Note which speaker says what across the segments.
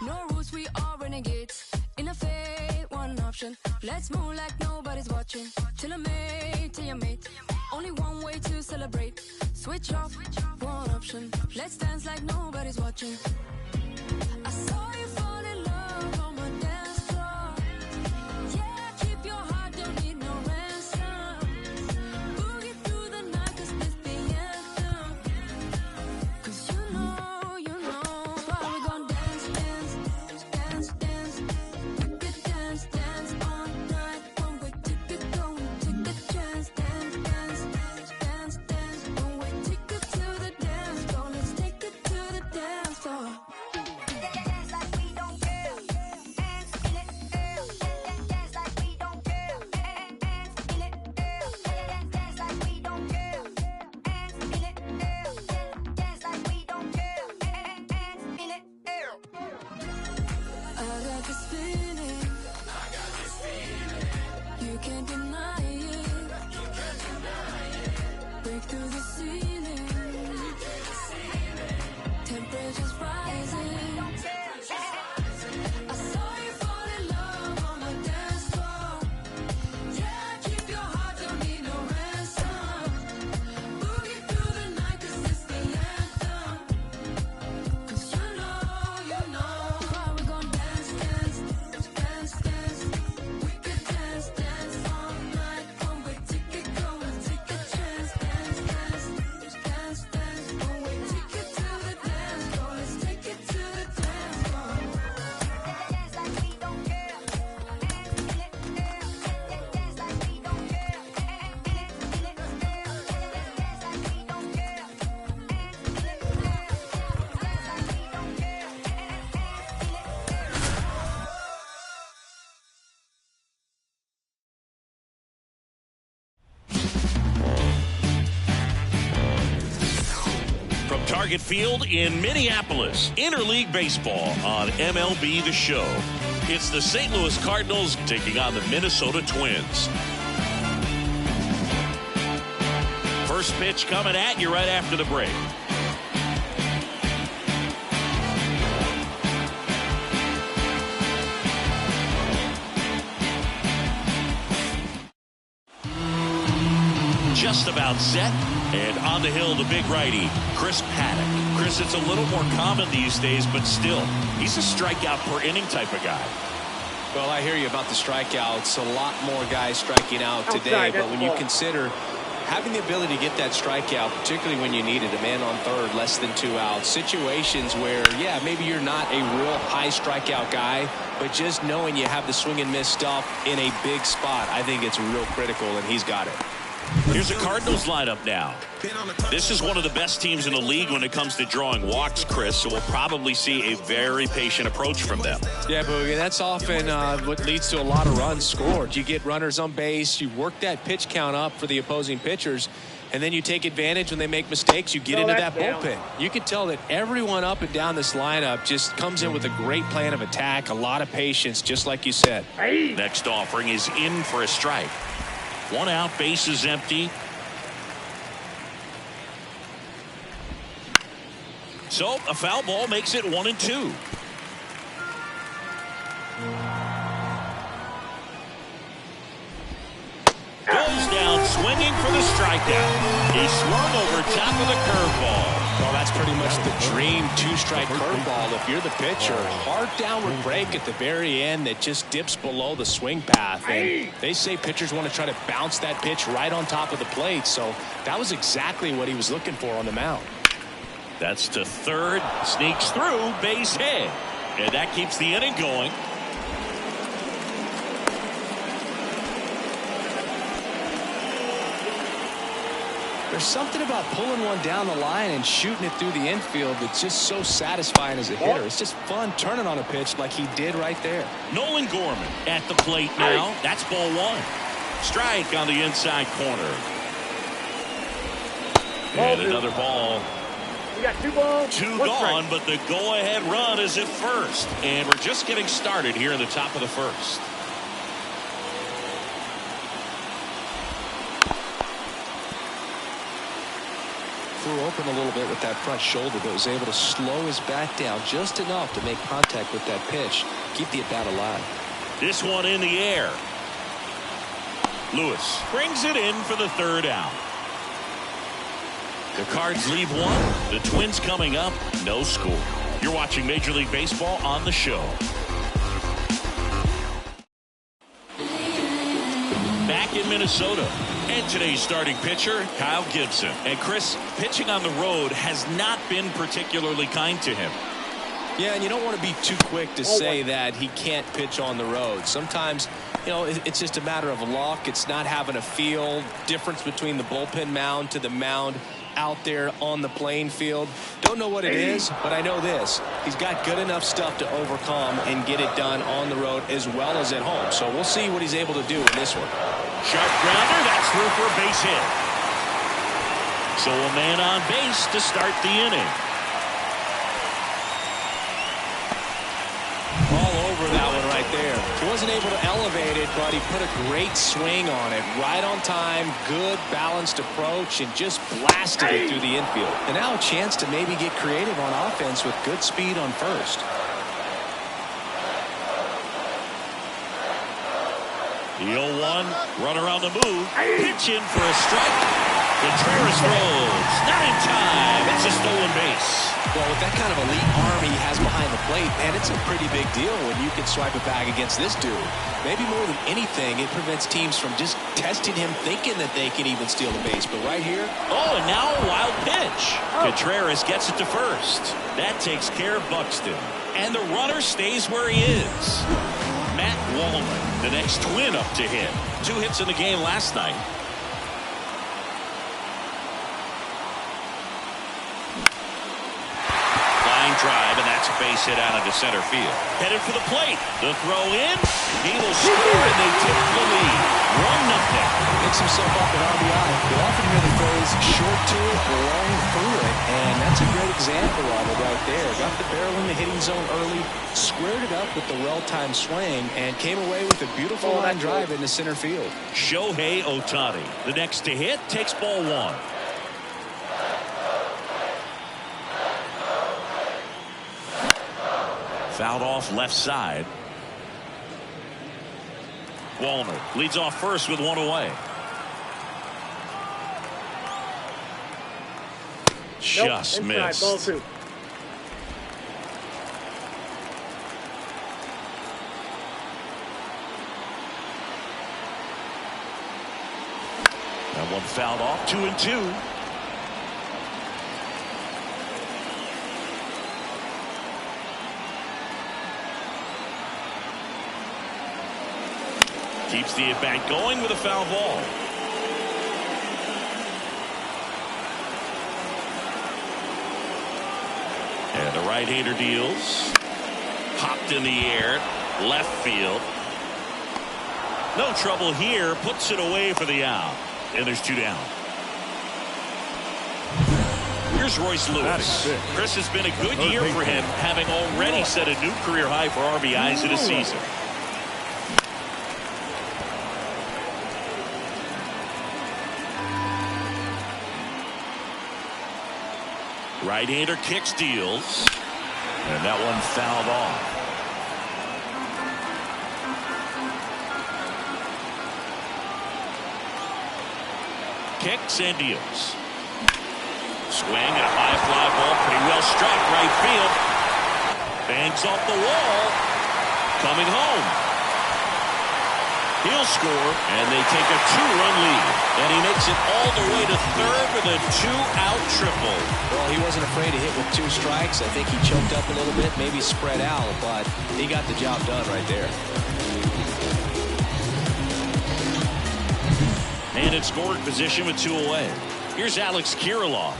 Speaker 1: No rules, we are renegades. In a fate, one option. Let's move like nobody's watching. Till I mate, till you mate. Only one way to celebrate. Switch off, one option. Let's dance like nobody's watching. I saw you fall in love on my dance floor. Yeah, keep your heart, don't need no ransom. Boogie through the night, 'cause this the anthem. 'Cause you know why we gon' dance, dance, dance, dance. We could dance, dance all night. One way ticket, go and take a chance. Dance, dance, dance, dance. One way ticket to the dance floor. Let's take it to the dance floor. I got this feeling. You can't deny it. Break through the ceiling. Temperature's rising. I saw you fall in love on my dance floor. Yeah, keep your heart, don't need no ransom. Boogie through the night, 'cause it's the anthem. 'Cause you know why we gon' dance, dance, dance, dance. We could dance, dance all night. One way ticket, go and take a chance. Dance, dance, dance, dance. One way ticket to the dance floor. Let's take it to the dance floor.
Speaker 2: From Target Field in Minneapolis, Interleague Baseball on MLB The Show. It's the St. Louis Cardinals taking on the Minnesota Twins. First pitch coming at you right after the break. Just about set, and on the hill, the big righty, Chris Paddack. Chris, it's a little more common these days, but still, he's a strikeout per inning type of guy.
Speaker 3: Well, I hear you about the strikeouts. A lot more guys striking out today, but when you consider having the ability to get that strikeout, particularly when you need it, a man on third, less than 2 outs, situations where, yeah, maybe you're not a real high strikeout guy, but just knowing you have the swing and miss stuff in a big spot, I think it's real critical, and he's got it.
Speaker 2: Here's the Cardinals lineup now. This is one of the best teams in the league when it comes to drawing walks, Chris, so we'll probably see a very patient approach from them.
Speaker 3: Yeah, Boogie, that's often what leads to a lot of runs scored. You get runners on base, you work that pitch count up for the opposing pitchers, and then you take advantage when they make mistakes. You get into that bullpen. You can tell that everyone up and down this lineup just comes in with a great plan of attack, a lot of patience, just like you said.
Speaker 2: Next offering is in for a strike. 1 out, base is empty. So a foul ball makes it 1-2. Goes down swinging for the strikeout. He swung over top of the curveball.
Speaker 3: Well, that's pretty much the dream two-strike curveball. If you're the pitcher, hard downward break at the very end that just dips below the swing path. And they say pitchers want to try to bounce that pitch right on top of the plate. So that was exactly what he was looking for on the mound.
Speaker 2: That's to third, sneaks through, base hit. And that keeps the inning going.
Speaker 3: There's something about pulling one down the line and shooting it through the infield that's just so satisfying as a hitter. It's just fun turning on a pitch like he did right there.
Speaker 2: Nolan Gorman at the plate now. That's ball 1. Strike on the inside corner. And another ball.
Speaker 4: We got 2 balls.
Speaker 2: 2 gone, but the go-ahead run is at first. And we're just getting started here in the top of the first.
Speaker 3: threw open a little bit with that front shoulder, but was able to slow his back down just enough to make contact with that pitch, keep the at-bat alive.
Speaker 2: This one in the air. Lewis brings it in for the third out. The Cards leave one. The Twins coming up, no score. You're watching Major League Baseball on the show. Back in Minnesota. And today's starting pitcher, Kyle Gibson. And Chris, pitching on the road has not been particularly kind to him.
Speaker 3: Yeah, and you don't want to be too quick to say that he can't pitch on the road. Sometimes, you know, it's just a matter of luck. It's not having a feel difference between the bullpen mound to the mound out there on the playing field. Don't know what it is, but I know this. He's got good enough stuff to overcome and get it done on the road as well as at home. So we'll see what he's able to do in this one.
Speaker 2: Sharp grounder, that's through for a base hit. So a man on base to start the inning.
Speaker 3: All over that one right there. He wasn't able to elevate it, but he put a great swing on it. Right on time, good balanced approach, and just blasted it through the infield. And now a chance to maybe get creative on offense with good speed on first.
Speaker 2: The 0-1, runner on the move, pitch in for a strike. Contreras throws, not in time. It's a stolen base.
Speaker 3: Well, with that kind of elite arm he has behind the plate, man, it's a pretty big deal when you can swipe it back against this dude. Maybe more than anything, it prevents teams from just testing him thinking that they can even steal the base. But right here.
Speaker 2: Oh, and now a wild pitch. Contreras gets it to first. That takes care of Buxton. And the runner stays where he is. Matt Wallman, the next Twin up to hit. 2 hits in the game last night. Flying drive, and that's a base hit out into center field. Headed for the plate. The throw in. He will score, and they take the lead. 1-0.
Speaker 3: Picks himself up at RBI. They often hear the phrase short to it, long through it, and that's a great example of it right there. Got the barrel in the hitting zone early, squared it up with the well-timed swing, and came away with a beautiful line drive into center field.
Speaker 2: Shohei Ohtani, the next to hit, takes ball 1. Fouled off left side. Wallner leads off first with 1 away. Just missed.
Speaker 4: Ball 2.
Speaker 2: That one fouled off. 2-2. Keeps the at-bat going with a foul ball. And the right-hander deals. Popped in the air. Left field. No trouble here. Puts it away for the out. And there's 2 down. Here's Royce Lewis. Chris, has been a good year for him, having already set a new career high for RBIs in a season. Right-hander kicks, deals. And that one fouled off. Kicks and deals. Swing and a high fly ball. Pretty well struck. Right field. Bangs off the wall. Coming home. He'll score, and they take a 2-run lead. And he makes it all the way to third with a 2-out triple.
Speaker 3: Well, he wasn't afraid to hit with 2 strikes. I think he choked up a little bit, maybe spread out, but he got the job done right there.
Speaker 2: And in scoring position with 2 away. Here's Alex Kirilloff.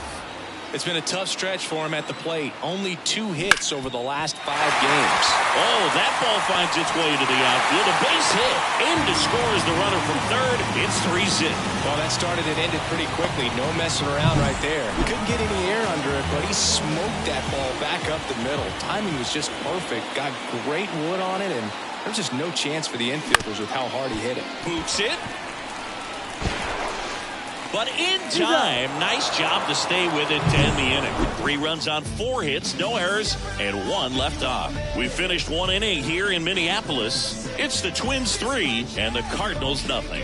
Speaker 3: It's been a tough stretch for him at the plate. Only 2 hits over the last 5 games.
Speaker 2: Oh, that ball finds its way to the outfield. A base hit. In to score is the runner from third. It's 3-0.
Speaker 3: Well, that started and ended pretty quickly. No messing around right there. Couldn't get any air under it, but he smoked that ball back up the middle. Timing was just perfect. Got great wood on it, and there's just no chance for the infielders with how hard he hit it.
Speaker 2: Boots it. but in time. Nice job to stay with it to end the inning. 3 runs on 4 hits, no errors, and 1 left off. We finished 1 inning here in Minneapolis. It's the Twins 3 and the Cardinals nothing.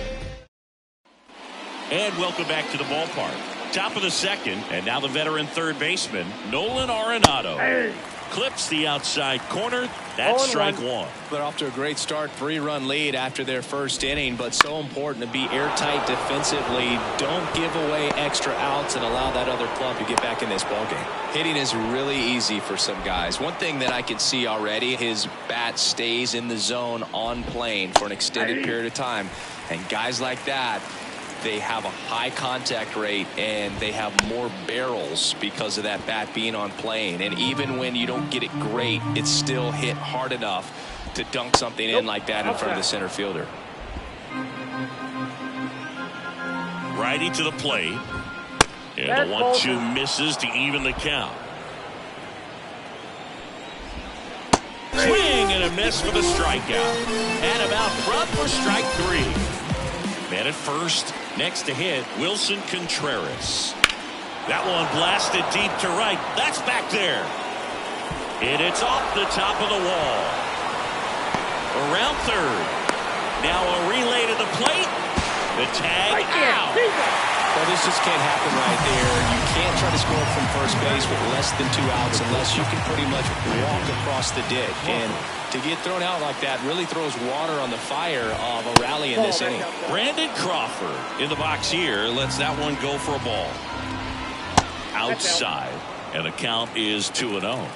Speaker 2: And welcome back to the ballpark. Top of the second, and now the veteran third baseman, Nolan Arenado.
Speaker 4: Hey.
Speaker 2: Clips the outside corner. That's strike 1.
Speaker 3: They're off to a great start. 3-run lead after their first inning, but so important to be airtight defensively. Don't give away extra outs and allow that other club to get back in this ballgame. Hitting is really easy for some guys. One thing that I can see already, his bat stays in the zone on plane for an extended period of time. And guys like that, they have a high contact rate and they have more barrels because of that bat being on plane. And even when you don't get it great, it's still hit hard enough to dunk something in like that in front of the center fielder.
Speaker 2: Righty to the plate. And the 1-2 misses to even the count. Swing and a miss for the strikeout. And about front for strike 3. Man at first, next to hit, Wilson Contreras. That one blasted deep to right. That's back there. And it's off the top of the wall. Around third. Now a relay to the plate. The tag out.
Speaker 3: Well, this just can't happen right there. You can't try to score from first base with less than 2 outs unless you can pretty much walk across the ditch. And to get thrown out like that really throws water on the fire of a rally in this inning.
Speaker 2: Brandon Crawford in the box here lets that one go for a ball. Outside, and the count is 2-0.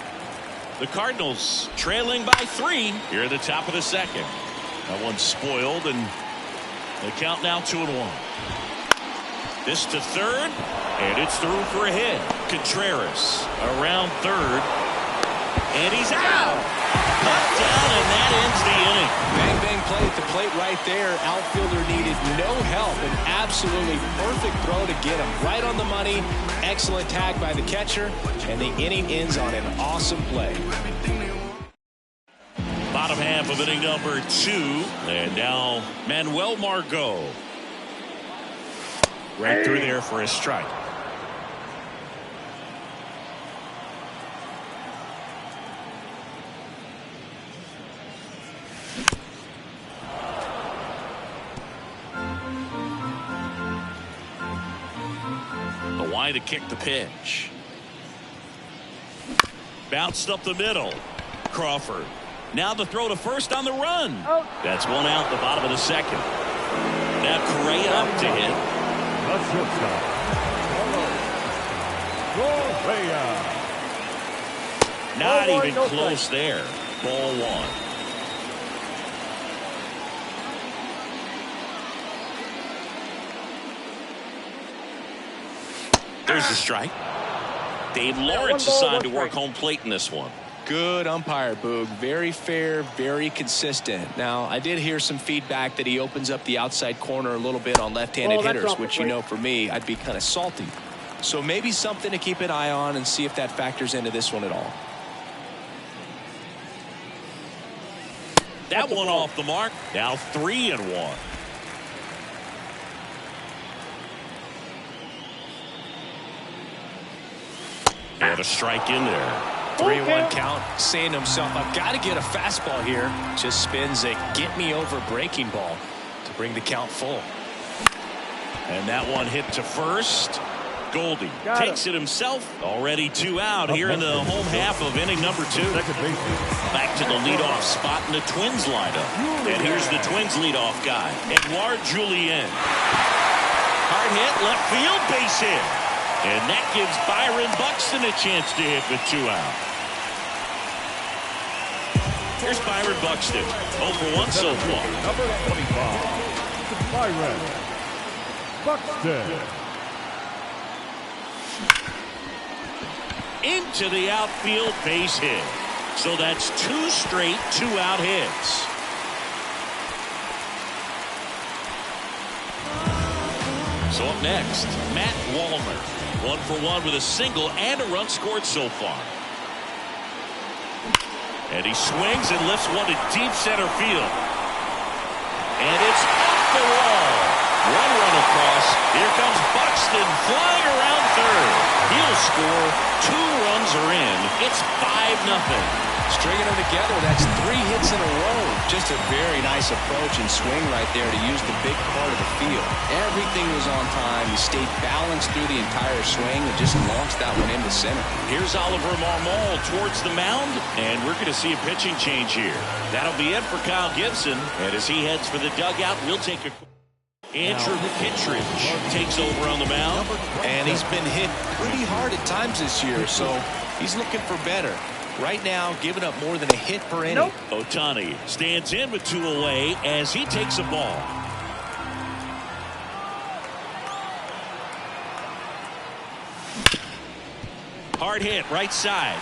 Speaker 2: The Cardinals trailing by 3 here at the top of the second. That one's spoiled, and the count now 2-1. This to third, and it's through for a hit. Contreras around third, and he's out. Cut down, and that ends the inning.
Speaker 3: Bang, bang play at the plate right there. Outfielder needed no help. An absolutely perfect throw to get him right on the money. Excellent tag by the catcher, and the inning ends on an awesome play.
Speaker 2: Bottom half of inning number 2, and now Manuel Margot. Right through there for a strike. The wide to kick the pitch. Bounced up the middle. Crawford. Now the throw to first on the run. That's 1 out the bottom of the second. Now Correa up to hit.
Speaker 5: The shortstop, Correa.
Speaker 2: Not even close there. Ball 1. There's the strike. Dave Lawrence assigned to work home plate in this one.
Speaker 3: Good umpire, Boog. Very fair, very consistent. Now, I did hear some feedback that he opens up the outside corner a little bit on left-handed hitters, which, you know, for me, I'd be kind of salty. So maybe something to keep an eye on and see if that factors into this one at all.
Speaker 2: That one off the mark. Now 3-1. And a strike in there.
Speaker 3: 3-1 count, saying to himself, I've got to get a fastball here. Just spins a get-me-over breaking ball to bring the count full.
Speaker 2: And that one hit to first. Goldie takes it himself. Already 2 out here in the home half of inning number 2. Back to the leadoff spot in the Twins lineup. And here's the Twins leadoff guy, Edouard Julien. Hard hit, left field, base hit. And that gives Byron Buxton a chance to hit with 2 out. Here's Byron Buxton. 0 for 1 so far.
Speaker 5: Number 25, Byron Buxton.
Speaker 2: Into the outfield, base hit. So that's 2 straight 2-out hits. So up next, Matt Wallner. 1 for 1 with a single and a run scored so far. And he swings and lifts one to deep center field. And it's off the wall. One run across. Here comes Buxton flying around third. He'll score. 2 runs are in. It's 5-0.
Speaker 3: Stringing them together, that's 3 hits in a row. Just a very nice approach and swing right there to use the big part of the field. Everything was on time. He stayed balanced through the entire swing and just launched that one into center.
Speaker 2: Here's Oliver Marmol towards the mound, and we're going to see a pitching change here. That'll be it for Kyle Gibson, and as he heads for the dugout, we'll take a... Andrew Kittredge takes over on the mound.
Speaker 3: And he's been hit pretty hard at times this year, so he's looking for better. Right now, giving up more than a hit per inning.
Speaker 2: Ohtani stands in with 2 away as he takes a ball. Hard hit right side.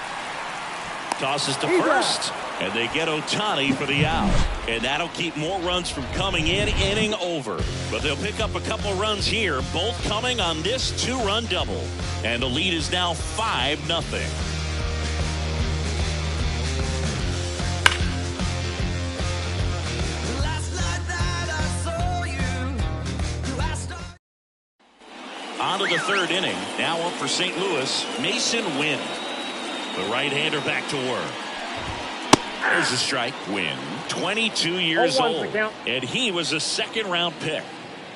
Speaker 2: Tosses to first. And they get Ohtani for the out. And that'll keep more runs from coming in, inning over. But they'll pick up a couple runs here, both coming on this 2-run double. And the lead is now 5-0. On to the 3rd inning. Now up for St. Louis, Mason Wynn. The right-hander back to work. There's a strike. Wynn, 22 years old, and he was a 2nd-round pick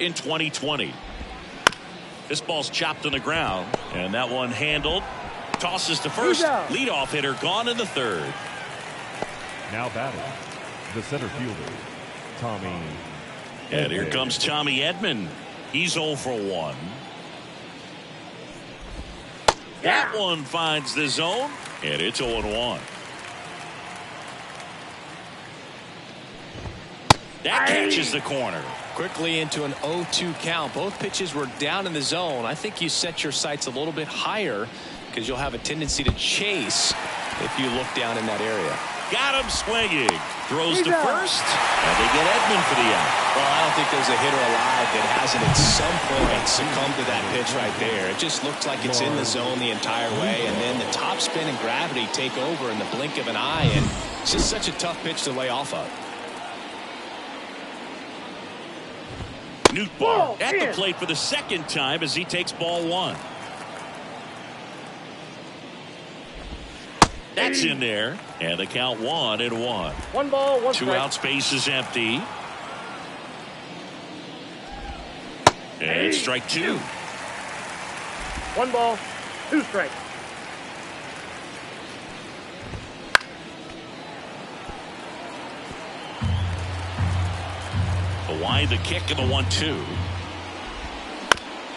Speaker 2: in 2020. This ball's chopped on the ground, and that one handled. Tosses to first. Leadoff hitter gone in the 3rd.
Speaker 5: Now batting, the center fielder, Tommy.
Speaker 2: And here comes Tommy Edman. He's 0 for 1. That one finds the zone, and it's 0-1. That catches the corner.
Speaker 3: Quickly into an 0-2 count. Both pitches were down in the zone. I think you set your sights a little bit higher because you'll have a tendency to chase if you look down in that area.
Speaker 2: Got him swinging. Throws to first, and they get Edman for the out.
Speaker 3: Well, I don't think there's a hitter alive that hasn't at some point succumbed to that pitch right there. It just looks like it's in the zone the entire way, and then the top spin and gravity take over in the blink of an eye, and it's just such a tough pitch to lay off of.
Speaker 2: Nootbaar at the plate for the 2nd time as he takes ball 1. That's in there, and the count 1-1.
Speaker 4: 1 ball, 1 strike.
Speaker 2: 2 outs, base is empty. And strike 2.
Speaker 4: 1 ball, 2 strikes.
Speaker 2: The wind, the kick, and the 1-2.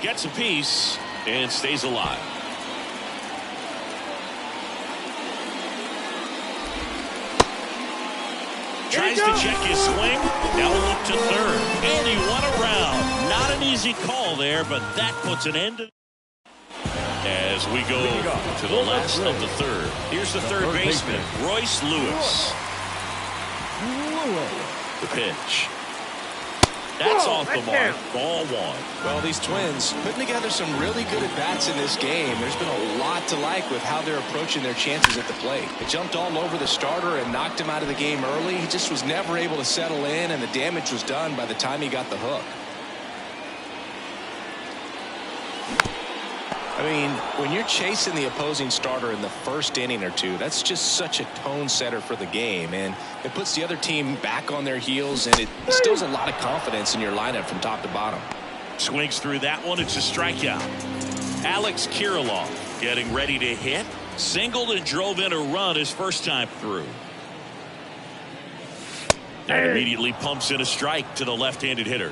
Speaker 2: Gets a piece and stays alive. Tries to check his swing. Now look to 3rd. And he won around. Not an easy call there, but that puts an end to as we go to the last of the 3rd. Here's the 3rd baseman, Royce Lewis. The pitch. That's off the mark. Ball 1.
Speaker 3: Well, these Twins putting together some really good at-bats in this game. There's been a lot to like with how they're approaching their chances at the plate. They jumped all over the starter and knocked him out of the game early. He just was never able to settle in, and the damage was done by the time he got the hook. I mean, when you're chasing the opposing starter in the 1st inning or 2, that's just such a tone setter for the game, and it puts the other team back on their heels, and it instills a lot of confidence in your lineup from top to bottom.
Speaker 2: Swings through that one. It's a strikeout. Alex Kirilloff getting ready to hit. Singled and drove in a run his 1st time through. And immediately pumps in a strike to the left-handed hitter.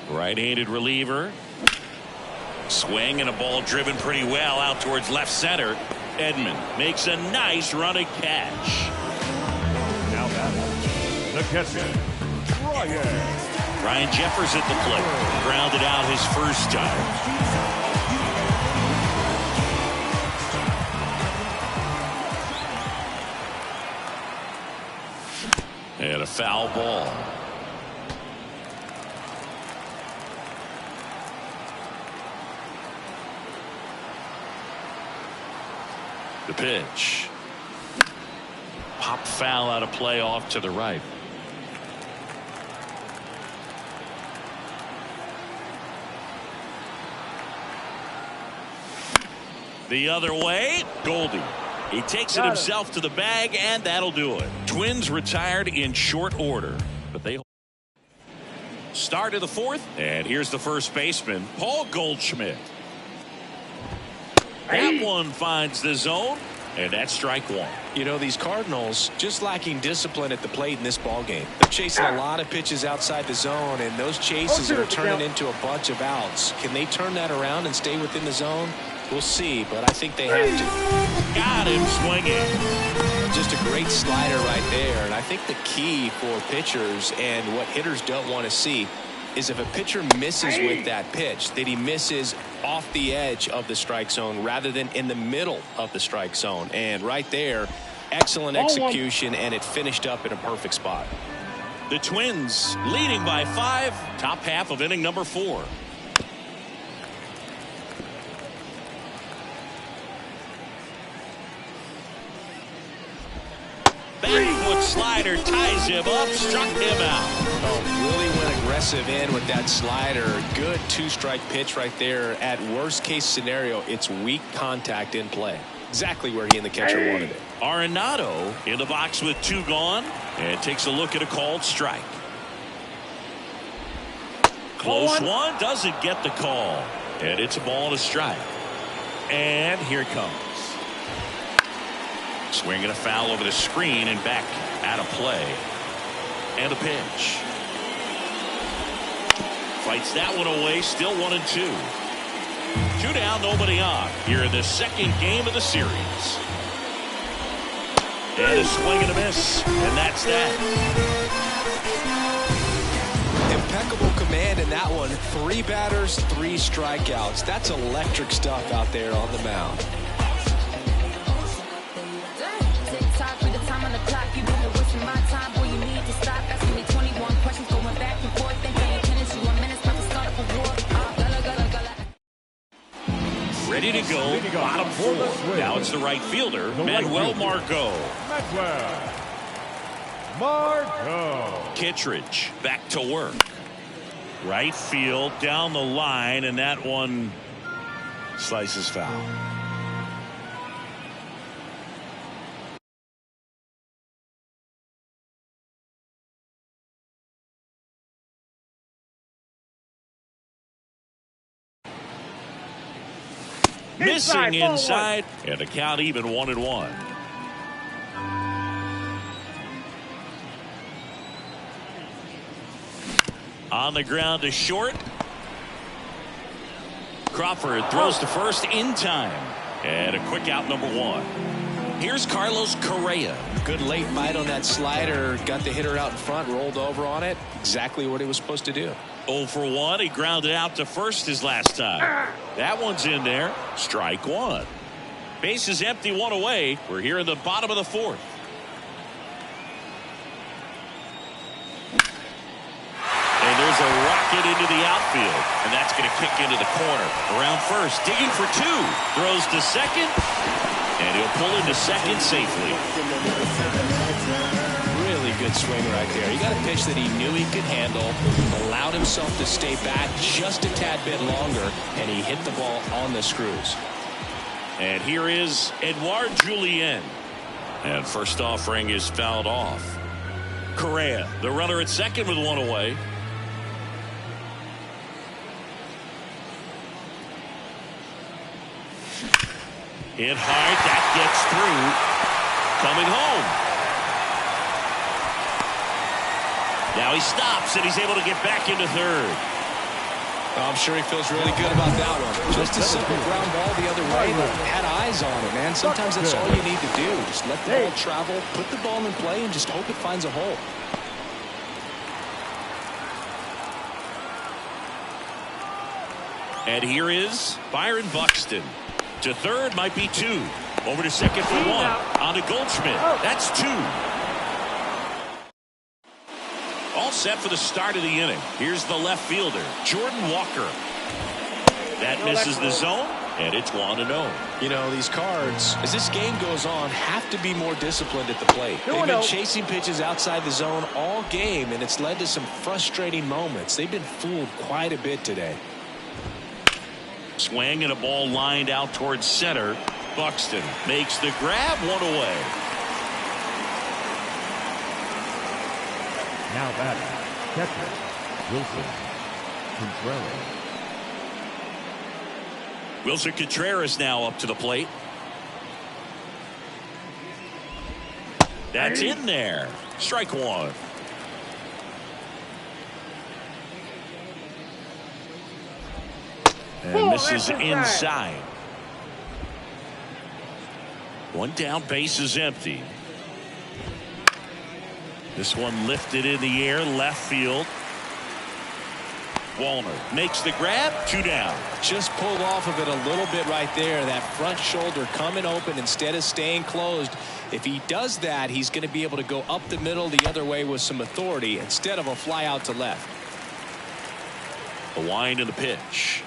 Speaker 2: Right-handed reliever. Swing and a ball driven pretty well out towards left center. Edman makes a nice running catch.
Speaker 5: Now batting, the catcher,
Speaker 2: Ryan Jeffers at the plate. Grounded out his 1st time. And a foul ball. The pitch. Pop foul out of play off to the right. The other way, Goldie. He takes it himself to the bag, and that'll do it. Twins retired in short order, but they start of the fourth, and here's the first baseman, Paul Goldschmidt. That one finds the zone, and that's strike one.
Speaker 3: You know, these Cardinals just lacking discipline at the plate in this ball game. They're chasing a lot of pitches outside the zone, and those chases are turning into a bunch of outs. Can they turn that around and stay within the zone? We'll see, but I think they have to.
Speaker 2: Got him swinging.
Speaker 3: Just a great slider right there, and I think the key for pitchers and what hitters don't want to see is if a pitcher misses with that pitch, that he misses off the edge of the strike zone rather than in the middle of the strike zone. And right there, excellent execution, and it finished up in a perfect spot.
Speaker 2: The Twins leading by 5, top half of inning number 4. Backfoot slider ties him up, struck him out.
Speaker 3: Oh, really went aggressive in with that slider. Good 2-strike pitch right there. At worst case scenario, it's weak contact in play. Exactly where he and the catcher wanted it.
Speaker 2: Arenado in the box with 2 gone, and takes a look at a called strike. Close one, doesn't get the call, and it's a ball and a strike. And here it comes. Swinging a foul over the screen and back out of play. And a pitch. Fights that one away, still 1-2. 2 down, nobody on here in the second game of the series. And a swing and a miss, and that's that.
Speaker 3: Impeccable command in that one. 3 batters, 3 strikeouts. That's electric stuff out there on the mound.
Speaker 2: Ready to go, bottom 4. Now it's the right fielder, Manuel Margot. Kittredge back to work. Right field, down the line, and that one slices foul. Missing inside, and the count even 1-1. On the ground to short. Crawford throws to first in time, and a quick out, number 1. Here's Carlos Correa.
Speaker 3: Good late bite on that slider. Got the hitter out in front, rolled over on it. Exactly what he was supposed to do.
Speaker 2: 0 for 1. He grounded out to first his last time. That one's in there. Strike 1. Base is empty, 1 away. We're here in the bottom of the 4th. And there's a rocket into the outfield, and that's going to kick into the corner. Around first, digging for 2. Throws to second, and he'll pull into second safely.
Speaker 3: Really good swing right there. He got a pitch that he knew he could handle, allowed himself to stay back just a tad bit longer, and he hit the ball on the screws.
Speaker 2: And here is Edouard Julien. And first offering is fouled off. Correa, the runner at second with 1 away. Hit hard, that gets through. Coming home. Now he stops, and he's able to get back into third.
Speaker 3: I'm sure he feels really good about that one. Just a simple ground ball the other way, but had eyes on it, man. Sometimes that's all you need to do. Just let the ball travel, put the ball in play, and just hope it finds a hole.
Speaker 2: And here is Byron Buxton. To third, might be 2. Over to second for 1. On to Goldschmidt. That's 2. All set for the start of the inning. Here's the left fielder, Jordan Walker. That misses the zone, And it's 1-0.
Speaker 3: You know, these Cards, as this game goes on, have to be more disciplined at the plate. They've been chasing pitches outside the zone all game, and it's led to some frustrating moments. They've been fooled quite a bit today.
Speaker 2: Swing and a ball lined out towards center. Buxton makes the grab, one away.
Speaker 5: Now batting, catcher, Wilson Contreras.
Speaker 2: Wilson Contreras now up to the plate. That's in there. Strike one. And misses inside. One down, base is empty. This one lifted in the air, left field. Wallner makes the grab, 2 down.
Speaker 3: Just pulled off of it a little bit right there. That front shoulder coming open instead of staying closed. If he does that, he's going to be able to go up the middle the other way with some authority instead of a fly out to left.
Speaker 2: A wind in the pitch.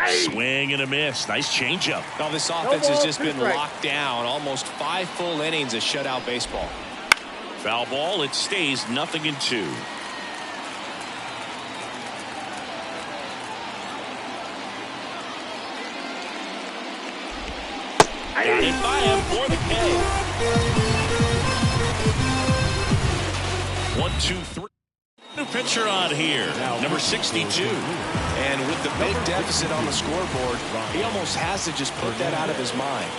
Speaker 2: Swing and a miss. Nice changeup.
Speaker 3: Now this offense has just been locked down. Almost 5 full innings of shutout baseball.
Speaker 2: Foul ball. It stays 0-2. Got it by him for the K. 1, 2, 3. New pitcher on here, number 62.
Speaker 3: And with the big deficit on the scoreboard, he almost has to just put that out of his mind.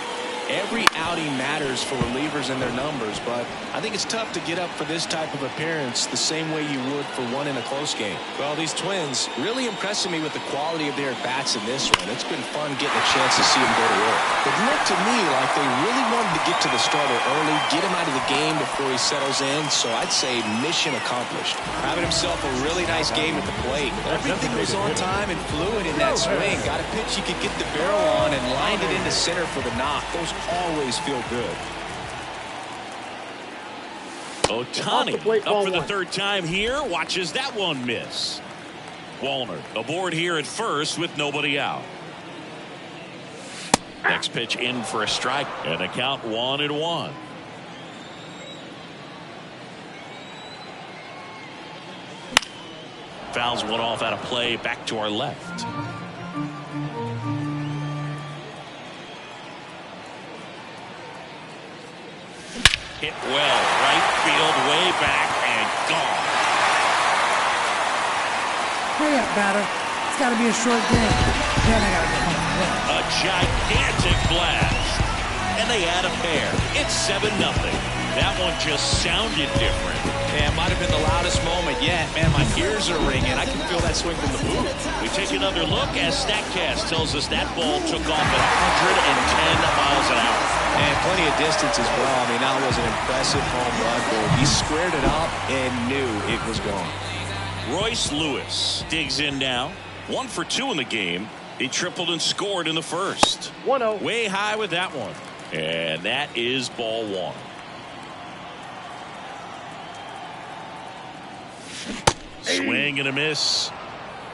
Speaker 3: Every outing matters for relievers and their numbers, but I think it's tough to get up for this type of appearance the same way you would for one in a close game. Well, these Twins really impressing me with the quality of their at-bats in this one. It's been fun getting a chance to see them go to work. It looked to me like they really wanted to get to the starter early, get him out of the game before he settles in, so I'd say mission accomplished. Having himself a really nice game at the plate. Everything was on time and fluid in that swing. Got a pitch he could get the barrel on and lined it into center for the knock. Those always feel good.
Speaker 2: Ohtani up for the 3rd time here. Watches that one miss. Wallner aboard here at first with nobody out. Next pitch in for a strike and a count 1-1. Fouls one off out of play, back to our left. Hit well, right field, way back, and gone.
Speaker 6: Hurry up, batter. It's got to be a short game. Then I got to go home.
Speaker 2: A gigantic blast. And they add a pair. It's 7-0. That one just sounded different.
Speaker 3: Yeah, it might have been the loudest moment yet. Man, my ears are ringing. I can feel that swing from the booth.
Speaker 2: We take another look as StatCast tells us that ball took off at 110 miles an hour.
Speaker 3: And plenty of distance as well. I mean, that was an impressive home run. He squared it up and knew it was gone.
Speaker 2: Royce Lewis digs in now. 1 for 2 in the game. He tripled and scored in the first.
Speaker 4: 1-0.
Speaker 2: Way high with that one. And that is ball 1. Swing and a miss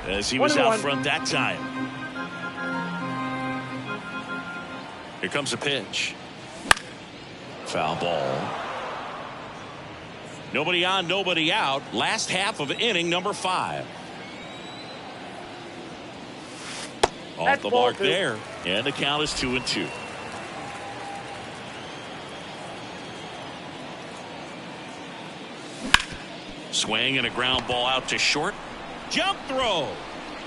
Speaker 2: as he was out front that time. Here comes a pitch. Foul ball. Nobody on, nobody out. Last half of inning number 5. Off the mark there. And the count is 2-2. Swing and a ground ball out to short. Jump throw.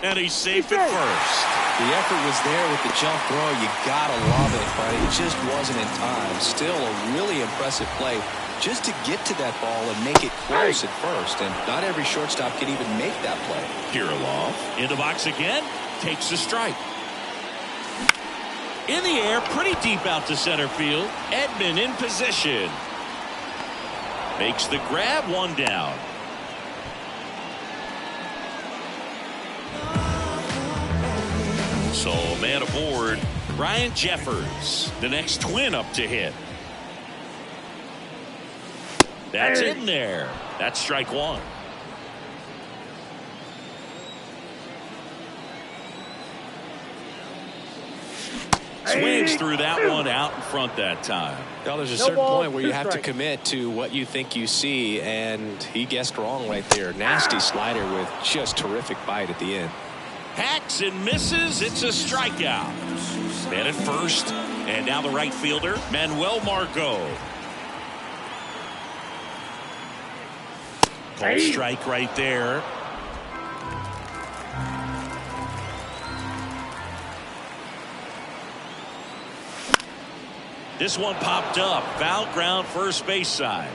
Speaker 2: And he's safe at first.
Speaker 3: The effort was there with the jump throw. You gotta love it, but it just wasn't in time. Still a really impressive play just to get to that ball and make it close at first. And not every shortstop can even make that play.
Speaker 2: Kirilloff in the box again. Takes the strike. In the air, pretty deep out to center field. Edman in position. Makes the grab, 1 down. So, man aboard, Ryan Jeffers, the next Twin up to hit. That's in there. That's strike 1. Swings through that one out in front that time.
Speaker 3: Well, there's a certain point where you have to commit to what you think you see, and he guessed wrong right there. Nasty slider with just terrific bite at the end.
Speaker 2: Hacks and misses. It's a strikeout. Man at first, and now the right fielder, Manuel Margot. Called strike right there. This one popped up. Foul ground first base side.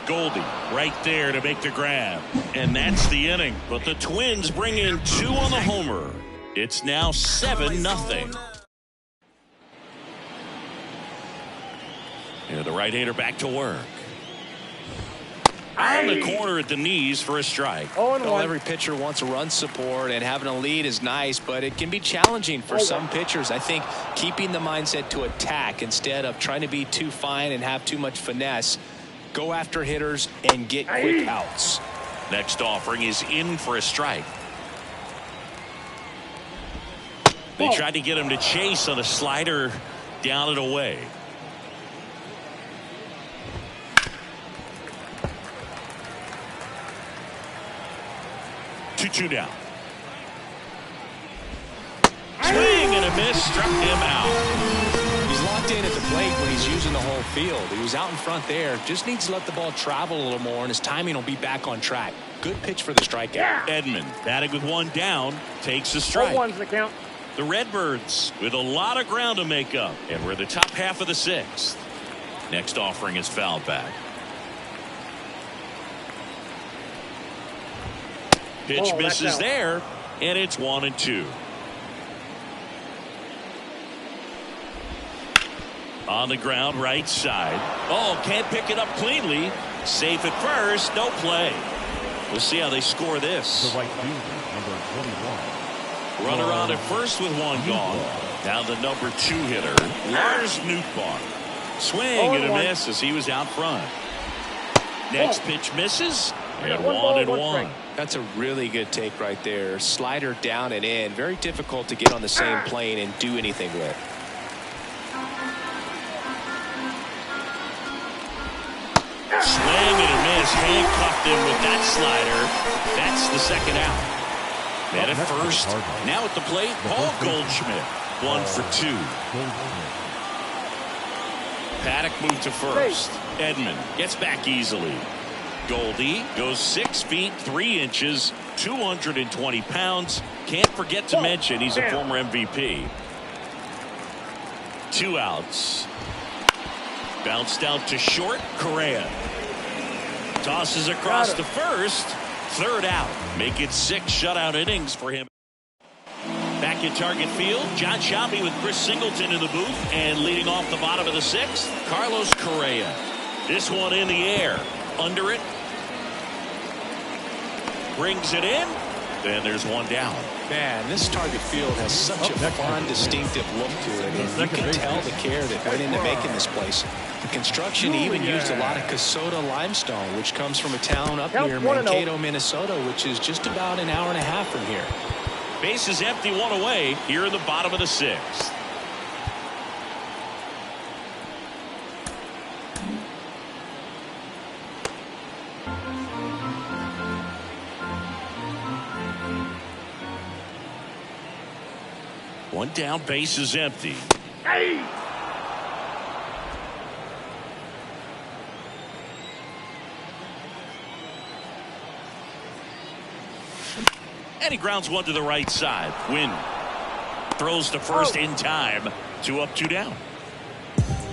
Speaker 2: Goldie right there to make the grab. And that's the inning. But the Twins bring in 2 on the homer. It's now 7-0. Yeah, the right-hander back to work. On the corner at the knees for a strike.
Speaker 3: Well, every pitcher wants a run support, and having a lead is nice, but it can be challenging for some pitchers. I think keeping the mindset to attack instead of trying to be too fine and have too much finesse. Go after hitters and get quick outs.
Speaker 2: Next offering is in for a strike. They tried to get him to chase on a slider down and away. Two down. Swing and a miss, struck him out.
Speaker 3: He's locked in at the plate when he's using the whole field. He was out in front there. Just needs to let the ball travel a little more, and his timing will be back on track. Good pitch for the strikeout.
Speaker 2: Edman batting with 1 down takes a strike.
Speaker 4: 0-1's the count.
Speaker 2: The Redbirds with a lot of ground to make up, and we're the top half of the 6th. Next offering is fouled back. Pitch misses there, and it's 1-2. On the ground, right side. Oh, can't pick it up cleanly. Safe at first, no play. We'll see how they score this.
Speaker 5: The right fielder, number 21.
Speaker 2: Runner on at first with 1 gone. Now the number 2 hitter, Lars Nootbaar. Swing and a miss as he was out front. Next pitch misses, and 1-1.
Speaker 3: That's a really good take right there. Slider down and in. Very difficult to get on the same plane and do anything with.
Speaker 2: Swing and a miss. Handcuffed him with that slider. That's the 2nd out. Man at first. Now at the plate, Paul Goldschmidt. 1 for 2. Paddock moved to first. Edman gets back easily. Goldie goes 6 feet 3 inches, 220 pounds. Can't forget to mention he's a former MVP. 2 outs. Bounced out to short. Correa tosses across to first. 3rd out. Make it 6 shutout innings for him. Back in Target Field, John Sciambi with Chris Singleton in the booth, and leading off the bottom of the 6th, Carlos Correa. This one in the air. Under it. Brings it in. Then there's 1 down.
Speaker 3: Man, this Target Field has such a fun, distinctive look to it. And you can tell the care that went into making this place. The construction even used a lot of Kasota limestone, which comes from a town up near Mankato, Minnesota, which is just about an hour and a half from here.
Speaker 2: Base is empty, 1 away here in the bottom of the 6th. One down, base is empty.
Speaker 4: Hey!
Speaker 2: And he grounds 1 to the right side. Win. Throws to first in time. 2 up, 2 down.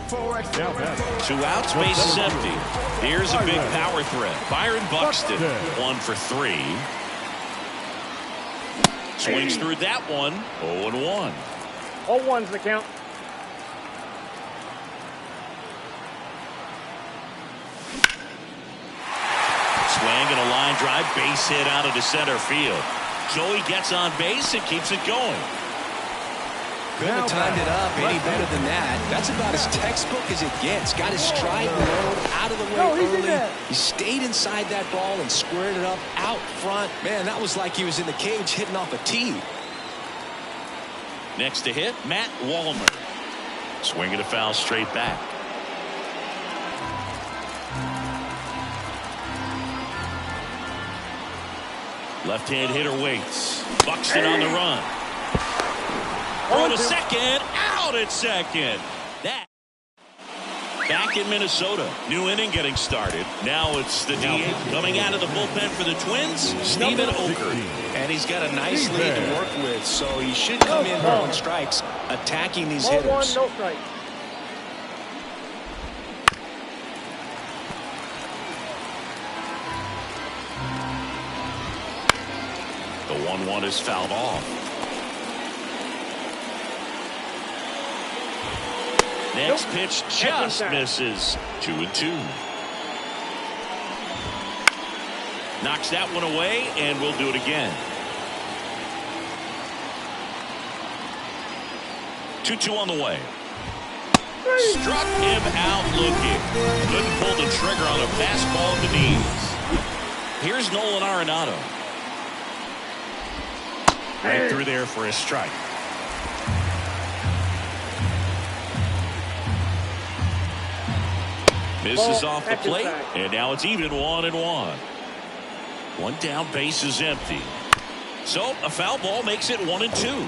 Speaker 2: 2 outs, base is empty. Here's a big power threat. Byron Buxton, 1 for 3. Swings through that one. 0-1.
Speaker 4: 0-1's the count.
Speaker 2: Swing and a line drive, base hit out into center field. Joey gets on base and keeps it going.
Speaker 3: Couldn't have timed it up any better than that. That's about as textbook as it gets. Got his stride low, out of the way early. He stayed inside that ball and squared it up out front. Man, that was like he was in the cage hitting off a tee.
Speaker 2: Next to hit, Matt Wallner. Swinging a foul straight back. Left-hand hitter waits. Buxton on the run. Throw to second. Out at second. That. Back in Minnesota. New inning getting started. Now it's the DH coming out of the bullpen for the Twins, Steven Okert.
Speaker 3: And he's got a nice lead to work with, so he should come in throwing strikes, attacking these hitters.
Speaker 4: Ball 1, no strike.
Speaker 2: The 1-1 is fouled off. Next pitch just misses. 2-2. Knocks that one away, and we'll do it again. 2-2 on the way. Struck him out looking. Couldn't pull the trigger on a fastball at the knees. Here's Nolan Arenado. Right through there for a strike. Misses off the plate, and now it's even 1-1. One down, base is empty. So a foul ball makes it 1-2.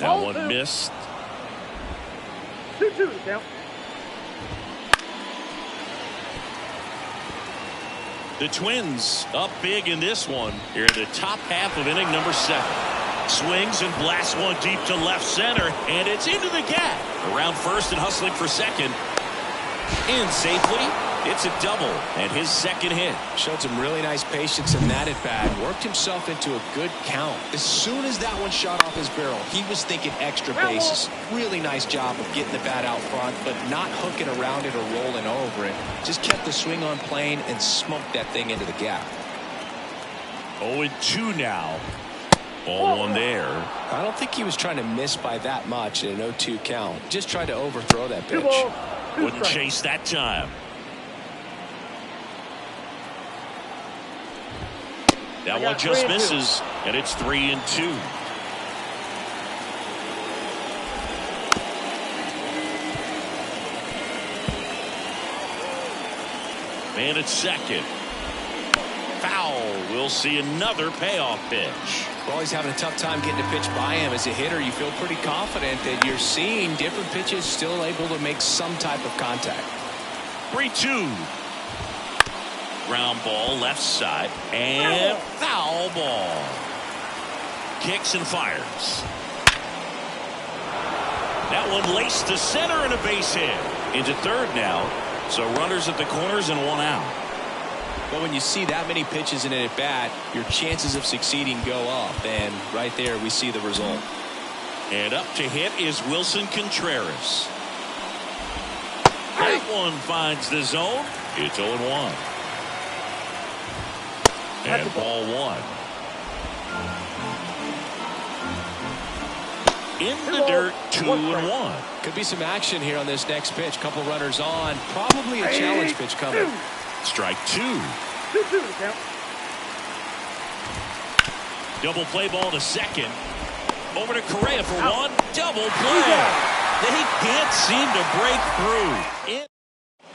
Speaker 2: That one missed.
Speaker 4: 2-2 to count.
Speaker 2: The Twins up big in this one here in the top half of inning number 7. Swings and blasts one deep to left center, and it's into the gap. Around first and hustling for second. In safely. It's a double and his second hit.
Speaker 3: Showed some really nice patience in that at bat. Worked himself into a good count. As soon as that one shot off his barrel, he was thinking extra bases. Really nice job of getting the bat out front, but not hooking around it or rolling over it. Just kept the swing on plane and smoked that thing into the gap.
Speaker 2: 0-2 now. Ball 1 there.
Speaker 3: I don't think he was trying to miss by that much in an 0-2 count. Just tried to overthrow that pitch.
Speaker 2: Wouldn't chase that time. That one just misses, and it's 3-2. Man at second. Foul. We'll see another payoff pitch.
Speaker 3: Well, he's having a tough time getting a pitch by him. As a hitter, you feel pretty confident that you're seeing different pitches still able to make some type of contact.
Speaker 2: 3-2. Ground ball left side and foul ball. Kicks and fires. That one laced to center and a base hit. Into third now. So runners at the corners and one out.
Speaker 3: But when you see that many pitches in an at bat, your chances of succeeding go up. And right there we see the result.
Speaker 2: And up to hit is Wilson Contreras. That one finds the zone. It's 0-1. And ball 1. In the dirt, 2-1.
Speaker 3: Could be some action here on this next pitch. Couple runners on. Probably a challenge pitch coming.
Speaker 2: Strike 2.
Speaker 4: 2-2 to count.
Speaker 2: Double play ball to second. Over to Correa for one. Double play. They can't seem to break through.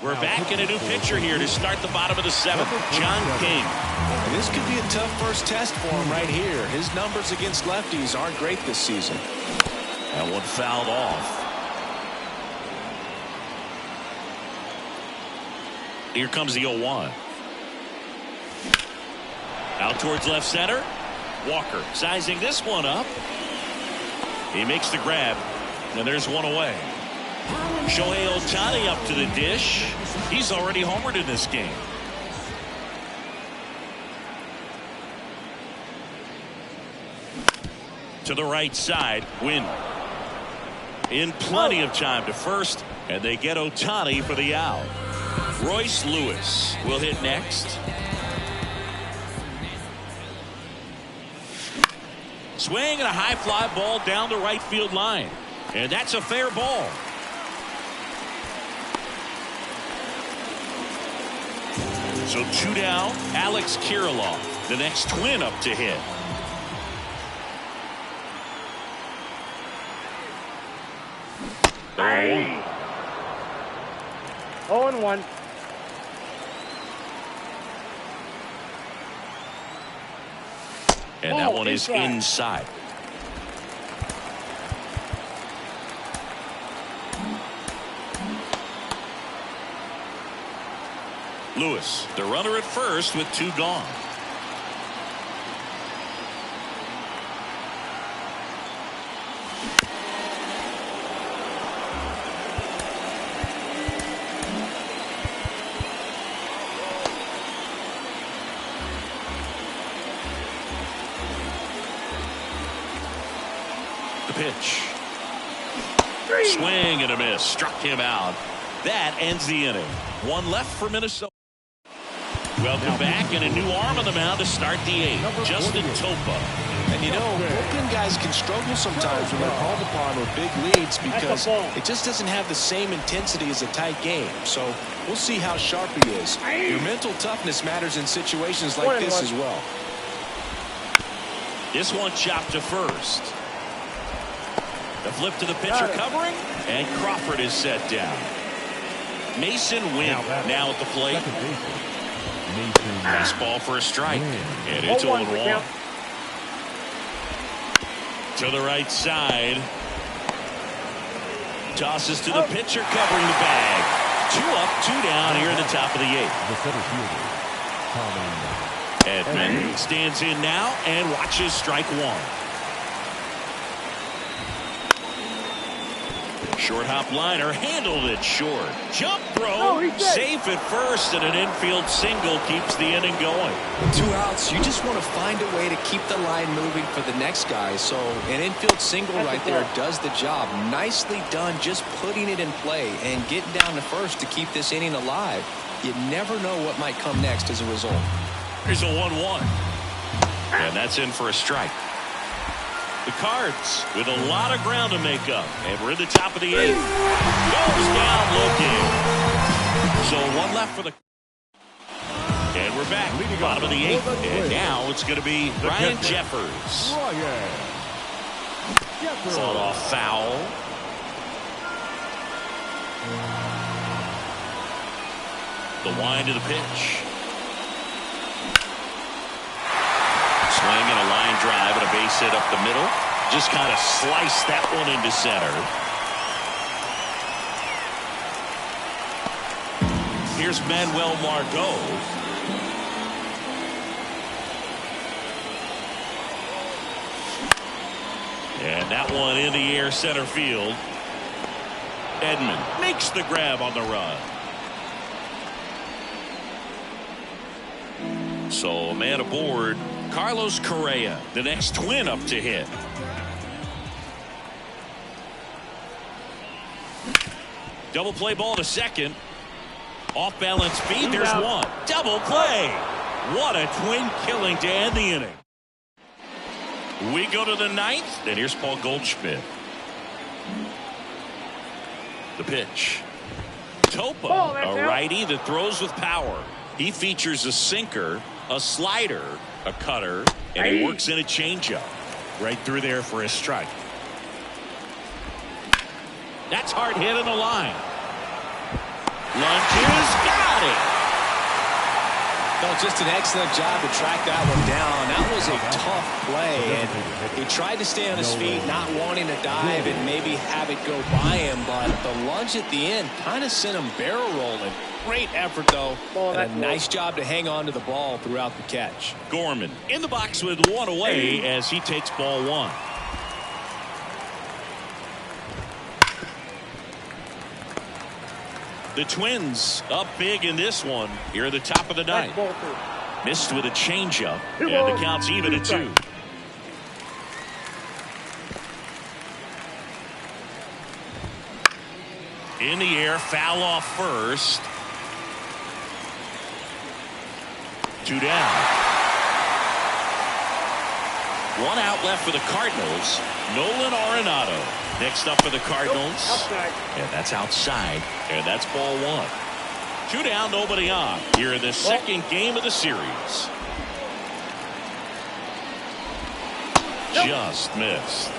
Speaker 2: We're back in a new picture here to start the bottom of the 7th. John King.
Speaker 3: And this could be a tough first test for him right here. His numbers against lefties aren't great this season.
Speaker 2: That one fouled off. Here comes the 0-1. Out towards left center. Walker sizing this one up. He makes the grab, and there's one away. Shohei Ohtani up to the dish. He's already homered in this game. To the right side, Wynn. In plenty of time to first, and they get Ohtani for the out. Royce Lewis will hit next. Swing and a high fly ball down the right field line. And that's a fair ball. So 2 down. Alex Kirilloff, the next Twin up to hit. 0-1.
Speaker 4: 0-1.
Speaker 2: And that one is inside. Lewis, the runner at first with 2 gone. The pitch. Swing and a miss. Struck him out. That ends the inning. 1 left for Minnesota. Welcome back, and a new arm on the mound to start the 8th. Justin Topa.
Speaker 3: And you know, bullpen guys can struggle sometimes when they're called upon with big leads because it just doesn't have the same intensity as a tight game. So we'll see how sharp he is. Your mental toughness matters in situations like this as well.
Speaker 2: This one chopped to first. The flip to the pitcher covering, and Crawford is set down. Mason Wynn now at the plate. Fastball for a strike, and it's 0-1. To the right side. Tosses to the pitcher covering the bag. 2 up, 2 down here in the top of the 8th.
Speaker 5: The center fielder, Tommy
Speaker 2: Edman stands in now and watches strike 1. Short hop liner handled it short. Jump throw, safe at first, and an infield single keeps the inning going.
Speaker 3: 2 outs, you just want to find a way to keep the line moving for the next guy. So an infield single right there does the job. Nicely done, just putting it in play and getting down to first to keep this inning alive. You never know what might come next as a result.
Speaker 2: Here's a 1-1. And that's in for a strike. The Cards with a lot of ground to make up. And we're in the top of the 8th. Goes down looking. So 1 left for the... And we're back. Bottom of the 8th. And now it's going to be Ryan Jeffers. Fought off foul. The wind of the pitch. Swing and a line drive and a base hit up the middle. Just kind of sliced that one into center. Here's Manuel Margot. And that one in the air center field. Edman makes the grab on the run. So a man aboard. Carlos Correa, the next Twin up to hit. Double play ball to second. Off balance speed. There's one. Double play. What a Twin killing to end the inning. We go to the 9th. And here's Paul Goldschmidt. The pitch. Topa, a righty that throws with power. He features a sinker, a slider, a cutter, and he works in a changeup. Right through there for a strike. That's hard hit in the line. Lunges, got it.
Speaker 3: Well, just an excellent job to track that one down. That was a tough play, and he tried to stay on his feet, not wanting to dive and maybe have it go by him, but the lunge at the end kind of sent him barrel rolling. Great effort, though, and a nice job to hang on to the ball throughout the catch.
Speaker 2: Gorman in the box with 1 away as he takes ball 1. The Twins up big in this one here at the top of the 9th. Missed with a changeup, and the count's even at 2. In the air, foul off first. 2 down. 1 out left for the Cardinals. Nolan Arenado next up for the Cardinals. And that's outside. And that's ball 1. 2 down, nobody on. Here in the second game of the series. Just missed.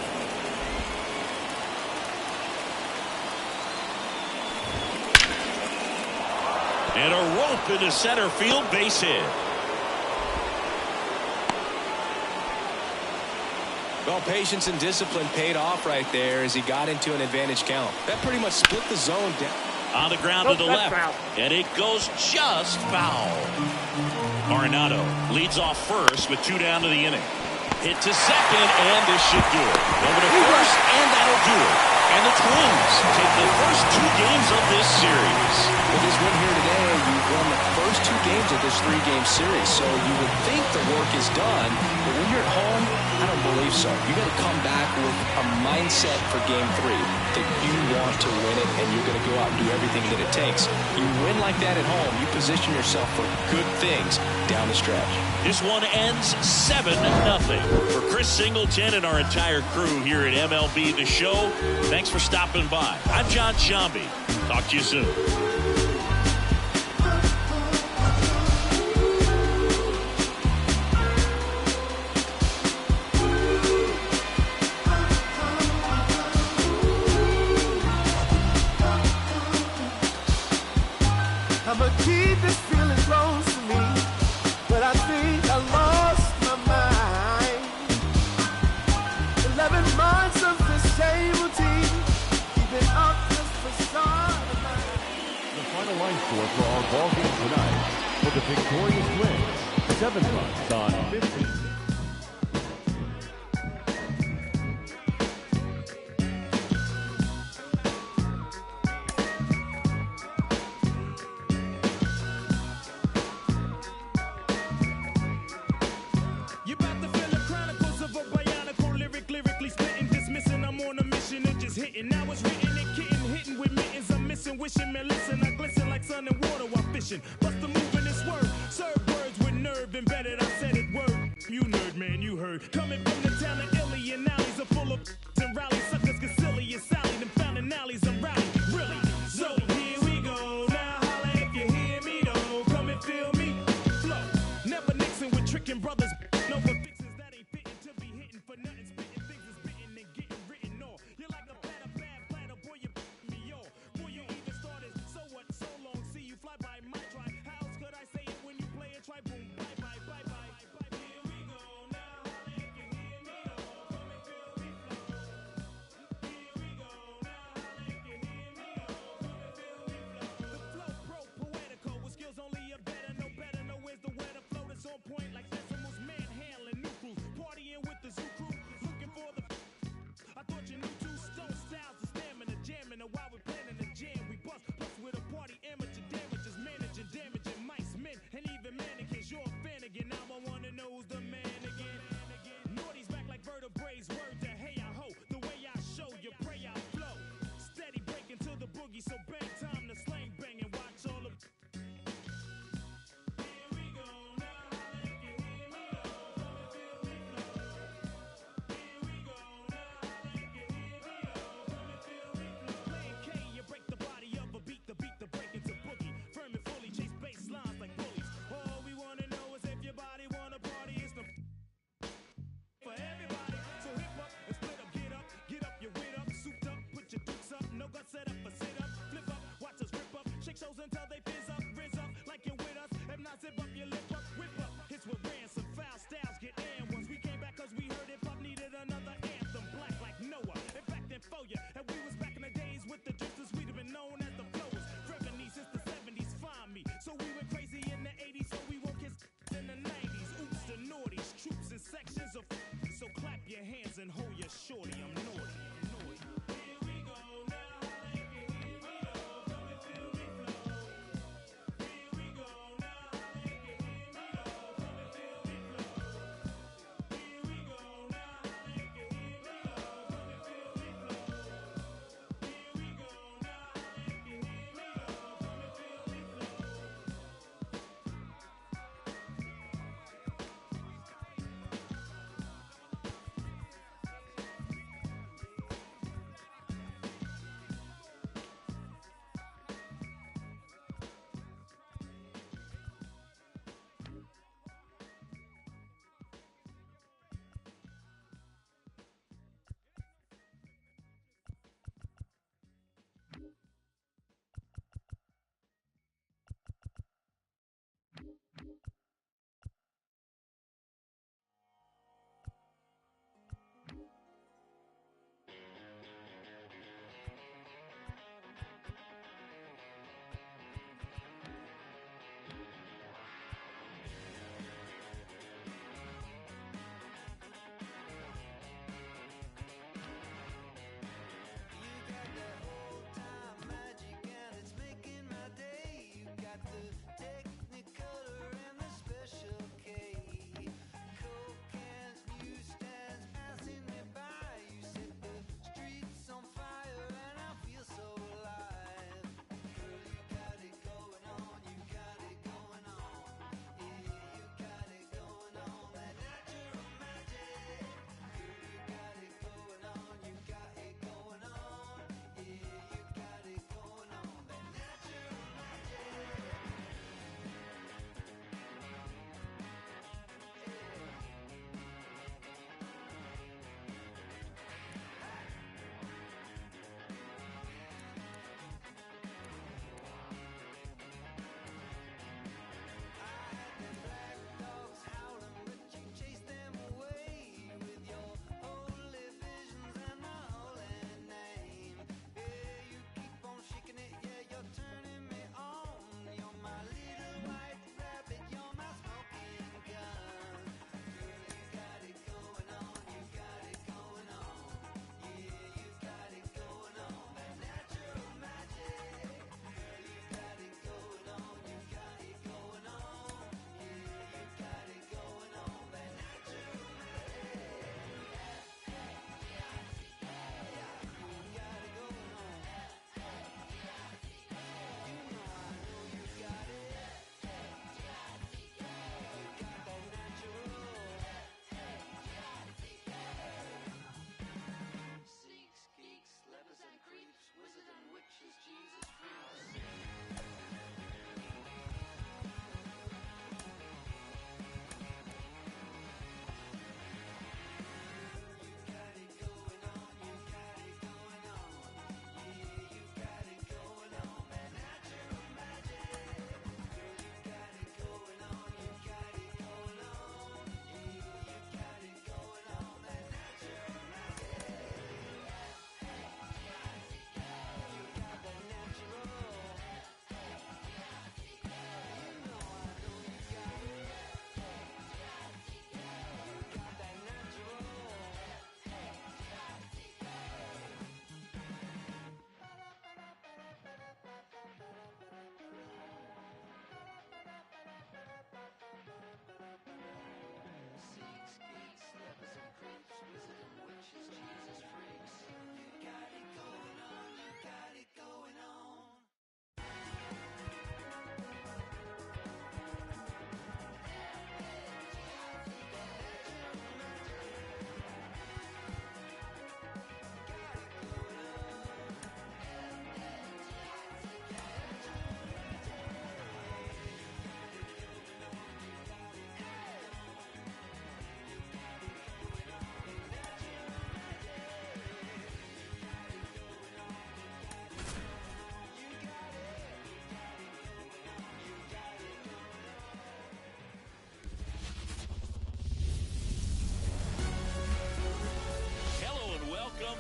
Speaker 2: And a rope into center field, base hit.
Speaker 3: Well, patience and discipline paid off right there as he got into an advantage count. That pretty much split the zone down.
Speaker 2: On the ground to the left, and it goes just foul. Arenado leads off first with 2 down to the inning. Hit to second, and this should do it. Over to first, and that'll do it. And the Twins take the first 2 games of this series.
Speaker 3: With this win here today, you've won the first 2 games of this 3-game series, so you would think the work is done, but when you're at home, I don't believe so. You got to come back with a mindset for Game 3 that you want to win it, and you're going to go out and do everything that it takes. You win like that at home, you position yourself for good things down the stretch.
Speaker 2: This one ends 7-0. For Chris Singleton and our entire crew here at MLB The Show, thanks for stopping by. I'm John Sciambi. Talk to you soon.
Speaker 7: I'ma keep this feeling close to me, but I think I lost my mind. 11 months of this same routine, keeping up this facade of mine.
Speaker 5: The final line score for our ball game tonight for the victorious Twins: 7 runs on 15.
Speaker 7: Wishing, man, listen, I glisten like sun and water while fishing. Bust the move in this word. Serve words with nerve embedded. I said it word. You nerd, man, you heard. Coming from the town of Illy and alleys are full of and rally suckers, Cassilia, Sally, them found in alleys and rally. Really? So here we go. Now holla if you hear me, though. Come and feel me. Flow. Never Nixon with tricking brothers. No but fixes that ain't fitting to be hitting for nothing. Spitting things is bitten and getting written off. You're like a platter, bad platter, boy, you me off. Boy, you even started. So what? So long. See you fly by my try. How else could I say it when you play it? Try boom. Bye bye bye bye. Here we go now. Holla if you hear me, though. Come and feel me flow. Here we go now. Holla if you hear me, though. Come and feel me flow. The flow pro poetical with skills only a better, no better. No where's the weather flow that's on point like Sesamo's manhandling new crews. Partying with the zoo crew. Looking for the. I thought you knew two stone styles of stamina, jamming. And while we're planning the jam, we bust with a party amateur damages, managing, damaging mice, men, and even mannequins. You're a fan again. Now I wanna know who's the man again. Naughty's back like vertebrae. Word to hey I ho. The way I show you pray I flow. Steady breaking to the boogie, so bang time to slang bang and watch all of. Here we go now. Holla if you hear me, though. Come and feel me flow. Here we go now. Holla if you hear me, though. Come and feel me flow. Playing K, you break the body of a beat, the break into boogie. Firm and fully chase bass lines like bullies. All we wanna know is if your body wanna party. It's the for everybody. So hip up and split up, get up, your wit up, souped up, put your dukes up, no guts set up, a sit up, flip up, watch us rip up, shake shows until they fizz up, rizz up, like you're with us. If not, zip up your lip up, whip up. Hits with ransom, foul styles get and ones. We came back cause we heard hip hop needed another anthem, black like Noah. In fact, then for ya, and we was back in the days with the drifters, we'd have been known as the flowers. Revenue since the 70s, find me. So we went crazy in the 80s, so we won't kiss in the 90s. Oops, the naughties, troops and sections of. So clap your hands and hold your shorty. I'm naughty. Here we go now. Holla if you hear me, though. Come and feel me flow. Here we go now. Holla if you hear me, though. Come and feel me flow. Here we go now. Holla if you hear me, though. Come and feel me flow. Here we go now. Holla if you hear me, though. Come and feel me flow.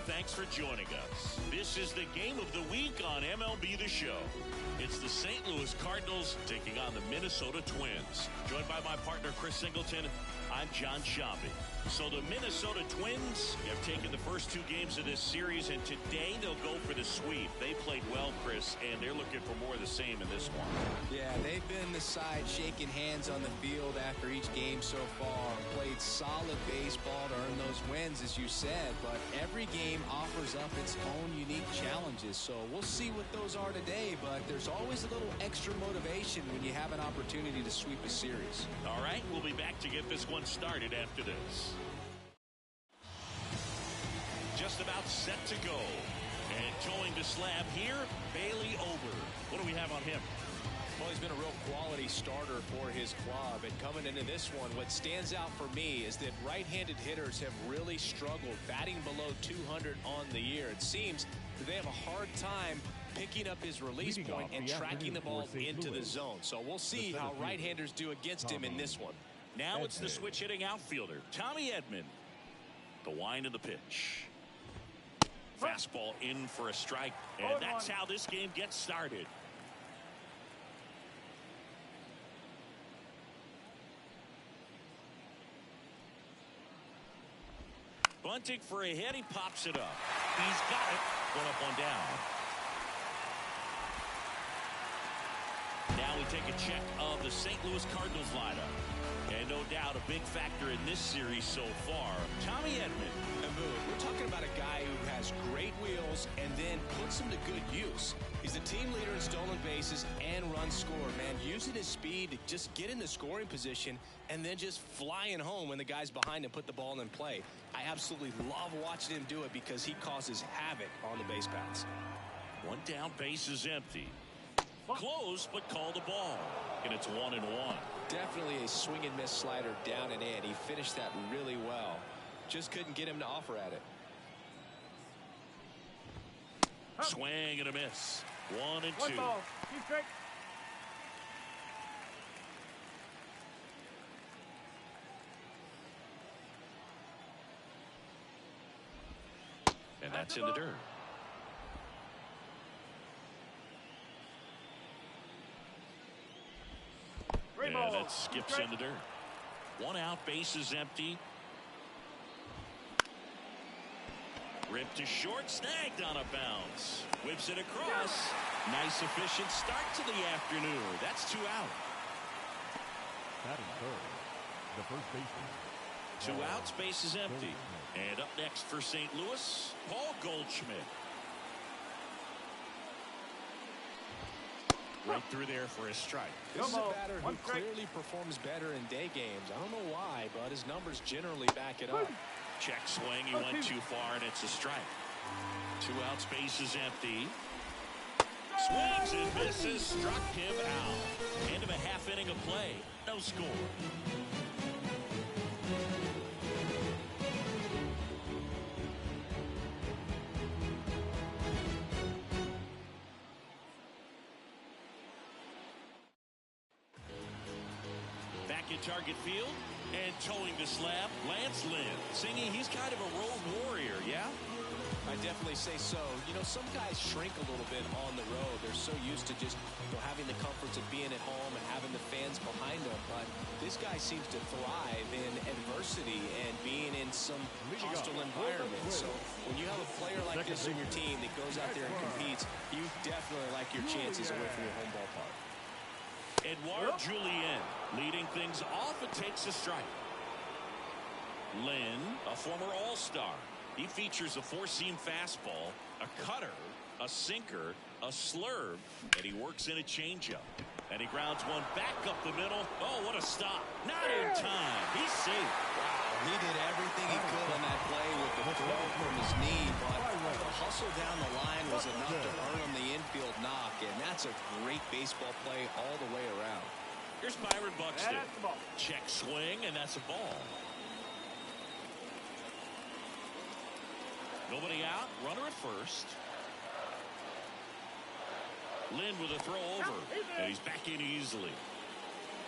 Speaker 2: thanks for joining us. This is the game of the week on MLB The Show. It's the St. Louis Cardinals taking on the Minnesota Twins. Joined by my partner, Chris Singleton, I'm John Sciambi. So the Minnesota Twins have taken the first 2 games of this series, and today they'll go for the sweep. They played well, Chris, and they're looking for more of the same in this one.
Speaker 3: Yeah, they've been the side shaking hands on the field after each game so far. Played solid baseball to earn those wins, as you said, but every game offers up its own unique challenges. So we'll see what those are today, but there's always a little extra motivation when you have an opportunity to sweep a series.
Speaker 2: All right, we'll be back to get this one started after this. Just about set to go. And towing the slab here, Bailey Ober. What do we have on him?
Speaker 3: Well, he's been a real quality starter for his club. And coming into this one, what stands out for me is that right-handed hitters have really struggled, batting below 200 on the year. It seems that they have a hard time picking up his release point and tracking the ball into the zone. So we'll see how right-handers do against him in this one.
Speaker 2: Now it's the switch-hitting outfielder, Tommy Edman. The wind of the pitch. Fastball in for a strike, and that's how this game gets started. Bunting for a hit, he pops it up. He's got it. 1 up, 1 down. Now we take a check of the St. Louis Cardinals lineup. And no doubt a big factor in this series so far, Tommy Edman.
Speaker 3: We're talking about a guy who has great wheels and then puts them to good use. He's the team leader in stolen bases and runs scored, man. Using his speed to just get into scoring position and then just flying home when the guys behind him put the ball in play. I absolutely love watching him do it because he causes havoc on the base paths.
Speaker 2: 1 down, base is empty. Close, but called the ball. And it's 1-1.
Speaker 3: Definitely a swing and miss slider down and in. He finished that really well. Just couldn't get him to offer at it.
Speaker 2: Swing and a miss. 1-2.
Speaker 4: 1 ball. Keep straight.
Speaker 2: And that's in the dirt. And that skips in the dirt. 1 out, base is empty. Ripped to short, snagged on a bounce. Whips it across. Nice efficient start to the afternoon. That's 2 out.
Speaker 5: Batting third, the first baseman.
Speaker 2: 2 outs, base is empty. And up next for St. Louis, Paul Goldschmidt. Right through there for a strike.
Speaker 3: This is a batter who clearly performs better in day games. I don't know why, but his numbers generally back it up.
Speaker 2: Check swing. He went too far, and it's a strike. 2 outs, base is empty. Swings and misses. Struck him out. End of a half inning of play. No score. Back in target field and towing the slab, Lance Lynn. Singing, he's kind of a road warrior, yeah?
Speaker 3: I definitely say so. You know, some guys shrink a little bit on the road. They're so used to just having the comforts of being at home and having the fans behind them. But this guy seems to thrive in adversity and being in some hostile environment. So when you have a player like this on your team that goes out there and competes, you definitely like your chances away from your home ballpark.
Speaker 2: Edouard Julien leading things off and takes a strike. Lynn, a former All-Star. He features a 4-seam fastball, a cutter, a sinker, a slurve, and he works in a changeup. And he grounds one back up the middle. Oh, what a stop. Not in time. He's safe.
Speaker 3: Wow, he did everything he could on that play with the throw from his knee, but the hustle down the line was enough to earn him the infield knock, and that's a great baseball play all the way around.
Speaker 2: Here's Byron Buxton. Check swing, and that's a ball. Nobody out. Runner at first. Lynn with a throw over. And he's back in easily.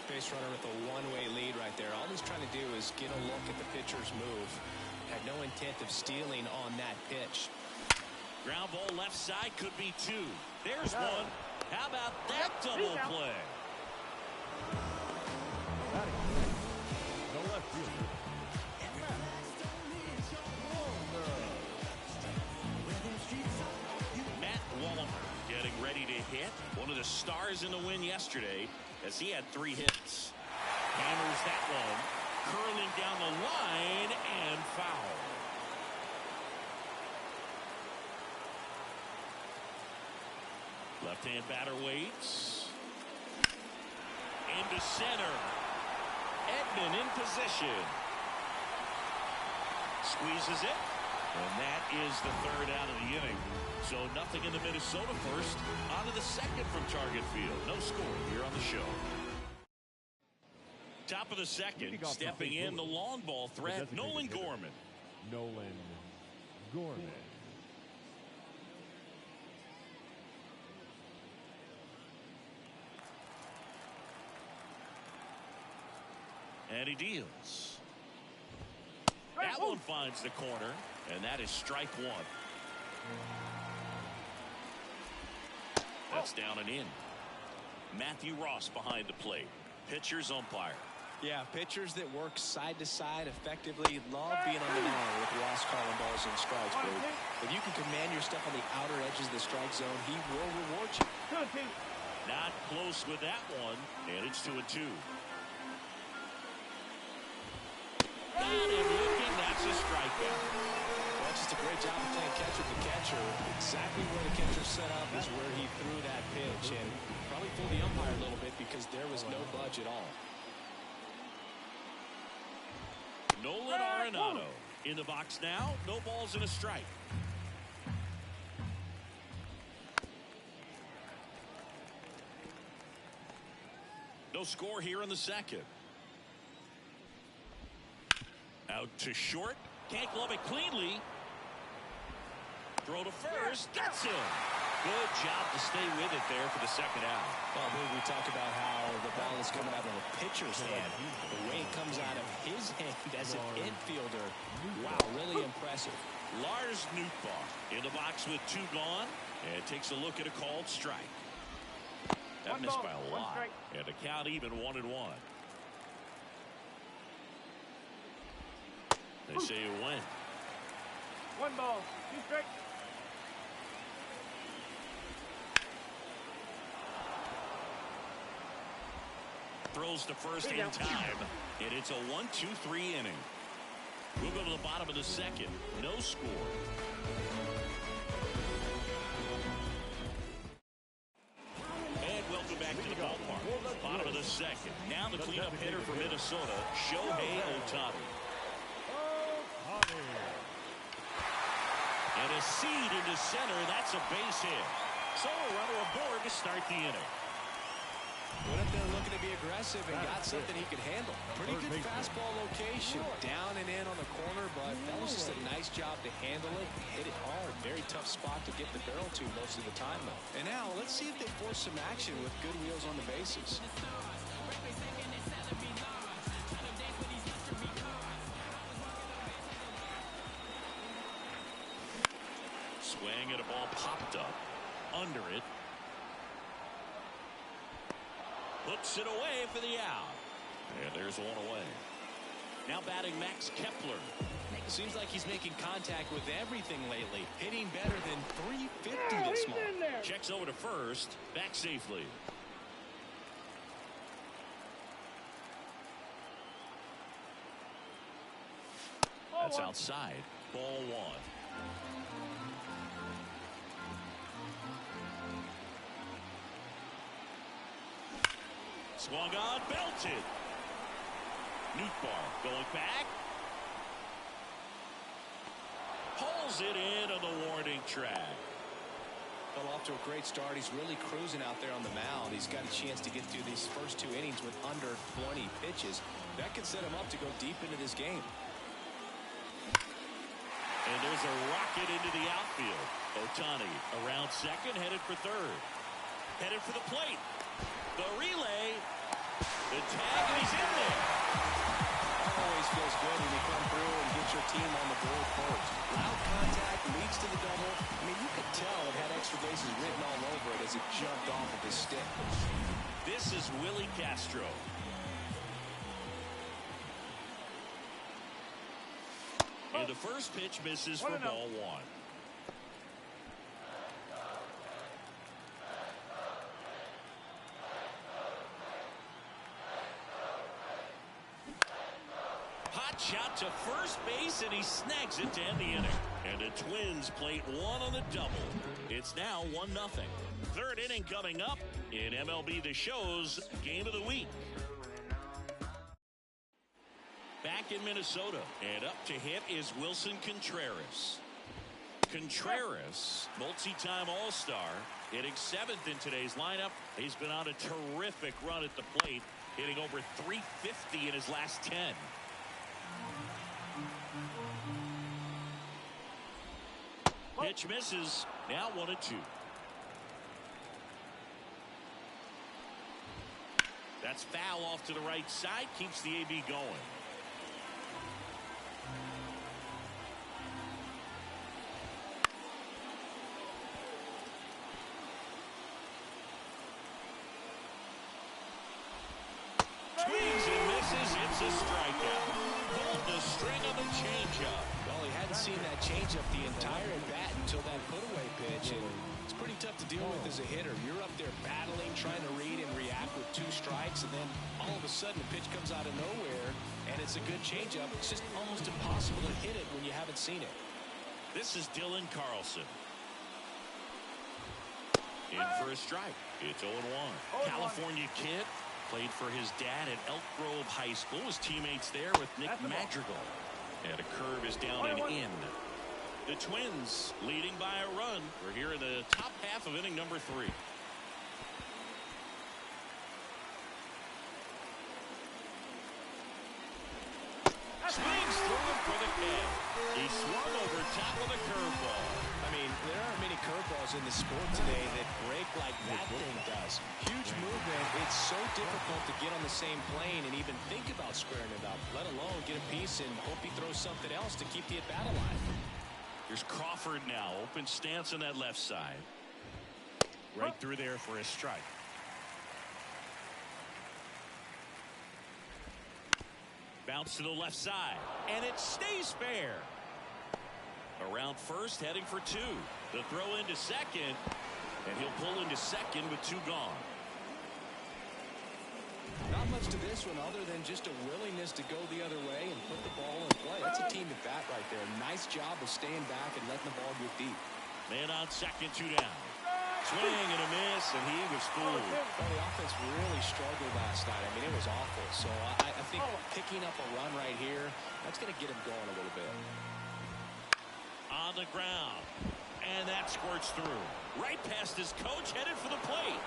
Speaker 3: Base runner with a one-way lead right there. All he's trying to do is get a look at the pitcher's move. Had no intent of stealing on that pitch.
Speaker 2: Ground ball left side, could be two. There's one. How about that double play?
Speaker 5: The left fielder.
Speaker 2: Matt Wallner getting ready to hit. One of the stars in the win yesterday as he had 3 hits. Hammers that one. Curling down the line and foul. Left-hand batter waits. Into center. Edman in position. Squeezes it. And that is the 3rd out of the inning. So nothing in the Minnesota first. On to the 2nd from Target Field. No score here on the show. Top of the 2nd, stepping in the long ball threat, Nolan Gorman.
Speaker 5: Nolan Gorman.
Speaker 2: And he deals. That one finds the corner, and that is strike 1. That's down and in. Matthew Ross behind the plate. Pitcher's umpire.
Speaker 3: Yeah, pitchers that work side to side effectively love being on the mound with Ross calling balls and strikes. But if you can command your stuff on the outer edges of the strike zone, he will reward you.
Speaker 2: Not close with that one, and it's 2-2. Got him looking. That's a strikeout.
Speaker 3: Well, just a great job of playing catch with the catcher. Exactly where the catcher set up is where he threw that pitch, and probably fooled the umpire a little bit because there was no budge at all.
Speaker 2: Nolan Arenado in the box now. No balls and a strike. No score here in the 2nd. Out to short. Can't glove it cleanly. Throw to first. Gets him. Good job to stay with it there for the 2nd out.
Speaker 3: Well, I believe we talked about how the ball is coming out of a pitcher's hand. The way it comes out of his hand as an infielder. Wow, really impressive.
Speaker 2: Lars Nootbaar in the box with 2 gone. And takes a look at a called strike. That missed by a lot. And the count even 1-1. They say you win.
Speaker 4: 1 ball, 2 strikes.
Speaker 2: Throws to first in time, and it's a 1-2-3 inning. We'll go to the bottom of the 2nd. No score. And welcome back to the ballpark. Bottom of the 2nd. Now the cleanup hitter for Minnesota, Shohei Ohtani. And a seed into center. That's a base hit. So a runner aboard to start the inning.
Speaker 3: Went up there looking to be aggressive and got something he could handle. Pretty good fastball location. Down and in on the corner, but that was just a nice job to handle it. Hit it hard. Very tough spot to get the barrel to most of the time, though. And now, let's see if they force some action with good wheels on the bases.
Speaker 2: Swing and a ball popped up. Under it. Puts it away for the out. And there's one away. Now batting Max Kepler.
Speaker 3: Seems like he's making contact with everything lately. Hitting better than .350 this month.
Speaker 2: Checks over to first. Back safely. That's outside. Ball 1. Swung on, belted. Nootbaar going back. Pulls it in on the warning track.
Speaker 3: Well, off to a great start. He's really cruising out there on the mound. He's got a chance to get through these first 2 innings with under 20 pitches. That could set him up to go deep into this game.
Speaker 2: And there's a rocket into the outfield. Ohtani around second, headed for third. Headed for the plate. The relay. The tag, and he's in there.
Speaker 3: Always always feels good when you come through and get your team on the board first. Loud contact leads to the double. I mean, you could tell it had extra bases written all over it as it jumped off of his stick.
Speaker 2: This is Willie Castro. And the first pitch misses for ball one. Hot shot to first base, and he snags it to end the inning. And the Twins plate one on the double. It's now 1-0. Third inning coming up in MLB The Show's Game of the Week. Back in Minnesota, and up to hit is Wilson Contreras. Contreras, multi-time All-Star, hitting 7th in today's lineup. He's been on a terrific run at the plate, hitting over .350 in his last 10. Pitch misses. Now 1-2. That's foul off to the right side. Keeps the AB going. Swings and misses. It's a strikeout. Pulled the string on the changeup.
Speaker 3: Well, he hadn't seen that changeup the entire at-bat until that put-away pitch, and it's pretty tough to deal with as a hitter. You're up there battling, trying to read and react with 2 strikes, and then all of a sudden the pitch comes out of nowhere, and it's a good changeup. It's just almost impossible to hit it when you haven't seen it.
Speaker 2: This is Dylan Carlson. In for a strike. It's 0-1. California kid. Played for his dad at Elk Grove High School. His teammates there with Nick Madrigal. And a curve is down and in. The Twins leading by a run. We're here in the top half of inning number 3. Swings through it for the catch. He swung over top of the curveball.
Speaker 3: I mean, there aren't many curveballs in the sport today that break like that thing does. Huge movement. It's so difficult to get on the same plane and even think about squaring it up, let alone get a piece and hope he throws something else to keep the at-bat alive.
Speaker 2: Here's Crawford now. Open stance on that left side. Right through there for a strike. Bounce to the left side. And it stays fair. Around first, heading for 2. The throw into second. And he'll pull into second with 2 gone.
Speaker 3: Not much to this one other than just a willingness to go the other way and put the ball in play. That's a team at bat right there. Nice job of staying back and letting the ball get deep.
Speaker 2: Man on second, 2 down. Swing and a miss, and he was fooled.
Speaker 3: Well, the offense really struggled last night. I mean, it was awful. So I think picking up a run right here, that's going to get him going a little bit.
Speaker 2: On the ground. And that squirts through. Right past his coach, headed for the plate.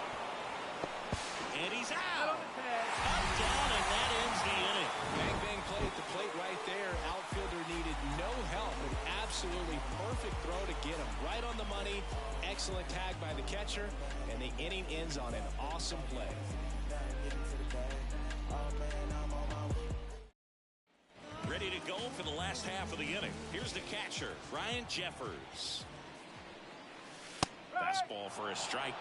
Speaker 2: And he's out. Up, down, and that ends the inning.
Speaker 3: Bang, bang play at the plate right there. Outfielder needed no help. An absolutely perfect throw to get him right on the money. Excellent tag by the catcher. And the inning ends on an awesome play.
Speaker 2: Ready to go for the last half of the inning. Here's the catcher, Ryan Jeffers. Fastball for a strike.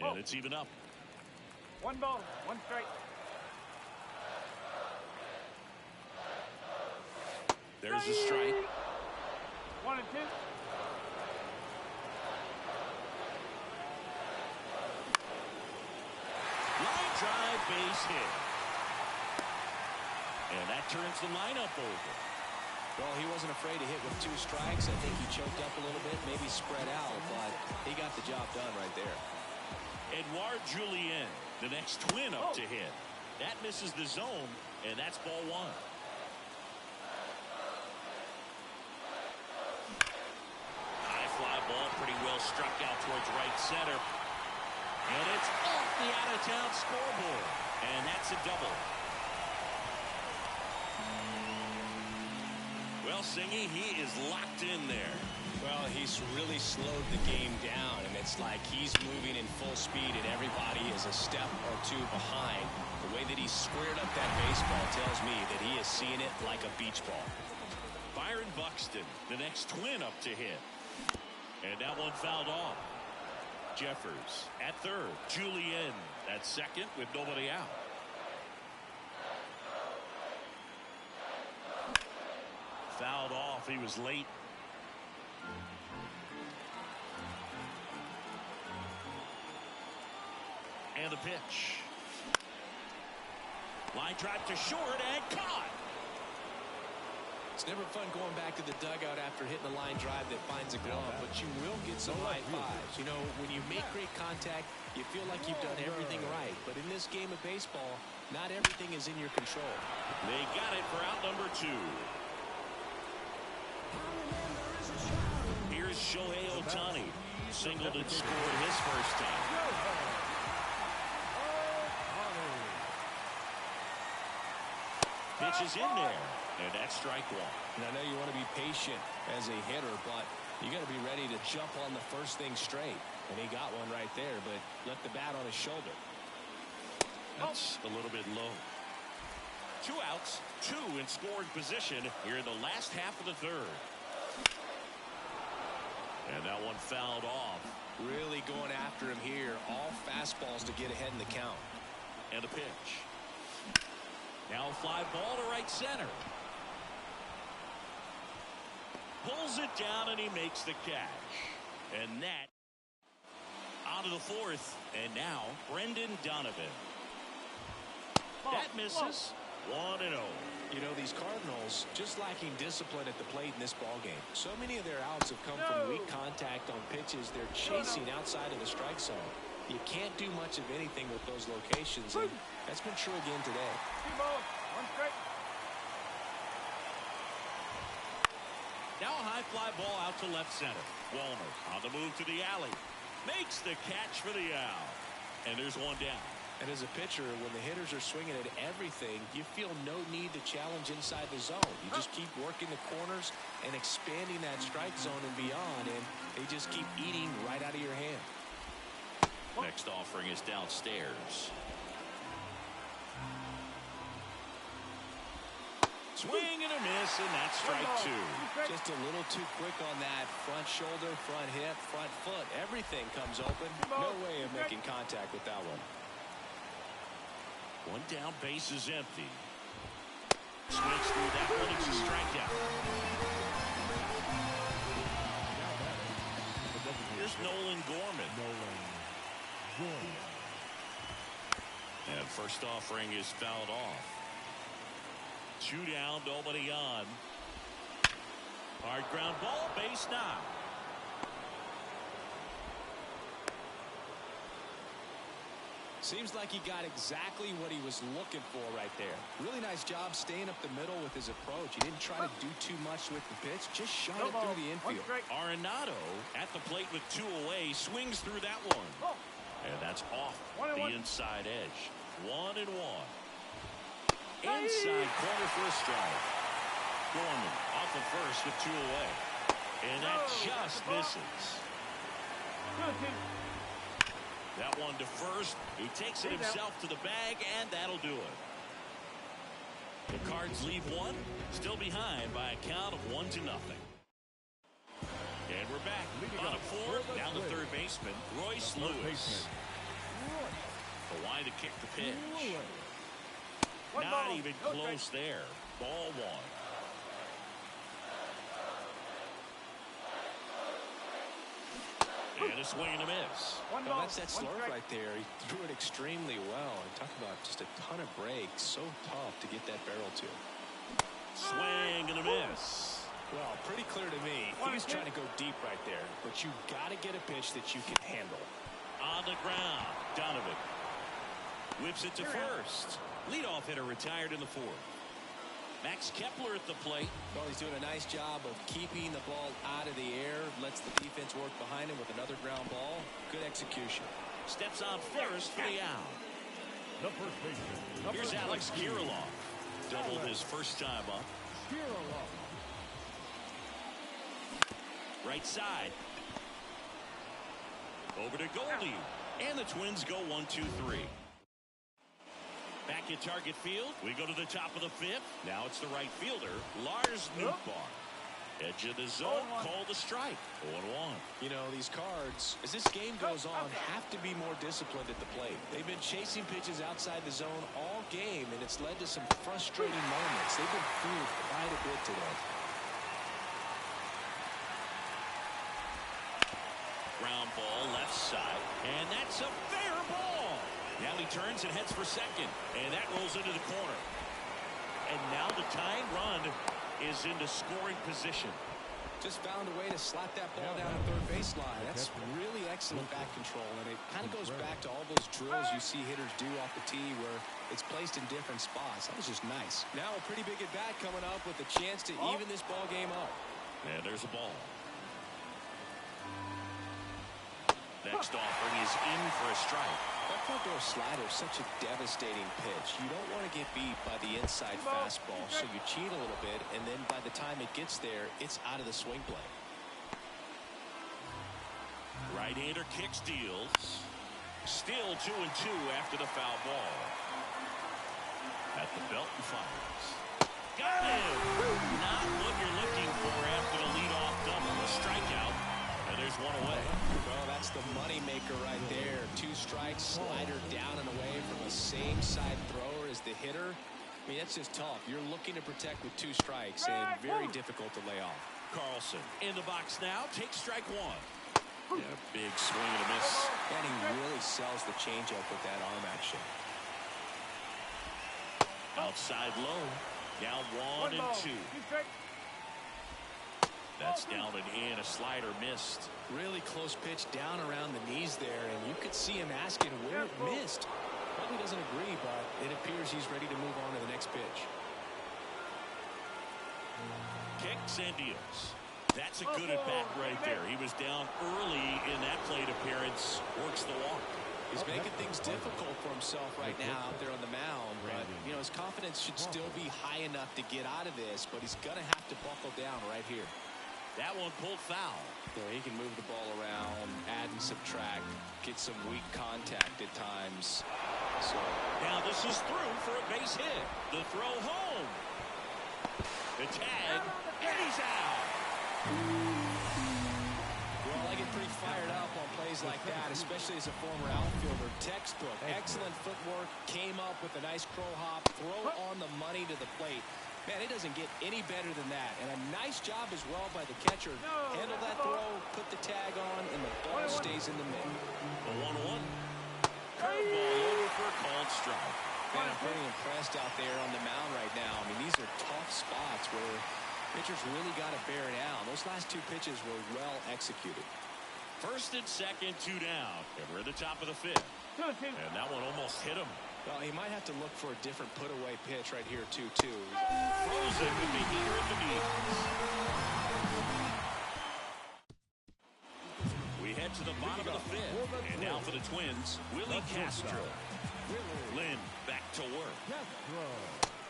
Speaker 2: And it's even up.
Speaker 4: 1 ball, 1 strike.
Speaker 2: There's a strike.
Speaker 4: 1 and 2.
Speaker 2: Line drive, base hit. And that turns the lineup over.
Speaker 3: Well, he wasn't afraid to hit with 2 strikes. I think he choked up a little bit, maybe spread out, but he got the job done right there.
Speaker 2: Edouard Julien, the next Twin up to hit. That misses the zone, and that's ball 1. High fly ball, pretty well struck out towards right center. And it's off the out-of-town scoreboard. And that's a double. Well, Well, Singy, he is locked in there.
Speaker 3: Well, he's really slowed the game down, and it's like he's moving in full speed, and everybody is a step or two behind. The way that he squared up that baseball tells me that he is seeing it like a beach ball.
Speaker 2: Byron Buxton, the next twin up to hit. And that one fouled off. Jeffers at third. Julien at second with nobody out. Fouled off. He was late. And the pitch. Line drive to short and caught.
Speaker 3: It's never fun going back to the dugout after hitting a line drive that finds a glove, but you will get some high fives. You know, when you make great contact, you feel like you've done everything right. But in this game of baseball, not everything is in your control.
Speaker 2: They got it for out number 2. Here's Shohei Ohtani. Singled and scored his first time. Pitch is in there, and that's strike one.
Speaker 3: And I know you want to be patient as a hitter, but you got to be ready to jump on the first thing straight. And he got one right there, but left the bat on his shoulder.
Speaker 2: That's a little bit low. 2 outs, 2 in scoring position here in the last half of the third. And that one fouled off.
Speaker 3: Really going after him here. All fastballs to get ahead in the count.
Speaker 2: And a pitch. Now a fly ball to right center. Pulls it down and he makes the catch. And that out of the fourth. And now Brendan Donovan. That misses. 1-0.
Speaker 3: You know, these Cardinals just lacking discipline at the plate in this ballgame. So many of their outs have come from weak contact on pitches they're chasing outside of the strike zone. You can't do much of anything with those locations, and that's been true again today.
Speaker 4: 2 balls, 1 strike.
Speaker 2: Now a high fly ball out to left center. Walner on the move to the alley. Makes the catch for the out. And there's one down.
Speaker 3: And as a pitcher, when the hitters are swinging at everything, you feel no need to challenge inside the zone. You just keep working the corners and expanding that strike zone and beyond, and they just keep eating right out of your hand.
Speaker 2: Next offering is downstairs. Swing and a miss, and that's strike 2.
Speaker 3: Just a little too quick on that front shoulder, front hip, front foot. Everything comes open. No way of making contact with that one.
Speaker 2: One down, base is empty. Swings through that one. It's a strikeout. Here's Nolan Gorman. And first offering is fouled off. 2 down, nobody on. Hard ground ball, base now.
Speaker 3: Seems like he got exactly what he was looking for right there. Really nice job staying up the middle with his approach. He didn't try to do too much with the pitch, just shot it through the infield.
Speaker 2: Arenado at the plate with 2 away, swings through that one. And that's off the inside edge. 1-1. Inside corner for a strike. Gorman off the first with 2 away. And that just misses. That one to first. He takes it himself to the bag, and that'll do it. The Cards leave one, still behind by a count of 1-0. And we're back. On a 4, down the third baseman, Royce Lewis. The line to kick the pitch. Not even close there. Ball 1. And a swing and a miss.
Speaker 3: Well, that's that slurve right there. He threw it extremely well. And talk about just a ton of breaks. So tough to get that barrel to.
Speaker 2: Swing and a miss.
Speaker 3: Well, pretty clear to me. He was trying to go deep right there. But you got to get a pitch that you can handle.
Speaker 2: On the ground, Donovan whips it to first. Leadoff hitter retired in the 4th. Max Kepler at the plate.
Speaker 3: Well, he's doing a nice job of keeping the ball out of the air. Lets the defense work behind him with another ground ball. Good execution.
Speaker 2: Steps on first for the out.
Speaker 5: The first baseman.
Speaker 2: Here's Alex Kirilloff. Doubled his first time up.
Speaker 5: Kirilloff.
Speaker 2: Right side. Over to Goldie. And the Twins go 1-2-3. Back at Target Field, we go to the top of the fifth. Now it's the right fielder, Lars Nootbaar. Edge of the zone, call the strike. 0-1.
Speaker 3: You know, these Cards, as this game goes on, have to be more disciplined at the plate. They've been chasing pitches outside the zone all game, and it's led to some frustrating moments. They've been fooled quite a bit today.
Speaker 2: Ground ball left side, and that's a fair ball. Now he turns and heads for second, and that rolls into the corner. And now the tying run is into scoring position.
Speaker 3: Just found a way to slap that ball down the third baseline. That's really excellent bat control, and it kind of goes back to all those drills you see hitters do off the tee where it's placed in different spots. That was just nice. Now a pretty big at bat coming up with a chance to even this ball game up.
Speaker 2: And there's a ball. Next offering is in for a strike.
Speaker 3: That front door slider is such a devastating pitch. You don't want to get beat by the inside fastball, so you cheat a little bit, and then by the time it gets there, it's out of the swing plane.
Speaker 2: Right-hander kicks, deals. Still 2-2 after the foul ball. At the belt and fires. Got him! Not what you're looking for after the leadoff double. A strikeout, and there's one away.
Speaker 3: Well, that's the moneymaker right there. 2 strikes, slider down and away from the same side thrower as the hitter. I mean, that's just tough. You're looking to protect with 2 strikes, and very difficult to lay off.
Speaker 2: Carlson in the box now. Takes strike 1. Yeah, big swing and a miss.
Speaker 3: And he really sells the changeup with that arm action.
Speaker 2: Outside low. Now 1-2. That's down and in. A slider missed.
Speaker 3: Really close pitch down around the knees there, and you could see him asking where it missed. Probably doesn't agree, but it appears he's ready to move on to the next pitch.
Speaker 2: Kicks and deals. That's a good at bat right there. He was down early in that plate appearance. Works the walk.
Speaker 3: He's making things difficult for himself right now out there on the mound, but you know his confidence should still be high enough to get out of this, but he's going to have to buckle down right here.
Speaker 2: That one pulled foul.
Speaker 3: You know, he can move the ball around, add and subtract, get some weak contact at times. So
Speaker 2: now this is through for a base hit. The throw home. The tag, and he's out.
Speaker 3: Well, I get pretty fired up on plays like that, especially as a former outfielder. Textbook, excellent footwork, came up with a nice crow hop, throw on the money to the plate. Man, it doesn't get any better than that. And a nice job as well by the catcher. Handle that throw, put the tag on, and the ball stays in the middle.
Speaker 2: The 1-1. Curveball over for a called strike.
Speaker 3: Man, I'm pretty impressed out there on the mound right now. I mean, these are tough spots where pitchers really got to bear down. Those last 2 pitches were well executed.
Speaker 2: First and second, 2 down. And we're at the top of the 5th. And that one almost hit him.
Speaker 3: Well, he might have to look for a different put-away pitch right here, 2-2.
Speaker 2: Frozen with the heater at the knees. We head to the bottom of the 5th. And now for the Twins, Willie Castro. Lynn back to work.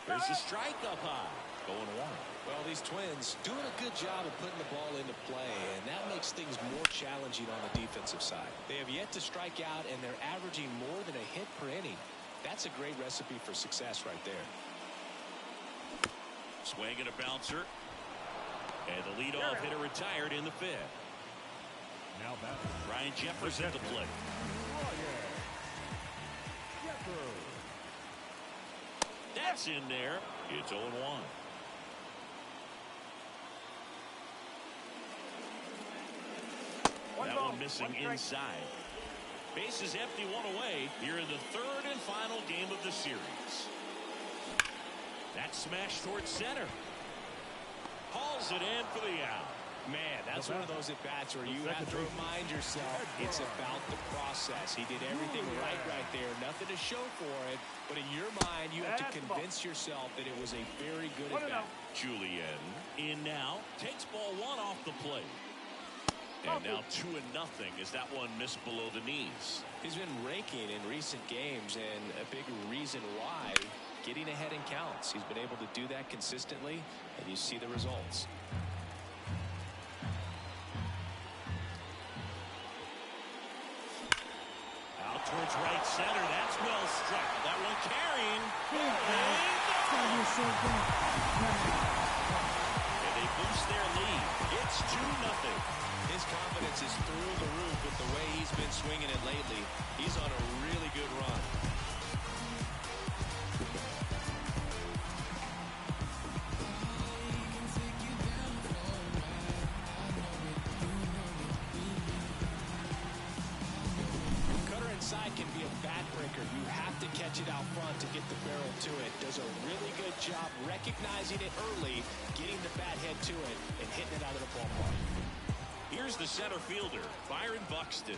Speaker 2: There's a strike up high. Going 1.
Speaker 3: Well, these Twins doing a good job of putting the ball into play, and that makes things more challenging on the defensive side. They have yet to strike out, and they're averaging more than a hit per inning. That's a great recipe for success right there.
Speaker 2: Swing and a bouncer. And the leadoff hitter retired in the 5th.
Speaker 5: Now back.
Speaker 2: Ryan Jeffers at the plate. That's in there. It's 0-1. That one missing inside. Base is empty, 1 away. Here in the 3rd and final game of the series. That smash towards center. Hauls it in for the out.
Speaker 3: Man, that's one of those at-bats where you have to remind yourself it's about the process. He did everything right there. Nothing to show for it, but in your mind, you have to convince yourself that it was a very good at-bat.
Speaker 2: Julian in now. Takes ball 1 off the plate. And now 2-0 as that one missed below the knees.
Speaker 3: He's been raking in recent games, and a big reason why, getting ahead in counts. He's been able to do that consistently, and you see the results.
Speaker 2: towards right center. That's well struck. That one carrying.
Speaker 6: It's got to be a short game.
Speaker 2: And they boost their lead. It's 2-0.
Speaker 3: His confidence is through the roof with the way he's been swinging it lately. He's on a really good run. Cutter inside can be a backbreaker. You have to catch it out front to get the barrel to it. Does a really good job recognizing it early, getting the bat head to it, and hitting it out of the ballpark.
Speaker 2: Here's the center fielder, Byron Buxton.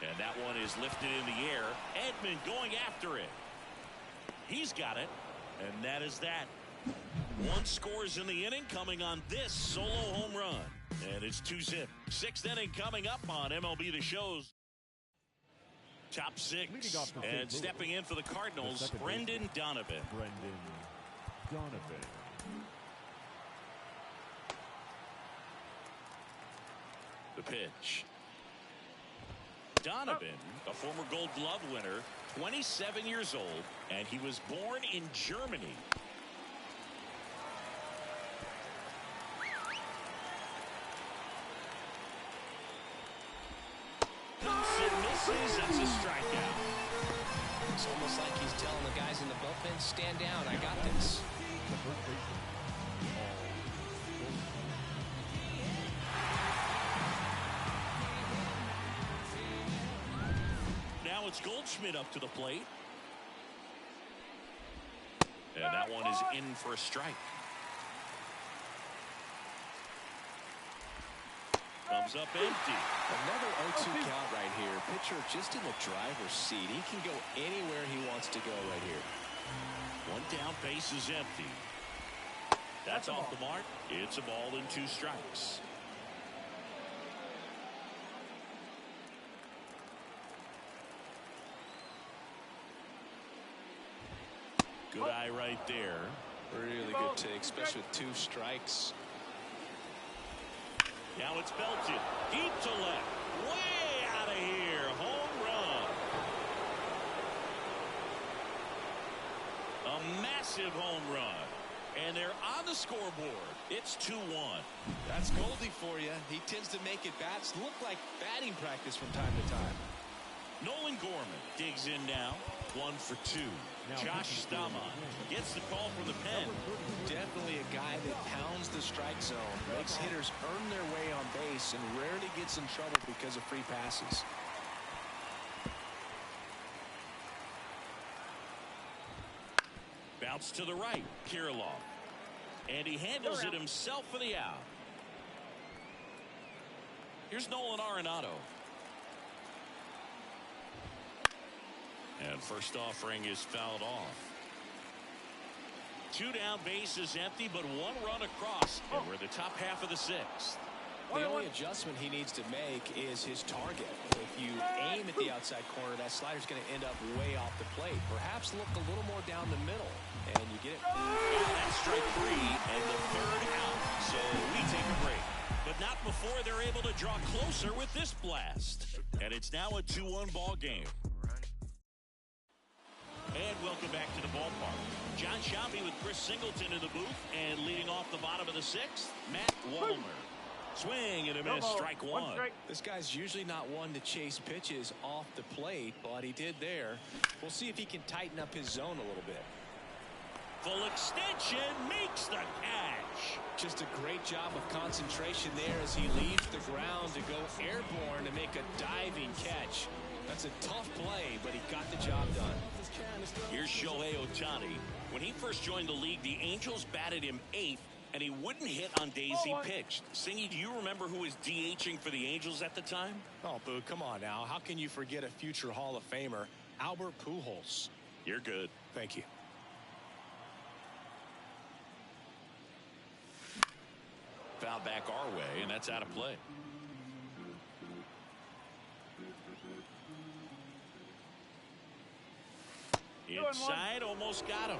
Speaker 2: And that one is lifted in the air. Edman going after it. He's got it. And that is that. 1 scores in the inning coming on this solo home run. And it's 2-zip. 6th inning coming up on MLB The Show's Top 6. And stepping in for the Cardinals, Brendan Donovan. The pitch. Donovan, a former Gold Glove winner, 27 years old, and he was born in Germany. Misses. That's a strikeout.
Speaker 3: It's almost like he's telling the guys in the bullpen, stand down, I got this.
Speaker 2: Now it's Goldschmidt up to the plate. And that one is in for a strike. Comes up empty.
Speaker 3: Another 0-2 count right here. Pitcher just in the driver's seat. He can go anywhere he wants to go right here.
Speaker 2: 1 down, base is empty. That's off the mark. It's a ball and 2 strikes. Good eye right there.
Speaker 3: Really good take, especially with 2 strikes.
Speaker 2: Now it's belted deep to left, way out of here. Home run. A massive home run, and they're on the scoreboard. It's 2-1.
Speaker 3: That's Goldie for you. He tends to make it bats look like batting practice from time to time.
Speaker 2: Nolan Gorman digs in now. 1 for 2. Josh Staumont gets the call from the pen.
Speaker 3: Definitely a guy that pounds the strike zone, makes hitters earn their way on base, and rarely gets in trouble because of free passes.
Speaker 2: Bounce to the right, Kirilloff. And he handles it himself for the out. Here's Nolan Arenado. And first offering is fouled off. 2 down, base is empty, but 1 run across. And we're in the top half of the 6th.
Speaker 3: The only adjustment he needs to make is his target. If you aim at the outside corner, that slider's going to end up way off the plate. Perhaps look a little more down the middle, and you get it.
Speaker 2: That's strike 3 and the 3rd out. So we take a break. But not before they're able to draw closer with this blast. And it's now a 2-1 ball game. And welcome back to the ballpark. John Sciambi with Chris Singleton in the booth, and leading off the bottom of the 6th, Matt Wallner. Swing and a miss, strike 1.
Speaker 3: This guy's usually not one to chase pitches off the plate, but he did there. We'll see if he can tighten up his zone a little bit.
Speaker 2: Full extension makes the catch.
Speaker 3: Just a great job of concentration there as he leaves the ground to go airborne to make a diving catch. That's a tough play, but he got the job done.
Speaker 2: Here's Shohei Ohtani. When he first joined the league, the Angels batted him 8th, and he wouldn't hit on days he pitched. Singy, do you remember who was DHing for the Angels at the time?
Speaker 3: Oh, Boo, come on now. How can you forget a future Hall of Famer, Albert Pujols?
Speaker 2: You're good.
Speaker 3: Thank you.
Speaker 2: Foul back our way, and that's out of play. Inside, almost got him.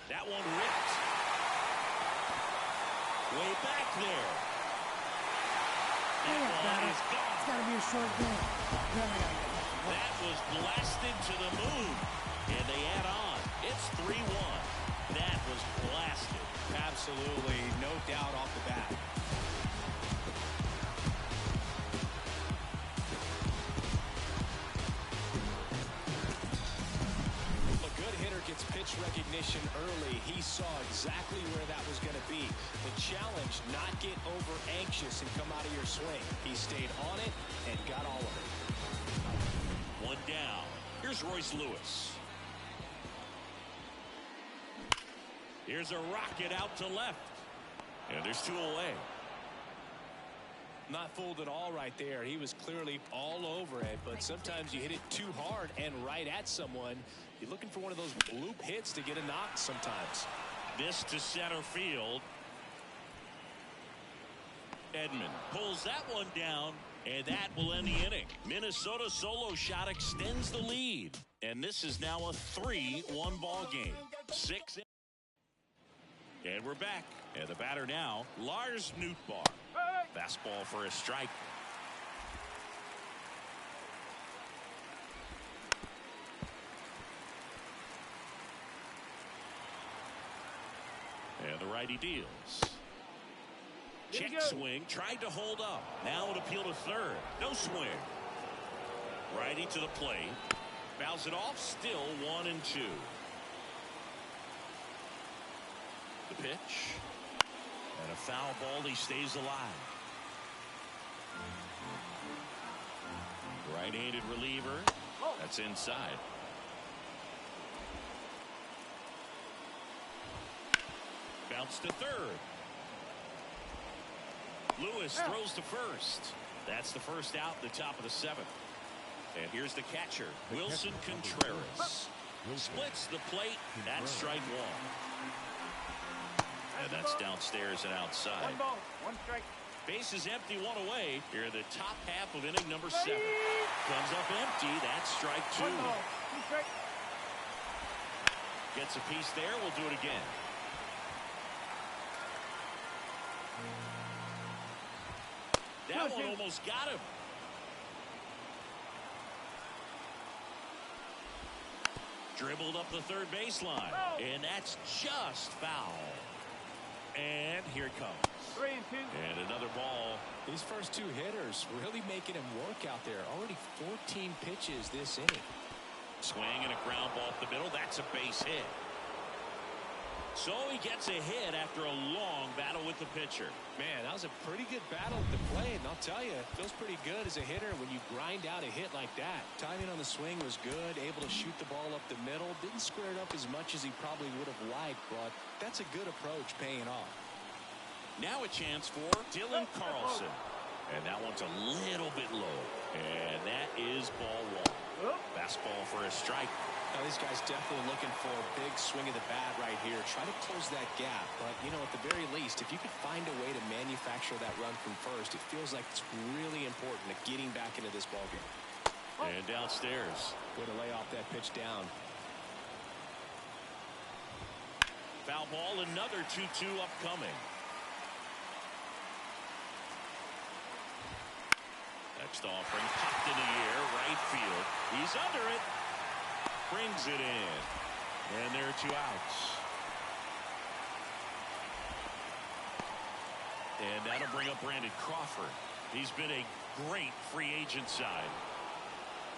Speaker 2: That one ripped. Way back there.
Speaker 6: Yeah,
Speaker 2: That ball is
Speaker 6: it's
Speaker 2: gone.
Speaker 6: got to be a short game. Then I got to get it.
Speaker 2: That was blasted to the moon. And they add on. It's 3-1. That was blasted.
Speaker 3: Absolutely, no doubt off the bat. A good hitter gets pitch recognition early. He saw exactly where that was going to be. The challenge, not get over anxious and come out of your swing. He stayed on it and got all of it.
Speaker 2: One down. Here's Royce Lewis. Here's a rocket out to left. And there's 2 away.
Speaker 3: Not fooled at all right there. He was clearly all over it, but sometimes you hit it too hard and right at someone. You're looking for one of those bloop hits to get a knock sometimes.
Speaker 2: This to center field. Edman pulls that one down, and that will end the inning. Minnesota solo shot extends the lead, and this is now a 3-1 ball game. 6. And we're back. And the batter now, Lars Nootbaar. Fastball for a strike. And the righty deals. Check swing, tried to hold up. Now an appeal to third. No swing. Righty to the plate. Fouls it off, still 1-2. The pitch. And a foul ball. He stays alive. Right-handed reliever. That's inside. Bounce to third. Lewis throws to first. That's the first out, the top of the 7th. And here's the catcher, Wilson Contreras. Splits the plate. That's strike 1. And that's downstairs and outside.
Speaker 4: 1 ball, 1 strike.
Speaker 2: Base is empty, 1 away. Here the top half of inning number 7. Comes up empty. That's strike 2.
Speaker 4: 1 ball, 2 strike.
Speaker 2: Gets a piece there. We'll do it again. That one almost got him. Dribbled up the third baseline. And that's just foul. And here it comes.
Speaker 4: 3-2.
Speaker 2: And another ball.
Speaker 3: These first 2 hitters really making him work out there. Already 14 pitches this inning.
Speaker 2: Swing and a ground ball up the middle. That's a base hit. So he gets a hit after a long battle with the pitcher.
Speaker 3: Man, that was a pretty good battle at the plate, and I'll tell you, it feels pretty good as a hitter when you grind out a hit like that. Timing on the swing was good, able to shoot the ball up the middle. Didn't square it up as much as he probably would have liked, but that's a good approach paying off.
Speaker 2: Now a chance for Dylan Carlson. And that one's a little bit low. And that is ball 1. Fastball for a strike.
Speaker 3: Now, this guy's definitely looking for a big swing of the bat right here. Try to close that gap. But, you know, at the very least, if you could find a way to manufacture that run from first, it feels like it's really important to getting back into this ballgame.
Speaker 2: And downstairs.
Speaker 3: Way to lay off that pitch down.
Speaker 2: Foul ball, another 2-2 upcoming. Next offering, popped in the air, right field. He's under it. Brings it in. And there are 2 outs. And that'll bring up Brandon Crawford. He's been a great free agent side.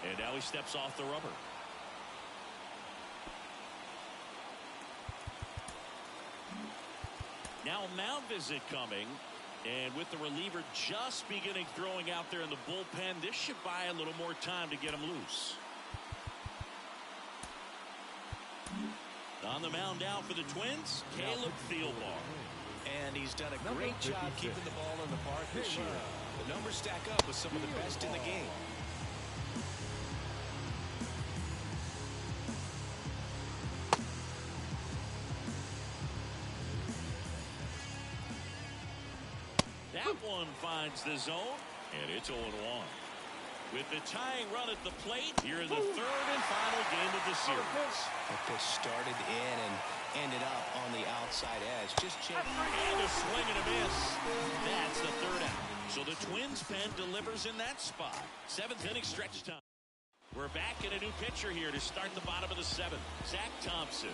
Speaker 2: And now he steps off the rubber. Now a mound visit coming. And with the reliever just beginning throwing out there in the bullpen, this should buy a little more time to get him loose. On the mound now for the Twins, Caleb Thielbar.
Speaker 3: And he's done a great job keeping the ball in the park this year. The numbers stack up with some of the best in the game.
Speaker 2: That one finds the zone, and it's 0-1. With the tying run at the plate, here in the 3rd and final game of the series.
Speaker 3: That pitch started in and ended up on the outside edge. Just changed.
Speaker 2: And a swing and a miss. Twins pen delivers in that spot. 7th inning stretch time. We're back in a new pitcher here to start the bottom of the 7th. Zach Thompson.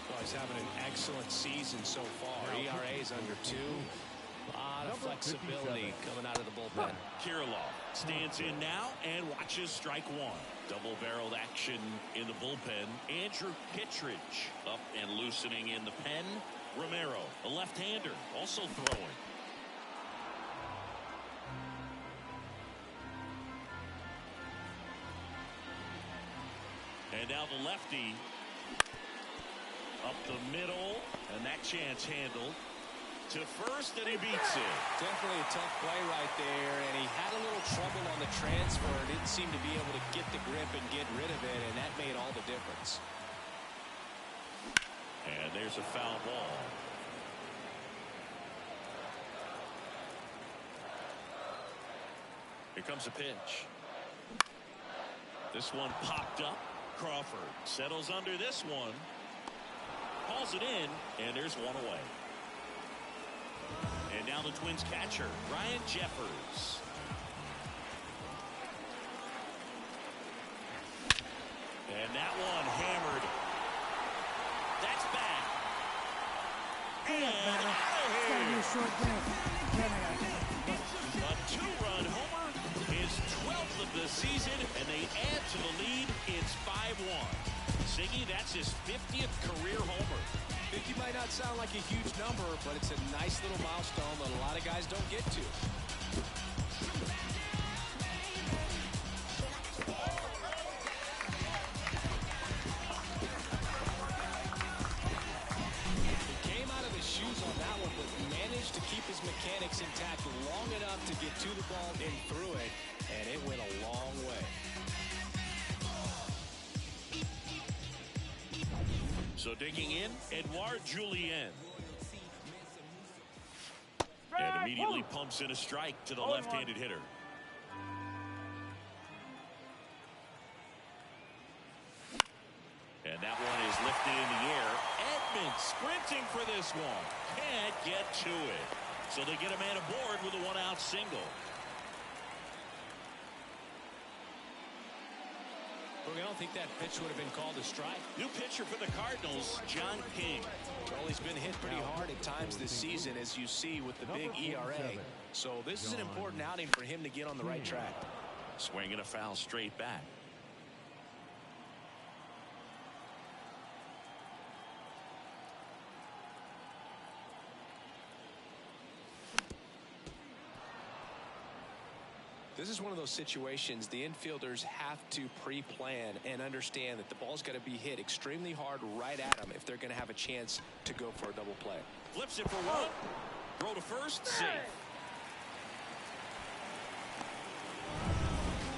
Speaker 3: Well, he's having an excellent season so far. ERA is under 2. A lot of flexibility coming out of the bullpen.
Speaker 2: Kirilloff stands in now and watches strike 1. Double-barreled action in the bullpen. Andrew Kittredge up and loosening in the pen. Romero, a left-hander, also throwing. And now the lefty up the middle, and that chance handled to first, and he beats it.
Speaker 3: Definitely a tough play right there, and he had a little trouble on the transfer. Didn't seem to be able to get the grip and get rid of it, and that made all the difference.
Speaker 2: And there's a foul ball. Here comes a pitch. This one popped up. Crawford settles under this one. Calls it in, and there's one away. And now the Twins catcher, Ryan Jeffers. And that one hammered. That's back. And out of
Speaker 6: It's gotta be a short game.
Speaker 2: a 2-run homer, his 12th of the season, and they add to the lead. It's 5-1. Siggy, that's his 50th career homer.
Speaker 3: 50 might not sound like a huge number, but it's a nice little milestone that a lot of guys don't get to. He came out of his shoes on that one, but managed to keep his mechanics intact long enough to get to the ball and through it, and it went a long way.
Speaker 2: So digging in, Edouard Julien. And immediately pumps in a strike to the left-handed hitter. And that one is lifted in the air. Edman sprinting for this one. Can't get to it. So they get a man aboard with a 1-out single.
Speaker 3: Well, I don't think that pitch would have been called a strike.
Speaker 2: New pitcher for the Cardinals, John King.
Speaker 3: Well, he's been hit pretty hard at times this season, as you see with the big ERA. So this is an important outing for him to get on the right track.
Speaker 2: Swinging a foul straight back.
Speaker 3: This is one of those situations the infielders have to pre-plan and understand that the ball's got to be hit extremely hard right at them if they're going to have a chance to go for a double play.
Speaker 2: Flips it for one. Throw to first. Safe.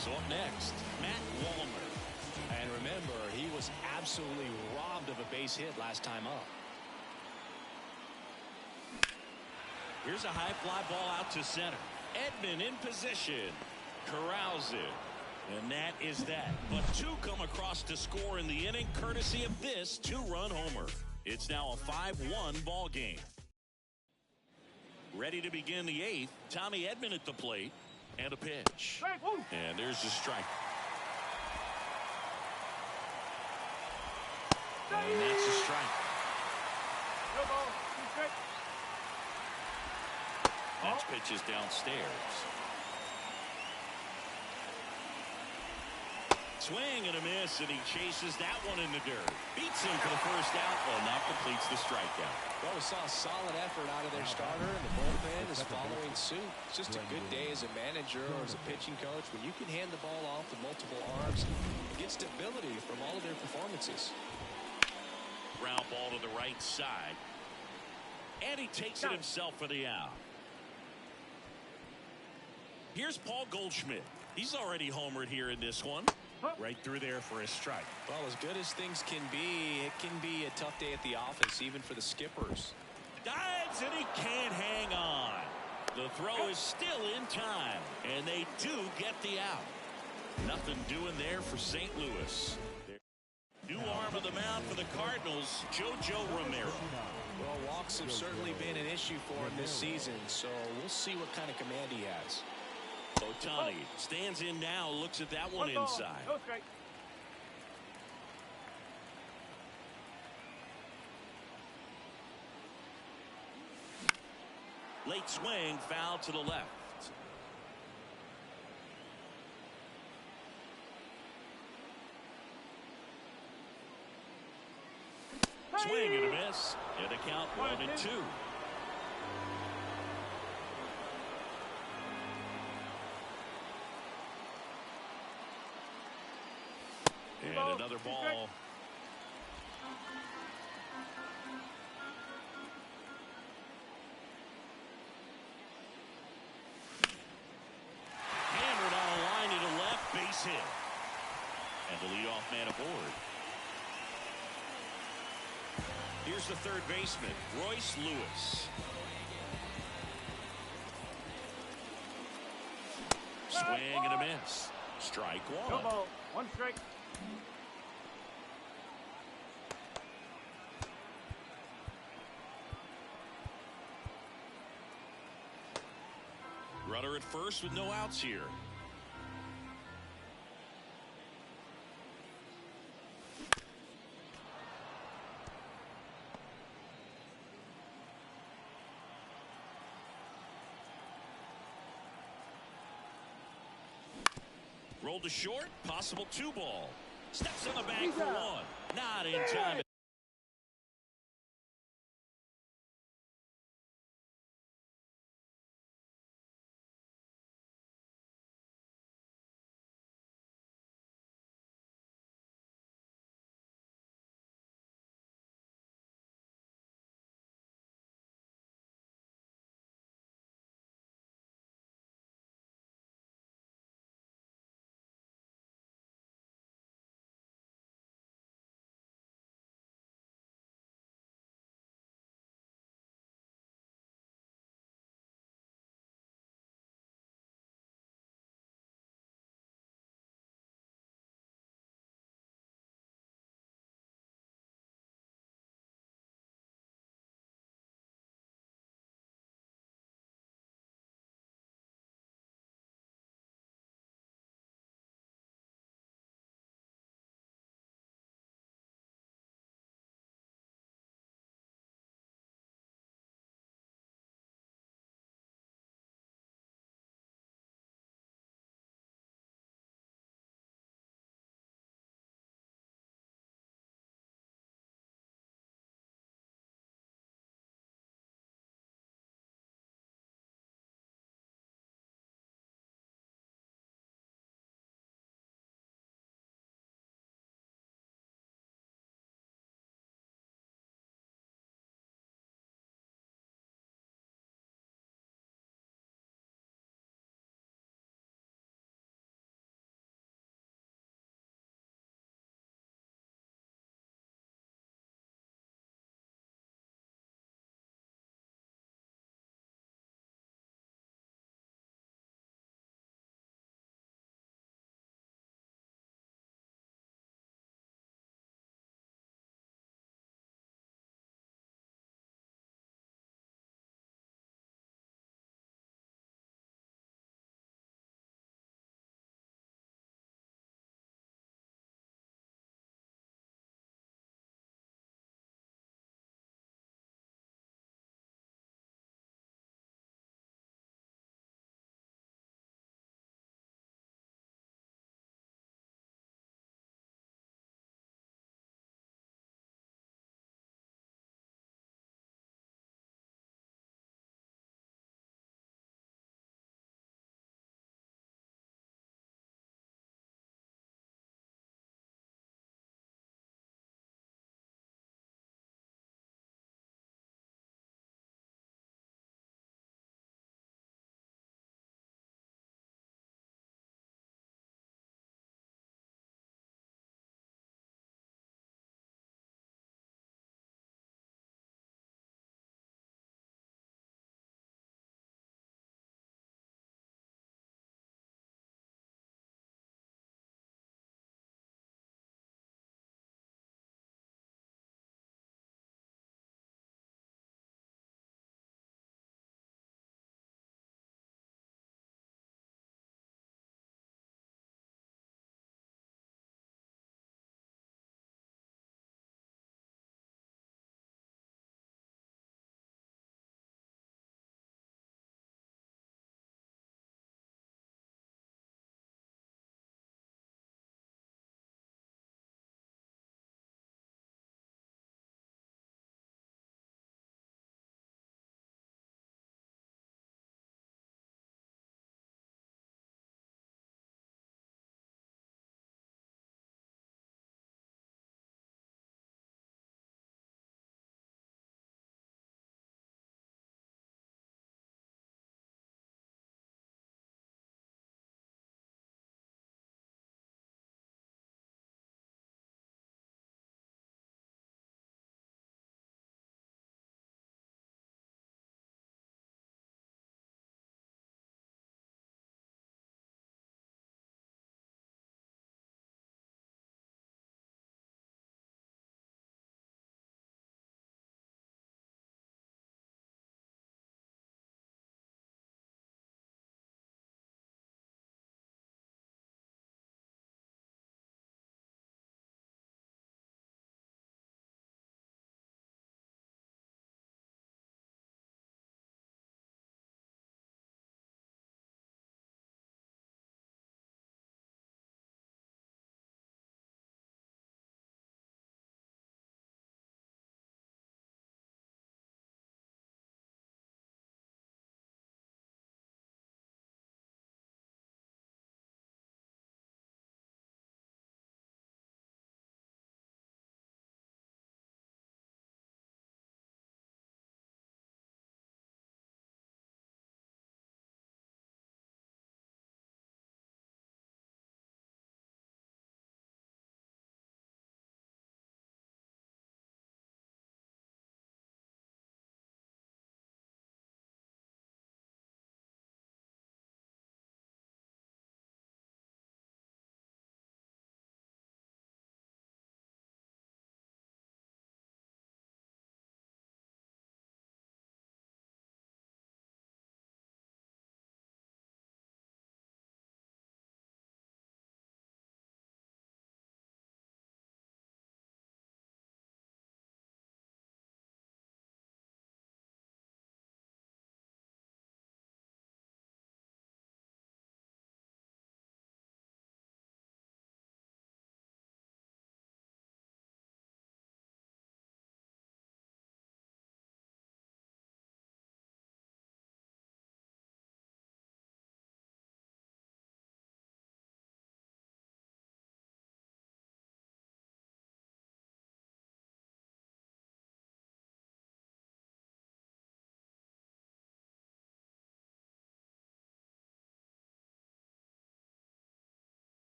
Speaker 2: So up next, Matt Wallner.
Speaker 3: And remember, he was absolutely robbed of a base hit last time up.
Speaker 2: Here's a high fly ball out to center. Edman in position. Corrals it. And that is that. But 2 come across to score in the inning, courtesy of this 2-run homer. It's now a 5-1 ball game. Ready to begin the 8th. Tommy Edman at the plate. And a pitch. And there's the strike. And that's a strike. That pitch is downstairs. Swing and a miss, and he chases that one in the dirt. Beats him for the first out, well, now completes the strikeout.
Speaker 3: Well, we saw a solid effort out of their starter, and the bullpen is following suit. It's just a good day as a manager or as a pitching coach when you can hand the ball off with multiple arms and get stability from all of their performances.
Speaker 2: Ground ball to the right side. And he takes it himself for the out. Here's Paul Goldschmidt. He's already homered here in this one. Right through there for a strike.
Speaker 3: Well, as good as things can be, it can be a tough day at the office, even for the skippers.
Speaker 2: Dives, and he can't hang on. The throw is still in time, and they do get the out. Nothing doing there for St. Louis. New arm of the mound for the Cardinals, JoJo Romero.
Speaker 3: Well, walks have certainly been an issue for him this season, so we'll see what kind of command he has.
Speaker 2: Ohtani stands in now, looks at that one
Speaker 4: One ball.
Speaker 2: inside.
Speaker 4: No strike.
Speaker 2: Late swing, foul to the left. Swing and a miss. And a count 1-2. And another ball. Hammered on a line to the left, base hit. And the leadoff man aboard. Here's the third baseman, Royce Lewis. Swing and a miss. Strike one.
Speaker 4: No ball. One strike.
Speaker 2: Runner at first with no outs here. Rolled to short, possible 2-ball. Steps on the bag for one. Not in time.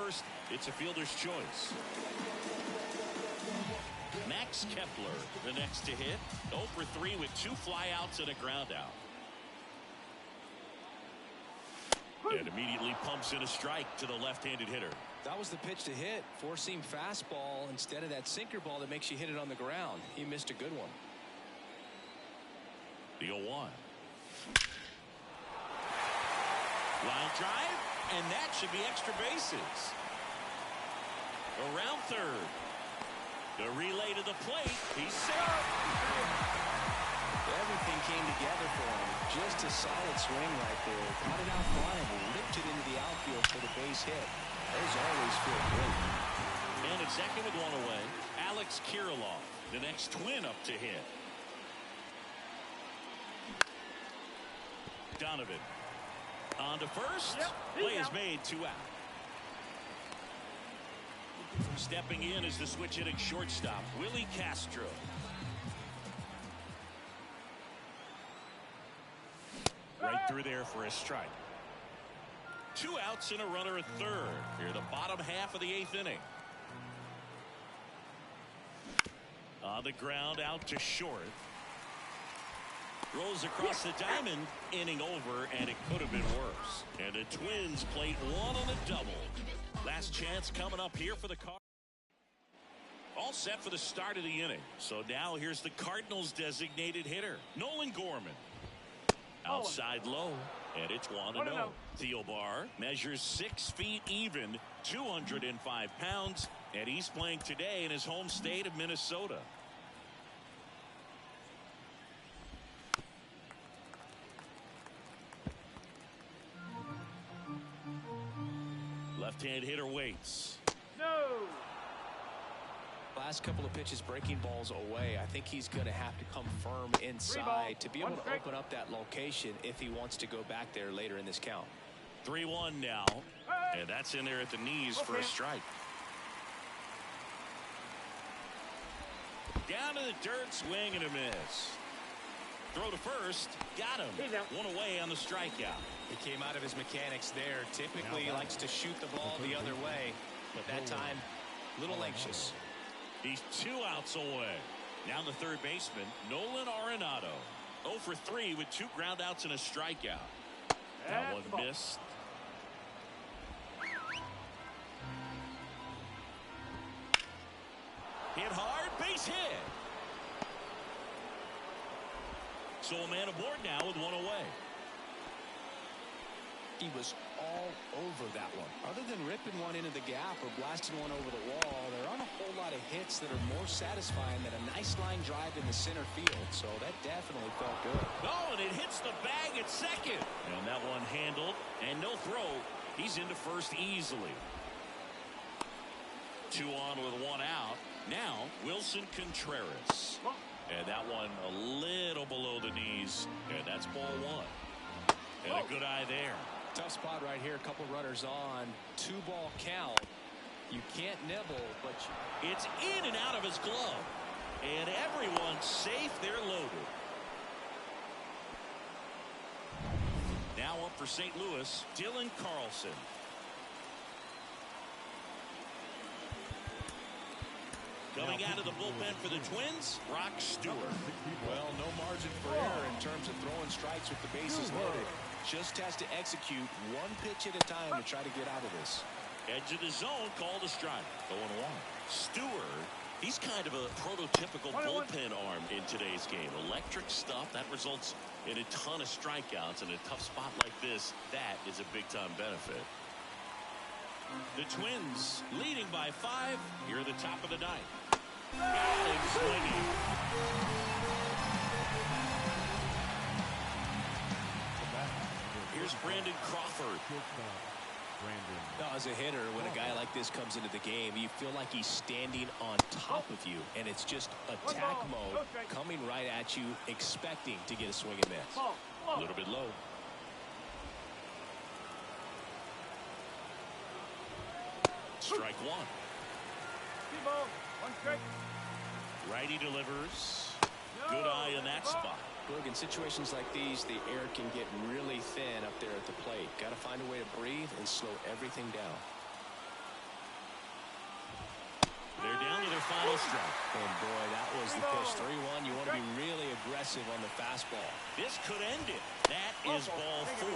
Speaker 2: first. It's a fielder's choice. Max Kepler, the next to hit. 0 for 3 with 2 flyouts and a ground out. And immediately pumps in a strike to the left-handed hitter.
Speaker 3: That was the pitch to hit. Four-seam fastball instead of that sinker ball that makes you hit it on the ground. He missed a good one.
Speaker 2: The 0-1. Line drive, and that should be extra bases. Around third. The relay to the plate. He's safe.
Speaker 3: Everything came together for him. Just a solid swing right there. Got it out front and ripped it into the outfield for the base hit. Those always feel great.
Speaker 2: And at second with 1 away, Alex Kirilloff, the next Twin up to hit. Donovan on to first. Play is made, 2 out. Stepping in is the switch hitting shortstop, Willie Castro. Right through there for a strike. 2 outs and a runner at third. Here the bottom half of the 8th inning. On the ground out to short. Rolls across the diamond. Inning over, and it could have been worse. And the Twins played 1 on a double. Last chance coming up here for the Cardinals. All set for the start of the inning. So now here's the Cardinals designated hitter, Nolan Gorman. Outside low, and it's 1-0. Thielbar measures 6 feet even, 205 pounds, and he's playing today in his home state of Minnesota. Left-hand hitter waits.
Speaker 4: No.
Speaker 3: Last couple of pitches breaking balls away. I think he's going to have to come firm inside to be able to open up that location if he wants to go back there later in this count.
Speaker 2: 3-1 now, and that's in there at the knees for a strike. Down to the dirt, swing and a miss. Throw to first, got him. 1 away on the strikeout.
Speaker 3: He came out of his mechanics there. Typically he likes to shoot the ball the other way, but that time a little anxious.
Speaker 2: He's 2 outs away. Now the third baseman, Nolan Arenado. 0 for 3 with 2 groundouts and a strikeout. That one missed. Hit hard, base hit. So a man aboard now with 1 away.
Speaker 3: He was all over that one. Other than ripping one into the gap or blasting one over the wall, there aren't a whole lot of hits that are more satisfying than a nice line drive in the center field. So that definitely felt good.
Speaker 2: Oh, and it hits the bag at second. And that one handled, and no throw. He's into first easily. 2 on with 1 out. Now Wilson Contreras. And that one a little below the knees. And that's ball 1. And a good eye there.
Speaker 3: Tough spot right here. A couple runners on. 2-ball count. You can't nibble, but
Speaker 2: it's in and out of his glove. And everyone's safe. They're loaded. Now up for St. Louis, Dylan Carlson. Coming out of the bullpen for the Twins, Brock Stewart.
Speaker 3: Well, no margin for error in terms of throwing strikes with the bases loaded. Just has to execute 1 pitch at a time to try to get out of this.
Speaker 2: Edge of the zone, called a strike. 0-1. Stewart, he's kind of a prototypical bullpen arm in today's game. Electric stuff that results in a ton of strikeouts. In a tough spot like this, that is a big-time benefit. The Twins leading by 5 here at the top of the 9th. Got him swinging. Here's Brandon Crawford.
Speaker 3: Now, as a hitter, when a guy like this comes into the game, you feel like he's standing on top of you, and it's just attack mode coming right at you, expecting to get a swing and miss.
Speaker 2: A little bit low. Strike 1.
Speaker 4: One strike.
Speaker 2: Righty delivers. Good eye in that spot.
Speaker 3: Look, in situations like these, the air can get really thin up there at the plate. Got to find a way to breathe and slow everything down.
Speaker 2: ball strike.
Speaker 3: And boy, that was the pitch. 3-1. You want to be really aggressive on the fastball.
Speaker 2: This could end it. That is ball 4,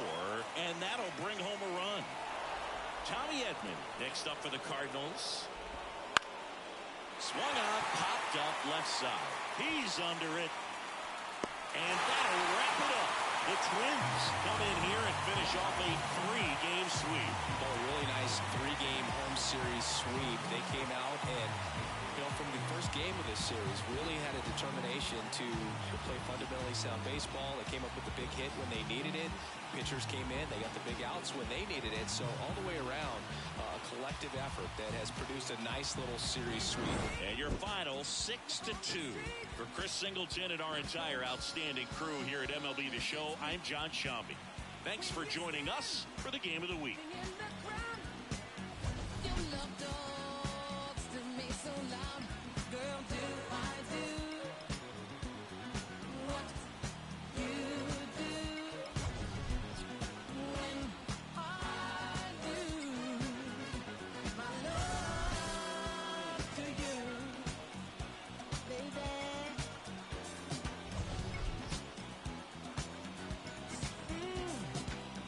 Speaker 2: and that'll bring home a run. Tommy Edman next up for the Cardinals. Swung on, popped up left side. He's under it. And that'll wrap it up. The Twins come in here and finish off a 3-game sweep.
Speaker 3: Oh, really nice 3-game home series sweep. They came out and, from the first game of this series, really had a determination to play fundamentally sound baseball. They came up with the big hit when they needed it. Pitchers came in. They got the big outs when they needed it. So all the way around, a collective effort that has produced a nice little series sweep.
Speaker 2: And your final 6-2. For Chris Singleton and our entire outstanding crew here at MLB The Show, I'm John Sciambi. Thanks for joining us for the Game of the Week.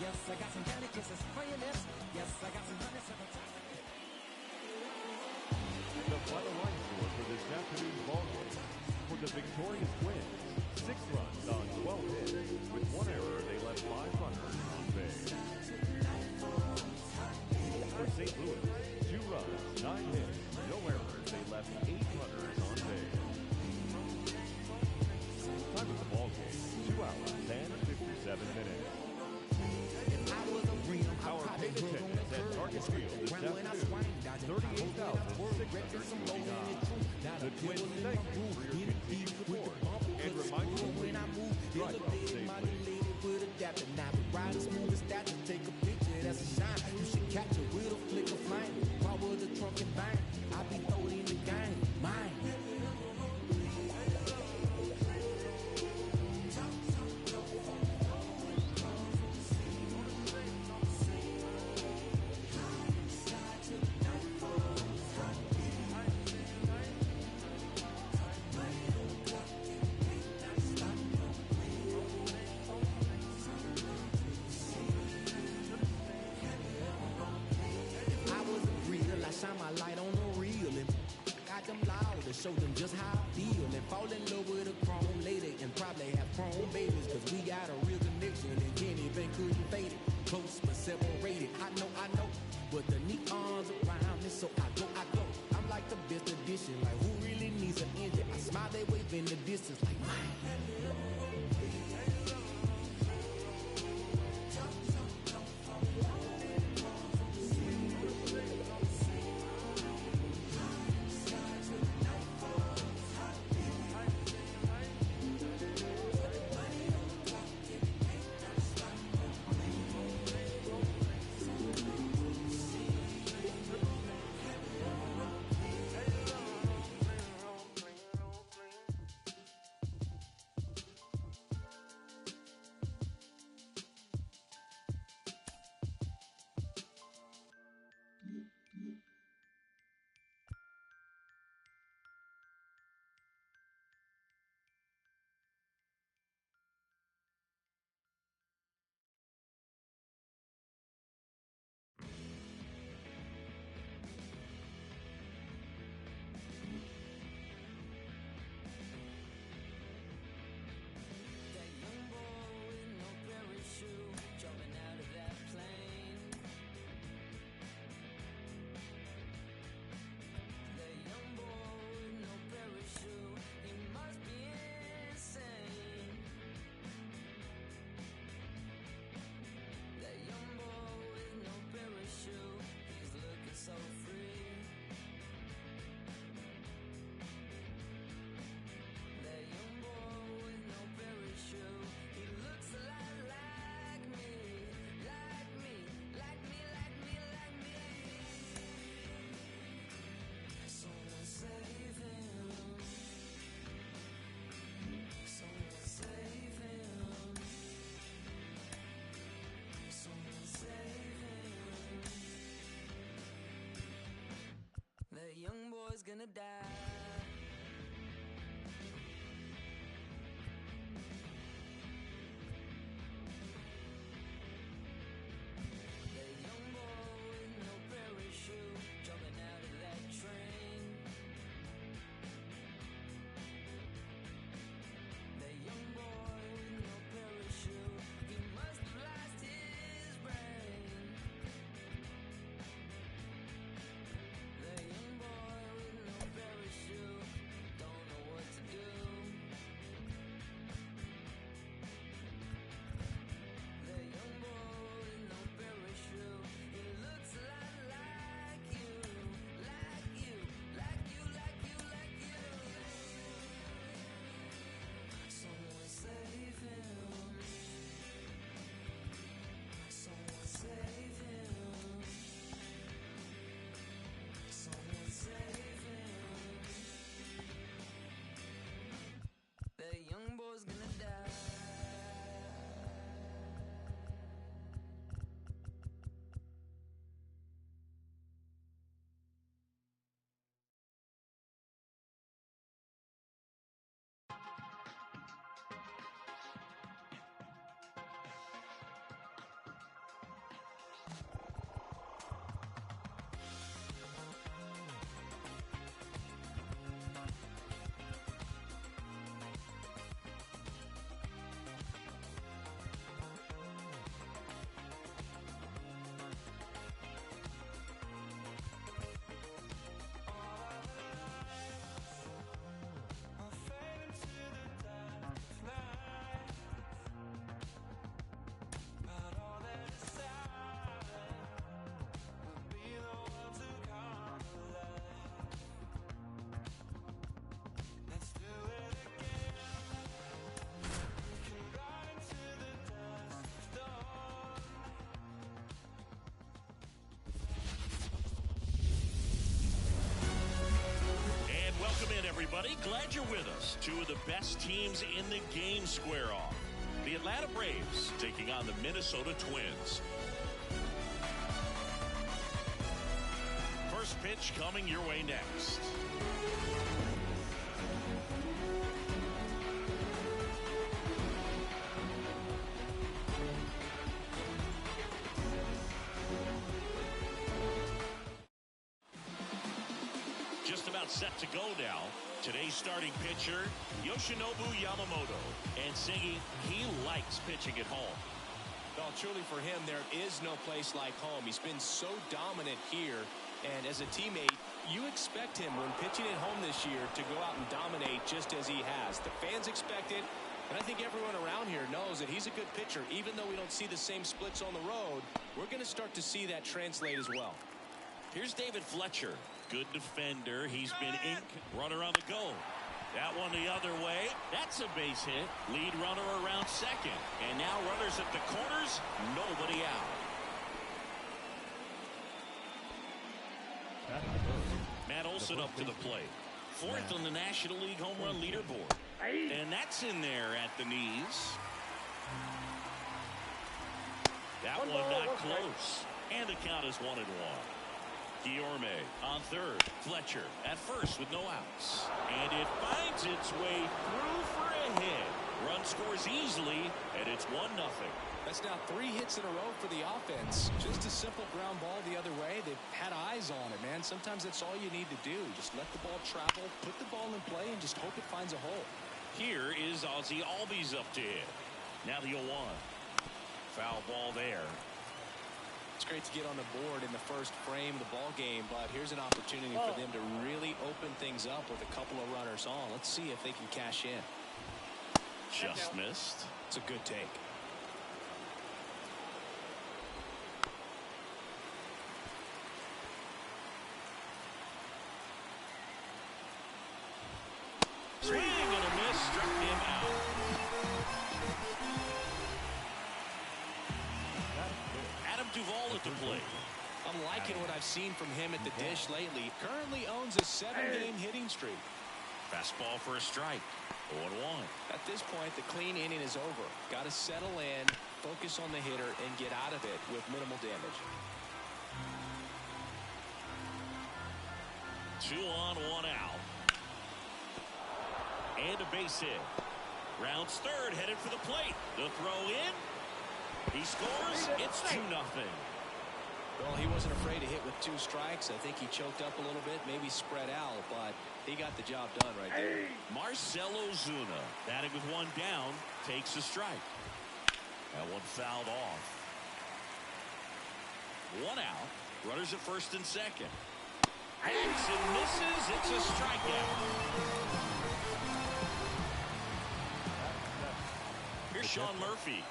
Speaker 8: Yes, I got some candy kisses for your lips. Yes, I got some honey.
Speaker 5: The final line score for this afternoon's ball game. For the victorious Twins, 6 runs on 12 hits. With 1 error, they left 5 runners on base. For St. Louis, 2 runs, 9 hits, no errors. They left 8 runners on base. Time of the ball game, 2 hours and 57 minutes. Our paid attendance at Target Field this afternoon, 38,689. The Twins thank you for your continued support and remind you to please strike out safely.
Speaker 8: Take a picture, that's a shine. You should catch it with a flick of flame. Power the trunk and bang. I be throwing in the game. Mine. Shine my light on the real and got them loud to show them just how I feel and fall in love with a chrome lady and probably have chrome babies cause we got a real connection and can't even couldn't fade it. Close but separated, I know, but the neons around me so I go. I'm like the best edition, like who really needs an engine? I smile, they wave in the distance like mine. The young boy's gonna die.
Speaker 2: Welcome in, everybody. Glad you're with us. Two of the best teams in the game square off. The Atlanta Braves taking on the Minnesota Twins. First pitch coming your way next. Just about set to go now. Today's starting pitcher, Yoshinobu Yamamoto. And Siggy, he likes pitching at home.
Speaker 3: Well, truly for him, there is no place like home. He's been so dominant here. And as a teammate, you expect him when pitching at home this year to go out and dominate just as he has. The fans expect it. And I think everyone around here knows that he's a good pitcher. Even though we don't see the same splits on the road, we're going to start to see that translate as well.
Speaker 2: Here's David Fletcher. Good defender. He's been ink. Runner on the go. That one the other way. That's a base hit. Lead runner around second. And now runners at the corners. Nobody out. Matt Olson up to the plate. Fourth on the National League home run leaderboard. And that's in there at the knees. That one not close. And the count is 1-1. Guillorme on third. Fletcher at first with no outs. And it finds its way through for a hit. Run scores easily, and it's 1-0.
Speaker 3: That's now 3 hits in a row for the offense. Just a simple ground ball the other way. They've had eyes on it, man. Sometimes that's all you need to do. Just let the ball travel, put the ball in play, and just hope it finds a hole.
Speaker 2: Here is Ozzie Albies up to hit. Now the 0-1. Foul ball there.
Speaker 3: It's great to get on the board in the first frame of the ball game, but here's an opportunity for them to really open things up with a couple of runners on. Let's see if they can cash in.
Speaker 2: Just missed.
Speaker 3: It's a good take.
Speaker 2: Swing and a miss, struck him out. Adam Duvall at the plate.
Speaker 3: I'm liking what I've seen from him at the dish lately. Currently owns a 7-game hitting streak.
Speaker 2: Fastball for a strike. 0-1.
Speaker 3: At this point, the clean inning is over. Got to settle in, focus on the hitter, and get out of it with minimal damage.
Speaker 2: 2 on, 1 out. And a base hit. Rounds third, headed for the plate. The throw in. He scores. It's 2-0.
Speaker 3: Well, he wasn't afraid to hit with 2 strikes. I think he choked up a little bit, maybe spread out, but he got the job done right there.
Speaker 2: Marcell Ozuna, batting with 1 down, takes a strike. That one fouled off. 1 out. Runners at first and second. Hangs and misses. It's a strikeout. Here's Sean Murphy.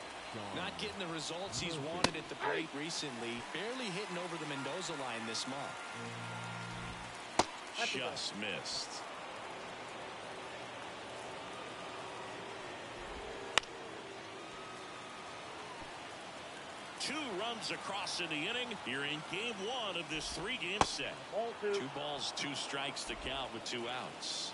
Speaker 3: Not getting the results he's wanted at the plate recently. Barely hitting over the Mendoza line this month.
Speaker 2: Just missed. Two runs across in the inning here in game 1 of this 3-game set. 2 balls, 2 strikes to count with 2 outs.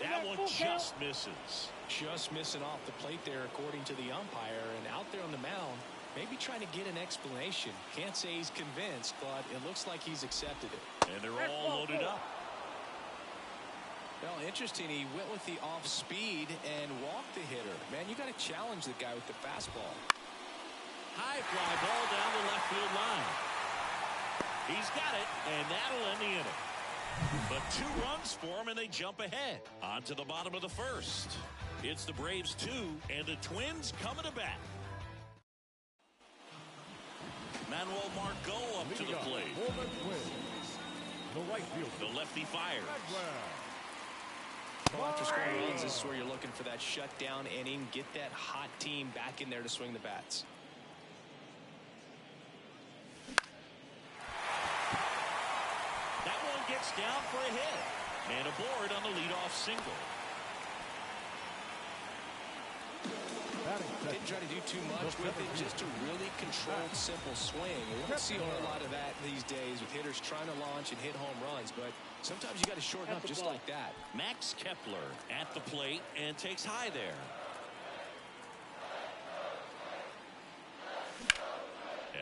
Speaker 2: That one just misses.
Speaker 3: Just missing off the plate there, according to the umpire. And out there on the mound, maybe trying to get an explanation. Can't say he's convinced, but it looks like he's accepted it.
Speaker 2: And they're all loaded up.
Speaker 3: Well, interesting. He went with the off speed and walked the hitter. Man, you got to challenge the guy with the fastball.
Speaker 2: High fly ball down the left field line. He's got it, and that'll end the inning. But 2 runs for him, and they jump ahead. On to the bottom of the first. It's the Braves 2, and the Twins coming to bat. Manuel Margot up to the plate.
Speaker 5: The right field.
Speaker 2: The lefty fires.
Speaker 3: Well, after scoring runs, this is where you're looking for that shutdown inning. Get that hot team back in there to swing the bats.
Speaker 2: That one gets down for a hit. And aboard on the leadoff single.
Speaker 5: Batting
Speaker 3: Didn't try to do too much with it, just a really controlled, simple swing. We don't see a whole lot of that these days with hitters trying to launch and hit home runs, but sometimes you got to shorten up just like that.
Speaker 2: Max Kepler at the plate and takes high there.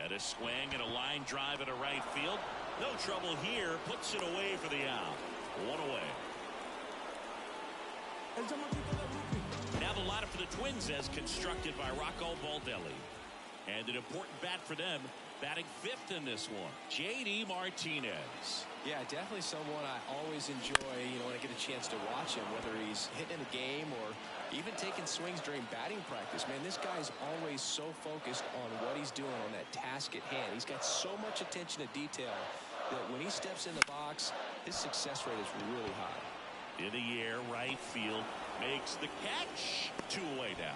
Speaker 2: And a swing and a line drive into right field. No trouble here. Puts it away for the out. One away. Now the lineup for the Twins as constructed by Rocco Baldelli. And an important bat for them, batting fifth in this one, J.D. Martinez.
Speaker 3: Yeah, definitely someone I always enjoy, when I get a chance to watch him, whether he's hitting in a game or even taking swings during batting practice. Man, this guy's always so focused on what he's doing on that task at hand. He's got so much attention to detail that when he steps in the box, his success rate is really high.
Speaker 2: In the air, right field, makes the catch. 2 away now.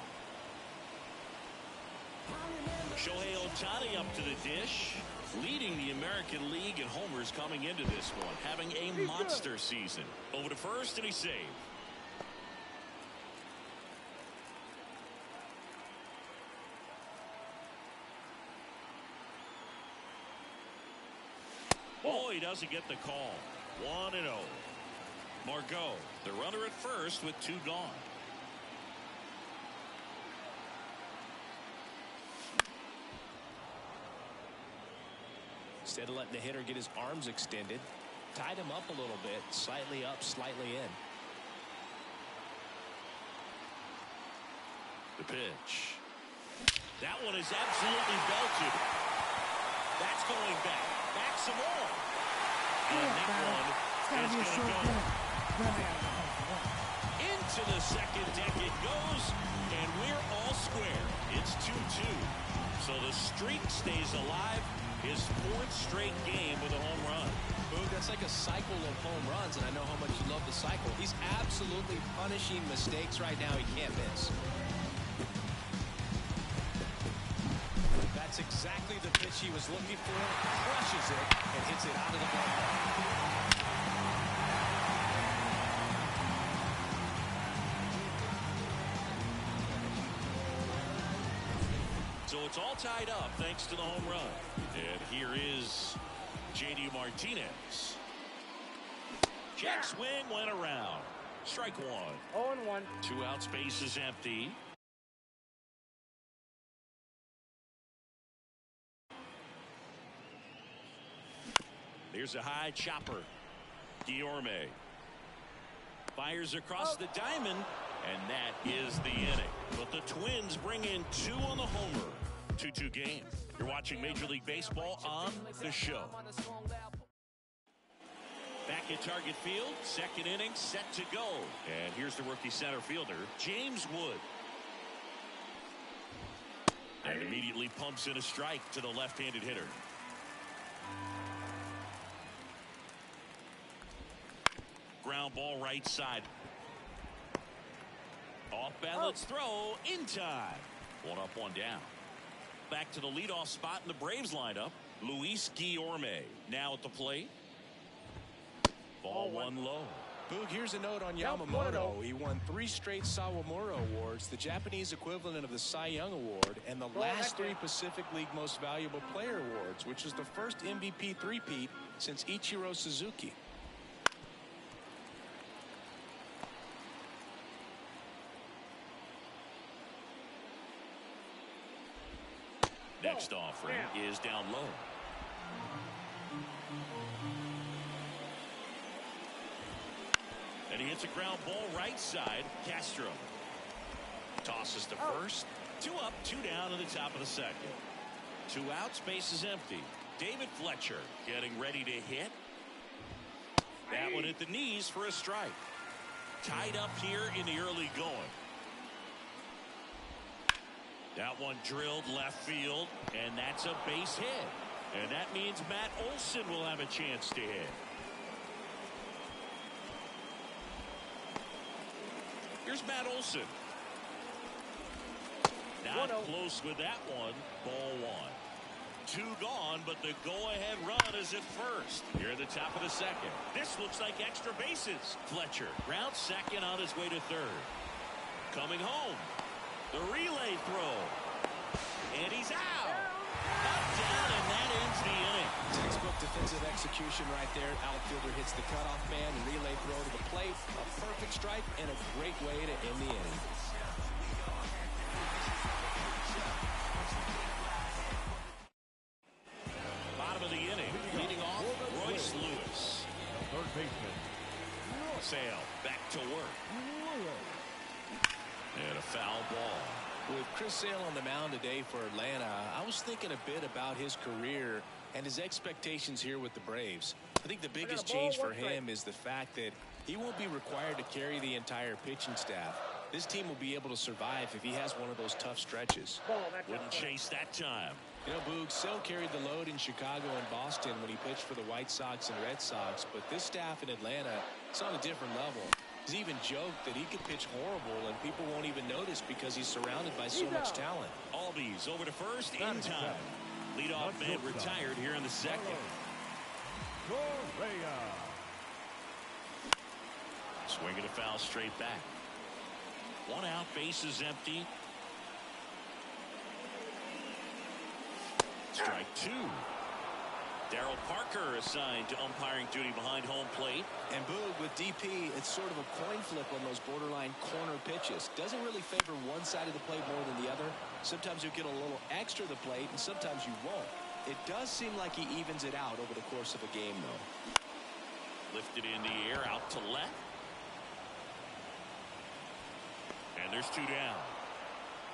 Speaker 2: Shohei Ohtani up to the dish, leading the American League in homers coming into this one, having a monster season. Over to first, and he's saved. Oh, he doesn't get the call. 1-0. Margot, the runner at first with 2 gone.
Speaker 3: Instead of letting the hitter get his arms extended, tied him up a little bit, slightly up, slightly in.
Speaker 2: The pitch. That one is absolutely belted. That's going back. Back some more. And that one is going to go. Into the second deck it goes, and we're all square. It's 2-2. So the streak stays alive. His 4th straight game with a home run.
Speaker 3: Boog, that's like a cycle of home runs, and I know how much you love the cycle. He's absolutely punishing mistakes right now he can't miss. That's exactly the pitch he was looking for. Crushes it and hits it out of the ballpark.
Speaker 2: So it's all tied up thanks to the home run. And here is J.D. Martinez. Jack swing went around. Strike 1.
Speaker 4: 0-1.
Speaker 2: 2 out, space is empty. There's a high chopper. Guillorme fires across the diamond, and that is the inning. But the Twins bring in 2 on the homer. 2-2 game. You're watching Major League Baseball on The Show. Back at Target Field, second inning set to go. And here's the rookie center fielder, James Wood. And immediately pumps in a strike to the left-handed hitter. Ground ball right side. Off balance throw in time. 1 up, 1 down. Back to the leadoff spot in the Braves lineup. Luis Guillorme now at the plate. Ball 1 low.
Speaker 3: Boog, here's a note on Yamamoto. He won 3 straight Sawamura Awards, the Japanese equivalent of the Cy Young Award, and the last 3 Pacific League Most Valuable Player Awards, which is the first MVP three-peat since Ichiro Suzuki.
Speaker 2: Next offering is down low. And he hits a ground ball right side. Castro tosses to first. 2 up, 2 down to the top of the second. 2 out, space is empty. David Fletcher getting ready to hit. That one at the knees for a strike. Tied up here in the early going. That one drilled left field, and that's a base hit. And that means Matt Olson will have a chance to hit. Here's Matt Olson. Not close with that one. Ball 1. 2 gone, but the go-ahead run is at first. Here at the top of the second. This looks like extra bases. Fletcher grounds second on his way to third. Coming home. The relay throw. And he's out. Up, down, and that ends the inning.
Speaker 3: Textbook defensive execution right there. Outfielder hits the cutoff man. Relay throw to the plate. A perfect strike and a great way to end the inning.
Speaker 2: Bottom of the inning. Leading off, Royce Lewis.
Speaker 5: Third baseman.
Speaker 2: Sale back to work. And a foul ball.
Speaker 3: With Chris Sale on the mound today for Atlanta, I was thinking a bit about his career and his expectations here with the Braves. I think the biggest change for him is the fact that he won't be required to carry the entire pitching staff. This team will be able to survive if he has one of those tough stretches.
Speaker 2: Wouldn't chase that time.
Speaker 3: You know, Boog, Sale carried the load in Chicago and Boston when he pitched for the White Sox and Red Sox, but this staff in Atlanta is on a different level. He's even joked that he could pitch horrible and people won't even notice because he's surrounded by so much talent.
Speaker 2: Albies over to first in time. Leadoff man retired here in the second.
Speaker 5: Correa.
Speaker 2: Swinging a foul straight back. One out, bases empty. Strike two. Darryl Parker assigned to umpiring duty behind home plate.
Speaker 3: And Boog, with DP, it's sort of a coin flip on those borderline corner pitches. Doesn't really favor one side of the plate more than the other. Sometimes you get a little extra the plate, and sometimes you won't. It does seem like he evens it out over the course of a game, though.
Speaker 2: Lifted in the air, out to left. And there's two down.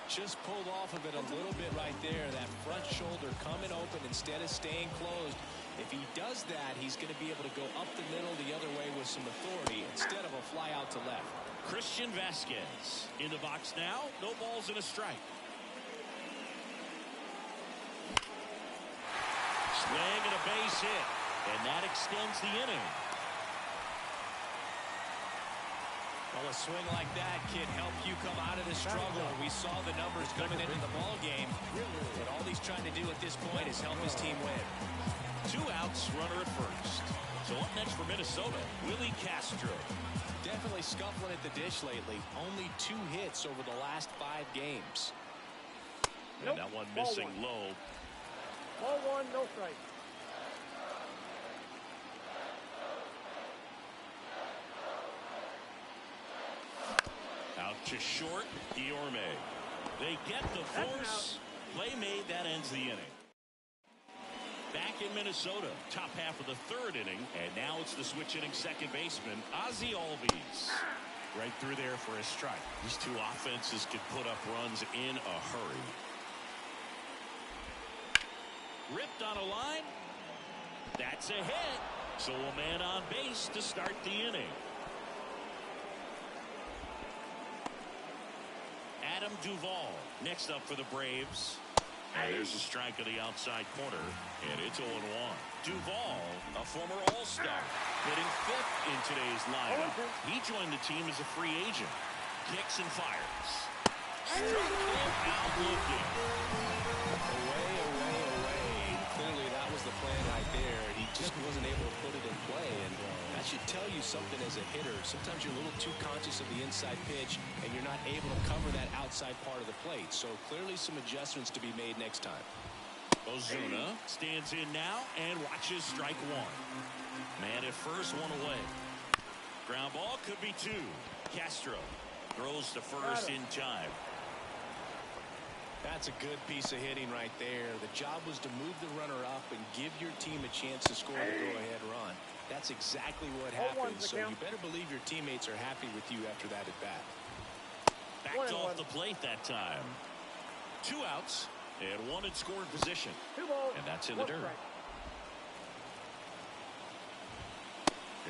Speaker 3: Just pulled off of it a little bit right there. That front shoulder coming open instead of staying closed. If he does that, he's going to be able to go up the middle the other way with some authority instead of a fly out to left.
Speaker 2: Christian Vasquez in the box now. No balls and a strike. Swing and a base hit. And that extends the inning.
Speaker 3: Well, a swing like that can help you come out of the struggle. We saw the numbers coming into the ball game. And all he's trying to do at this point is help his team win.
Speaker 2: Two outs, runner at first. So up next for Minnesota, Willie Castro.
Speaker 3: Definitely scuffling at the dish lately. Only 2 hits over the last 5 games.
Speaker 2: And that one missing low.
Speaker 4: Ball one, no strike.
Speaker 2: Out to short, Guillorme. They get the force. Play made, that ends the inning. Back in Minnesota, top half of the 3rd inning, and now it's the switch inning second baseman, Ozzie Albies. Right through there for a strike. These two offenses could put up runs in a hurry. Ripped on a line. That's a hit. So a man on base to start the inning. Adam Duvall next up for the Braves. And there's a strike on the outside corner, and it's 0-1. Duvall, a former All-Star, hitting 5th in today's lineup. He joined the team as a free agent. Kicks and fires. Struck him out looking.
Speaker 3: Away. Clearly that was the plan right there. He just wasn't able to put it in play, and that should tell you something as a hitter. Sometimes you're a little too conscious of the inside pitch, and you're not able to cover that outside part of the plate. So clearly some adjustments to be made next time.
Speaker 2: Ozuna stands in now and watches strike one. Man at first, one away. Ground ball could be 2. Castro throws to first in time.
Speaker 3: That's a good piece of hitting right there. The job was to move the runner up and give your team a chance to score the go-ahead run. That's exactly what happened, so you better believe your teammates are happy with you after that at-bat.
Speaker 2: Backed off the plate that time. 2 outs and 1 in scoring position. And that's in the dirt.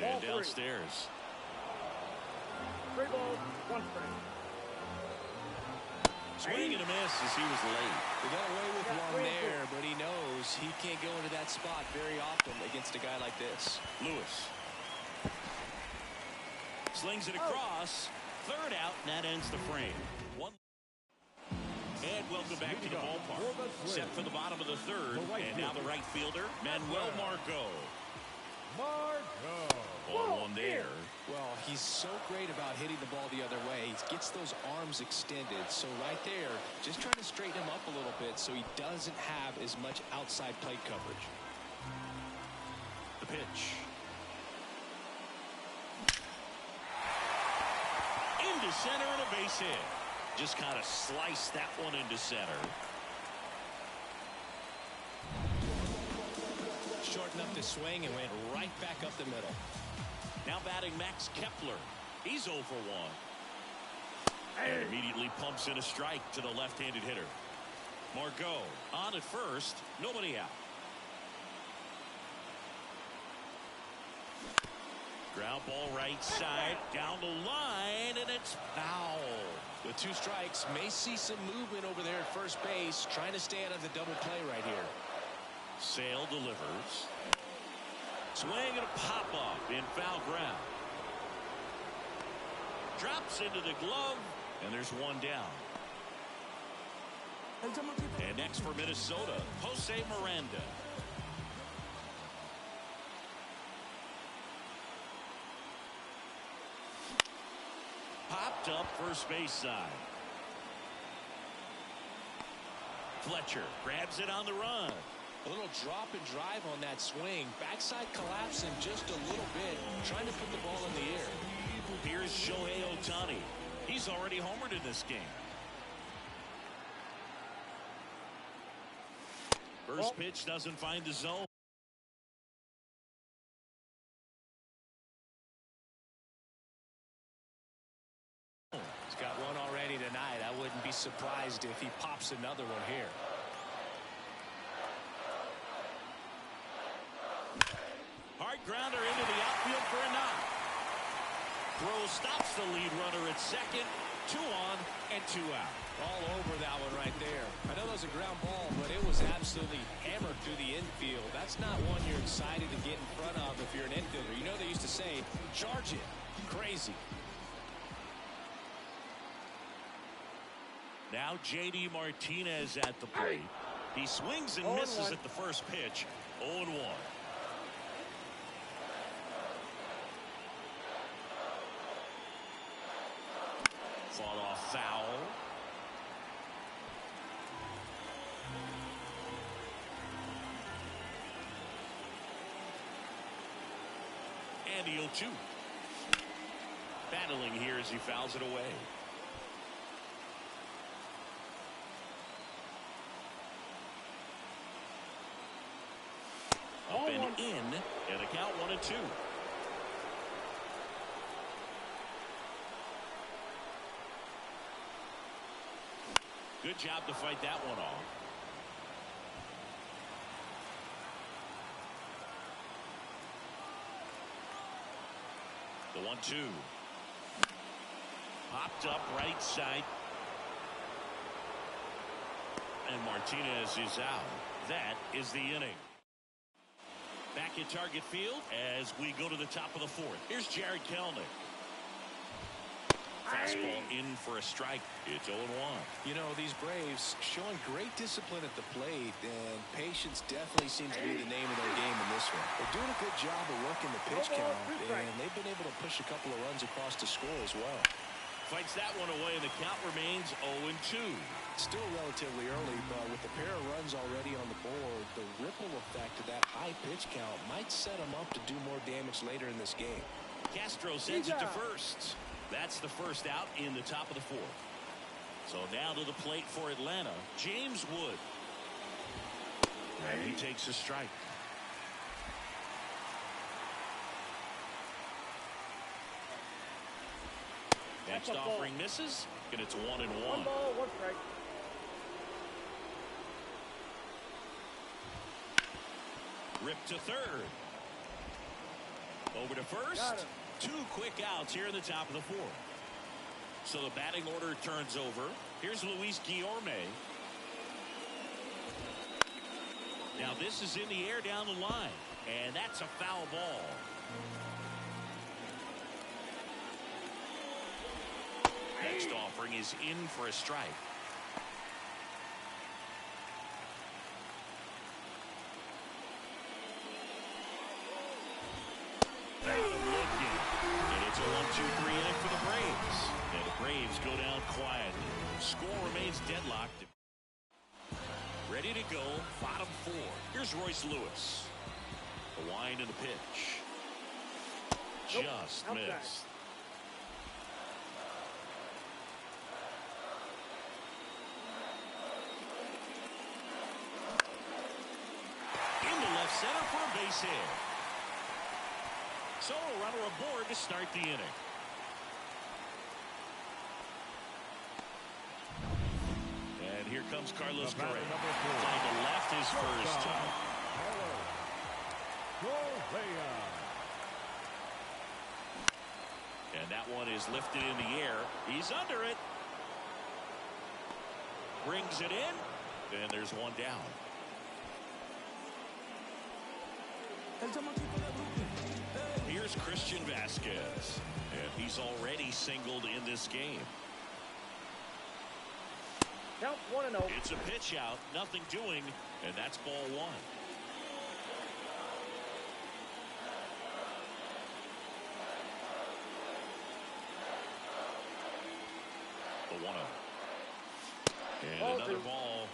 Speaker 2: And downstairs.
Speaker 4: 3 balls, 1 strike.
Speaker 2: Swing and a miss as he was late.
Speaker 3: He got away with one there, but he knows he can't go into that spot very often against a guy like this.
Speaker 2: Lewis slings it across. 3rd out, and that ends the frame. And welcome back to the ballpark. Set for the bottom of the 3rd, and now the right fielder, Manuel Margot.
Speaker 5: Margot.
Speaker 2: Ball one there.
Speaker 3: Well, he's so great about hitting the ball the other way. He gets those arms extended. So right there, just trying to straighten him up a little bit so he doesn't have as much outside plate coverage.
Speaker 2: The pitch. Into center and a base hit. Just kind of sliced that one into center.
Speaker 3: Shortened up the swing and went right back up the middle.
Speaker 2: Now batting Max Kepler. He's 0 for 1. And immediately pumps in a strike to the left-handed hitter. Margot on at first. Nobody out. Ground ball right side. Down the line. And it's foul.
Speaker 3: The 2 strikes may see some movement over there at first base. Trying to stay out of the double play right here.
Speaker 2: Sale delivers. Swing and a pop-up in foul ground. Drops into the glove, and there's one down. And next for Minnesota, Jose Miranda. Popped up first base side. Fletcher grabs it on the run.
Speaker 3: A little drop and drive on that swing. Backside collapsing just a little bit, trying to put the ball in the air.
Speaker 2: Here's Shohei Ohtani. He's already homered in this game. First pitch doesn't find the zone.
Speaker 3: He's got one already tonight. I wouldn't be surprised if he pops another one here.
Speaker 2: Hard grounder into the outfield for a knock. Throw stops the lead runner at second. 2 on and 2 out.
Speaker 3: All over that one right there. I know it was a ground ball, but it was absolutely hammered through the infield. That's not one you're excited to get in front of if you're an infielder. You know they used to say, charge it. Crazy.
Speaker 2: Now J.D. Martinez at the plate. He swings and misses at the first pitch. 0-1. Fought off foul. And the 0-2. Battling here as he fouls it away. Up and in, and a count 1-2. Good job to fight that one off. The 1-2. Popped up right side. And Martinez is out. That is the inning. Back at Target Field as we go to the top of the 4th. Here's Jared Kelenic. Fastball in for a strike. It's 0-1.
Speaker 3: You know, these Braves showing great discipline at the plate, and patience definitely seems to be the name of their game in this one. They're doing a good job of working the pitch count, and they've been able to push a couple of runs across the score as well.
Speaker 2: Fights that one away, and the count remains 0-2.
Speaker 3: Still relatively early, but with a pair of runs already on the board, the ripple effect of that high pitch count might set them up to do more damage later in this game.
Speaker 2: Castro sends it to first. That's the first out in the top of the 4th. So now to the plate for Atlanta, James Wood. And he takes a strike. Next offering misses, and it's 1-1.
Speaker 4: 1 ball, 1 strike.
Speaker 2: Ripped to third. Over to first. 2 quick outs here in the top of the 4th. So the batting order turns over. Here's Luis Guillorme. Now this is in the air down the line. And that's a foul ball. Next offering is in for a strike. 2-3 inning for the Braves. And the Braves go down quietly. Score remains deadlocked. Ready to go, bottom 4. Here's Royce Lewis. The wind and the pitch. Just missed. Into left center for a base hit. So a runner aboard to start the inning. And here comes Carlos Correa. Trying to left his first time. And that one is lifted in the air. He's under it. Brings it in. And there's one down. Here's Christian Vasquez. And he's already singled in this game.
Speaker 4: Count 1-0.
Speaker 2: It's a pitch out, nothing doing, and that's ball 1. The 1-0. And
Speaker 4: Ball
Speaker 2: another
Speaker 4: 2.
Speaker 2: ball.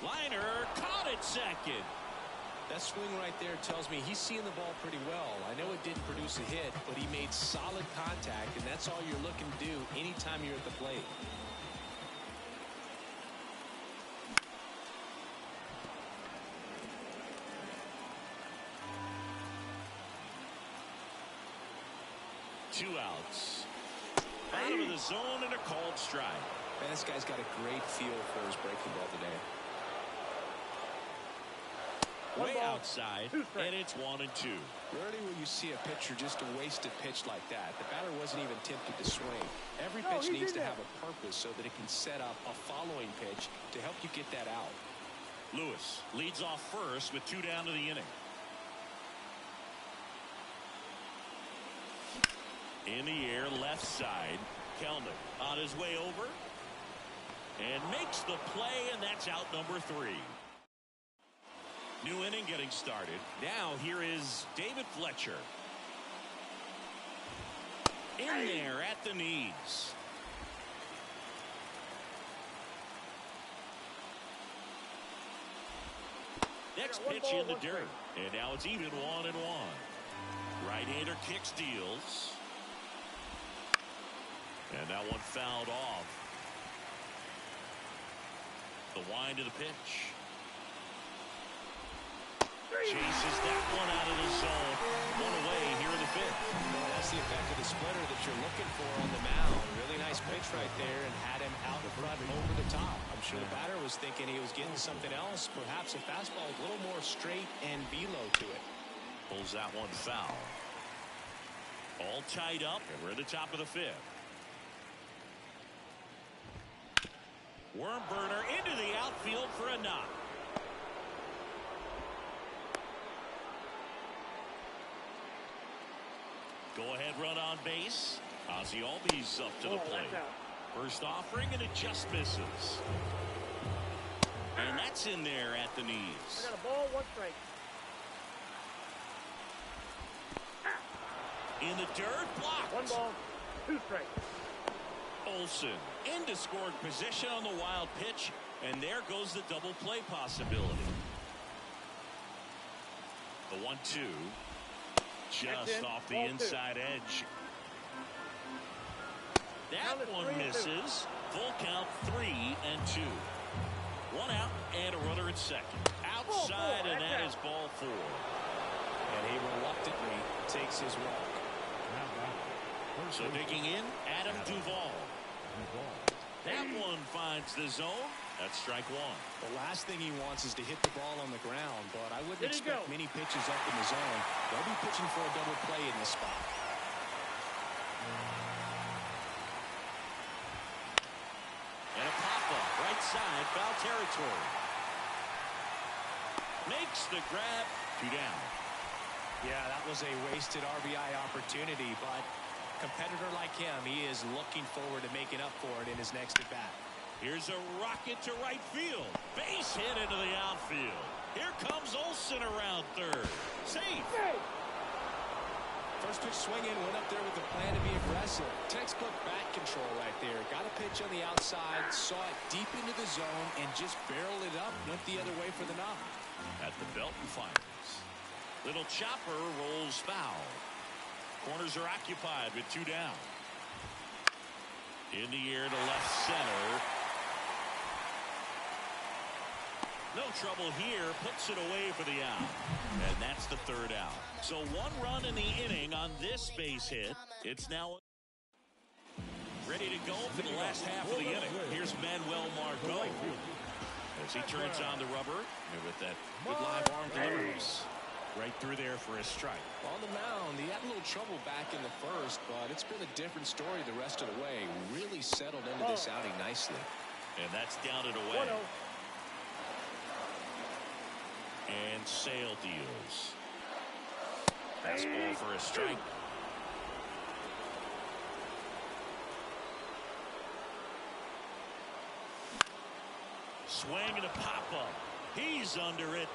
Speaker 2: Liner caught it second.
Speaker 3: That swing right there tells me he's seeing the ball pretty well. I know it didn't produce a hit, but he made solid contact, and that's all you're looking to do anytime you're at the plate.
Speaker 2: Two outs. Bottom of the zone and a called strike.
Speaker 3: Man, this guy's got a great feel for his breaking ball today.
Speaker 2: Way outside, and it's 1-2.
Speaker 3: Rarely will you see a pitcher just a wasted pitch like that. The batter wasn't even tempted to swing. Every pitch needs to have a purpose so that it can set up a following pitch to help you get that out.
Speaker 2: Lewis leads off first with 2 down to the inning. In the air, left side. Kelman on his way over. And makes the play, and that's out number 3. New inning getting started. Now here is David Fletcher. In there at the knees. Next pitch in the dirt. And now it's even 1-1. Right-hander kicks, deals. And that one fouled off. The wind of the pitch. Chases that one out of the zone. One away here in the 5th.
Speaker 3: Well, that's the effect of the splitter that you're looking for on the mound. Really nice pitch right there and had him out in front over the top. I'm sure the batter was thinking he was getting something else. Perhaps a fastball a little more straight and velo to it.
Speaker 2: Pulls that one foul. All tied up, and we're at the top of the 5th. Worm burner into the outfield for a knock. Go-ahead run on base. Ozzie Albies up to the plate. First offering, and it just misses. And that's in there at the knees.
Speaker 4: I got a ball, 1 strike.
Speaker 2: In the dirt, blocked.
Speaker 4: 1 ball, 2 strikes.
Speaker 2: Olsen into scoring position on the wild pitch, and there goes the double play possibility. The 1-2 just off the inside edge. That one misses. Full count, 3-2. 1 out and a runner at second. Outside, and that is ball 4.
Speaker 3: And he reluctantly takes his walk.
Speaker 2: So digging in, Adam Duvall. That one finds the zone. That's strike 1.
Speaker 3: The last thing he wants is to hit the ball on the ground, but I wouldn't expect many pitches up in the zone. They'll be pitching for a double play in this spot.
Speaker 2: And a pop-up, right side, foul territory. Makes the grab, 2 down.
Speaker 3: Yeah, that was a wasted RBI opportunity, but a competitor like him, he is looking forward to making up for it in his next at-bat.
Speaker 2: Here's a rocket to right field. Base hit into the outfield. Here comes Olsen around third. Safe.
Speaker 3: First pitch swinging, went up there with the plan to be aggressive. Textbook bat control right there. Got a pitch on the outside, saw it deep into the zone, and just barreled it up. Went the other way for the knock.
Speaker 2: At the belt and fires. Little chopper rolls foul. Corners are occupied with 2 down. In the air to left center. No trouble here. Puts it away for the out. And that's the 3rd out. So 1 run in the inning on this base hit. It's now ready to go for the last half of the inning. Here's Manuel Margot as he turns on the rubber and with that good live arm delivers right through there for a strike.
Speaker 3: On the mound, he had a little trouble back in the first, but it's been a different story the rest of the way. Really settled into this outing nicely.
Speaker 2: And that's down and away.
Speaker 4: 1-0.
Speaker 2: And Sale deals. Fastball for a strike. Swing and a pop-up. He's under it.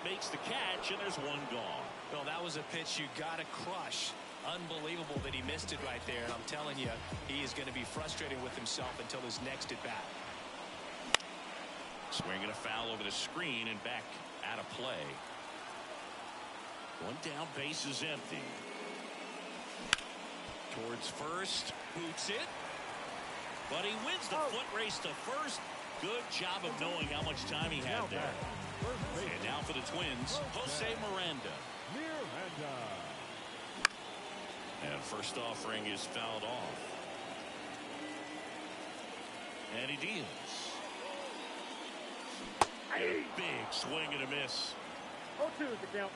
Speaker 2: Makes the catch, and there's 1 gone.
Speaker 3: Well, that was a pitch you got to crush. Unbelievable that he missed it right there. And I'm telling you, he is going to be frustrated with himself until his next at bat.
Speaker 2: Swinging a foul over the screen and back out of play. 1 down, base is empty. Towards first, boots it. But he wins the foot race to first. Good job of knowing how much time he had there. And now for the Twins, Jose Miranda. And first offering is fouled off. And he deals. And a big swing and a miss.
Speaker 4: 0-2 is the count.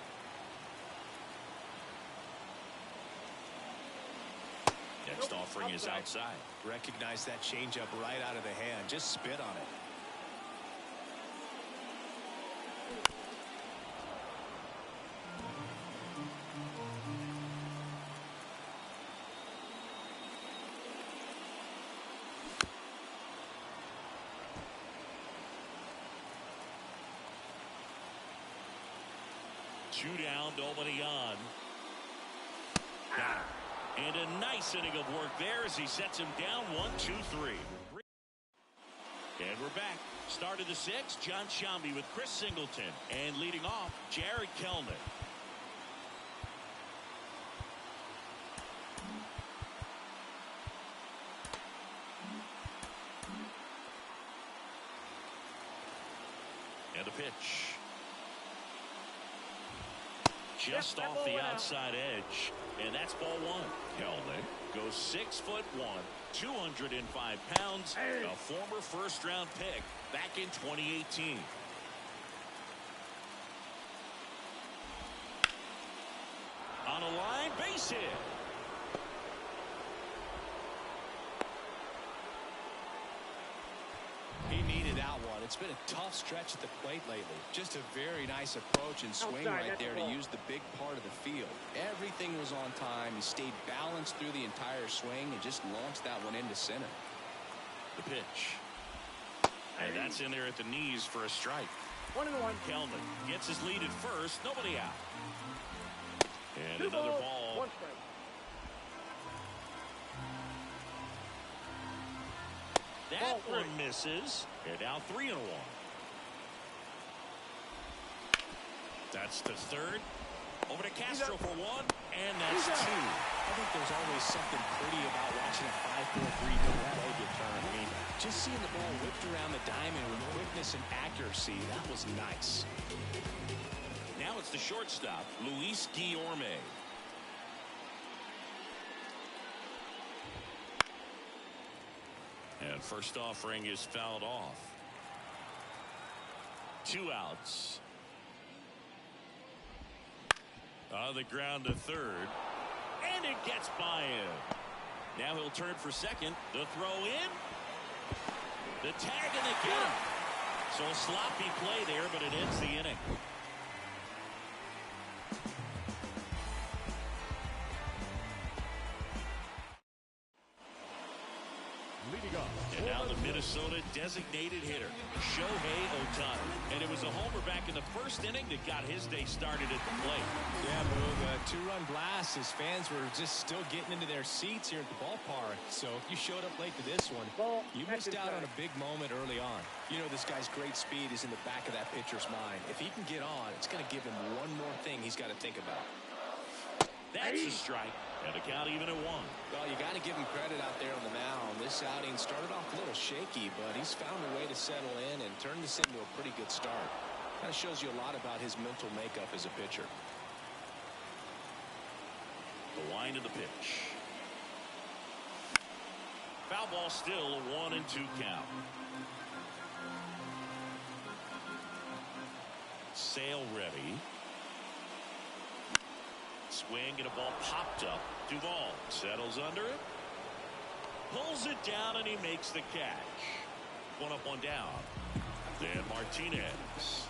Speaker 2: Next offering is outside.
Speaker 3: Recognize that changeup right out of the hand. Just spit on it.
Speaker 2: Two down, nobody on. Down. And a nice inning of work there as he sets him down 1-2-3. And we're back. Start of the 6th, John Sciambi with Chris Singleton. And leading off, Jared Kelnick. And a pitch. Just off the outside edge. And that's ball 1. Kelnick goes 6'1", 205 pounds, a former first-round pick back in 2018. On a line, base hit.
Speaker 3: He needed that one. It's been a tough stretch at the plate lately. Just a very nice approach and swing right there to use the big part of the field. Everything was on time. He stayed balanced through the entire swing and just launched that one into center.
Speaker 2: The pitch. And that's in there at the knees for a strike.
Speaker 4: 1-1.
Speaker 2: Kelnick gets his lead at first. Nobody out. And
Speaker 4: 2
Speaker 2: another
Speaker 4: balls,
Speaker 2: ball.
Speaker 4: 1 strike.
Speaker 2: That one misses. They're now 3-1. That's the 3rd. Over to Castro for 1, and that's 2.
Speaker 3: I think there's always something pretty about watching a 5-4-3 double play get turned. I mean, just seeing the ball whipped around the diamond with quickness and accuracy, that was nice.
Speaker 2: Now it's the shortstop, Luis Guillorme. And first offering is fouled off. 2 outs. On the ground to 3rd. And it gets by him. Now he'll turn for 2nd. The throw in. The tag and the get him. So a sloppy play there, but it ends the inning.
Speaker 5: Leading up
Speaker 2: Minnesota designated hitter, Shohei Ohtani. And it was a homer back in the first inning that got his day started at the plate.
Speaker 3: Yeah, Boog, a two-run blast. His fans were just still getting into their seats here at the ballpark. So if you showed up late to this one, you missed out on a big moment early on. You know this guy's great speed is in the back of that pitcher's mind. If he can get on, it's going to give him one more thing he's got to think about.
Speaker 2: That's a strike. And the count even at 1.
Speaker 3: Well, you got to give him credit out there on the mound. This outing started off a little shaky, but he's found a way to settle in and turn this into a pretty good start. Kind of shows you a lot about his mental makeup as a pitcher.
Speaker 2: The wind of the pitch. Foul ball, still a 1-2 count. Sale ready. Swing and a ball popped up. Duvall settles under it. Pulls it down and he makes the catch. 1 up, 1 down. Dan Martinez.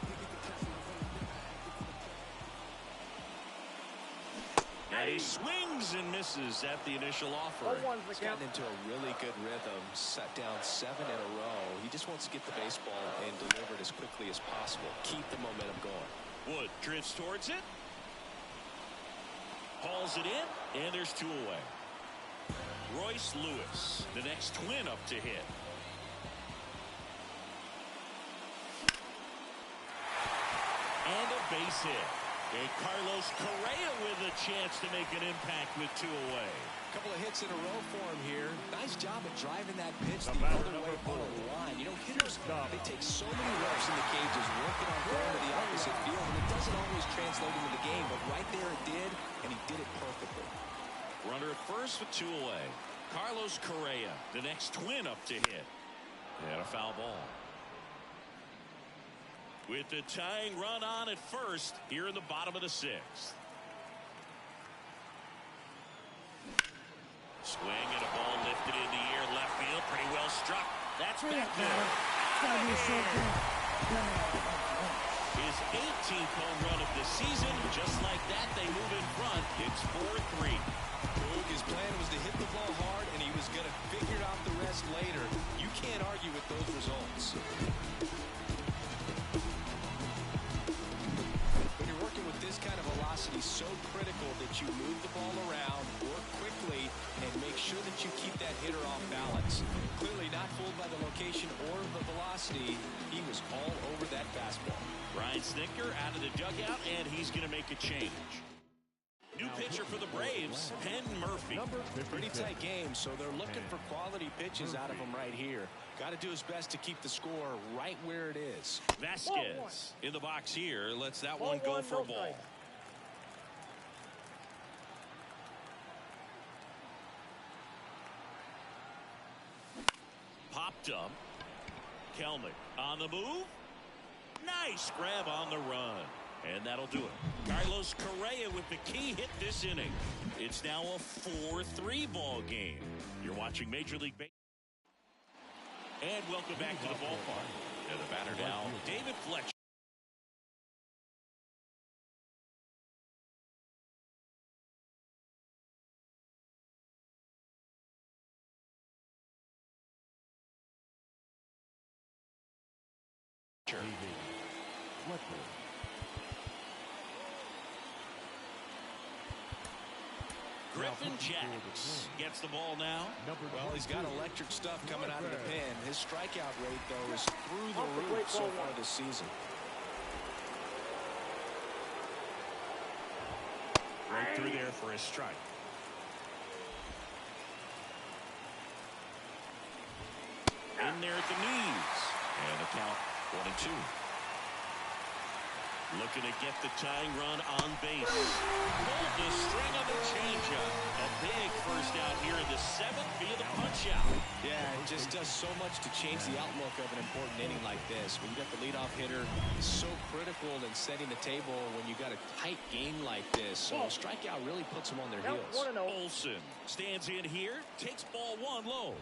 Speaker 2: And he swings and misses at the initial offer.
Speaker 3: He's gotten into a really good rhythm. Set down 7 in a row. He just wants to get the baseball and deliver it as quickly as possible. Keep the momentum going.
Speaker 2: Wood drifts towards it. Hauls it in, and there's 2 away. Royce Lewis, the next twin up to hit. And a base hit. And Carlos Correa with a chance to make an impact with 2 away.
Speaker 3: A couple of hits in a row for him here. Nice job of driving that pitch the other way on the line. You know, hitters, they take so many reps in the cages working on going to the opposite field, and it doesn't always translate into the game, but right there it did, and he did it perfectly.
Speaker 2: Runner at first with 2 away. Carlos Correa, the next twin up to hit. And a foul ball. With the tying run on at first here in the bottom of the 6th. Swing and a ball lifted in the air left field. Pretty well struck. That's back there. His 18th home run of the season. Just like that, they move in front. It's 4-3.
Speaker 3: His plan was to hit the ball hard, and he was going to figure out the rest later. You can't argue with those results. With this kind of velocity, so critical that you move the ball around, work quickly, and make sure that you keep that hitter off balance. Clearly not fooled by the location or the velocity. He was all over that fastball.
Speaker 2: Brian Snitker out of the dugout, and he's going to make a change. New pitcher for the Braves, Penn Murphy.
Speaker 3: Pretty tight game, so they're looking for quality pitches out of him right here. Got to do his best to keep the score right where it is.
Speaker 2: Vasquez in the box here. Lets that one go for a ball. Popped up. Kelnick on the move. Nice grab on the run. And that'll do it. Carlos Correa with the key hit this inning. It's now a 4-3 ball game. You're watching Major League Baseball. And welcome back to the ballpark. And the batter now, David Fletcher. Griffin Jax gets the ball now.
Speaker 3: Well, he's got electric stuff coming out of the pen. His strikeout rate, though, is through the roof so far this season.
Speaker 2: Right through there for a strike. In there at the knees. And the count 1-2. Looking to get the tying run on base. Pulled the string of the changeup. A big first out here in the 7th via the punch out.
Speaker 3: Yeah, it just does so much to change the outlook of an important inning like this. When you got the leadoff hitter, it's so critical in setting the table when you got a tight game like this. So a strikeout really puts them on their heels.
Speaker 2: Olsen stands in here, takes ball 1 low.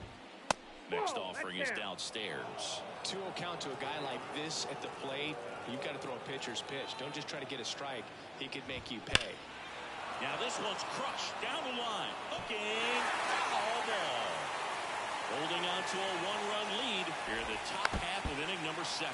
Speaker 2: Next offering is downstairs.
Speaker 3: 2-0 count to a guy like this at the plate. You've got to throw a pitcher's pitch. Don't just try to get a strike. He could make you pay.
Speaker 2: Now this one's crushed down the line. Looking. Foul ball. Holding on to a one-run lead here in the top half of inning number 7.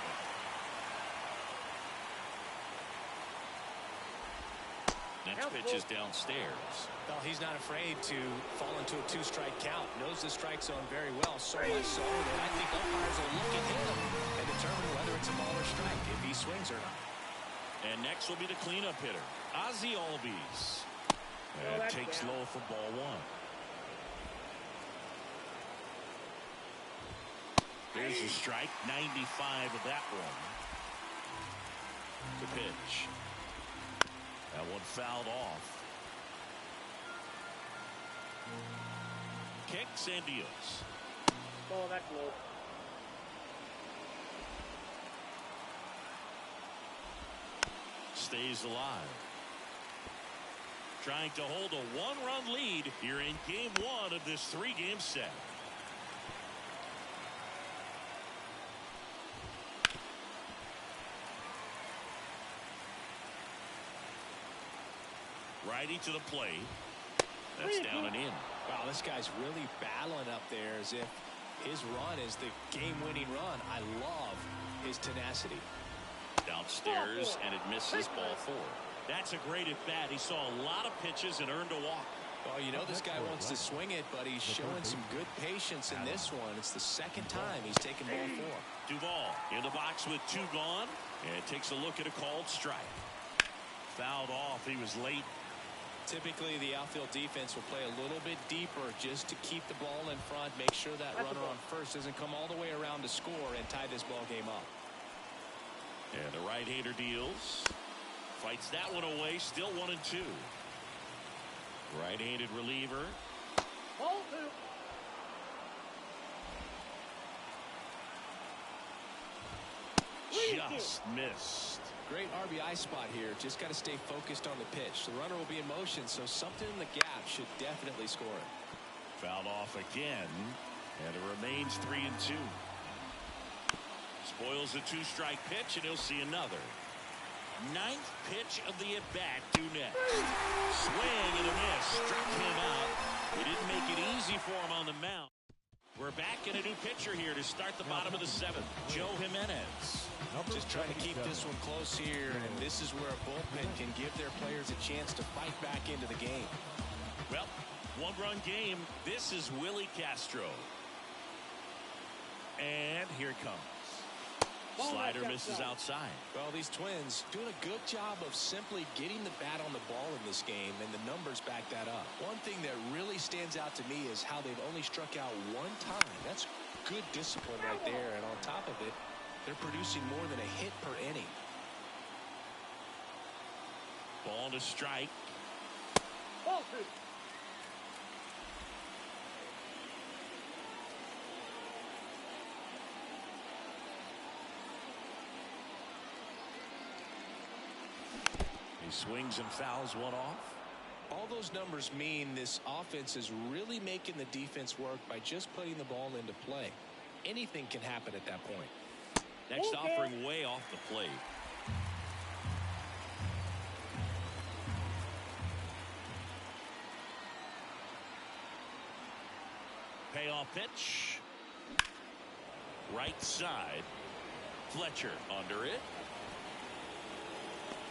Speaker 2: Next pitch is downstairs.
Speaker 3: Well, he's not afraid to fall into a 2-strike count. Knows the strike zone very well, so much so that I think umpires will look at him and determine whether it's a ball or strike, if he swings or not.
Speaker 2: And next will be the cleanup hitter, Ozzie Albies. And takes low for ball 1. There's a strike, 95 of that one. The pitch. That one fouled off. Kicks and deals.
Speaker 4: Ball that close.
Speaker 2: Stays alive. Trying to hold a one-run lead here in game 1 of this 3-game set. Righty to the plate. That's down and in.
Speaker 3: Wow, this guy's really battling up there as if his run is the game-winning run. I love his tenacity.
Speaker 2: Downstairs, and it misses ball 4. That's a great at-bat. He saw a lot of pitches and earned a walk.
Speaker 3: Well, you know this guy wants to swing it, but he's showing some good patience in this one. It's the second time he's taken ball 4.
Speaker 2: Duvall in the box with 2 gone, and takes a look at a called strike. Fouled off. He was late.
Speaker 3: Typically, the outfield defense will play a little bit deeper just to keep the ball in front, make sure that runner on first doesn't come all the way around to score and tie this ball game up.
Speaker 2: And the right-hander deals. Fights that one away. Still 1-2. Right-handed reliever.
Speaker 4: Ball 2.
Speaker 2: Just missed.
Speaker 3: Great RBI spot here. Just got to stay focused on the pitch. The runner will be in motion, so something in the gap should definitely score it.
Speaker 2: Fouled off again, and it remains 3-2. Spoils a 2-strike pitch, and he'll see another. 9th pitch of the at-bat due next. Swing and a miss. Struck him out. He didn't make it easy for him on the mound. We're back in a new pitcher here to start the bottom of the 7th. Joe Jimenez.
Speaker 3: Just trying to keep this one close here, and this is where a bullpen can give their players a chance to fight back into the game.
Speaker 2: Well, 1-run game. This is Willie Castro. And here it comes. Slider misses outside.
Speaker 3: Well, these Twins doing a good job of simply getting the bat on the ball in this game, and the numbers back that up. One thing that really stands out to me is how they've only struck out 1 time. That's good discipline right there, and on top of it, they're producing more than a hit per inning.
Speaker 2: Ball to strike.
Speaker 4: Ball 2.
Speaker 2: He swings and fouls one off.
Speaker 3: All those numbers mean this offense is really making the defense work by just putting the ball into play. Anything can happen at that point.
Speaker 2: Next offering way off the plate. Payoff pitch. Right side. Fletcher under it.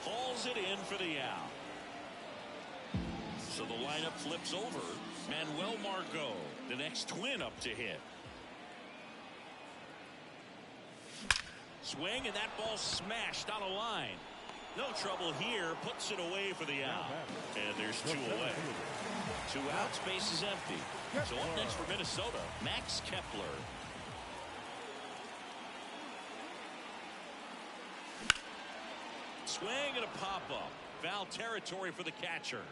Speaker 2: Hauls it in for the out. So the lineup flips over. Manuel Margot, the next Twin up to hit. Swing, and that ball smashed on a line. No trouble here. Puts it away for the out. And there's 2 away. 2 outs, base is empty. So up next for Minnesota, Max Kepler. Swing and a pop-up. Foul territory for the catcher.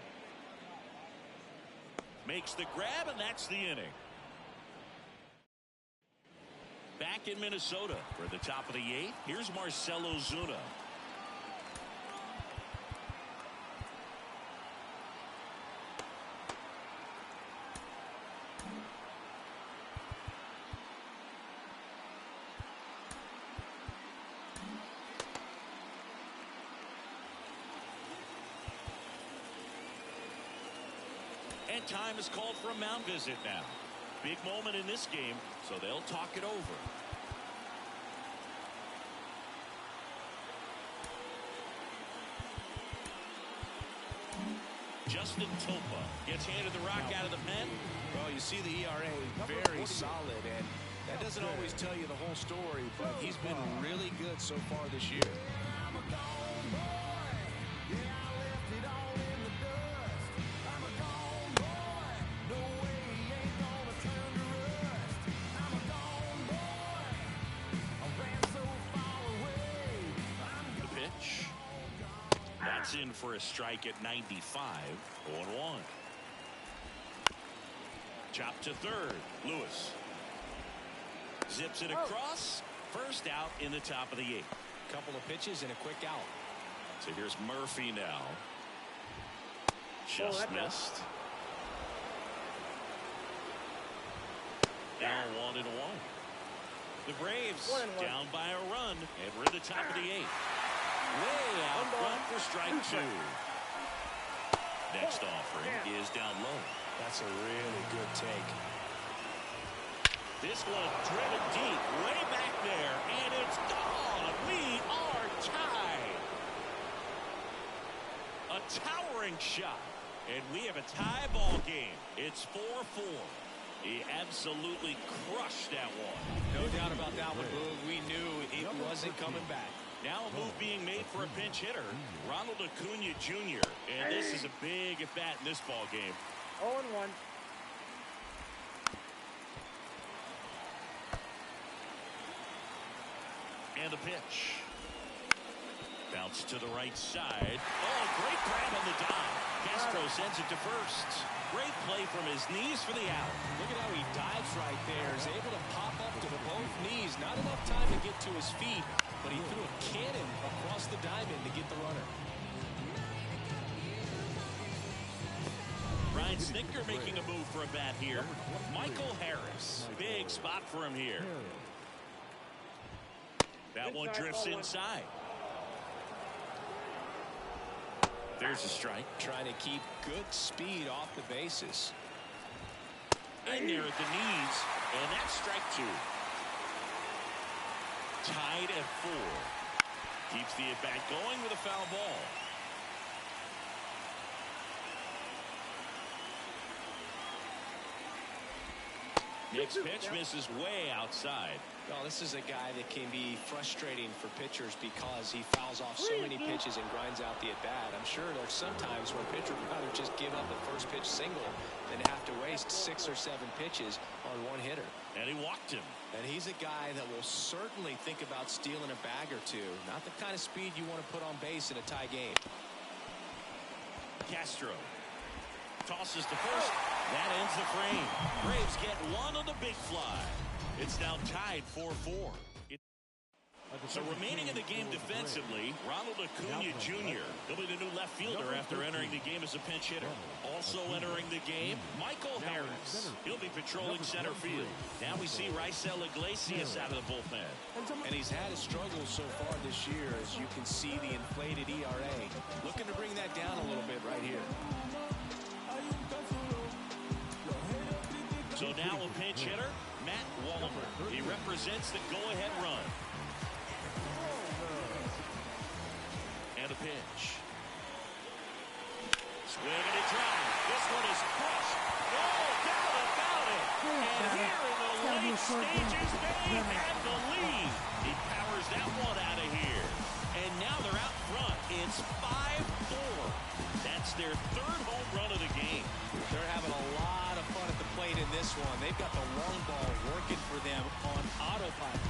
Speaker 2: Makes the grab, and that's the inning. Back in Minnesota for the top of the 8th. Here's Marcell Ozuna. And time is called for a mound visit now. big moment in this game, so they'll talk it over. Justin Topa gets handed the rock out of the pen.
Speaker 3: Well, you see the ERA very solid, and that doesn't always tell you the whole story, but he's been really good so far this year.
Speaker 2: The pitch. That's in for a strike at 95. 0-1. Chop to third. Lewis zips it across. First out in the top of the 8th.
Speaker 3: Couple of pitches and a quick out.
Speaker 2: So here's Murphy now. Just missed. Now 1-1. The Braves down by a run, and we're at the top of the 8th. Way out front for strike 2. Next offering is down low.
Speaker 3: That's a really good take.
Speaker 2: This one driven deep, way back there, and it's gone. We are tied. A towering shot, and we have a tie ball game. It's 4-4. He absolutely crushed that one.
Speaker 3: No doubt about that one, Boog. We knew it wasn't coming back.
Speaker 2: Now a move being made for a pinch hitter, Ronald Acuna Jr. And this is a big at-bat in this ball game.
Speaker 4: 0-1.
Speaker 2: And the pitch. Bounce to the right side. Oh, great grab on the dive. Castro sends it to first. Great play from his knees for the out.
Speaker 3: Look at how he dives right there. He's able to pop up to both knees. Not enough time to get to his feet, but he threw a cannon across the diamond to get the runner.
Speaker 2: Ryan Snitker making a move for a bat here. Michael Harris. Big spot for him here. That one drifts inside. There's a strike.
Speaker 3: Trying to keep good speed off the bases.
Speaker 2: In there at the knees. And that's strike 2. Tied at 4. Keeps the at-bat going with a foul ball. Next pitch misses way outside.
Speaker 3: Well, this is a guy that can be frustrating for pitchers because he fouls off so many pitches and grinds out the at-bat. I'm sure there's some times where a pitcher would rather just give up a first pitch single than have to waste 6 or 7 pitches on one hitter.
Speaker 2: And he walked him.
Speaker 3: And he's a guy that will certainly think about stealing a bag or two. Not the kind of speed you want to put on base in a tie game.
Speaker 2: Castro tosses to first. That ends the frame. Braves get one on the big fly. It's now tied 4-4. So remaining in the game defensively, Ronald Acuna Jr. He'll be the new left fielder after entering the game as a pinch hitter. Also entering the game, Michael Harris. He'll be patrolling center field. Now we see Raisel Iglesias out of the bullpen.
Speaker 3: And he's had his struggles so far this year, as you can see the inflated ERA. Looking to bring that down a little bit right here.
Speaker 2: So now a pinch hitter, Matt Wallner. He represents the go-ahead run. And a pitch. Swing and a drive. This one is crushed. No doubt about it. And here in the late stages, they have the lead. He powers that one out of here. And now they're out front. It's 5-4. That's their 3rd home run of the game.
Speaker 3: They're having a lot of fun at the plate in this one. They've got the long ball working for them on autopilot.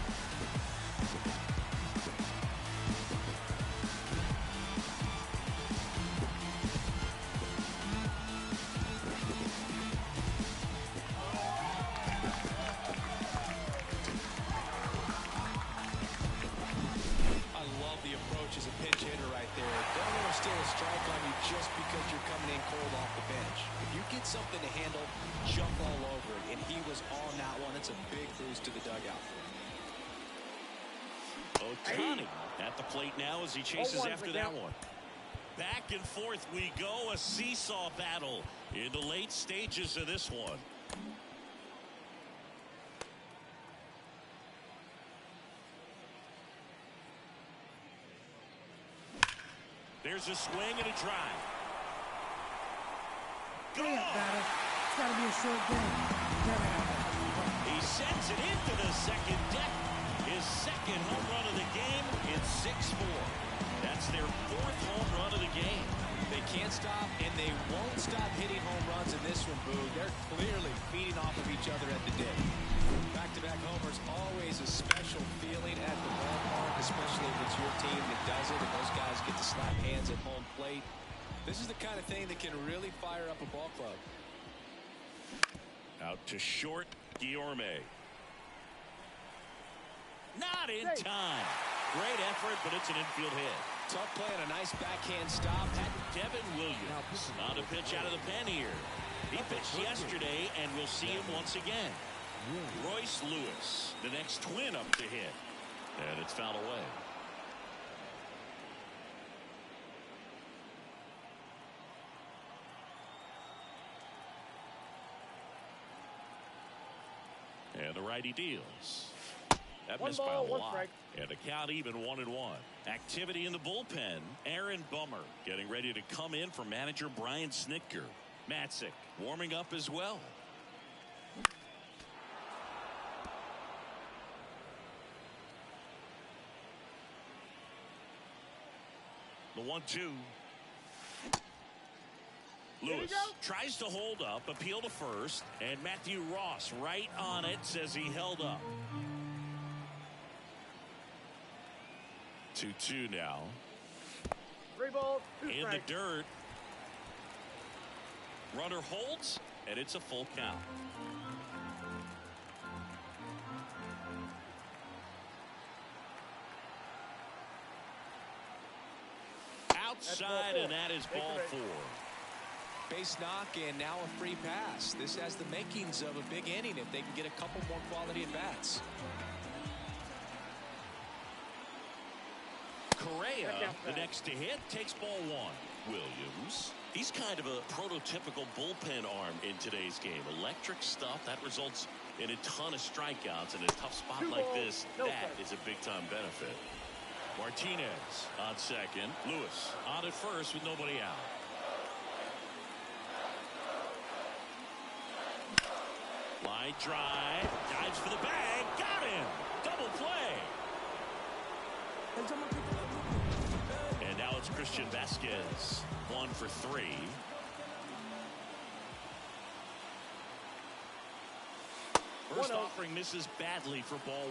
Speaker 3: I love the approach as a pinch hitter right there. Don't want to steal a strike on you just because you're coming in cold off the bench. If you get something to handle, jump all over it. And he was on that one. It's a big boost to the dugout.
Speaker 2: Ohtani at the plate now as he chases after that one. Back and forth we go. A seesaw battle in the late stages of this one. Here's a swing and a drive.
Speaker 6: Hurry up, batter. It's got to be a short game.
Speaker 2: He sends it into the second deck. His second home run of the game. It's 6-4. That's their fourth home run of the game.
Speaker 3: They can't stop, and they won't stop hitting home runs in this one, Boo. They're clearly feeding off of each other at the dick. Back-to-back homers, always a special feeling at the ballpark, especially if it's your team that does it, and those guys get to slap hands at home plate. This is the kind of thing that can really fire up a ball club.
Speaker 2: Out to short, Guillorme. Not in time. Great effort, but it's an infield hit.
Speaker 3: Tough play and a nice backhand stop.
Speaker 2: Devin Williams on a pitch out of the pen here. He pitched yesterday, and we'll see him once again. Royce Lewis, the next Twin up to hit. And it's fouled away. And the righty deals. That missed by a lot. And the count even 1-1. Activity in the bullpen. Aaron Bummer getting ready to come in for manager Brian Snitker. Matzik warming up as well. The 1-2. Lewis tries to hold up, appeal to first, and Matthew Ross right on it, says he held up. 2-2 now.
Speaker 4: 3 balls, 2
Speaker 2: in
Speaker 4: strikes.
Speaker 2: the dirt. Runner holds, and it's a full count. Outside, and that is ball 4.
Speaker 3: Base knock, and now a free pass. This has the makings of a big inning if they can get a couple more quality at bats.
Speaker 2: Correa, the next to hit, takes ball 1. Williams, he's kind of a prototypical bullpen arm in today's game. Electric stuff that results in a ton of strikeouts. In a tough spot like this, that is a big-time benefit. Martinez on second. Lewis on at first with nobody out. Line drive, dives for the bag, got him. Double play. And now it's Christian Vasquez, 1 for 3. First offering misses badly for ball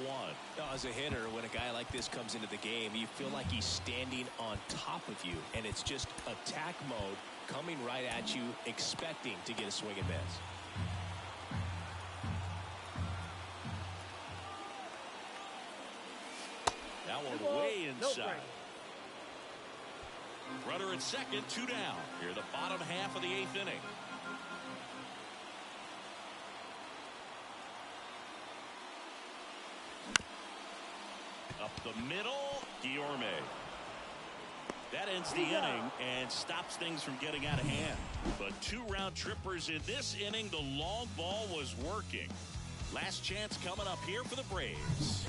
Speaker 2: 1.
Speaker 3: As a hitter, when a guy like this comes into the game, you feel like he's standing on top of you, and it's just attack mode coming right at you, expecting to get a swing and miss.
Speaker 2: That one way inside. Runner at second, 2 down. Here the bottom half of the 8th inning. Up the middle, Guillorme. That ends the inning and stops things from getting out of hand. But 2 round trippers in this inning. The long ball was working. Last chance coming up here for the Braves.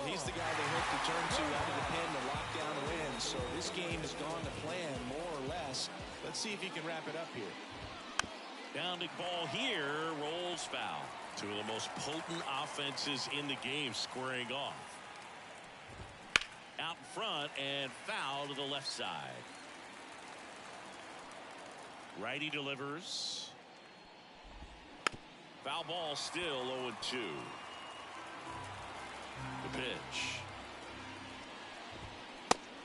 Speaker 3: He's the guy they hope to turn to out of the pen to lock down the win. So this game has gone to plan, more or less. Let's see if he can wrap it up here.
Speaker 2: Downed ball here, rolls foul. 2 of the most potent offenses in the game squaring off. Out in front and foul to the left side. Righty delivers. Foul ball still 0-2. The pitch.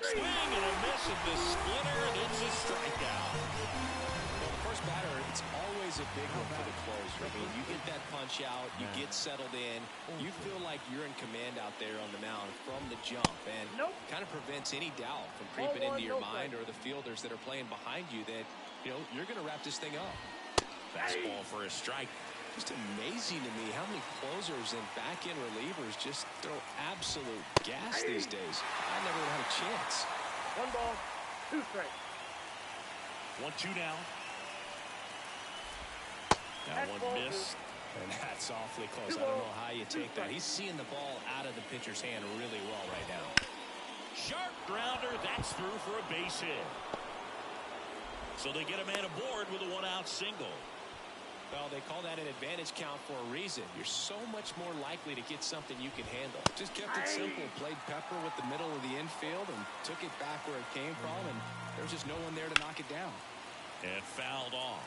Speaker 2: Swing and a miss at the splitter, and it's a strikeout.
Speaker 3: Well, the first batter, it's always a big one for the closer. I mean, you get that punch out, you get settled in, you feel like you're in command out there on the mound from the jump, and kind of prevents any doubt from creeping into your mind or the fielders that are playing behind you that, you know, you're going to wrap this thing up.
Speaker 2: Fastball for a strike.
Speaker 3: Just amazing to me how many closers and back-end relievers just throw absolute gas these days. I never would have had a chance.
Speaker 4: 1 ball, 2 strikes.
Speaker 2: 1-2 now. That one missed.
Speaker 3: And that's awfully close. I don't know how you take that. He's seeing the ball out of the pitcher's hand really well right now.
Speaker 2: Sharp grounder. That's through for a base hit. So they get a man aboard with a 1-out single.
Speaker 3: Well, they call that an advantage count for a reason. You're so much more likely to get something you can handle. Just kept it simple. Played pepper with the middle of the infield and took it back where it came from, and there was just no one there to knock it down.
Speaker 2: And fouled off.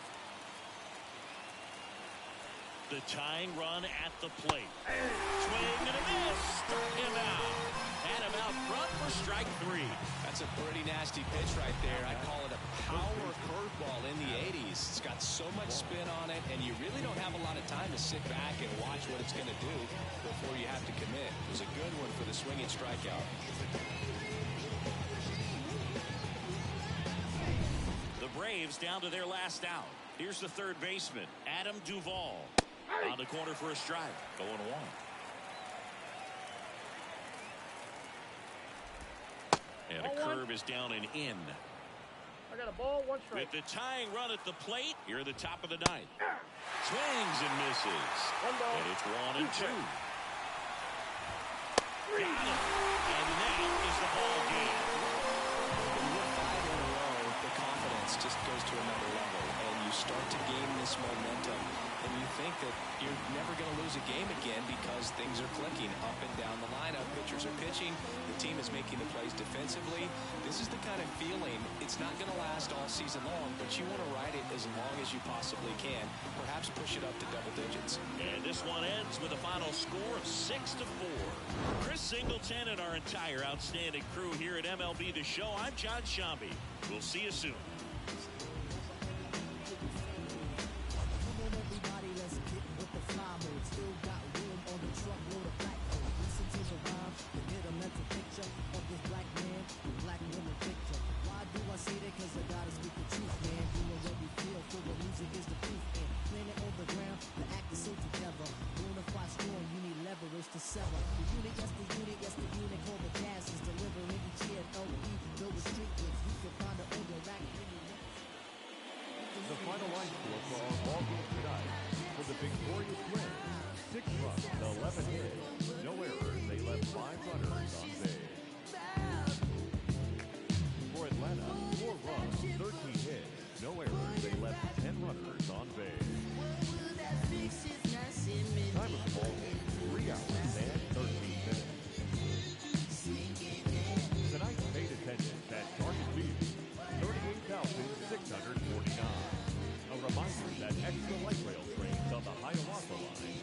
Speaker 2: The tying run at the plate. Swing and a miss. Struck him out. Had him out front for strike 3.
Speaker 3: That's a pretty nasty pitch right there. I call it a power curveball in the 80s. It's got so much spin on it, and you really don't have a lot of time to sit back and watch what it's going to do before you have to commit. It was a good one for the swinging strikeout.
Speaker 2: The Braves down to their last out. Here's the third baseman, Adam Duvall. On the corner for a strike. 0-1. And a curve is down and in.
Speaker 4: I got a ball, 1 strike.
Speaker 2: With the tying run at the plate, here at the top of the 9th. Swings and misses.
Speaker 4: 1 ball.
Speaker 2: And it's 1-2. Got him. And that is the ball game.
Speaker 3: When you win 5 in a row, the confidence just goes to another level, and you start to gain this momentum, and you think that you're never going to lose a game again because things are clicking up and down the lineup. Pitchers are pitching. The team is making the plays defensively. This is the kind of feeling, it's not going to last all season long, but you want to ride it as long as you possibly can. Perhaps push it up to double digits.
Speaker 2: And this one ends with a final score of 6-4. Chris Singleton and our entire outstanding crew here at MLB The Show, I'm John Shambi. We'll see you soon.
Speaker 5: The final line score for our ball game tonight. For the victorious Twins, 6 runs, 11 hits, no errors. They left 5 runners on base. For Atlanta, 4 runs, 13 hits, no errors. They left 10 runners on base. Time of the ball game, 3 hours and 13 minutes. Tonight's paid attendance at Target Field, 38,649. A reminder that extra light rail trains on the Hiawatha Line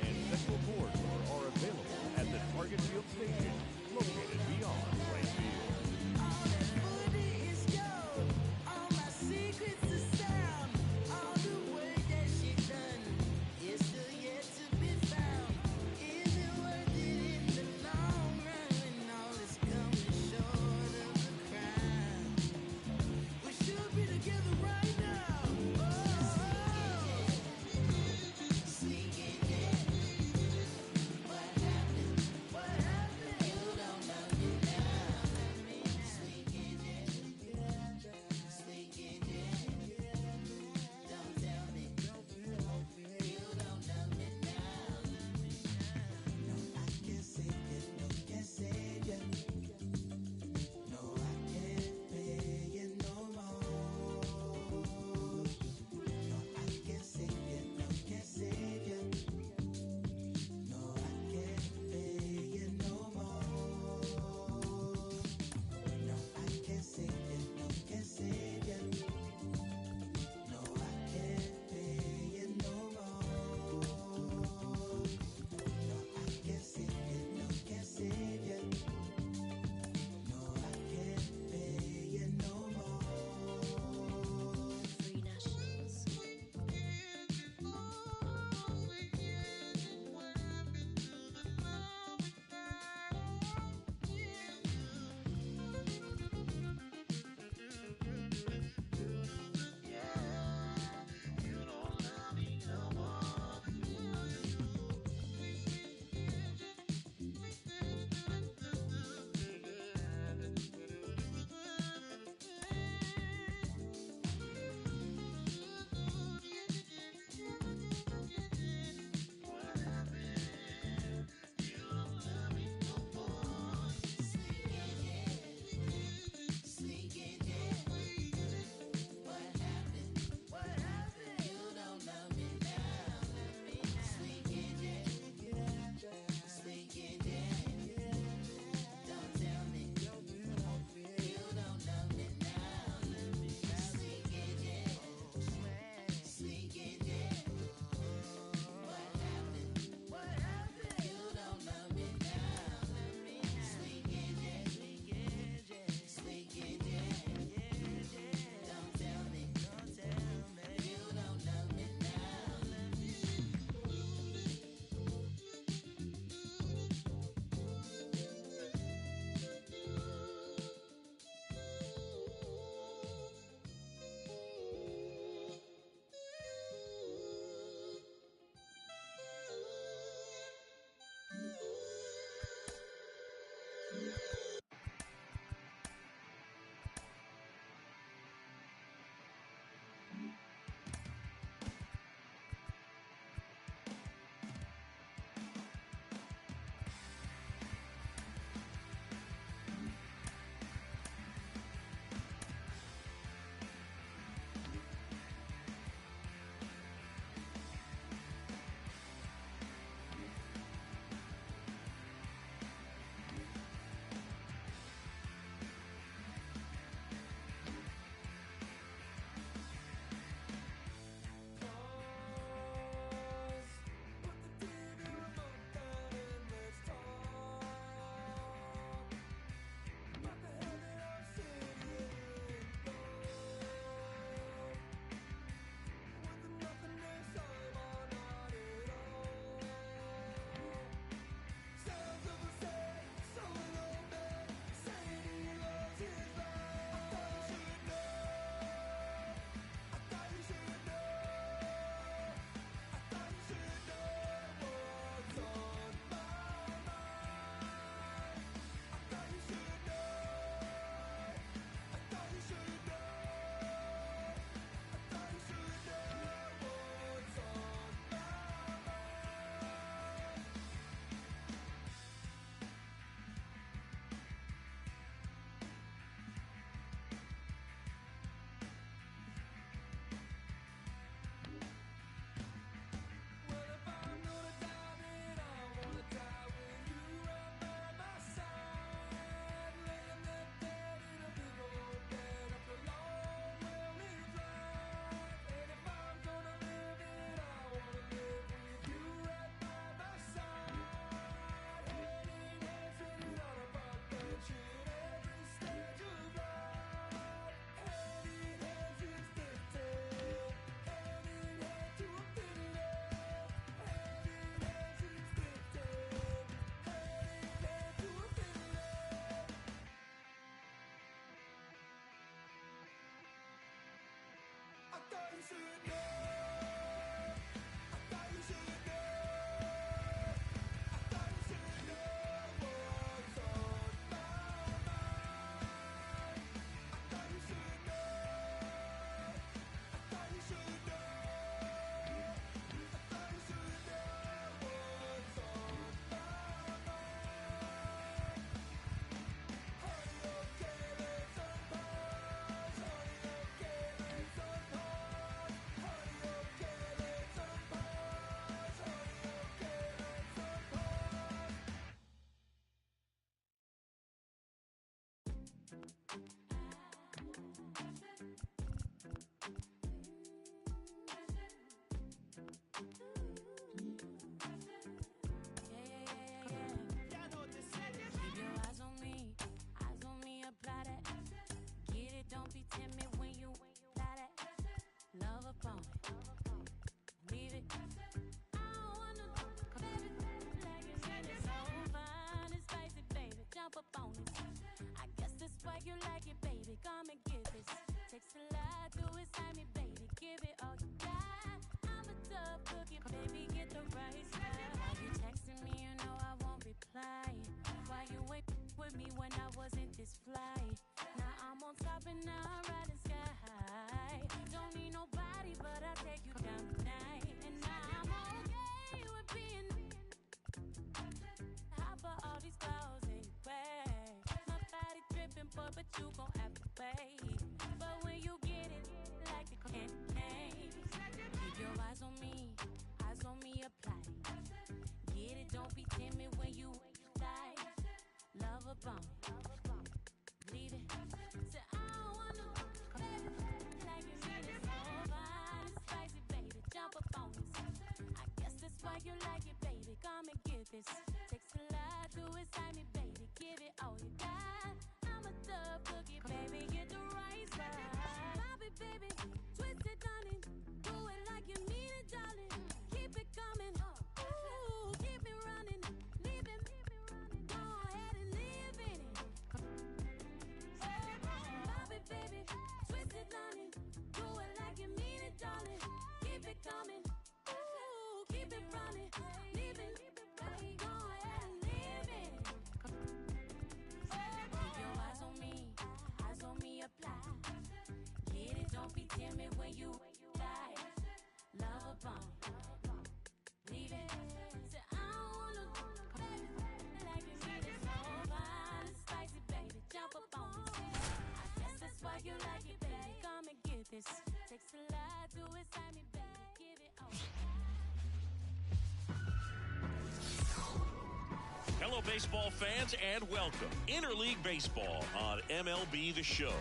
Speaker 2: baseball fans, and welcome. Interleague Baseball on MLB The Show.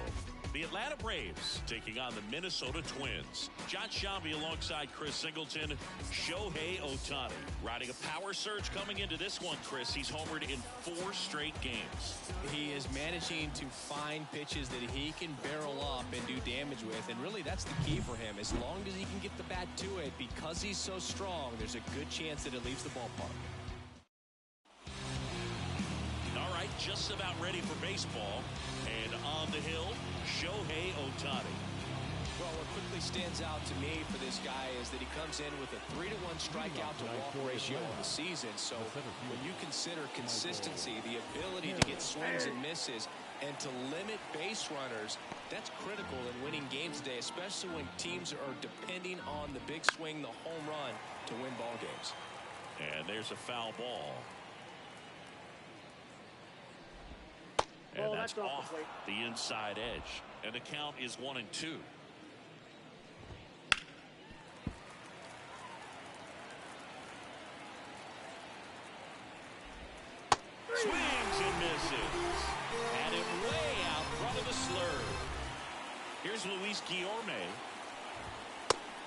Speaker 2: The Atlanta Braves taking on the Minnesota Twins. John Shambi alongside Chris Singleton. Shohei Ohtani riding a power surge coming into this one, Chris. He's homered in 4 straight games.
Speaker 3: He is managing to find pitches that he can barrel up and do damage with, and really that's the key for him. As long as he can get the bat to it, because he's so strong, there's a good chance that it leaves the ballpark.
Speaker 2: All right, just about ready for baseball. And on the hill, Shohei Ohtani.
Speaker 3: Well, what quickly stands out to me for this guy is that he comes in with a 3-to-1 strikeout to walk ratio in the season. So when you consider consistency, the ability to get swings and misses, and to limit base runners, that's critical in winning games today, especially when teams are depending on the big swing, the home run, to win ball games.
Speaker 2: And there's a foul ball. And
Speaker 4: Well,
Speaker 2: that's
Speaker 4: that's
Speaker 2: off the inside edge. And the count is 1-2. Swings and misses. Had it way out front of the slurve. Here's Luis Guillorme.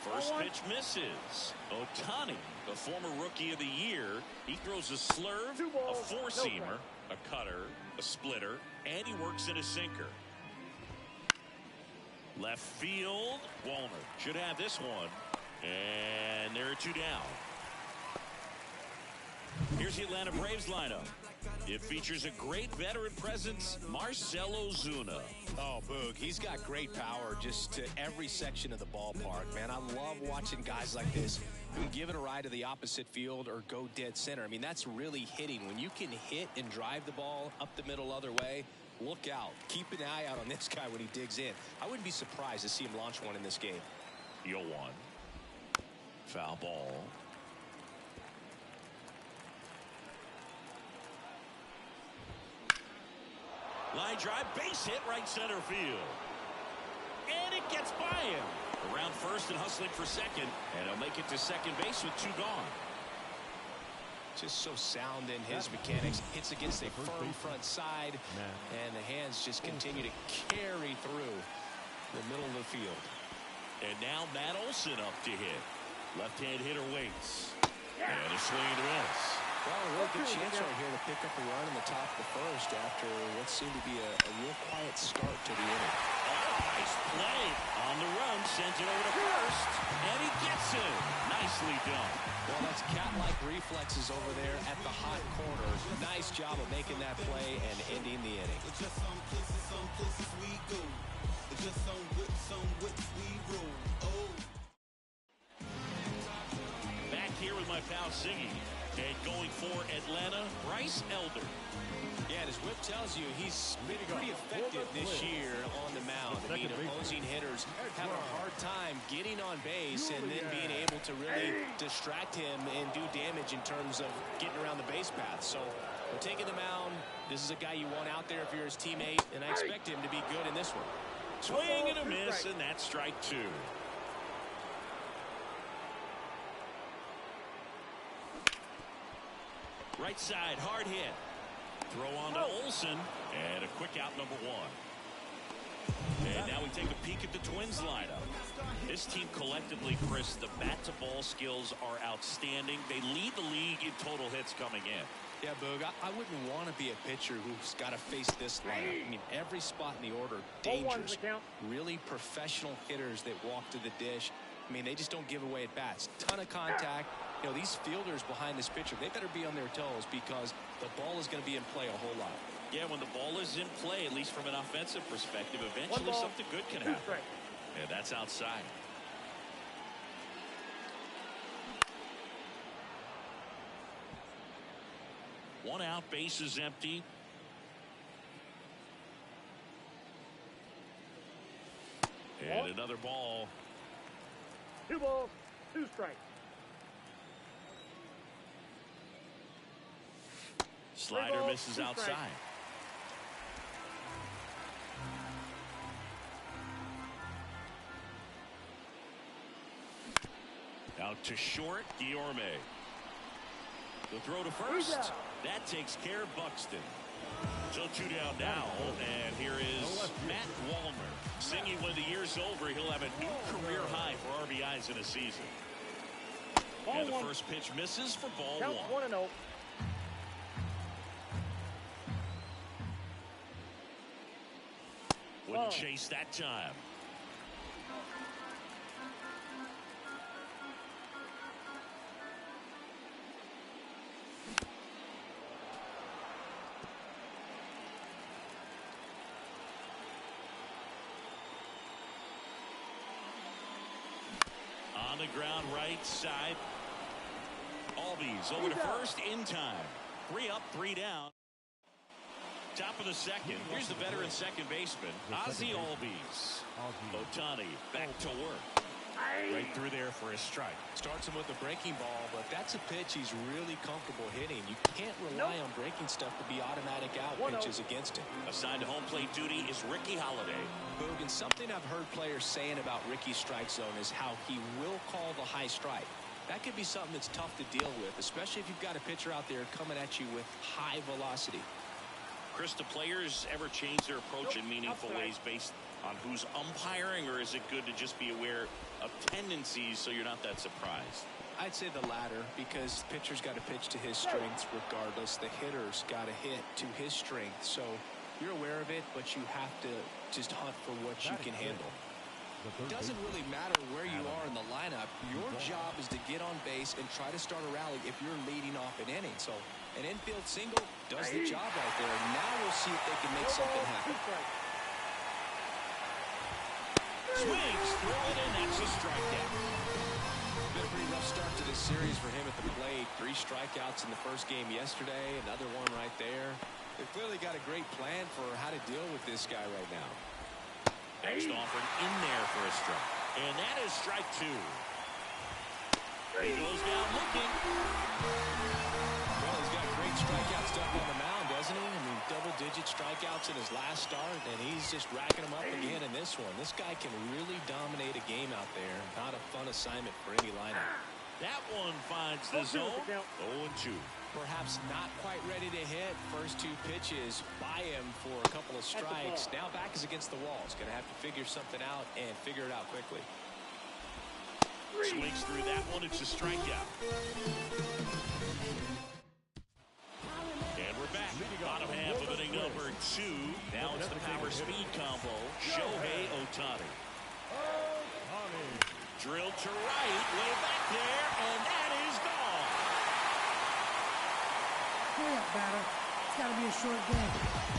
Speaker 2: First pitch misses. Ohtani, the former Rookie of the Year, he throws a slurve, a four-seamer, a cutter, a splitter, and he works in a sinker. Left field, Wallner should have this one. And there are 2 down. Here's the Atlanta Braves lineup. It features a great veteran presence, Marcell Ozuna.
Speaker 3: Oh, Boog, he's got great power just to every section of the ballpark, man. I love watching guys like this who can give it a ride to the opposite field or go dead center. I mean, that's really hitting. When you can hit and drive the ball up the middle other way, look out. Keep an eye out on this guy when he digs in. I wouldn't be surprised to see him launch one in this game.
Speaker 2: 0-1. Foul ball. Line drive, base hit, right center field. And it gets by him. Around first and hustling for second. And he'll make it to second base with 2 gone.
Speaker 3: Just so sound in his mechanics. Hits against a firm front side. And the hands just continue to carry through the middle of the field.
Speaker 2: And now Matt Olson up to hit. Left-hand hitter waits. And a swing and a miss.
Speaker 3: Well, a really good chance right here to pick up a run in the top of the first after what seemed to be a real quiet start to the inning.
Speaker 2: Oh, nice play. On the run, sends it over to first. And he gets it. Nicely done.
Speaker 3: Well, that's cat-like reflexes over there at the hot corner. Nice job of making that play and ending the inning.
Speaker 8: Just some places we go. Just some we roll. Oh.
Speaker 2: Back here with my pal Ziggy. And going for Atlanta, Bryce Elder.
Speaker 3: Yeah, and as Whip tells you, he's been pretty effective this year on the mound. I mean, opposing hitters have a hard time getting on base and then being able to really distract him and do damage in terms of getting around the base path. So we're taking the mound. This is a guy you want out there if you're his teammate, and I expect him to be good in this one.
Speaker 2: Swing and a miss, and that's strike 2. Right side, hard hit. Throw on to Olson, and a quick out, number 1. And now we take a peek at the Twins lineup. This team collectively, Chris, the bat-to-ball skills are outstanding. They lead the league in total hits coming in.
Speaker 3: Yeah, Boog, I wouldn't want to be a pitcher who's got to face this lineup. I mean, every spot in the order, dangerous. Really professional hitters that walk to the dish. I mean, they just don't give away at bats. Ton of contact. You know, these fielders behind this pitcher, they better be on their toes because the ball is going to be in play a whole lot.
Speaker 2: Yeah, when the ball is in play, at least from an offensive perspective, eventually something good can happen. And that's outside. One out, base is empty. And another ball.
Speaker 4: 2 balls, 2 strikes.
Speaker 2: Slider misses outside. Out to short, Guillorme. The throw to first. That takes care of Buxton. So 2 down now, and here is Matt Wallner. Singing when the year's over, he'll have a new career high for RBIs in a season. And the first pitch misses for ball one.
Speaker 4: 1-0.
Speaker 2: Wouldn't chase that time. On the ground right side. Albies over to first in time. 3 up, 3 down. Top of the second. Here's the veteran second baseman, Ozzie Albies. Ohtani back to work. Right through there for a strike.
Speaker 3: Starts him with a breaking ball, but that's a pitch he's really comfortable hitting. You can't rely on breaking stuff to be automatic out pitches against him.
Speaker 2: Assigned to home plate duty is Ricky Holiday.
Speaker 3: Boog, and something I've heard players saying about Ricky's strike zone is how he will call the high strike. That could be something that's tough to deal with, especially if you've got a pitcher out there coming at you with high velocity.
Speaker 2: Chris, do players ever change their approach in meaningful ways based on who's umpiring, or is it good to just be aware of tendencies so you're not that surprised?
Speaker 3: I'd say the latter, because the pitcher's got to pitch to his strengths regardless. The hitter's got to hit to his strength. So you're aware of it, but you have to just hunt for what you can handle. It doesn't really matter where you are in the lineup. Your job is to get on base and try to start a rally if you're leading off an inning. So an infield single does the job right there. Now we'll see if they can make something happen.
Speaker 2: Swings through it, and that's a strikeout.
Speaker 3: Been a pretty rough start to this series for him at the plate. 3 strikeouts in the first game yesterday. Another one right there. They've clearly got a great plan for how to deal with this guy right now.
Speaker 2: Next offering in there for a strike. And that is strike 2. He goes down looking.
Speaker 3: Well, he's got great strikeout stuff on the mound, doesn't he? I mean, double-digit strikeouts in his last start, and he's just racking them up again in this one. This guy can really dominate a game out there. Not a fun assignment for any lineup.
Speaker 2: That one finds the zone. 0-2.
Speaker 3: Perhaps not quite ready to hit. First 2 pitches by him for a couple of strikes. Now back is against the wall. He's going to have to figure something out and figure it out quickly.
Speaker 2: Swings through that one. It's a strikeout. And we're back. Bottom half of inning number 2. Now it's the power speed combo. Shohei Ohtani. Drilled to right. Way back there. And that is gone.
Speaker 6: Hurry up, batter. It's got to be a short game.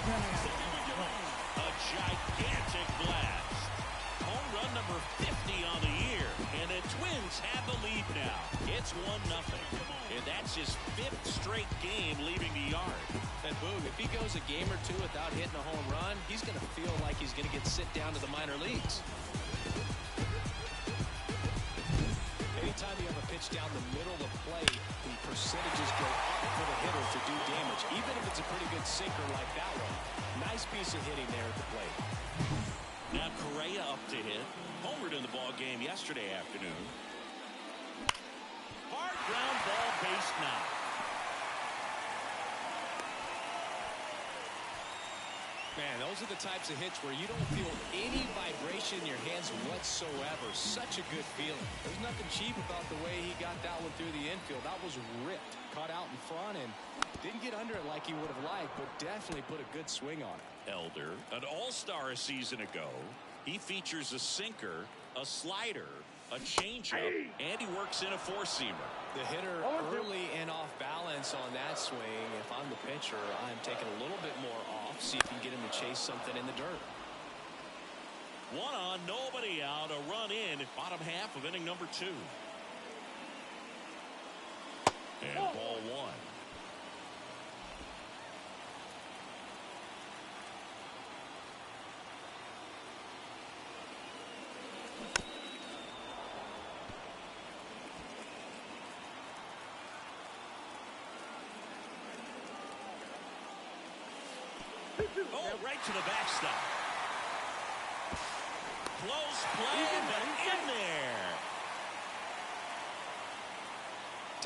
Speaker 6: Then I got
Speaker 2: a gigantic blast. Home run number 50 on the year. And the Twins have the lead now. It's 1-0. And that's his 5th straight game leaving the yard.
Speaker 3: And Boog, if he goes a game or 2 without hitting a home run, he's going to feel like he's going to get sent down to the minor leagues. Anytime you have a pitch down the middle of the plate, the percentages go up for the hitter to do damage, even if it's a pretty good sinker like that one. Nice piece of hitting there at the plate.
Speaker 2: Now Correa up to hit. Homered in the ball game yesterday afternoon. Hard ground ball, base now.
Speaker 3: Man, those are the types of hits where you don't feel any vibration in your hands whatsoever. Such a good feeling. There's nothing cheap about the way he got that one through the infield. That was ripped. Caught out in front and didn't get under it like he would have liked, but definitely put a good swing on it.
Speaker 2: Elder, an all-star a season ago. He features a sinker, a slider, a changeup, and he works in a 4-seamer.
Speaker 3: The hitter early and off balance on that swing. If I'm the pitcher, I'm taking a little bit more off, see if you can get him to chase something in the dirt.
Speaker 2: 1 on, nobody out, a run in, bottom half of inning number 2. And ball 1. Oh, right to the backstop. Close play, but in there.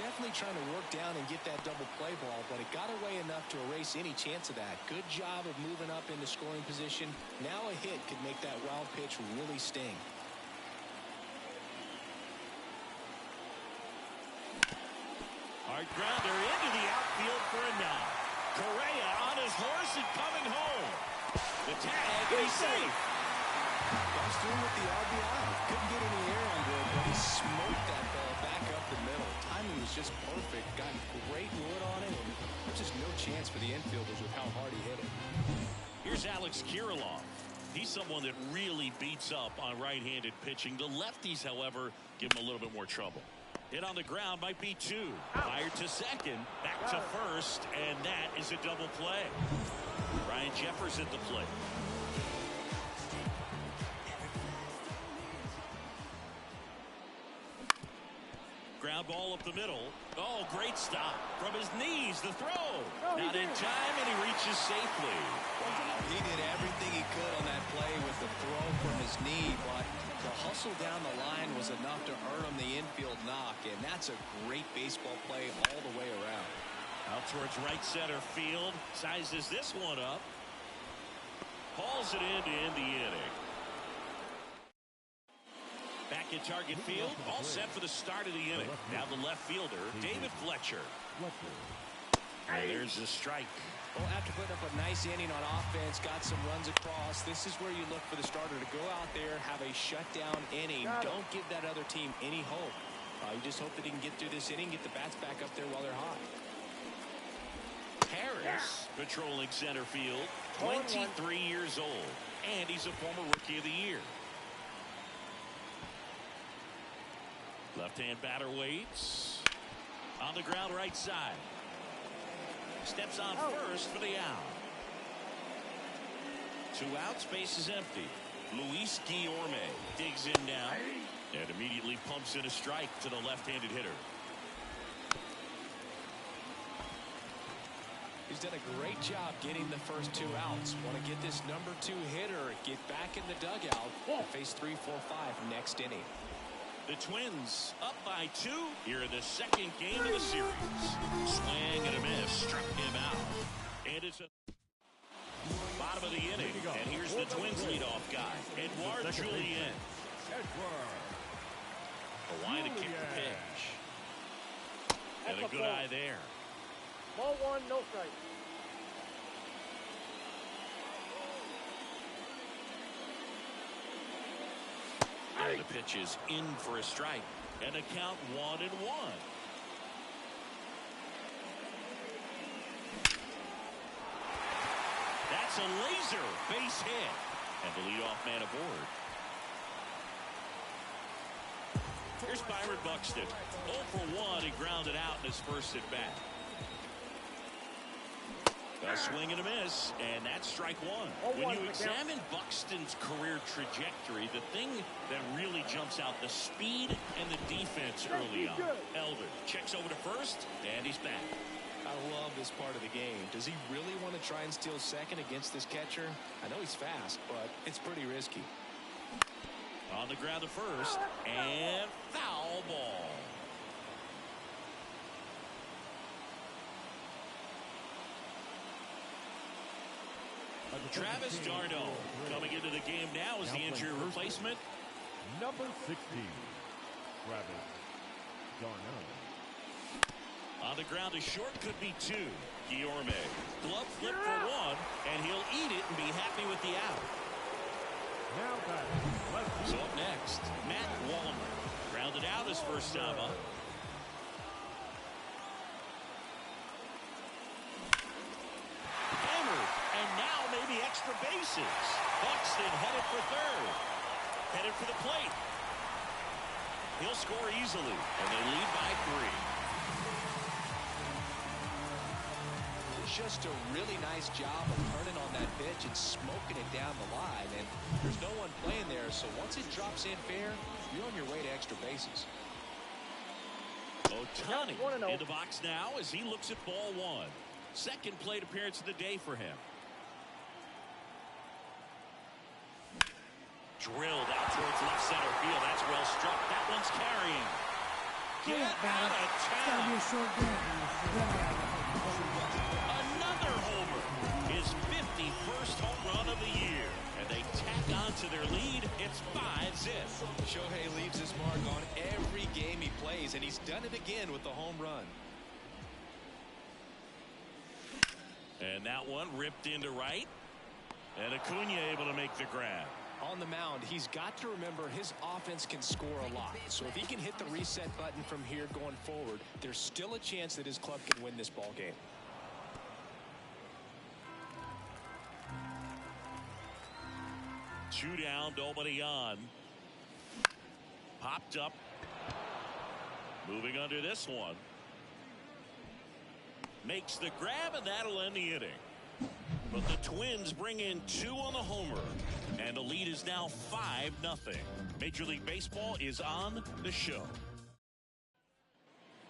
Speaker 3: definitely trying to work down and get that double play ball, but it got away enough to erase any chance of that. Good job of moving up into scoring position. Now a hit could make that wild pitch really sting.
Speaker 2: Hard grounder into the outfield for a knock. Correa on his horse and coming home. The tag, he's safe.
Speaker 3: Comes through with the RBI. Couldn't get any air under it, but he smoked that ball back up the middle. Timing was just perfect. Got great wood on it, and there's just no chance for the infielders with how hard he hit it.
Speaker 2: Here's Alex Kirilloff. He's someone that really beats up on right-handed pitching. The lefties, however, give him a little bit more trouble. Hit on the ground, might be two. Fired to second, back to first, and that is a double play. Ryan Jeffers at the plate. Ground ball up the middle. Oh, great stop. From his knees, the throw. Not in time, and he reaches safely.
Speaker 3: Wow, he did everything he could on that play with the throw from his knee, but the hustle down the line was enough to earn him the infield knock, and that's a great baseball play all the way around.
Speaker 2: Out towards right center field. Sizes this one up. Hauls it in to end the inning. Back at target field, all set for the start of the inning. Now the left fielder, David Fletcher. And there's the strike.
Speaker 3: Well, after putting up a nice inning on offense, got some runs across, this is where you look for the starter to go out there, have a shutdown inning. Don't give that other team any hope. You just hope that he can get through this inning, get the bats back up there while they're hot.
Speaker 2: Harris patrolling center field, 23 years old, and he's a former Rookie of the Year. Left-hand batter waits. On the ground right side. Steps on first for the out. 2 outs, base is empty. Luis Guillorme digs in now and immediately pumps in a strike to the left-handed hitter.
Speaker 3: He's done a great job getting the first 2 outs. Want to get this number 2 hitter, get back in the dugout, and face 3, 4, 5 next inning.
Speaker 2: The Twins up by 2 here in the second game of the series. Swing and a miss, struck him out. And it's a bottom of the inning. And here's the Twins leadoff guy, Edouard Julien. Hawaii to kick the pitch. And a good eye there.
Speaker 4: Ball 1, no strike.
Speaker 2: And the pitch is in for a strike. And a count 1-1. That's a laser base hit. And the leadoff man aboard. Here's Byron Buxton. 0 for 1. He grounded out in his first at bat. A swing and a miss, and that's strike 1. When you examine Buxton's career trajectory, the thing that really jumps out, the speed and the defense early on. Elder checks over to first, and he's back.
Speaker 3: I love this part of the game. Does he really want to try and steal second against this catcher? I know he's fast, but it's pretty risky.
Speaker 2: On the ground to first, and foul ball. Travis d'Arnaud coming into the game now as the injury replacement.
Speaker 5: Number 16, Travis d'Arnaud.
Speaker 2: On the ground to short, could be 2. Guillorme. Glove flip for 1, and he'll eat it and be happy with the out.
Speaker 5: Now back.
Speaker 2: So up next, Matt Wallner. Grounded out his first time up. Extra bases. Buxton headed for third. Headed for the plate. He'll score easily, and they lead by 3.
Speaker 3: Just a really nice job of turning on that pitch and smoking it down the line. And there's no one playing there, so once it drops in fair, you're on your way to extra bases.
Speaker 2: Ohtani in the box now as he looks at ball 1. Second plate appearance of the day for him. Drilled out towards left center field. That's well struck. That one's carrying. Get out of
Speaker 6: It's
Speaker 2: town.
Speaker 6: gotta be a short game.
Speaker 2: Another homer. His 51st home run of the year. And they tack on to their lead. It's 5-zip.
Speaker 3: Shohei leaves his mark on every game he plays, and he's done it again with the home run.
Speaker 2: And that one ripped into right. And Acuna able to make the grab.
Speaker 3: On the mound, he's got to remember his offense can score a lot. So if he can hit the reset button from here going forward, there's still a chance that his club can win this ball game.
Speaker 2: Two down, nobody on. Popped up. Moving under this one. Makes the grab, and that'll end the inning. But the Twins bring in 2 on the homer. And the lead is now 5-0. Major League Baseball is on the show.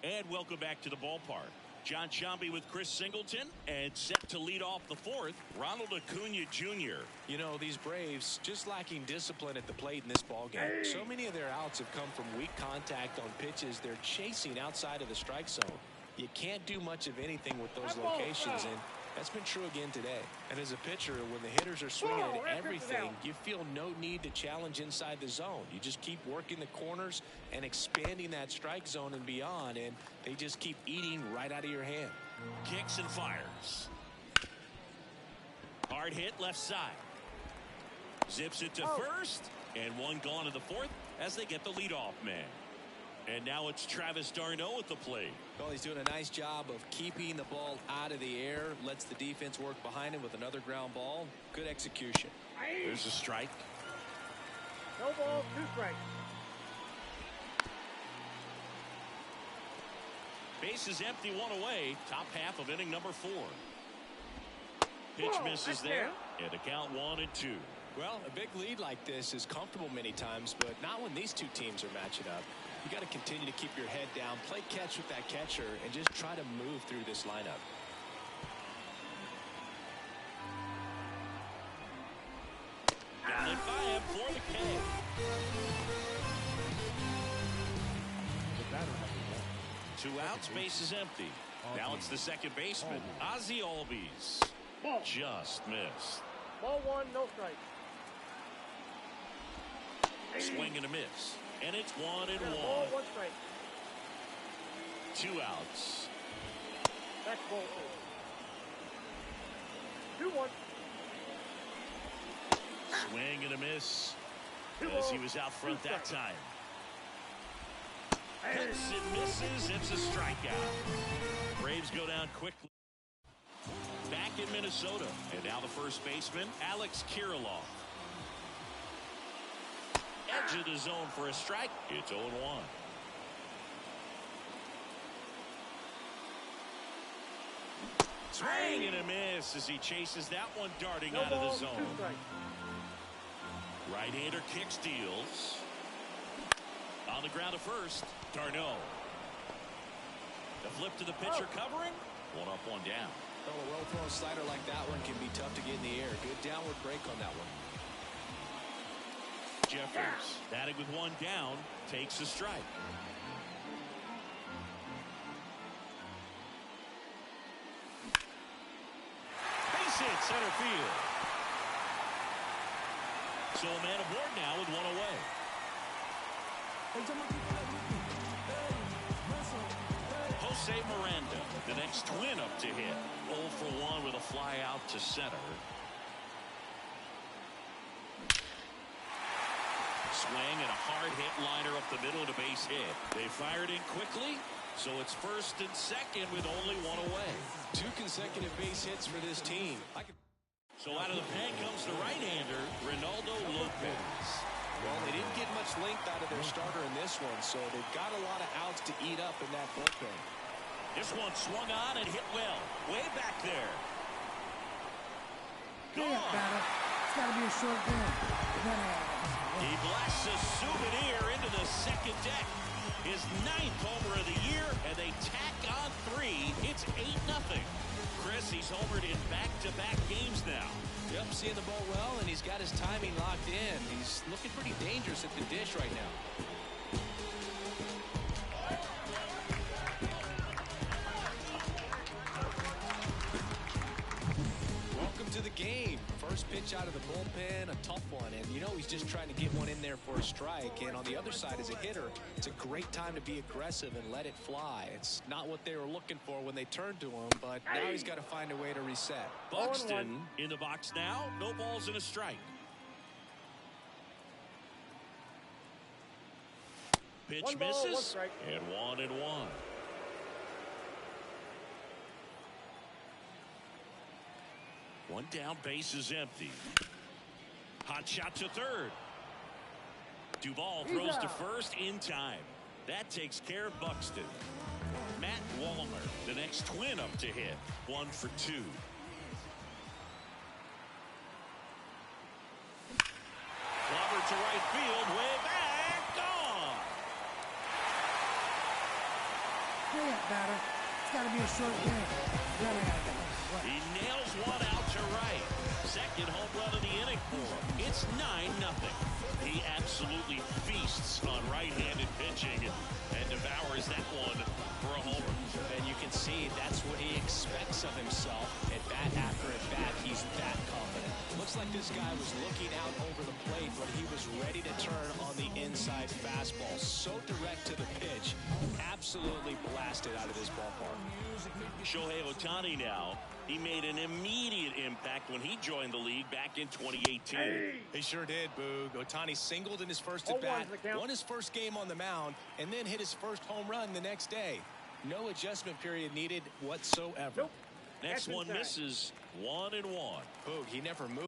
Speaker 2: And welcome back to the ballpark. John Sciambi with Chris Singleton, and set to lead off the 4th, Ronald Acuna Jr.
Speaker 3: You know, these Braves just lacking discipline at the plate in this ballgame. So many of their outs have come from weak contact on pitches they're chasing outside of the strike zone. You can't do much of anything with those locations, and that's been true again today. And as a pitcher, when the hitters are swinging at everything, you feel no need to challenge inside the zone. You just keep working the corners and expanding that strike zone and beyond, and they just keep eating right out of your hand.
Speaker 2: Kicks and fires. Hard hit left side. Zips it to first, and one gone in the 4th as they get the leadoff man. And now it's Travis d'Arnaud at the plate.
Speaker 3: Well, he's doing a nice job of keeping the ball out of the air. Lets the defense work behind him with another ground ball. Good execution.
Speaker 2: There's a strike.
Speaker 4: No ball, 2 strikes.
Speaker 2: Base is empty, 1 away. Top half of inning number 4. Pitch misses there. And the count 1-2.
Speaker 3: Well, a big lead like this is comfortable many times, but not when these two teams are matching up. You got to continue to keep your head down, play catch with that catcher, and just try to move through this lineup.
Speaker 2: Down at 5 for the K.
Speaker 5: The batter number 1.
Speaker 2: 2 outs, base is empty. Now it's the second baseman, Ozzie Albies. Just missed.
Speaker 4: Ball 1, no strike.
Speaker 2: Swing and a miss. And it's 1-1.
Speaker 4: Ball 1 strike.
Speaker 2: 2 outs.
Speaker 4: That's ball 2. 2-1.
Speaker 2: Swing and a miss. As he was out front that time. Hits and misses. It's a strikeout. Braves go down quickly. Back in Minnesota. And now the first baseman, Alex Kirilloff. Edge of the zone for a strike. It's 0-1. Swing and a miss as he chases that one darting out of the zone. Right-hander kick steals. On the ground to first, d'Arnaud. The flip to the pitcher covering. 1 up, 1 down.
Speaker 3: Well, a well-thrown slider like that one can be tough to get in the air. Good downward break on that one.
Speaker 2: Jeffers, batting with 1 down, takes a strike. Base hit center field. So a man aboard now with 1 away. Jose Miranda, the next Twin up to hit. 0 for 1 with a fly out to center. Swing and a hard hit liner up the middle to base hit. They fired in quickly, so it's first and second with only 1 away.
Speaker 3: 2 consecutive base hits for this team.
Speaker 2: So out of the pen comes the right-hander, Ronaldo Lopez.
Speaker 3: Well, they didn't get much length out of their starter in this one, so they've got a lot of outs to eat up in that bullpen.
Speaker 2: This one swung on and hit well. Way back there.
Speaker 6: Yeah, batter. It's got to be a short game.
Speaker 2: He blasts a souvenir into the second deck. His 9th homer of the year, and they tack on 3. It's 8-0. Chris, he's homered in back-to-back games now.
Speaker 3: Yep, seeing the ball well, and he's got his timing locked in. He's looking pretty dangerous at the dish right now. game. First pitch out of the bullpen, a tough one. And you know he's just trying to get one in there for a strike. And on the other side, as a hitter, it's a great time to be aggressive and let it fly. It's not what they were looking for when they turned to him, but now he's got to find a way to reset.
Speaker 2: Buxton in the box now. No balls and a strike. Pitch
Speaker 4: One ball,
Speaker 2: misses.
Speaker 4: one strike.
Speaker 2: And 1-1. One down, base is empty. Hot shot to third. Duvall throws to first in time. That takes care of Buxton. Matt Wallner, the next Twin up to hit. 1 for 2. Clobber to right field, way back, gone.
Speaker 6: Hurry up, batter. It's got to be a short game. Then I gotta get home.
Speaker 2: He nails one out to right. Second home run of the inning for him. It's 9-0. He absolutely feasts on right-handed pitching and devours that one for a homer.
Speaker 3: And you can see that's what he expects of himself. At bat after at bat, he's that confident. Looks like this guy was looking out over the plate, but he was ready to turn on the inside fastball. So direct to the pitch. Absolutely blasted out of this ballpark.
Speaker 2: Shohei Ohtani now. He made an immediate impact when he joined the league back in 2018.
Speaker 3: He sure did, Boog. Ohtani singled in his first at-bat, won his first game on the mound, and then hit his first home run the next day. No adjustment period needed whatsoever.
Speaker 4: Nope.
Speaker 2: Next one misses. 1-1.
Speaker 3: Boog, he never moved.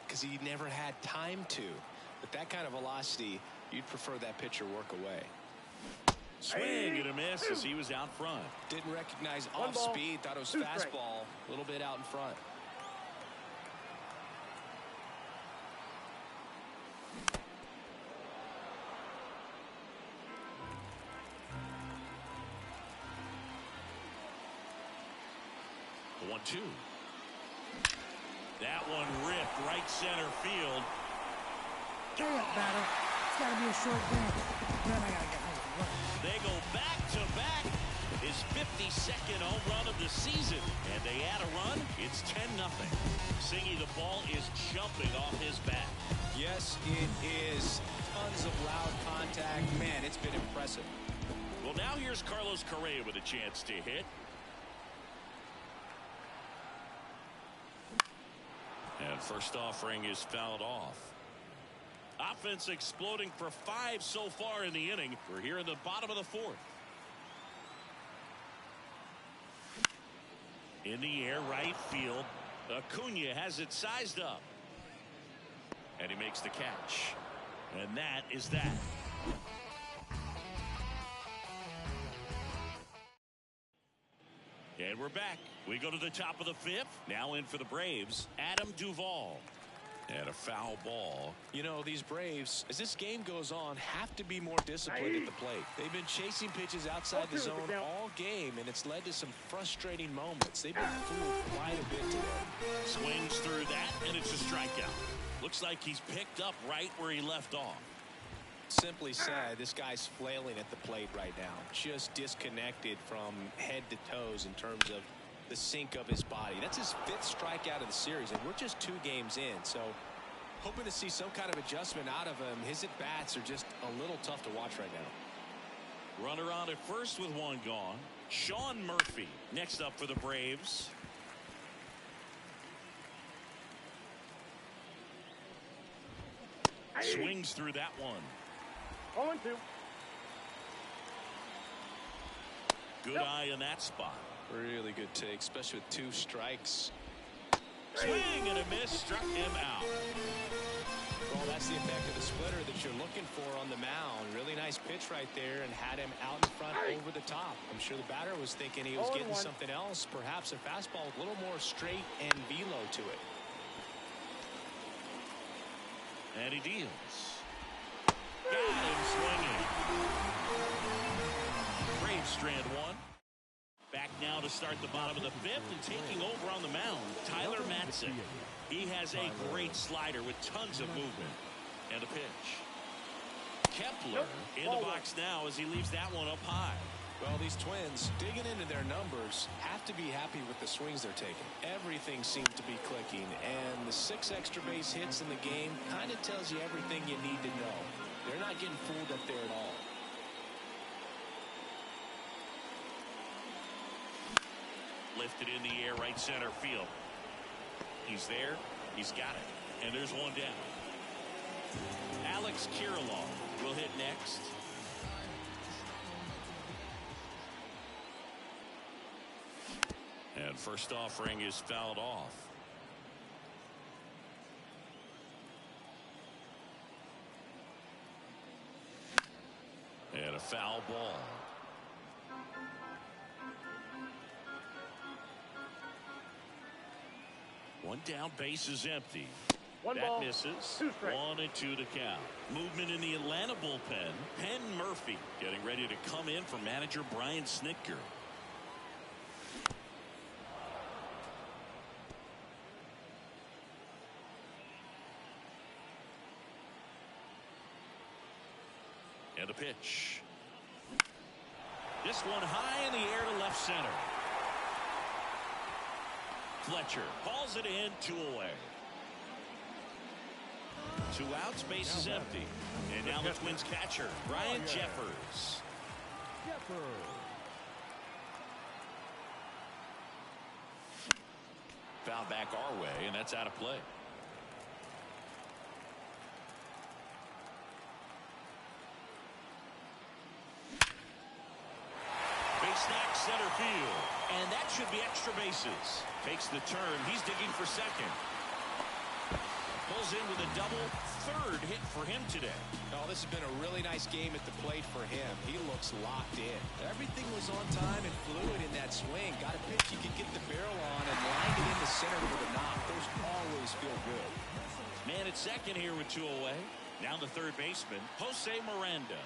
Speaker 3: Because he never had time to. With that kind of velocity, you'd prefer that pitcher work away.
Speaker 2: Swing and a miss as he was out front.
Speaker 3: Didn't recognize off speed, thought it was fastball, a little bit out in front.
Speaker 2: The 1-2. That one ripped right center field.
Speaker 6: Hurry up, batter. It's got to be a short game. Then I gotta get home.
Speaker 2: They go back to back. His 52nd home run of the season. And they add a run. It's 10-0. Singy, the ball is jumping off his bat.
Speaker 3: Yes, it is. Tons of loud contact. Man, it's been impressive.
Speaker 2: Well, now here's Carlos Correa with a chance to hit. And first offering is fouled off. Offense exploding for 5 so far in the inning. We're here in the bottom of the 4th. In the air, right field. Acuna has it sized up. And he makes the catch. And that is that. And we're back. We go to the top of the fifth. Now in for the Braves, Adam Duvall. And a foul ball.
Speaker 3: You know, these Braves, as this game goes on, have to be more disciplined at the plate. They've been chasing pitches outside the zone all game, and it's led to some frustrating moments. They've been fooled quite a bit today.
Speaker 2: Swings through that, and it's a strikeout. Looks like he's picked up right where he left off.
Speaker 3: Simply said, this guy's flailing at the plate right now. Just disconnected from head to toes in terms of the sink of his body. That's his 5th strikeout of the series, and we're just 2 games in. So hoping to see some kind of adjustment out of him. His at-bats are just a little tough to watch right now.
Speaker 2: Runner on at first with 1 gone. Sean Murphy next up for the Braves. Swings through that one.
Speaker 4: 0-2.
Speaker 2: Good eye in that spot.
Speaker 3: Really good take, especially with 2 strikes.
Speaker 2: Swing and a miss, struck him out.
Speaker 3: Well, that's the effect of the splitter that you're looking for on the mound. Really nice pitch right there and had him out in front over the top. I'm sure the batter was thinking he was getting something else, perhaps a fastball with a little more straight and velo to it.
Speaker 2: And he deals. Got him swinging. Braves strand 1. Back now to start the bottom of the 5th and taking over on the mound, Tyler Matzek. He has a great slider with tons of movement. And a pitch. Kepler in the box now as he leaves that one up high.
Speaker 3: Well, these Twins, digging into their numbers, have to be happy with the swings they're taking. Everything seems to be clicking, and the 6 extra base hits in the game kind of tells you everything you need to know. They're not getting fooled up there at all.
Speaker 2: Lifted in the air, right center field. He's there. He's got it. And there's one down. Alex Kirilloff will hit next. And first offering is fouled off. And a foul ball. One down, base is empty.
Speaker 4: One
Speaker 2: that
Speaker 4: ball,
Speaker 2: misses.
Speaker 4: 2 strikes.
Speaker 2: 1-2 to count. Movement in the Atlanta bullpen. Penn Murphy getting ready to come in for manager Brian Snitker. And a pitch. This one high in the air to left center. Fletcher calls it in, 2 away. 2 outs, base is empty. And now the Twins catcher, Ryan Jeffers. Foul back our way, and that's out of play. Snap center field, and that should be extra bases. Takes the turn. He's digging for second. Pulls in with a double. 3rd hit for him today.
Speaker 3: Oh, this has been a really nice game at the plate for him. He looks locked in. Everything was on time and fluid in that swing. Got a pitch he could get the barrel on and lined it in the center with a knock. Those always feel good.
Speaker 2: Man at second here with 2 away. Now the third baseman, Jose Miranda.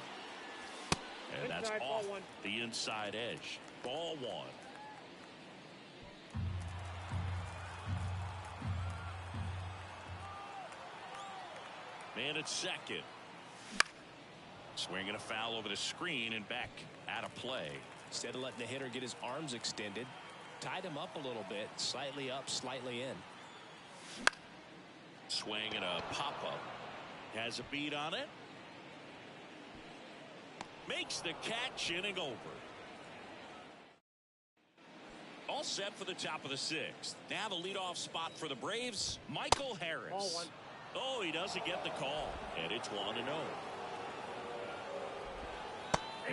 Speaker 2: And that's off the inside edge. Ball 1. Man at second. Swinging a foul over the screen and back out of play.
Speaker 3: Instead of letting the hitter get his arms extended, tied him up a little bit, slightly up, slightly in.
Speaker 2: Swing and a pop-up. Has a beat on it. Makes the catch, inning over. All set for the top of the 6th. Now the leadoff spot for the Braves, Michael Harris.
Speaker 4: Ball 1.
Speaker 2: Oh, he doesn't get the call. And it's 1-0.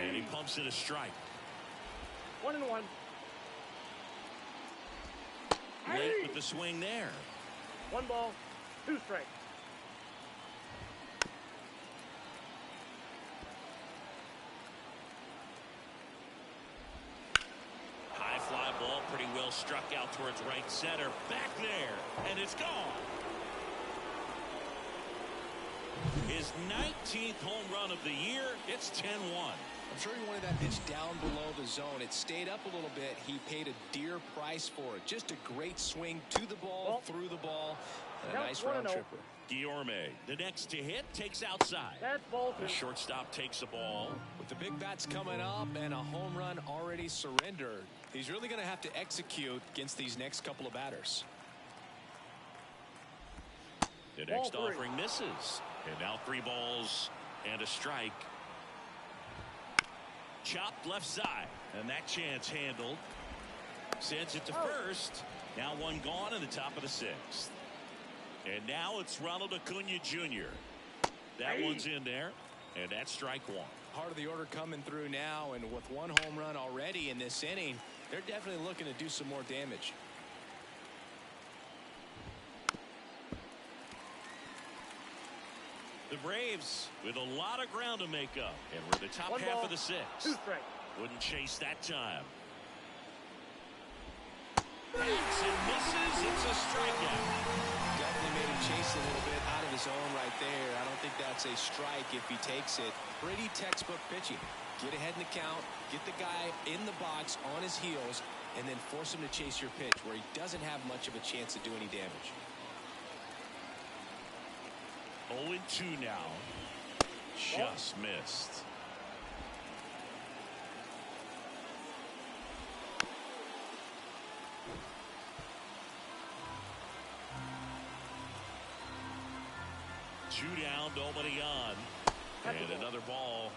Speaker 2: And he pumps in a strike.
Speaker 4: 1-1.
Speaker 2: late with the swing there.
Speaker 4: 1 ball, 2 strikes.
Speaker 2: High fly ball, pretty well struck out towards right center. Back there, and it's gone. His 19th home run of the year. It's 10-1.
Speaker 3: I'm sure he wanted that pitch down below the zone. It stayed up a little bit. He paid a dear price for it. Just a great swing to the ball, through the ball, and a nice round tripper.
Speaker 2: Guillorme, the next to hit, takes outside.
Speaker 4: That's ball 2.
Speaker 2: The shortstop takes the ball.
Speaker 3: With the big bats coming up and a home run already surrendered, he's really going to have to execute against these next couple of batters.
Speaker 2: The next offering misses. And now 3 balls and a strike. Chopped left side. And that chance handled. Sends it to first. Now 1 gone in the top of the 6th. And now it's Ronald Acuna Jr. That one's in there. And that's strike 1.
Speaker 3: Part of the order coming through now, and with 1 home run already in this inning, they're definitely looking to do some more damage.
Speaker 2: The Braves with a lot of ground to make up, and we're the top
Speaker 4: 1
Speaker 2: half
Speaker 4: ball,
Speaker 2: of the 6th.
Speaker 4: 2 strikes.
Speaker 2: Wouldn't chase that time. Hacks and misses. It's a strikeout.
Speaker 3: Definitely made him chase a little bit out of his zone right there. I don't think that's a strike if he takes it. Pretty textbook pitching. Get ahead in the count, get the guy in the box on his heels, and then force him to chase your pitch where he doesn't have much of a chance to do any damage.
Speaker 2: 0-2 now. Just missed. Two down, nobody on. And another ball.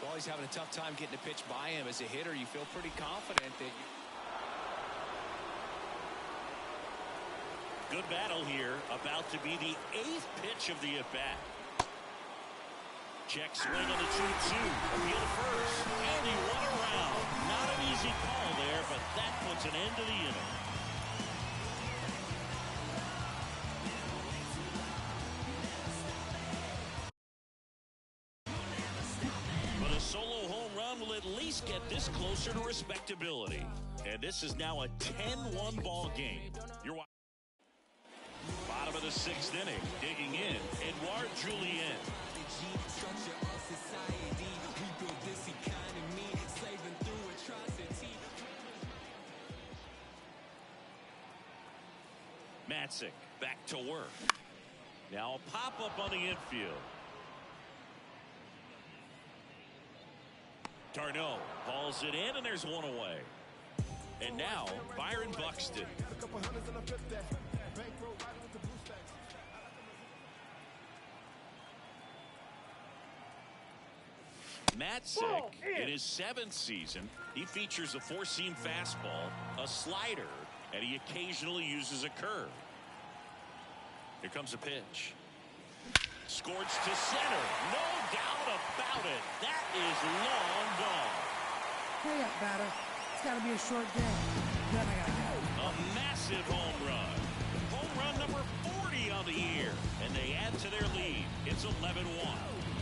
Speaker 3: Well, he's having a tough time getting a pitch by him. As a hitter, you feel pretty confident that
Speaker 2: Good battle here. About to be the 8th pitch of the at-bat. Check swing on the 2-2. Appeal to first. And he won around. Not an easy call there, but that puts an end to the inning. But a solo home run will at least get this closer to respectability. And this is now a 10-1 ball game. You're watching. Bottom of the 6th inning, digging in, Edouard Julien. Matzik back to work. Now a pop-up on the infield. Darno hauls it in, and there's 1 away. And now Byron Buxton. Matzik, in his 7th season, he features a 4-seam fastball, a slider, and he occasionally uses a curve. Here comes a pitch. Scorched to center. No doubt about it. That is long gone.
Speaker 6: Hurry up, batter. It's got to be a short game. Then I got to go.
Speaker 2: A massive home run. Home run number 40 on the year. And they add to their lead. It's 11-1.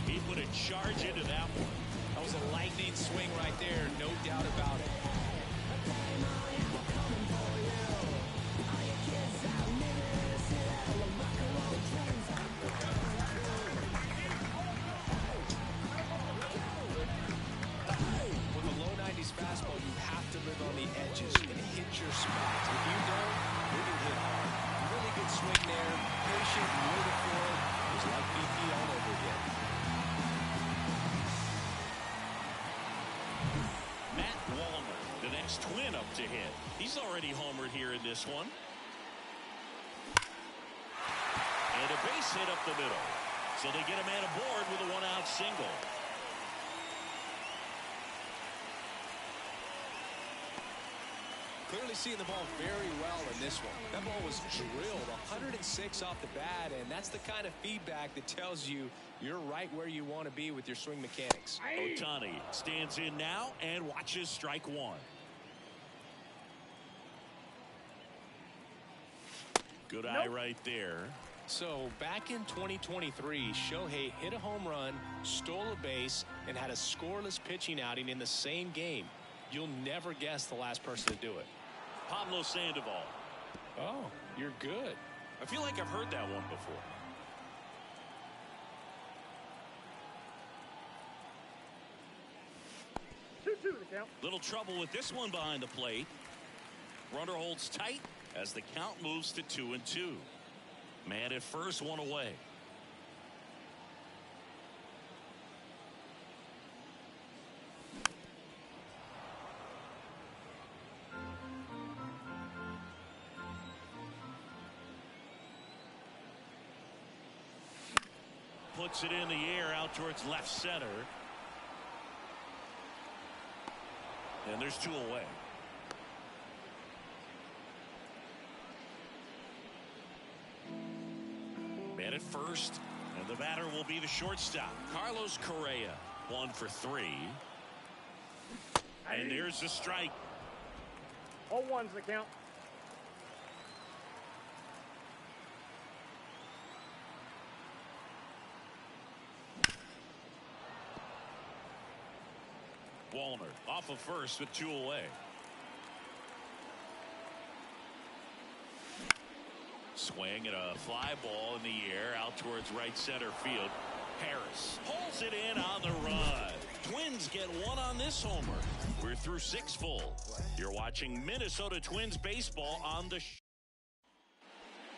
Speaker 2: He put a charge into that one.
Speaker 3: That was a lightning swing right there, no doubt about it. With a low 90s fastball, you have to live on the edges and hit your spots. If you don't, you're going to hit hard. Really good swing there, patient, waited for it. It was like BP all over again.
Speaker 2: Matt Wallner, the next twin up to hit. He's already homered here in this one. And a base hit up the middle. So they get a man aboard with a 1-out single.
Speaker 3: Clearly seeing the ball very well in this one. That ball was drilled 106 off the bat, and that's the kind of feedback that tells you you're right where you want to be with your swing mechanics.
Speaker 2: Ohtani stands in now and watches strike one. Good eye right there.
Speaker 3: So back in 2023, Shohei hit a home run, stole a base, and had a scoreless pitching outing in the same game. You'll never guess the last person to do it.
Speaker 2: Pablo Sandoval.
Speaker 3: Oh, you're good.
Speaker 2: I feel like I've heard that one before.
Speaker 4: Two to the count.
Speaker 2: Little trouble with this one behind the plate. Runner holds tight as the count moves to 2-2. Man at first, one away. Puts it in the air out towards left center. And there's two away. Man at first, and the batter will be the shortstop, Carlos Correa. 1 for 3. And there's the strike.
Speaker 4: 0-1's the count.
Speaker 2: Wallner off of first with 2 away. Swing and a fly ball in the air out towards right center field. Harris pulls it in on the run. Twins get one on this homer. We're through 6 full. You're watching Minnesota Twins baseball on the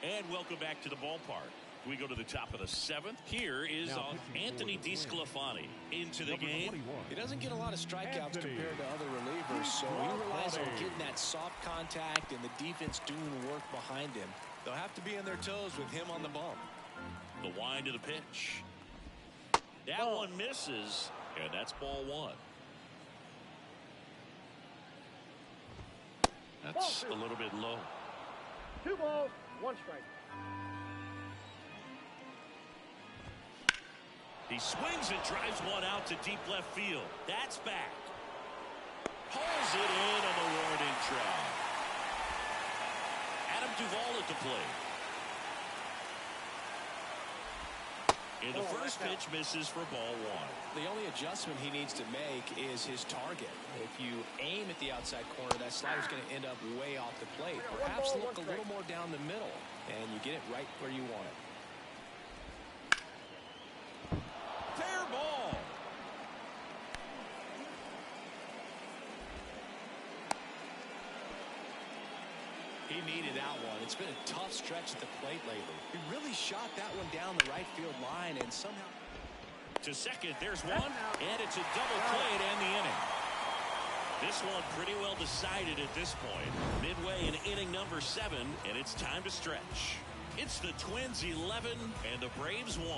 Speaker 2: and welcome back to the ballpark. We go to the top of the 7th. Here is Anthony DeSclafani into the game.
Speaker 3: He doesn't get a lot of strikeouts compared to other relievers, so he relies on getting that soft contact and the defense doing work behind him. They'll have to be on their toes with him on the bump.
Speaker 2: The wind of the pitch. That one misses, and that's ball 1. That's a little bit low.
Speaker 4: 2 balls, 1 strike.
Speaker 2: He swings and drives one out to deep left field. That's back. Pulls it in on the warning track. Adam Duvall at the plate. In the first pitch, misses for ball 1.
Speaker 3: The only adjustment he needs to make is his target. If you aim at the outside corner, that slider's going to end up way off the plate. Perhaps look a little more down the middle, and you get it right where you want it.
Speaker 2: Fair ball.
Speaker 3: He needed that one. It's been a tough stretch at the plate lately. He really shot that one down the right field line, and somehow
Speaker 2: to second, there's one, and it's a double play to end the inning. This one pretty well decided at this point. Midway in inning number 7, and it's time to stretch. It's the Twins 11 and the Braves 1.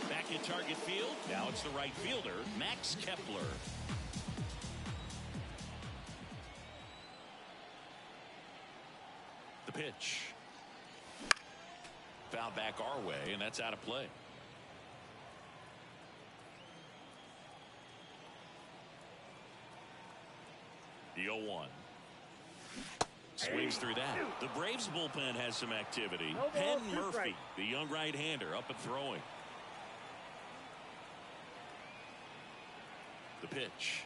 Speaker 2: Back in target field. Now it's the right fielder, Max Kepler. The pitch. Foul back our way, and that's out of play. The 0-1. Swings through that. The Braves bullpen has some activity. Penn Murphy, the young right-hander, up and throwing. The pitch.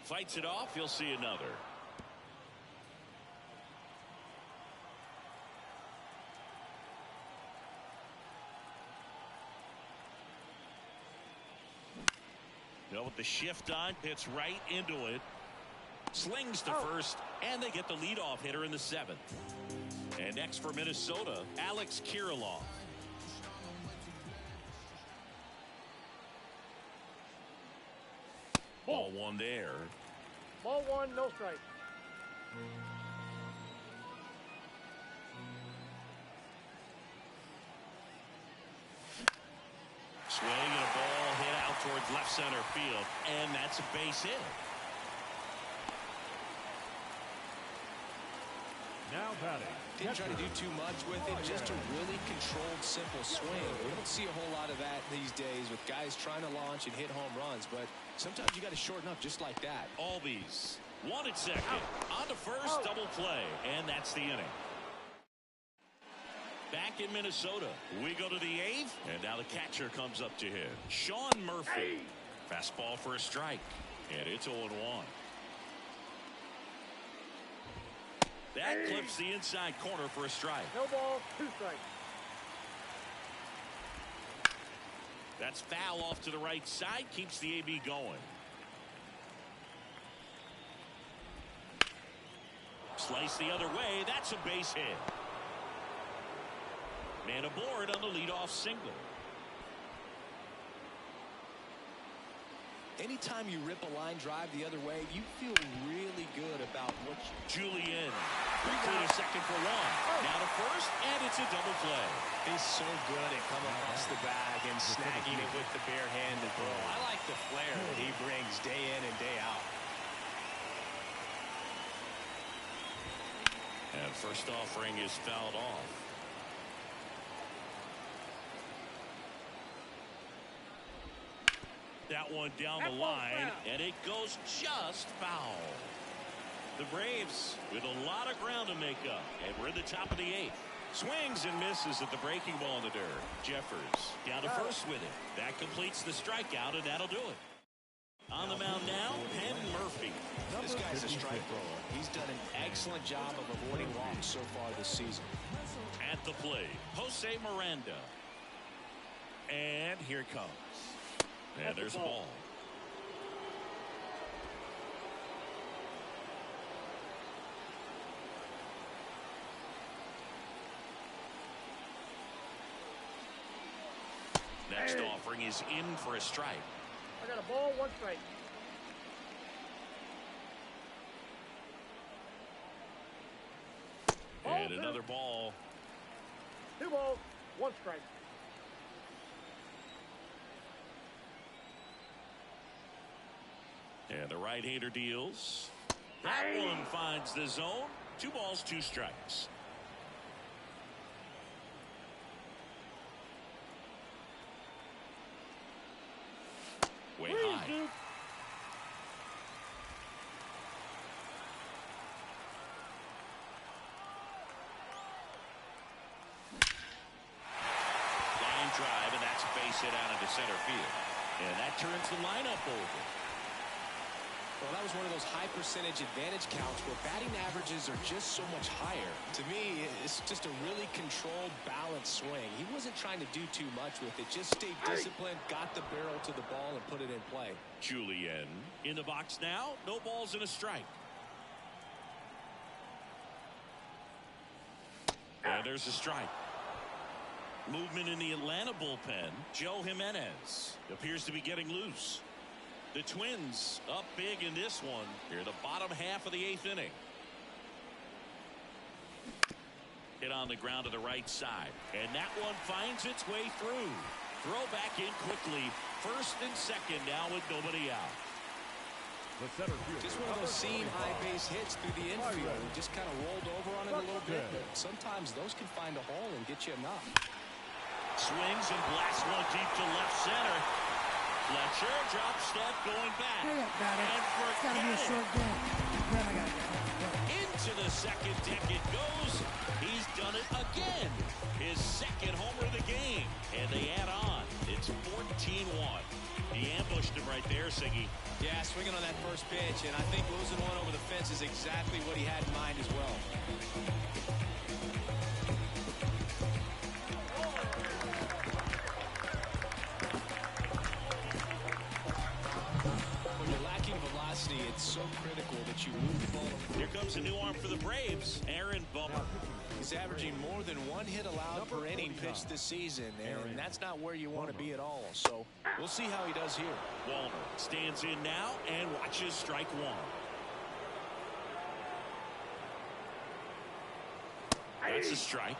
Speaker 2: Fights it off. You'll see another. With the shift on, hits right into it. Slings to first, and they get the leadoff hitter in the 7th. And next for Minnesota, Alex Kirilloff. Ball 1 there.
Speaker 4: Ball 1, no strike.
Speaker 2: Swing and a ball towards left center field, and that's a base hit.
Speaker 5: Now batting.
Speaker 3: Didn't try to do too much with it, just a really controlled, simple swing. We don't see a whole lot of that these days with guys trying to launch and hit home runs, but sometimes you got to shorten up just like that.
Speaker 2: Albies, one at second, on to first, double play, and that's the inning. Back in Minnesota, we go to the eighth, and now the catcher comes up to hit. Sean Murphy. Fastball for a strike, and it's 0-1. That clips the inside corner for a strike.
Speaker 4: No balls, 2 strikes.
Speaker 2: That's foul off to the right side, keeps the AB going. Slice the other way, that's a base hit. Man aboard on the leadoff single.
Speaker 3: Anytime you rip a line drive the other way, you feel really good about what
Speaker 2: Julian quickly to second for 1. Now to first, and it's a double play.
Speaker 3: He's so good at coming across the bag and snagging it with the bare hand and throw. I like the flair that he brings day in and day out.
Speaker 2: And first offering is fouled off. That one down the line, and it goes just foul. The Braves with a lot of ground to make up, and we're at the top of the 8th. Swings and misses at the breaking ball in the dirt. Jeffers down to first with it. That completes the strikeout, and that'll do it. On the mound now, Penn Murphy.
Speaker 3: This guy's a strike thrower. He's done an excellent job of avoiding walks so far this season.
Speaker 2: At the plate, Jose Miranda. And here it comes. And there's a ball. Next offering is in for a strike.
Speaker 4: I got a ball, 1 strike.
Speaker 2: And another ball.
Speaker 4: 2 balls, 1 strike.
Speaker 2: And the right-hander deals. That one finds the zone. 2 balls, 2 strikes. Way high. Line drive, and that's a base hit out into center field. And that turns the lineup over.
Speaker 3: Well, that was one of those high percentage advantage counts where batting averages are just so much higher. To me, it's just a really controlled, balanced swing. He wasn't trying to do too much with it. Just stayed disciplined, got the barrel to the ball, and put it in play.
Speaker 2: Julian in the box now. No balls and a strike. And there's a strike. Movement in the Atlanta bullpen. Joe Jimenez appears to be getting loose. The Twins up big in this one. Here, the bottom half of the 8th inning. Hit on the ground to the right side. And that one finds its way through. Throw back in quickly. First and second now with nobody out.
Speaker 5: The center field.
Speaker 3: Just one of those seam high base hits through the infield. Just kind of rolled over on it a little bit. But sometimes those can find a hole and get you a knock.
Speaker 2: Swings and blasts one deep to left center. Fletcher drop step going back.
Speaker 6: And it's got to be a short game. Then I got to get home.
Speaker 2: Into the second deck it goes. He's done it again. His second homer of the game. And they add on. It's 14-1. He ambushed him right there, Siggy.
Speaker 3: Yeah, swinging on that first pitch, and I think losing one over the fence is exactly what he had in mind as well. When you're lacking velocity, it's so critical that you move the ball.
Speaker 2: Here comes a new arm for the Braves, Aaron Bummer.
Speaker 3: He's averaging more than 1 hit allowed per inning pitched this season, and that's not where you want to be at all. So we'll see how he does here.
Speaker 2: Walner stands in now and watches strike 1. That's a strike.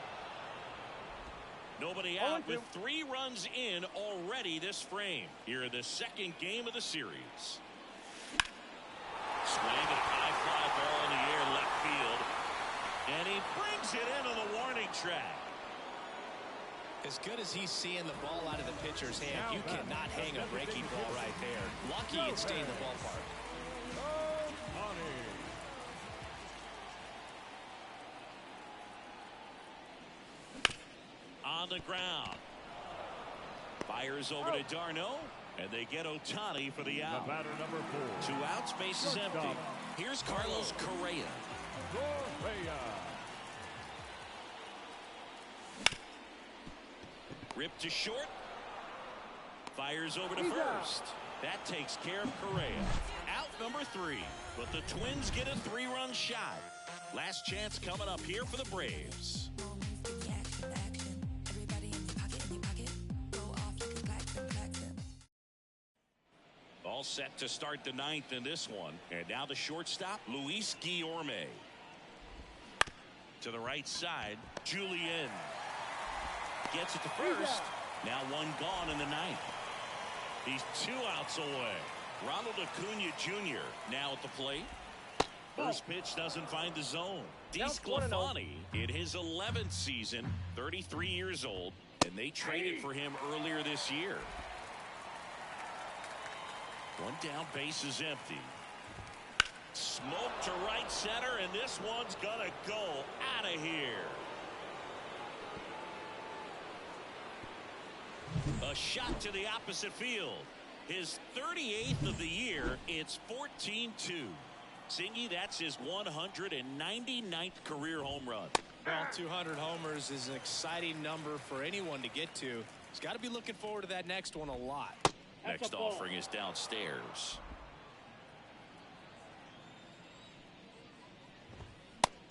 Speaker 2: Nobody out with 3 runs in already this frame. Here in the second game of the series. Swing and a high fly ball in the air left field. And he brings it into the warning track.
Speaker 3: As good as he's seeing the ball out of the pitcher's hand, you cannot hang a breaking ball right there. Lucky it stayed in the ballpark.
Speaker 2: On the ground. Fires over to d'Arnaud, and they get Ohtani for the out.
Speaker 5: The batter number 4.
Speaker 2: 2 outs, base is empty. Here's Carlos Correa. Ripped to short. Fires over to first. That takes care of Correa. Out number 3. But the Twins get a 3-run shot. Last chance coming up here for the Braves. All set to start the 9th in this one. And now the shortstop, Luis Guillorme. To the right side, Julien. Gets it to first. Now 1 gone in the 9th. He's 2 outs away. Ronald Acuna Jr. now at the plate. First pitch doesn't find the zone. DeSclafani in his 11th season, 33 years old, and they traded for him earlier this year. 1 down, base is empty. Smoke to right center, and this one's gonna go out of here. A shot to the opposite field. His 38th of the year. It's 14-2. Singy, that's his 199th career home run.
Speaker 3: Well, 200 homers is an exciting number for anyone to get to. He's got to be looking forward to that next one a lot.
Speaker 2: Next offering is downstairs.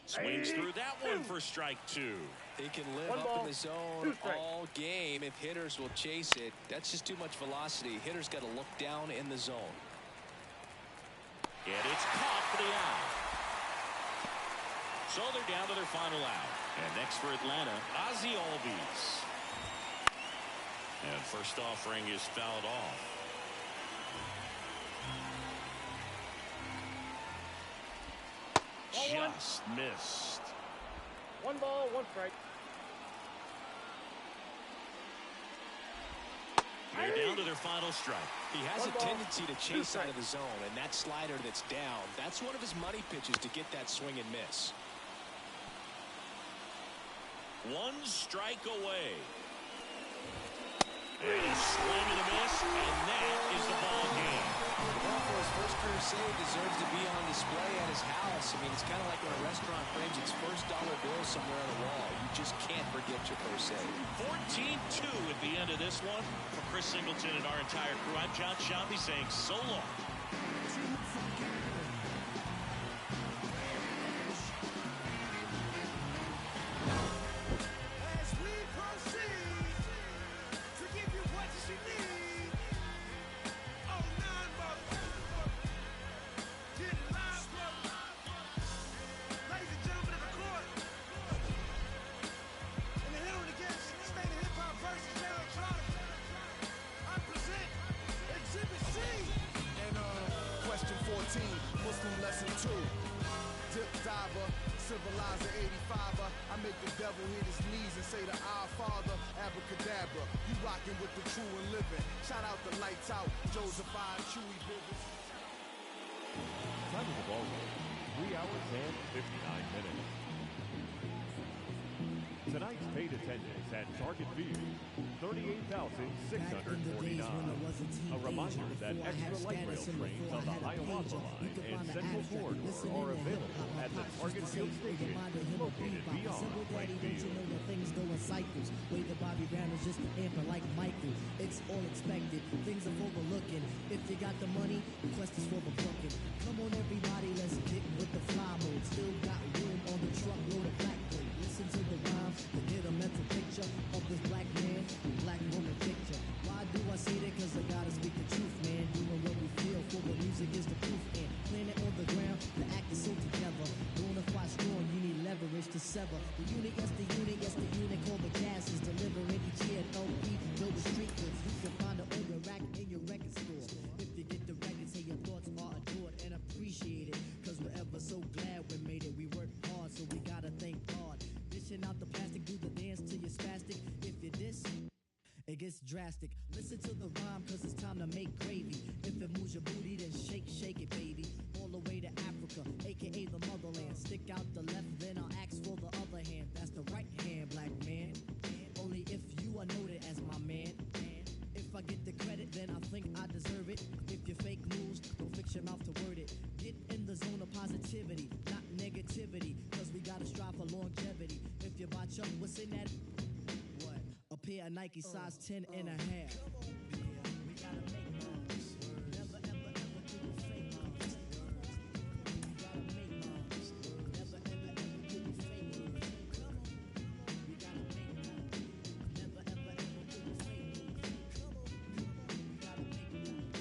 Speaker 2: Swings through that one for strike 2.
Speaker 3: He can live up in the zone all game if hitters will chase it. That's just too much velocity. Hitters got to look down in the zone.
Speaker 2: And it's caught for the out. So they're down to their final out. And next for Atlanta, Ozzie Albies. And first offering is fouled off. Just missed.
Speaker 4: 1 ball, 1 strike.
Speaker 2: They're down to their final strike.
Speaker 3: He has a tendency to chase out of the zone, and that slider that's down, that's one of his money pitches to get that swing and miss.
Speaker 2: 1 strike away. And a swing and a miss, and that is the ball game.
Speaker 3: Well, for his first career save, deserves to be on display at his house. I mean, it's kind of like when a restaurant frames its first dollar bill somewhere on a wall. You just can't forget your first save.
Speaker 2: 14-2 at the end of this one. For Chris Singleton and our entire crew, I'm John Shambi saying so long.
Speaker 9: Muslim lesson 2. Dip diver, civilizer 85er. I make the devil hit his knees and say to our Father, abracadabra. You rockin' with the true and living. Shout out the lights out, Joseph I. Chewy Bivens.
Speaker 5: Time of the ball game, 3 hours and 59 minutes. Tonight's paid attendance at Target Field, 38,649. A reminder that extra light rail trains on the Hiawatha Line and Central Corridor are available at the Target Field station, located beyond White Field.
Speaker 10: Things go in cycles. Way the Bobby Brown is just an amper like Michael. It's all expected. Things are overlooking. If you got the money, the quest is for the booking. Come on, everybody, let's get with the fly mode. Still got room on the truckload of black plate. Listen to the rhymes to get a mental picture of this black man and black woman picture. Why do I say that? Cause I gotta speak the truth, man. Doing what we feel for the music is the proof. And planet on the ground, the act is so together. Bonafide strong, you need leverage managed to sever. The unit, yes, the unit called the gases. Delivering each year, LP, build the street goods. You can find it on your rack in your record store. If you get the record, say your thoughts are adored and appreciated. Cause we're ever so glad we made it. We work hard, so we gotta thank God. Dishing out the plastic, do the dance till you're spastic. If you diss, it gets drastic. Listen to the rhyme, cause it's time to make gravy. If it moves your booty, then shake it, baby. All the way to Africa, aka the motherland. Stick out the left, then I'll ask for the other hand. That's the right hand, black man. Only if you are noted as my man. If I get the credit, then I think I deserve it. If you fake moves, don't fix your mouth to word it. Get in the zone of positivity, not negativity. Cause we gotta strive for longevity. If you botch up, what's in that? What? A pair of Nike size 10 and a half. We gotta make moves. Never, ever, ever do the fake moves. We gotta make moves. Never, ever, ever do the fake moves. We gotta make moves. Never, ever, ever do the fake moves. We gotta make moves.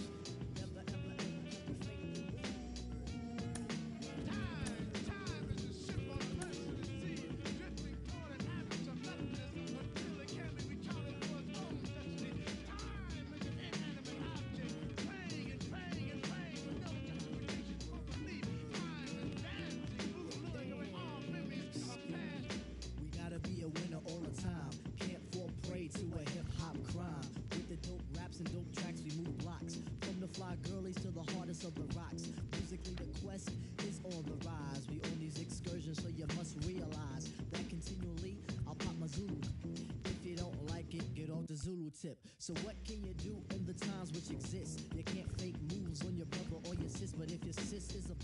Speaker 10: Never, ever, ever do the fake moves.
Speaker 11: Time is a ship on the rest of the sea, drifting toward an average of nothingness until it can be recounted for its own destiny. Time is an inanimate object, praying and praying and praying with no justification for belief. Time is dancing, moving away all memories of past.
Speaker 10: We gotta be a winner all the time. Can't fall prey to a hip-hop crime. With the dope raps and dope tracks, we move blocks. From the fly girlies to the hardest of the rocks. Musically, the quest is on the rise. We on these excursions, so you must realize that continually I'll pop my Zulu. If you don't like it, get off the Zulu tip. So what can you do in the times which exist? You can't fake moves on your brother or your sis, but if your sis is a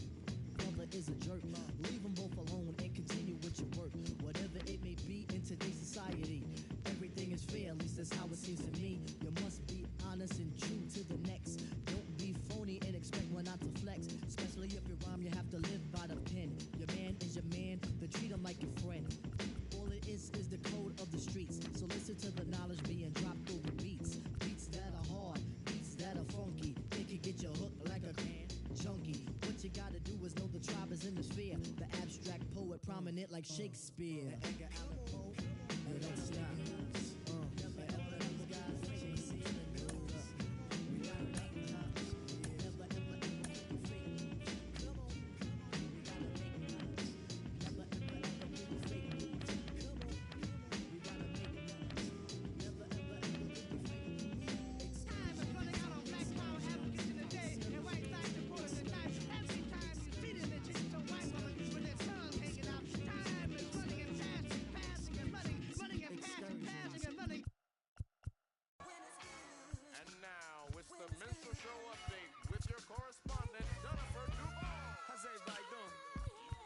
Speaker 10: brother is a jerk, leave them both alone and continue with your work. Whatever it may be in today's society, everything is fair, at least that's how it seems to me. You must be honest and true to the next. Don't be phony and expect one not to flex. Especially if you rhyme, you have to live by the pen. Your man is your man, but treat him like your friend. All it is the code of the streets. So listen to the knowledge being dropped over beats. Beats that are hard, beats that are funky. It can get you hooked like a junkie. What you gotta do is know the tribe is in the sphere. The abstract poet prominent like Shakespeare. Edgar Allan Poe, they don't stop. Never ever these guys that you see in the news. We gotta make moves. Never ever ever do fake moves. Come on, we gotta make moves. Never ever ever do fake moves. Come on, we gotta make moves. Never ever ever do fake moves.
Speaker 11: Time is running out on black power advocates in the day, and white lives reporters at night. Every time feeding the chicks to white women with their tongues hanging out. Time is running and passing, passing and running, running and passing, passing and running.
Speaker 9: And now it's the Minstrel Show update with your correspondent, Jennifer Duval.
Speaker 12: How's everybody doing?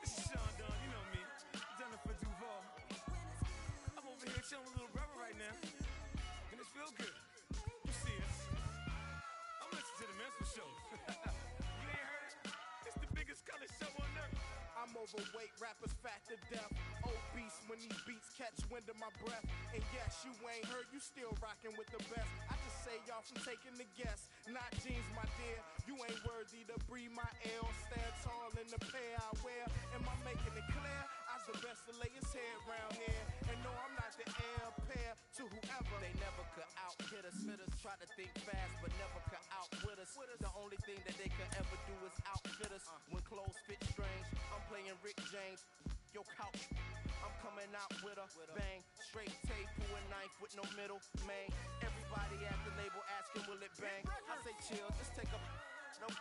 Speaker 12: This is Sean Dunn, you know me, Jennifer Duval. I'm over here chilling with little brother right now, and it's feel good. You see us. I'm listening to the Minstrel Show. You ain't heard it? It's the biggest color show on earth.
Speaker 9: I'm overweight, rappers fat to death. Obese when these beats catch wind of my breath. And yes, you ain't heard, you still rocking with the best. I just say y'all from taking the guess. Not jeans, my dear. You ain't worthy to breathe my air. Stand tall in the pair I wear. Am I making it clear? I's the best to lay his head round here. And no, I'm not the heir pair to whoever. They never could out-hit us. Fitters try to think fast, but never could outwit us. The only thing that they could ever do is outfit us. When clothes fit strange, I'm playing Rick James. Yo, couch. I'm coming out with a bang. Straight tape, pull a knife with no middle, man. Everybody at the label asking, will it bang? I say chill, just take a nope.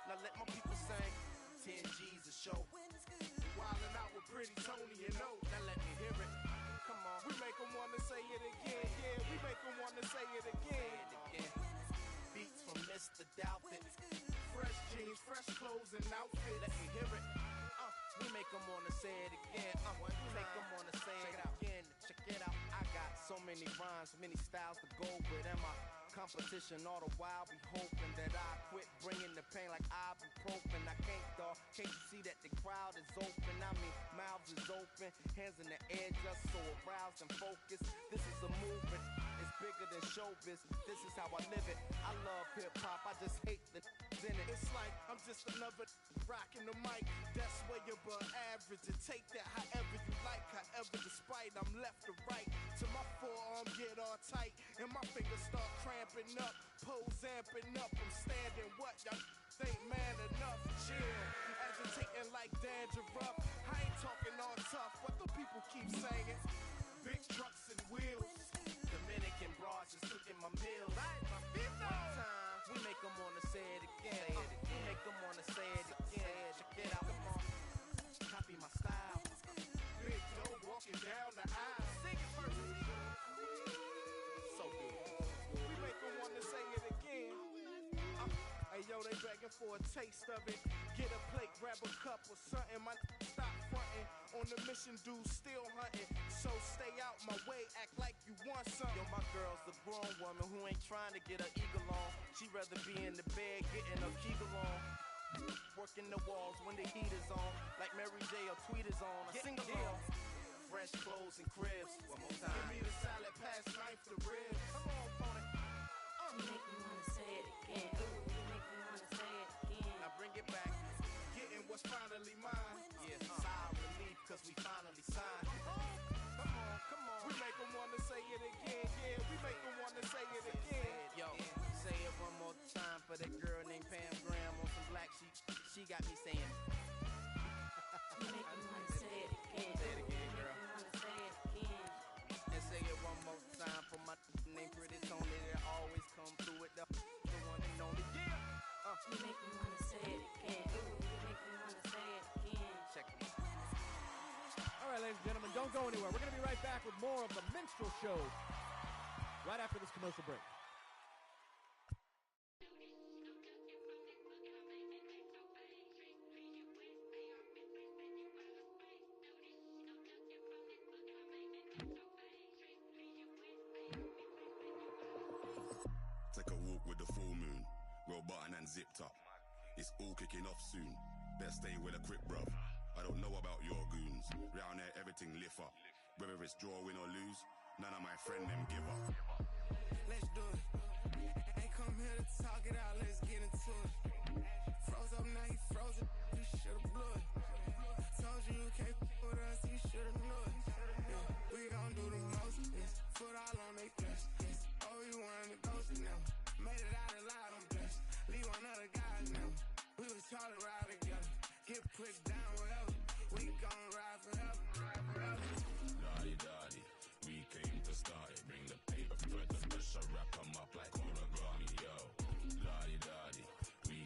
Speaker 9: Now let my people sing. 10 G's a show. Wildin' out with Pretty Tony, you know. Now let me hear it. Come on. We make them wanna say it again. Yeah, we make them wanna say it again. Beats from Mr. Doubtfit. Fresh jeans, fresh clothes and outfits. Let me hear it. We make them wanna say it again. We make them wanna say it again. Check it out. I got so many rhymes, many styles to go with. And my competition all the while be hoping that I quit bringing the pain like ibuprofen. I can't, dawg. Can't you see that the crowd is open? I mean, mouths is open, hands in the air just so aroused and focused. This is a movement. It's bigger than showbiz. This is how I live it. I love hip hop. I just hate the in it. It's like I'm just another rocking the mic. That's where you're above average. And take that however you I'm left to right. Till my forearm get all tight and my fingers start cramping up. Pose amping up. I'm standing what y'all ain't man enough. Chill, agitating like dandruff. I ain't talking all tough, but the people keep saying big trucks and wheels. Dominican broads just cooking my meals. One time, we make them wanna say it again. We make them wanna say it again. Check it out, come on. Copy my style. Big Joe walking down the aisle. Sing it first. So good. We make them wanna say it again. Hey yo, they begging for a taste of it. Get a plate, grab a cup or something. My stop frontin'. On the mission, dude, still hunting. So stay out my way, act like you want something. Yo, my girl's the grown woman who ain't trying to get her eagle on. She rather be in the bed getting her kegel on. Working the walls when the heat is on. Like Mary J or Tweet is on. I sing along. Fresh clothes and cribs. One more time. Give me the salad, pass knife to ribs. Come on, pony.
Speaker 13: You make me wanna say it again. Ooh, you make me wanna say it again.
Speaker 9: Now bring it back. Getting what's finally mine. Yeah, sigh of relief, cause we finally signed. Come on. We make them wanna say it again. Yeah, we make them wanna say it again. Yo, say it one more time for that girl named Pam Graham on some black sheep. She got me saying.
Speaker 13: You make me wanna say it again.
Speaker 9: Say it again, girl.
Speaker 13: You make me wanna say it again.
Speaker 9: And say it one more time for my name Pretty Tony that always come through with the one and only. Yeah.
Speaker 13: You make me wanna say it again. Ooh, you make me wanna say it again.
Speaker 9: Check it.
Speaker 4: All right, ladies and gentlemen, don't go anywhere. We're going to be right back with more of the Minstrel Show right after this commercial break.
Speaker 14: Take a walk with the full moon, roll button and zipped up. It's all kicking off soon. Better stay with a quick, bruv. I don't know about your goons. Round there, everything lift up. Whether it's draw, win or lose, none of my friend them give up.
Speaker 15: Let's do it. Ain't come here to talk it out, let's get into it. Froze up, now he froze it. You should've blew it. Told you you can't f with us, you should've knew it. Yeah, we gon' do the most, yes. Foot all on they flesh, yes. Oh, you wanted to ghost it now. Made it out alive, I'm blessed. Leave one other guys now. We was taught to ride together. Get put down wherever. We gon' ride forever.
Speaker 14: Daddy, we came to start it. Bring the paper for the pressure, wrap 'em up like origami, yo. Daddy, we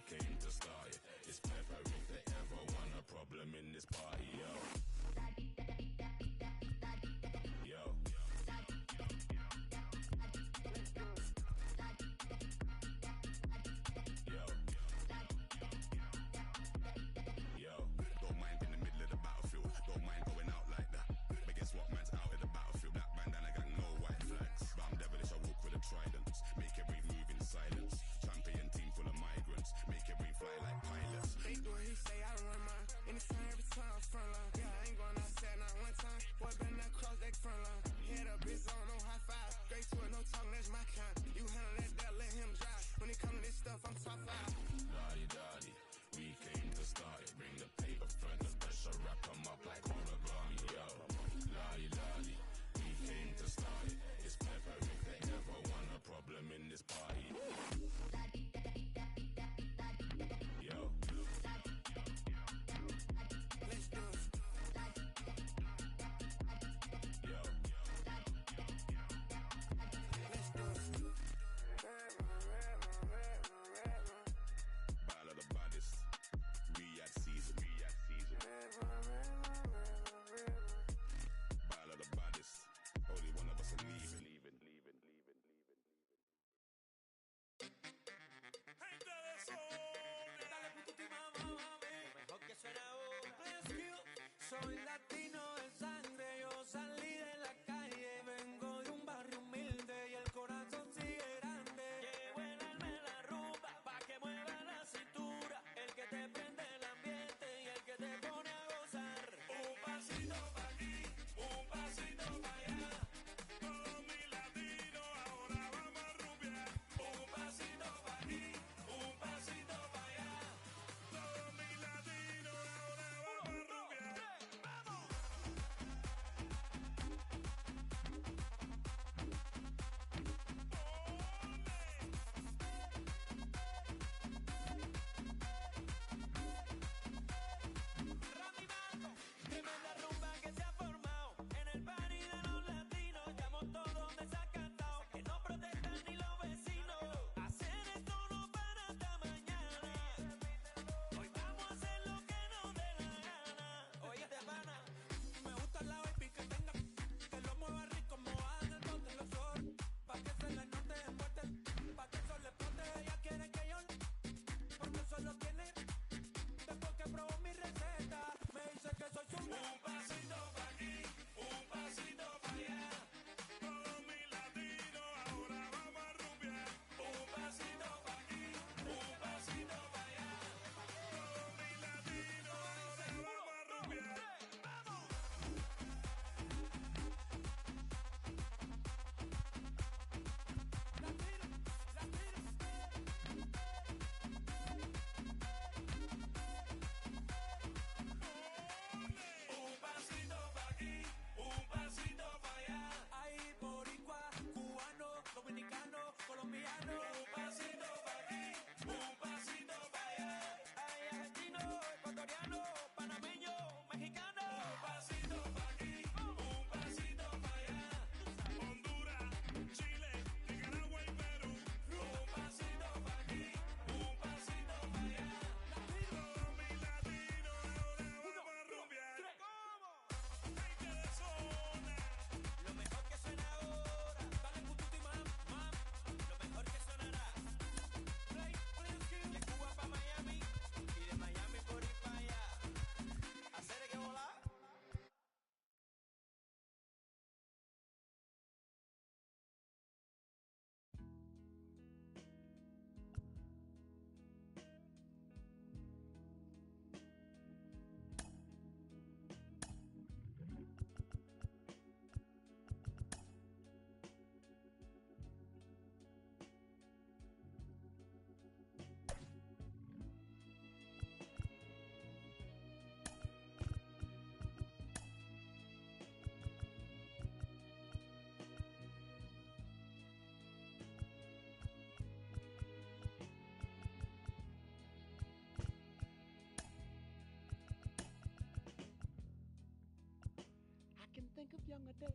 Speaker 6: younger days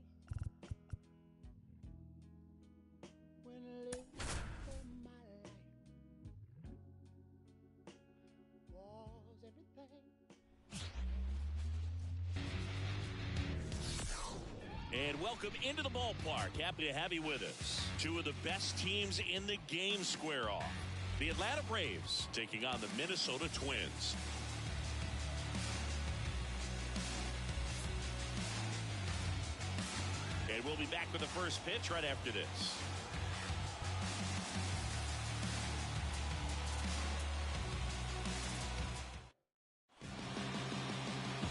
Speaker 6: when I lived for my life was everything.
Speaker 2: And welcome into the ballpark. Happy to have you with us. Two of the best teams in the game square off. The Atlanta Braves taking on the Minnesota Twins. And we'll be back with the first pitch right after this.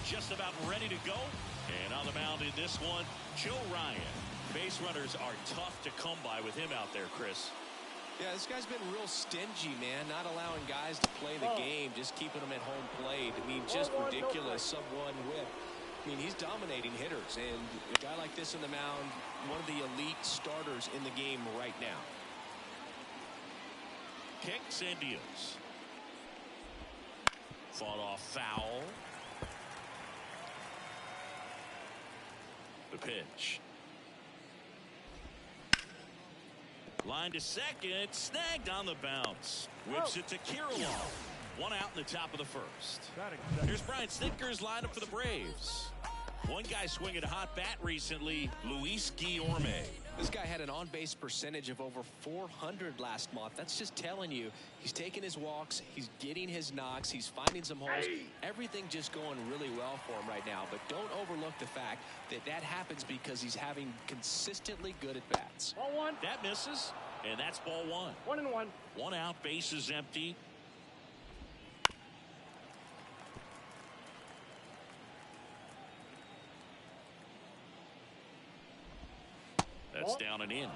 Speaker 2: Just about ready to go. And on the mound in this one, Joe Ryan. Base runners are tough to come by with him out there, Chris.
Speaker 3: Yeah, this guy's been real stingy, man. Not allowing guys to play the game, just keeping them at home plate. I mean, just ridiculous. Sub-1 whip. I mean, he's dominating hitters. And a guy like this on the mound, one of the elite starters in the game right now.
Speaker 2: Kicks and deals. Fought off foul. The pitch. Line to second, snagged on the bounce. Whips it to Kirilloff. One out in the top of the first. Here's Brian Snitker's lineup for the Braves. One guy swinging a hot bat recently, Luis Guillorme.
Speaker 3: This guy had an on-base percentage of over 400 last month. That's just telling you he's taking his walks, he's getting his knocks, he's finding some holes. Everything just going really well for him right now. But don't overlook the fact that that happens because he's having consistently good at-bats.
Speaker 4: Ball one.
Speaker 2: That misses, and that's ball one.
Speaker 4: 1-1.
Speaker 2: One out, base is empty. That's down and in.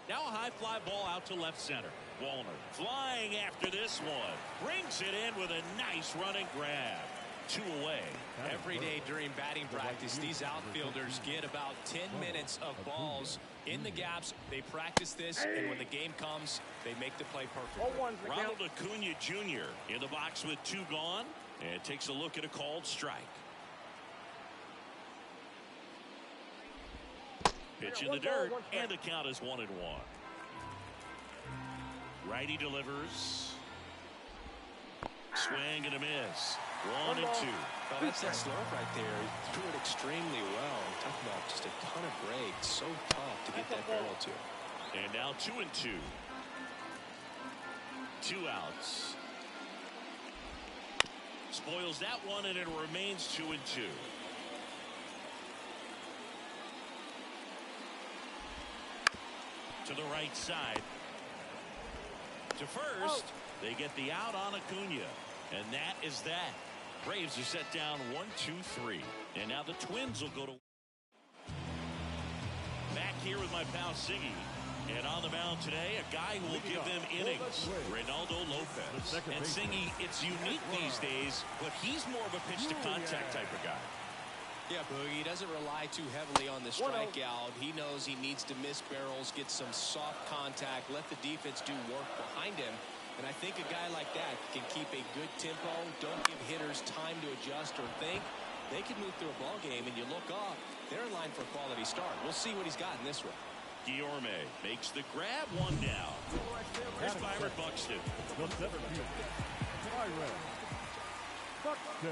Speaker 2: Now a high fly ball out to left center. Wallner flying after this one. Brings it in with a nice running grab. 2 away.
Speaker 3: Every day during batting practice, these outfielders get about 10 minutes of balls in the gaps. They practice this, and when the game comes, they make the play perfectly.
Speaker 2: Ronald Acuna Jr. in the box with 2 gone. And takes a look at a called strike. Pitch in the dirt, and the count is 1-1. Righty delivers. Swing and a miss. 1-2.
Speaker 3: Well, that's that slope right there. He threw it extremely well. I'm talking about just a ton of break. So tough to get that barrel to.
Speaker 2: And now 2-2. 2 outs. Spoils that one, and it remains 2-2. To the right side. To first. They get the out on Acuna. And that is that. Braves are set down 1-2-3. And now the Twins will go to. Back here with my pal Siggy. And on the mound today, a guy who will give them innings, Reynaldo Lopez. And Singy, it's unique these days, but he's more of a pitch-to-contact type of guy.
Speaker 3: Yeah, Boogie doesn't rely too heavily on the strikeout. He knows he needs to miss barrels, get some soft contact, let the defense do work behind him. And I think a guy like that can keep a good tempo, don't give hitters time to adjust or think. They can move through a ball game, and you look up, they're in line for a quality start. We'll see what he's got in this one.
Speaker 2: Guillorme makes the grab, 1 down. Here's Byron Buxton.
Speaker 5: The center fielder, Byron Buxton.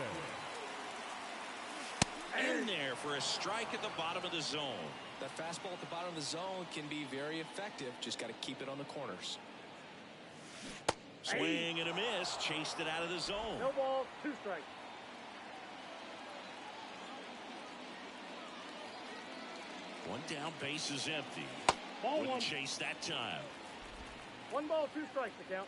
Speaker 2: In there for a strike at the bottom of the zone.
Speaker 3: That fastball at the bottom of the zone can be very effective. Just got to keep it on the corners.
Speaker 2: Swing and a miss. Chased it out of the zone.
Speaker 4: No ball, 2 strikes.
Speaker 2: One down, base is empty.
Speaker 4: Ball
Speaker 2: Wouldn't
Speaker 4: 1.
Speaker 2: chase that time.
Speaker 4: 1 ball, 2 strikes to count.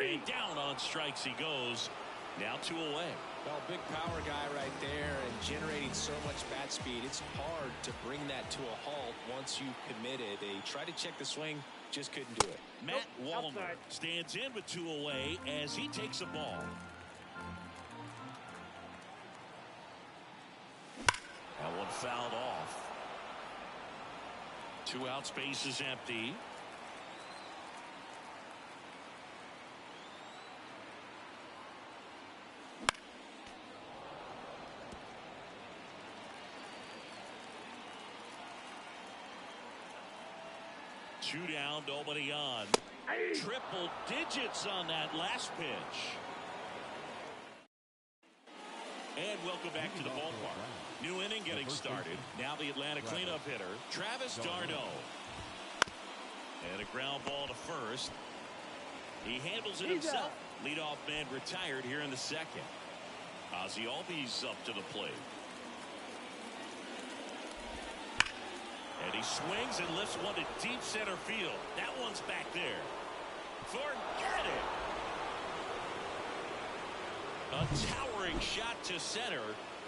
Speaker 2: And down on strikes he goes. Now 2 away.
Speaker 3: Well, big power guy right there and generating so much bat speed. It's hard to bring that to a halt once you've committed. They try to check the swing, just couldn't do it.
Speaker 2: Matt Wallner stands in with 2 away as he takes a ball. That one fouled off. 2 2 outs, base is empty. Two down, nobody on. Triple digits on that last pitch. And welcome back to the ballpark. New inning getting started. Now the Atlanta cleanup hitter, Travis d'Arnaud. And a ground ball to first. He handles it himself. Leadoff man retired here in the second. Ozzie Albies up to the plate. And he swings and lifts one to deep center field. That one's back there. Forget it. A towering shot to center.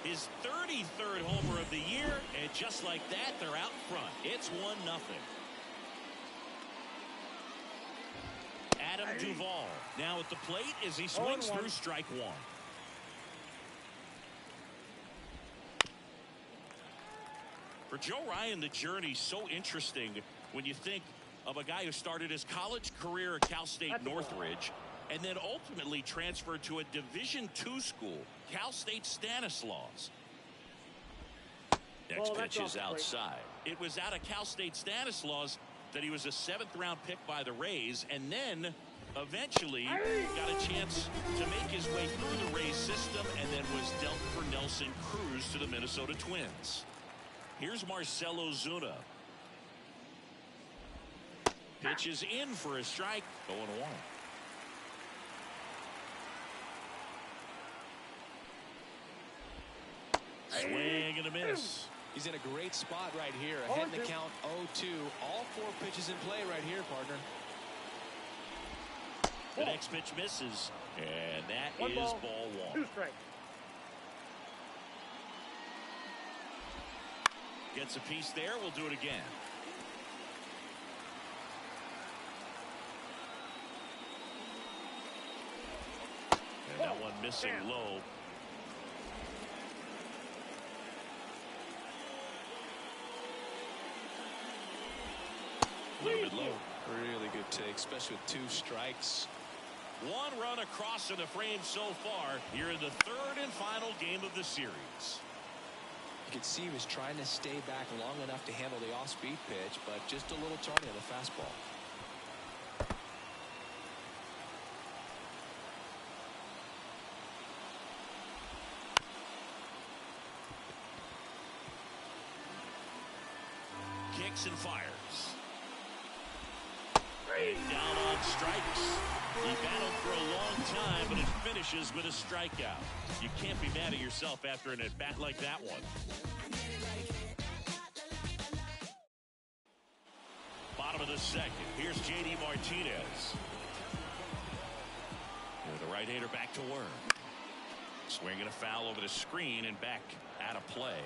Speaker 2: His 33rd homer of the year. And just like that, they're out front. It's 1-0. Adam Duvall now at the plate as he swings through strike one. For Joe Ryan, the journey's so interesting when you think of a guy who started his college career at Cal State Northridge and then ultimately transferred to a Division II school, Cal State Stanislaus. Next pitch is outside. It was out of Cal State Stanislaus that he was a 7th-round pick by the Rays, and then eventually got a chance to make his way through the Rays system and then was dealt for Nelson Cruz to the Minnesota Twins. Here's Marcell Ozuna. Pitch is in for a strike. 0-1. Swing and a miss.
Speaker 3: He's in a great spot right here. Ahead in the count 0-2. All 4 pitches in play right here, partner.
Speaker 2: The next pitch misses. And that is ball 1.
Speaker 16: 2 strikes.
Speaker 2: Gets a piece there. We'll do it again. And that one missing low. A little bit low.
Speaker 3: Really good take, especially with 2 strikes.
Speaker 2: 1 run across in the frame so far here in the 3rd and final game of the series.
Speaker 3: You could see he was trying to stay back long enough to handle the off-speed pitch, but just a little tardy on the fastball.
Speaker 2: Kicks and fires. And down on strikes. He battled for a long time, but it finishes with a strikeout. You can't be mad at yourself after an at-bat like that one. Bottom of the second. Here's J.D. Martinez. And the right-hander back to work. Swinging a foul over the screen and back out of play.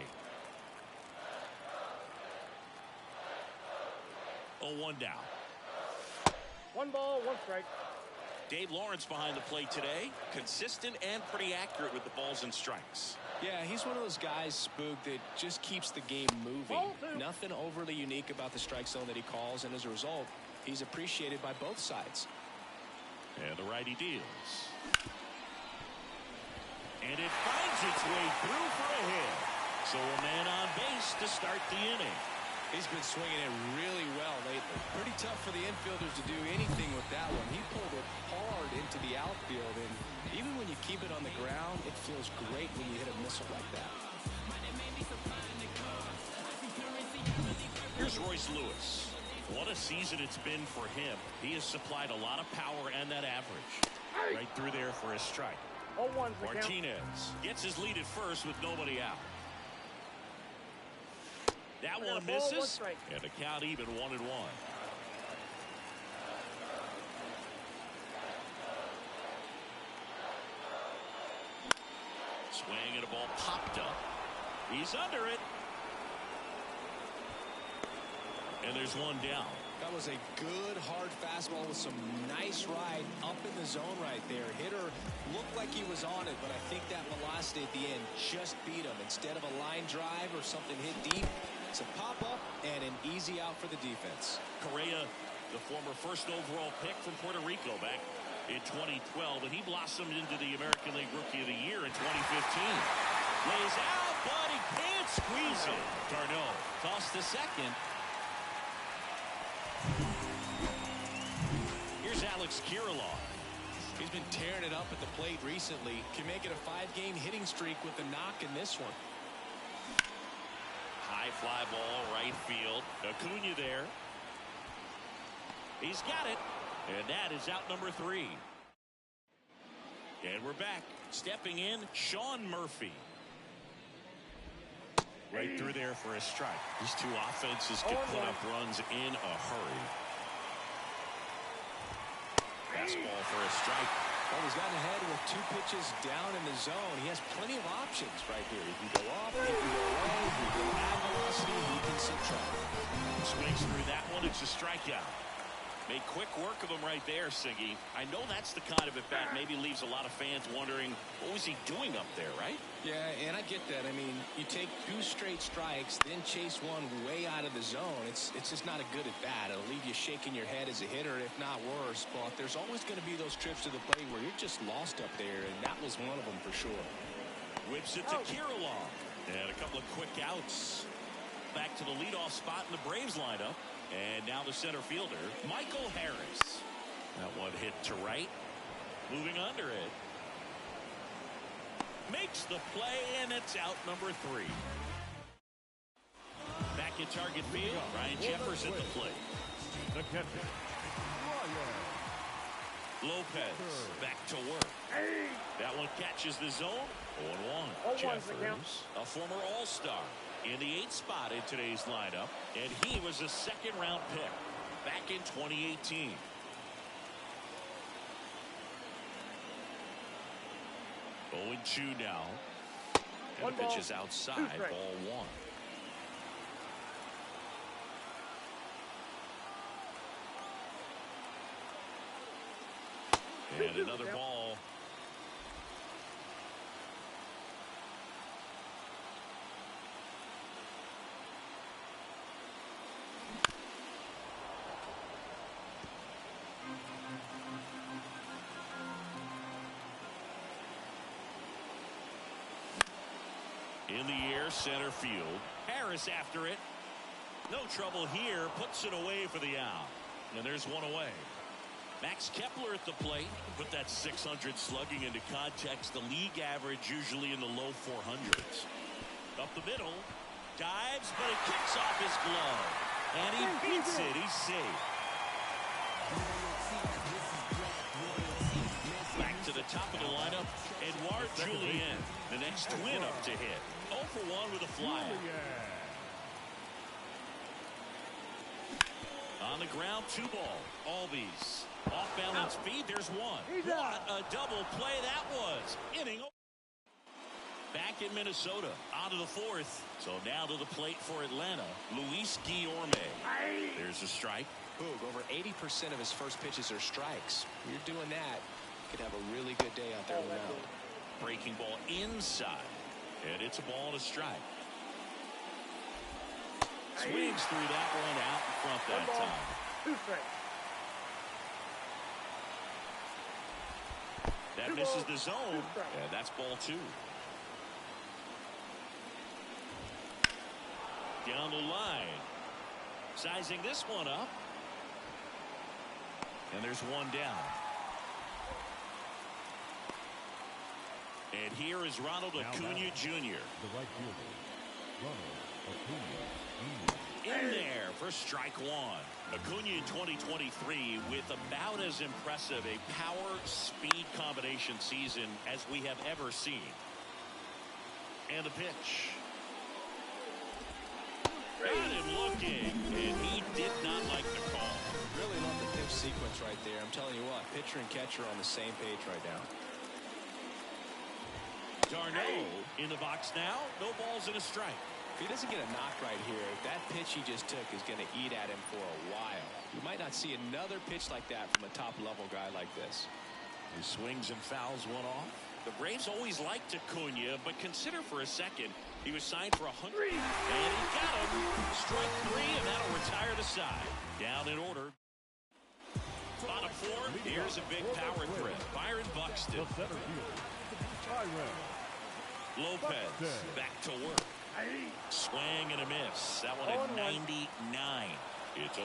Speaker 2: 0-1 down.
Speaker 16: 1 ball, 1 strike.
Speaker 2: Dave Lawrence behind the plate today. Consistent and pretty accurate with the balls and strikes.
Speaker 3: Yeah, he's one of those guys, Spook, that just keeps the game moving. Nothing overly unique about the strike zone that he calls, and as a result, he's appreciated by both sides.
Speaker 2: And the righty deals. And it finds its way through for a hit. So a man on base to start the inning.
Speaker 3: He's been swinging it really well lately. Pretty tough for the infielders to do anything with that one. He pulled it hard into the outfield, and even when you keep it on the ground, it feels great when you hit a missile like that.
Speaker 2: Here's Royce Lewis. What a season it's been for him. He has supplied a lot of power and that average. Right through there for a strike.
Speaker 16: 0-1
Speaker 2: Martinez gets his lead at first with nobody out. That one misses, and the count even 1-1. Swing and a ball popped up. He's under it. And there's 1 down.
Speaker 3: That was a good hard fastball with some nice ride up in the zone right there. Hitter looked like he was on it, but I think that velocity at the end just beat him. Instead of a line drive or something hit deep, It's a pop-up and an easy out for the defense.
Speaker 2: Correa, the former first overall pick from Puerto Rico back in 2012, and he blossomed into the American League Rookie of the Year in 2015. Lays out, but he can't squeeze it. Darno tossed the second. Here's Alex Kirilloff.
Speaker 3: He's been tearing it up at the plate recently. Can make it a 5-game hitting streak with the knock in this one.
Speaker 2: High fly ball, right field. Acuna there. He's got it. And that is out number 3. And we're back. Stepping in, Sean Murphy. Right through there for a strike. These two offenses can put up runs in a hurry. Fastball for a strike.
Speaker 3: Well, he's gotten ahead with 2 pitches down in the zone. He has plenty of options right here. He can go up, he can go away, he can add velocity, he can subtract.
Speaker 2: Swings through that one. It's a strikeout. Made quick work of him right there, Siggy. I know that's the kind of at bat maybe leaves a lot of fans wondering what was he doing up there, right?
Speaker 3: Yeah, and I get that. I mean, you take 2 straight strikes, then chase one way out of the zone. It's just not a good at bat. It'll leave you shaking your head as a hitter, if not worse. But there's always going to be those trips to the plate where you're just lost up there, and that was one of them for sure.
Speaker 2: Whips it to Kirilloff. And a couple of quick outs. Back to the leadoff spot in the Braves lineup. And now the center fielder, Michael Harris. That one hit to right. Moving under it. Makes the play, and it's out number 3. Back at target field, Ryan Jeffers at the plate.
Speaker 5: The catcher,
Speaker 2: Lopez back to work. That one catches the zone. 0-1. Jeffers, a former All-Star, in the 8th spot in today's lineup, and he was a second-round pick back in 2018. Oh, 0-2 now. And the pitch is outside. Ball 1. And another ball. In the air, center field. Harris after it. No trouble here. Puts it away for the out. And there's one away. Max Kepler at the plate. Put that 600 slugging into context. The league average usually in the low 400s. Up the middle. Dives, but it kicks off his glove. And he beats it. He's safe. Back to the top of the lineup. Edouard Julien, the next twin up to hit. 0 for 1 with a fly. On the ground, 2 ball. Albies. Off balance feed. There's one. What a double play that was. Inning. Back in Minnesota. On to the 4th. So now to the plate for Atlanta. Luis Guillorme. There's a strike.
Speaker 3: Boog, over 80% of his first pitches are strikes. You're doing that. Could have a really good day out there in the mound.
Speaker 2: Breaking ball inside. And it's a ball and a strike. Swings through that one out in front that time.
Speaker 16: 2 strikes.
Speaker 2: That misses the zone. And that's ball 2. Down the line. Sizing this one up. And there's one down. And here is Ronald Acuna Jr.
Speaker 5: The right fielder, Ronald Acuna Jr.
Speaker 2: In there for strike 1. Acuna in 2023 with about as impressive a power-speed combination season as we have ever seen. And the pitch. Got him looking, and he did not like the call.
Speaker 3: Really love the pitch sequence right there. I'm telling you what, pitcher and catcher on the same page right now.
Speaker 2: Darno in the box now. No balls and a strike.
Speaker 3: If he doesn't get a knock right here, that pitch he just took is going to eat at him for a while. You might not see another pitch like that from a top-level guy like this.
Speaker 2: He swings and fouls one off. The Braves always liked Acuna, but consider for a second, He was signed for 100. And he got him. Strike 3, and that'll retire the side. Down in order. Bottom 4, here's a big power threat. Byron Buxton.
Speaker 5: The center fielder, Byron.
Speaker 2: Lopez back to work. Swing and a miss. That one at 99. It's 0-1.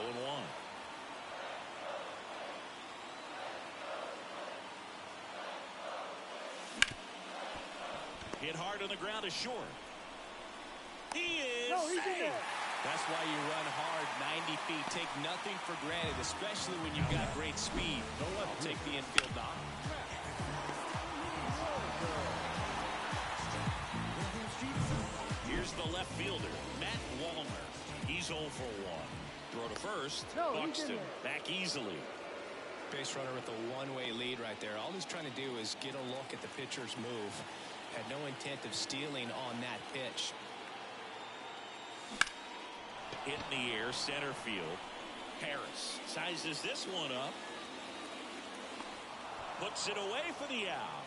Speaker 2: Hit hard on the ground is short. He is safe.
Speaker 3: That's why you run hard 90 feet. Take nothing for granted, especially when you've got great speed. I'll take the infield knock.
Speaker 2: Here's the left fielder, Matt Wallner. He's 0 for 1. Throw to first. Buxton back easily.
Speaker 3: Base runner with a one-way lead right there. All he's trying to do is get a look at the pitcher's move. Had no intent of stealing on that pitch.
Speaker 2: Hit in the air, center field. Harris sizes this one up. Puts it away for the out.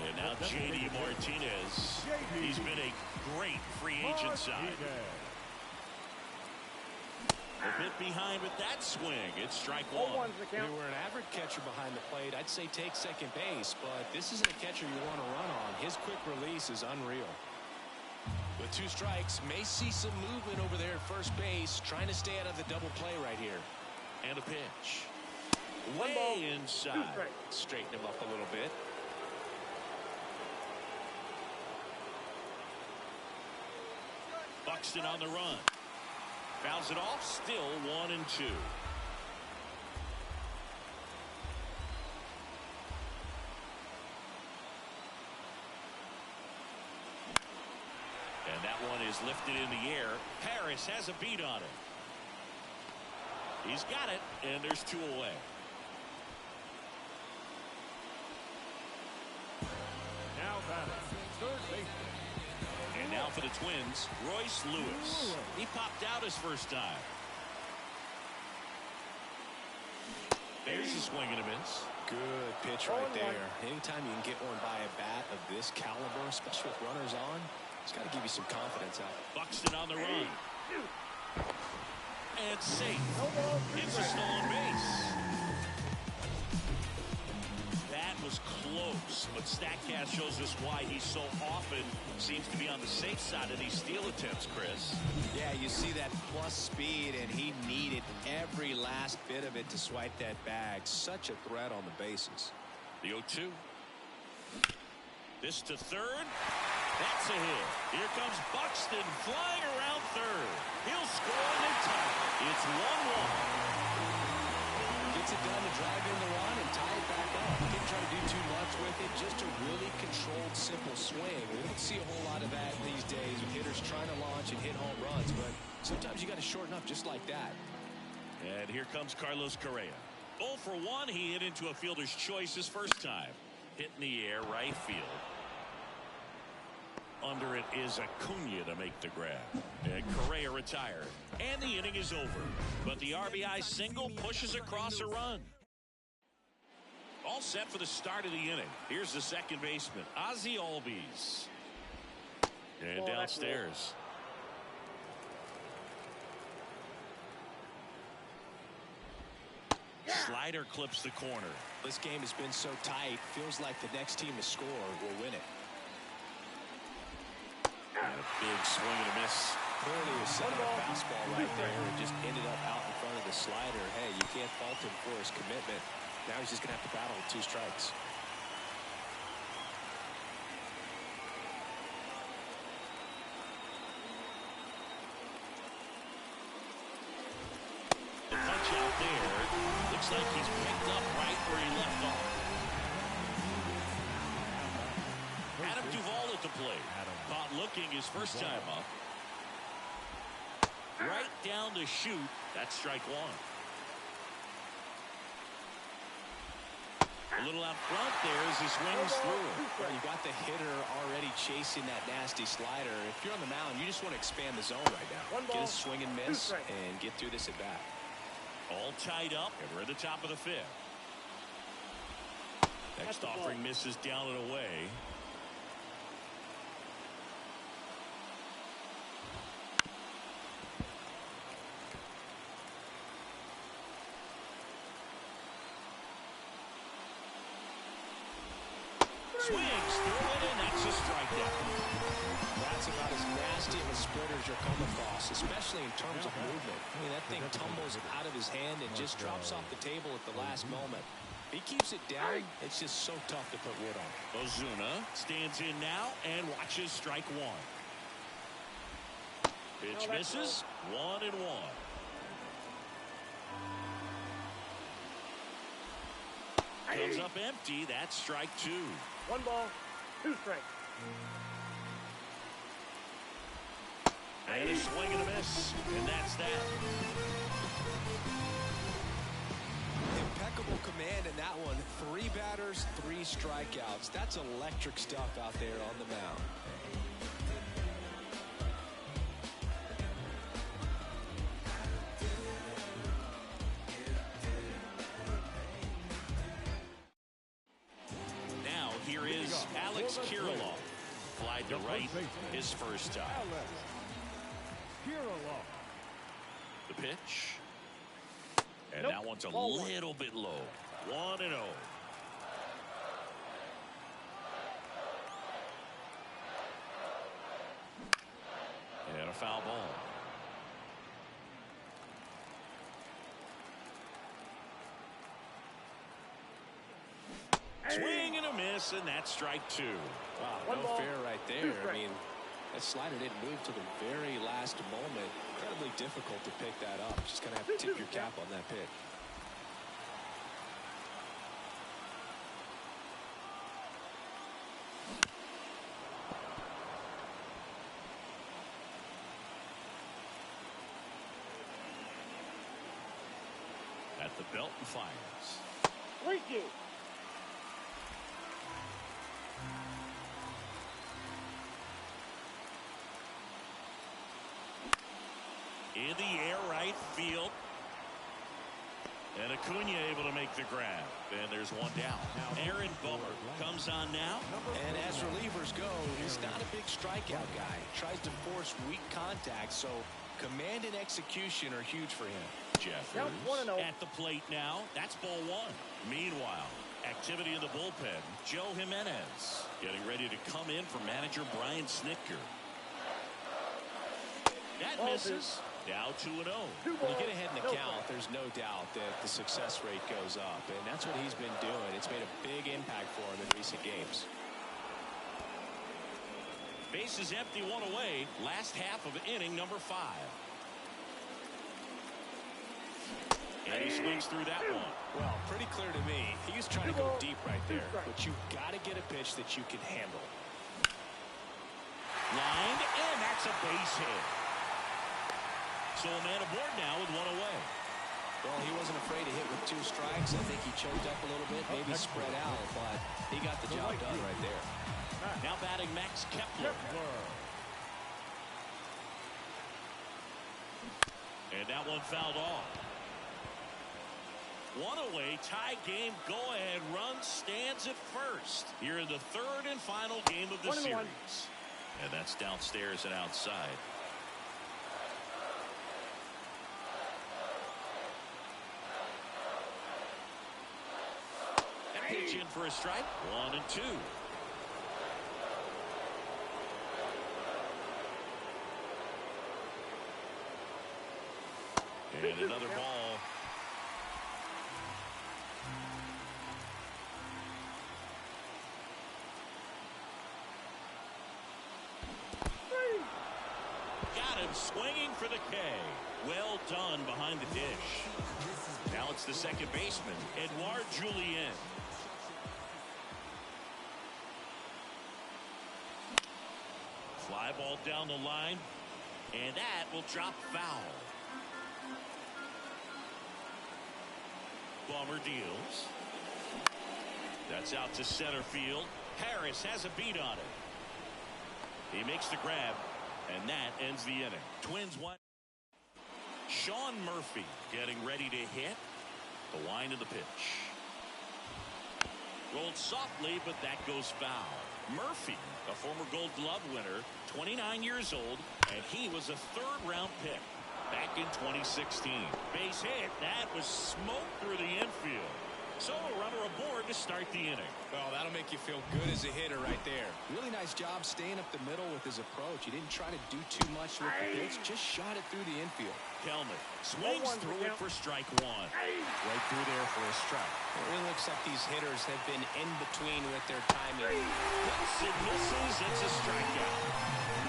Speaker 2: And now J.D. Martinez. He's been a great free agent side. A bit behind with that swing. It's strike 1.
Speaker 3: If you were an average catcher behind the plate, I'd say take second base, but this isn't a catcher you want to run on. His quick release is unreal. With 2 strikes, may see some movement over there at first base, trying to stay out of the double play right here.
Speaker 2: And a pitch. Way inside.
Speaker 3: Straighten him up a little bit.
Speaker 2: Buxton on the run. Fouls it off, still 1-2. And that one is lifted in the air. Harris has a beat on it. He's got it, and there's 2 away.
Speaker 5: Now batting, third baseman.
Speaker 2: And now for the Twins, Royce Lewis. He popped out his first time. There's a swing and a miss.
Speaker 3: Good pitch right there. Anytime you can get one by a bat of this caliber, especially with runners on, it's got to give you some confidence out.
Speaker 2: Buxton on the run. And safe. It's a stolen base. That was close, but StatCast shows us why he so often seems to be on the safe side of these steal attempts, Chris.
Speaker 3: Yeah, you see that plus speed, and he needed every last bit of it to swipe that bag. Such a threat on the bases.
Speaker 2: The 0-2. This to third. That's a hit. Here comes Buxton flying around third. He'll score and they tie. It's 1-1.
Speaker 3: Gets it done to drive in the run and tie it back up. Didn't try to do too much with it. Just a really controlled, simple swing. We don't see a whole lot of that these days with hitters trying to launch and hit home runs, but sometimes you got to shorten up just like that.
Speaker 2: And here comes Carlos Correa. 0 for 1. He hit into a fielder's choice his first time. Hit in the air, right field. Under it is Acuna to make the grab. And Correa retired. And the inning is over. But the RBI single pushes across a run. All set for the start of the inning. Here's the second baseman, Ozzie Albies. And downstairs. Slider clips the corner.
Speaker 3: This game has been so tight. Feels like the next team to score will win it.
Speaker 2: And a big swing and a miss.
Speaker 3: Clearly was setting a fastball right there and just ended up out in front of the slider. Hey, you can't fault him for his commitment. Now he's just going to have to battle with 2 strikes.
Speaker 2: The punch out there. Looks like he's picked up right where he left off. Adam Duvall at the plate. Caught looking his first time up. Right down to shoot. That's strike 1. A little out front there as he swings through it.
Speaker 3: Well, you got the hitter already chasing that nasty slider. If you're on the mound, you just want to expand the zone right now. Get a swing and miss and get through this at bat.
Speaker 2: All tied up, and we're at the top of the 5th. Next offering misses down and away. Swings through it, and that's a strikeout.
Speaker 3: That's about as nasty of a splitter as you'll come across, especially in terms of movement. I mean, that thing tumbles out of his hand and just drops off the table at the last moment. He keeps it down. It's just so tough to put wood on.
Speaker 2: Ozuna stands in now and watches strike one. Pitch misses. 1-1. Comes up empty. That's strike two.
Speaker 16: 1 ball, 2 strikes.
Speaker 2: And a swing and a miss. And that's that.
Speaker 3: Impeccable command in that one. 3 batters, 3 strikeouts. That's electric stuff out there on the mound.
Speaker 2: Now here is Alex Kirilloff. Flied to right his first time. The pitch. And that one's a little bit low. 1-0. And a foul ball. Swing and a miss, and that's strike two.
Speaker 3: Wow, no fair right there. I mean, that slider didn't move to the very last moment. Incredibly difficult to pick that up. Just going to have to tip your cap on that pitch.
Speaker 2: At the belt and fires.
Speaker 16: 3-2.
Speaker 2: In the air, right field. And Acuna able to make the grab. And there's one down. Aaron Bummer comes on now.
Speaker 3: And as relievers go, he's not a big strikeout guy. Tries to force weak contact, so command and execution are huge for him.
Speaker 2: Jeffers at the plate now. That's ball one. Meanwhile, activity in the bullpen. Joe Jimenez getting ready to come in for manager Brian Snitker. That misses. Now 2-0.
Speaker 3: When you get ahead in the count, there's no doubt that the success rate goes up, and that's what he's been doing. It's made a big impact for him in recent games.
Speaker 2: Bases empty, one away. Last half of inning number 5. And he swings through that one.
Speaker 3: Well, pretty clear to me. He was trying to go deep right there, but you've got to get a pitch that you can handle.
Speaker 2: Lined, and that's a base hit. So a man aboard now with one away.
Speaker 3: Well, he wasn't afraid to hit with 2 strikes. I think he choked up a little bit, maybe spread out, but he got the job done right there.
Speaker 2: Now batting Max Kepler. And that one fouled off. One away, tie game, go-ahead run stands at first. Here in the 3rd and final game of the series. And that's downstairs and outside. Pitch in for a strike. 1-2. And another ball. Got him swinging for the K. Well done behind the dish. Now it's the second baseman, Edouard Julien. Fly ball down the line, and that will drop foul. Bummer deals. That's out to center field. Harris has a beat on it. He makes the grab, and that ends the inning. Twins won. Sean Murphy getting ready to hit. The wind of the pitch. Rolled softly, but that goes foul. Murphy, a former Gold Glove winner, 29 years old, and he was a third-round pick back in 2016. Base hit. That was smoke through the infield. So a runner aboard to start the inning.
Speaker 3: Well, that'll make you feel good as a hitter right there. Really nice job staying up the middle with his approach. He didn't try to do too much with the pitch, just shot it through the infield.
Speaker 2: Kelman swings through it for strike one. Right through there for a strike.
Speaker 3: It really looks like these hitters have been in between with their timing.
Speaker 2: Once it misses, it's a strikeout.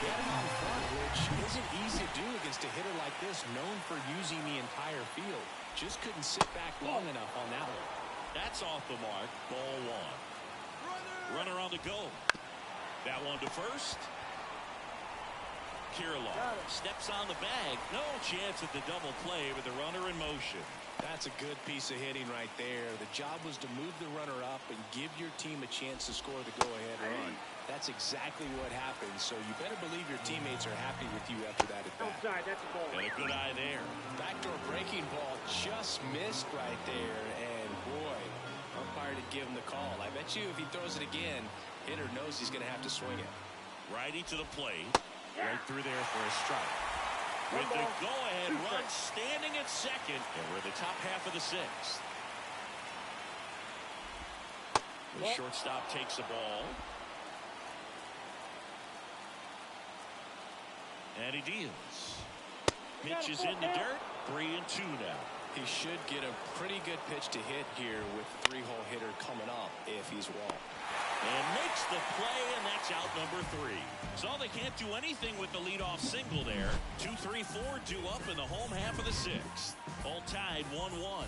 Speaker 3: Get him on front, which isn't easy to do against a hitter like this, known for using the entire field. Just couldn't sit back long enough on that one.
Speaker 2: That's off the mark. Ball one. Runner on the go. That one to first. Kirilloff steps on the bag. No chance at the double play with the runner in motion.
Speaker 3: That's a good piece of hitting right there. The job was to move the runner up and give your team a chance to score the go-ahead run. That's exactly what happened, so you better believe your teammates are happy with you after that at bat.
Speaker 16: Outside, that's a ball.
Speaker 2: And a good eye there.
Speaker 3: Backdoor breaking ball just missed right there, and boy, umpire did give him the call. I bet you if he throws it again, hitter knows he's going to have to swing it.
Speaker 2: Righty to the plate. Right through there for a strike. With the go-ahead run standing at second, and we're the top half of the sixth. The shortstop takes the ball. And he deals. Pitch is in the dirt. 3-2 now.
Speaker 3: He should get a pretty good pitch to hit here with the three-hole hitter coming up if he's walked.
Speaker 2: And makes the play, and that's out number 3. So they can't do anything with the leadoff single there. 2, 3, 4 due up in the home half of the sixth. All tied 1-1.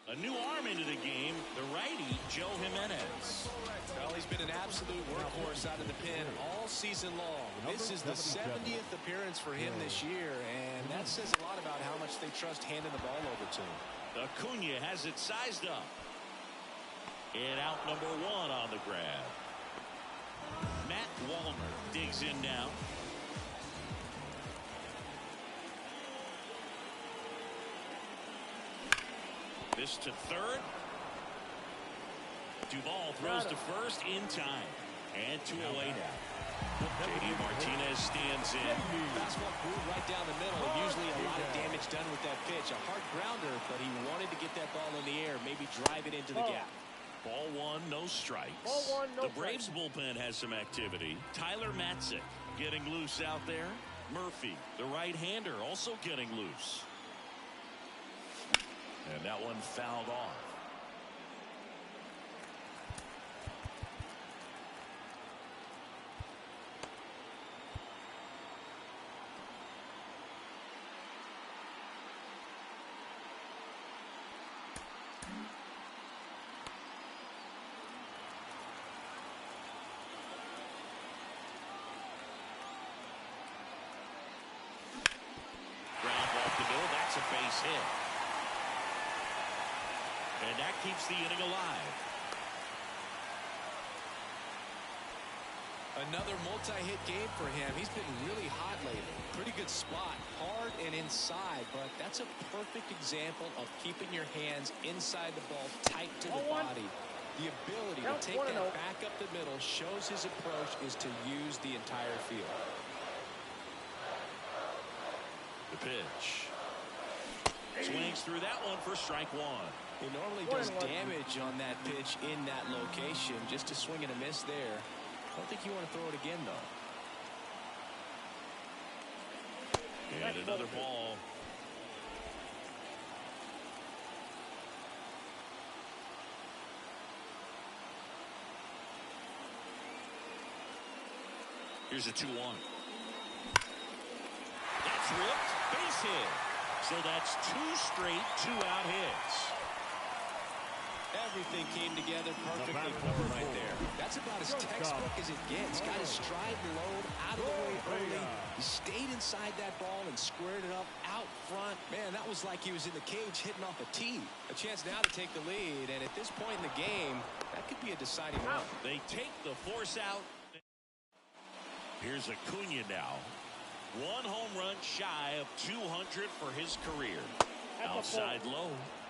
Speaker 2: A new arm into the game, the righty, Joe Jimenez.
Speaker 3: Well, he's been an absolute workhorse out of the pen all season long. This is the 70th appearance for him this year, and that says a lot about how much they trust handing the ball over to him.
Speaker 2: Acuna has it sized up. And out number 1 on the grab. Matt Wallner digs in now. This to third. Duvall throws to first in time. And 2 away now. JD Martinez stands in.
Speaker 3: Fastball pulled right down the middle. Usually a lot of damage done with that pitch. A hard grounder, but he wanted to get that ball in the air, maybe drive it into the gap.
Speaker 2: Ball 1, no strikes.
Speaker 16: Ball 1, no
Speaker 2: the Braves bullpen has some activity. Tyler Matzik getting loose out there. Murphy, the right-hander, also getting loose. And that one fouled off. Ground ball to middle. That's a base hit. And that keeps the inning alive.
Speaker 3: Another multi-hit game for him. He's been really hot lately. Pretty good spot, hard and inside, but that's a perfect example of keeping your hands inside the ball, tight to the body. The ability to take that back up the middle shows his approach is to use the entire field.
Speaker 2: The pitch. Swings through that one for strike 1.
Speaker 3: He normally does damage on that pitch in that location. Just a swing and a miss there. I don't think you want to throw it again, though.
Speaker 2: And another ball. Here's a 2-1. That's ripped. Base hit. So that's 2 straight 2-out hits.
Speaker 3: Everything came together perfectly for him right there. That's about as textbook as it gets. Got his stride low, out of the way early. He stayed inside that ball and squared it up out front. Man, that was like he was in the cage hitting off a tee. A chance now to take the lead, and at this point in the game, that could be a deciding run.
Speaker 2: They take the force out. Here's Acuna now. One home run shy of 200 for his career. Outside low,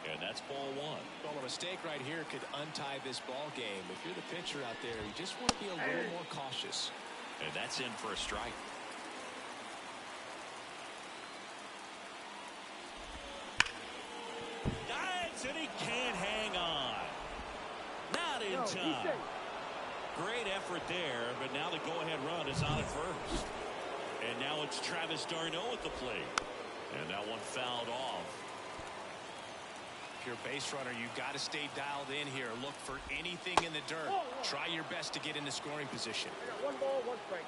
Speaker 2: and that's ball one.
Speaker 3: Well, a mistake right here could untie this ball game. If you're the pitcher out there, you just want to be a little more cautious.
Speaker 2: And that's in for a strike. Dives, and he can't hang on. Not in time. Great effort there, but now the go-ahead run is on at first. And now it's Travis d'Arnaud at the plate. And that one fouled off.
Speaker 3: If you're a base runner, you've got to stay dialed in here. Look for anything in the dirt. Try your best to get into scoring position.
Speaker 16: One ball, one strike.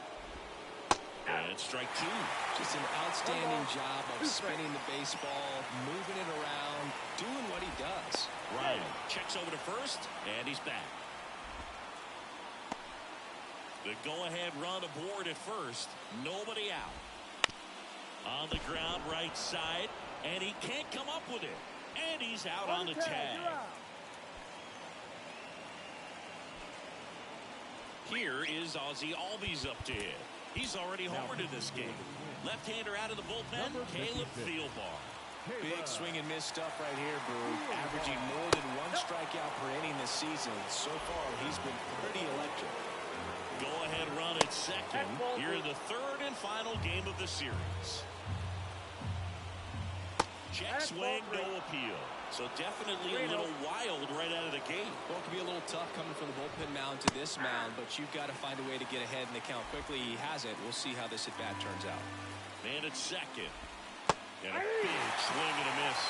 Speaker 2: And it's strike two.
Speaker 3: Just an outstanding job of spinning the baseball, moving it around, doing what he does.
Speaker 2: Ryan checks over to first, and he's back. The go-ahead run aboard at first. Nobody out. On the ground right side, and he can't come up with it. And he's out on the tag. Here is Ozzie Albies up to hit. He's already homered in this game. Left-hander out of the bullpen, Caleb Thielbar.
Speaker 3: Big swing and miss stuff right here, Boog. Averaging more than one strikeout per inning this season. So far, he's been pretty electric.
Speaker 2: Go-ahead run at second here in the third and final game of the series. Check swing, no appeal. So definitely a little wild right out of the gate.
Speaker 3: Well, it can be a little tough coming from the bullpen mound to this mound, but you've got to find a way to get ahead in the count quickly. He has it. We'll see how this at-bat turns out.
Speaker 2: Man at second. And a big swing and a miss.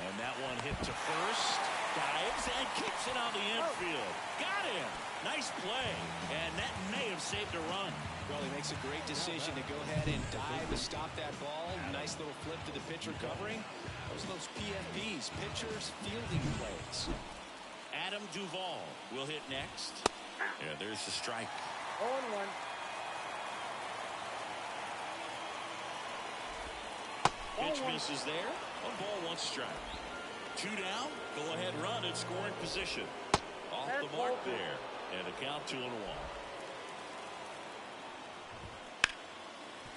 Speaker 2: And that one hit to first. Dives and kicks it on the infield. Got him. Nice play. And that may have saved a run.
Speaker 3: Well, he makes a great decision to go ahead and dive to stop that ball. Nice little flip to the pitcher covering. Those PFPs, pitchers fielding plays.
Speaker 2: Adam Duvall will hit next. Yeah, there's the strike.
Speaker 16: 0-1.
Speaker 2: Pitch misses there. 1 ball, 1 strike. 2 down. Go ahead run in scoring position. Off the mark there. And a count 2-1.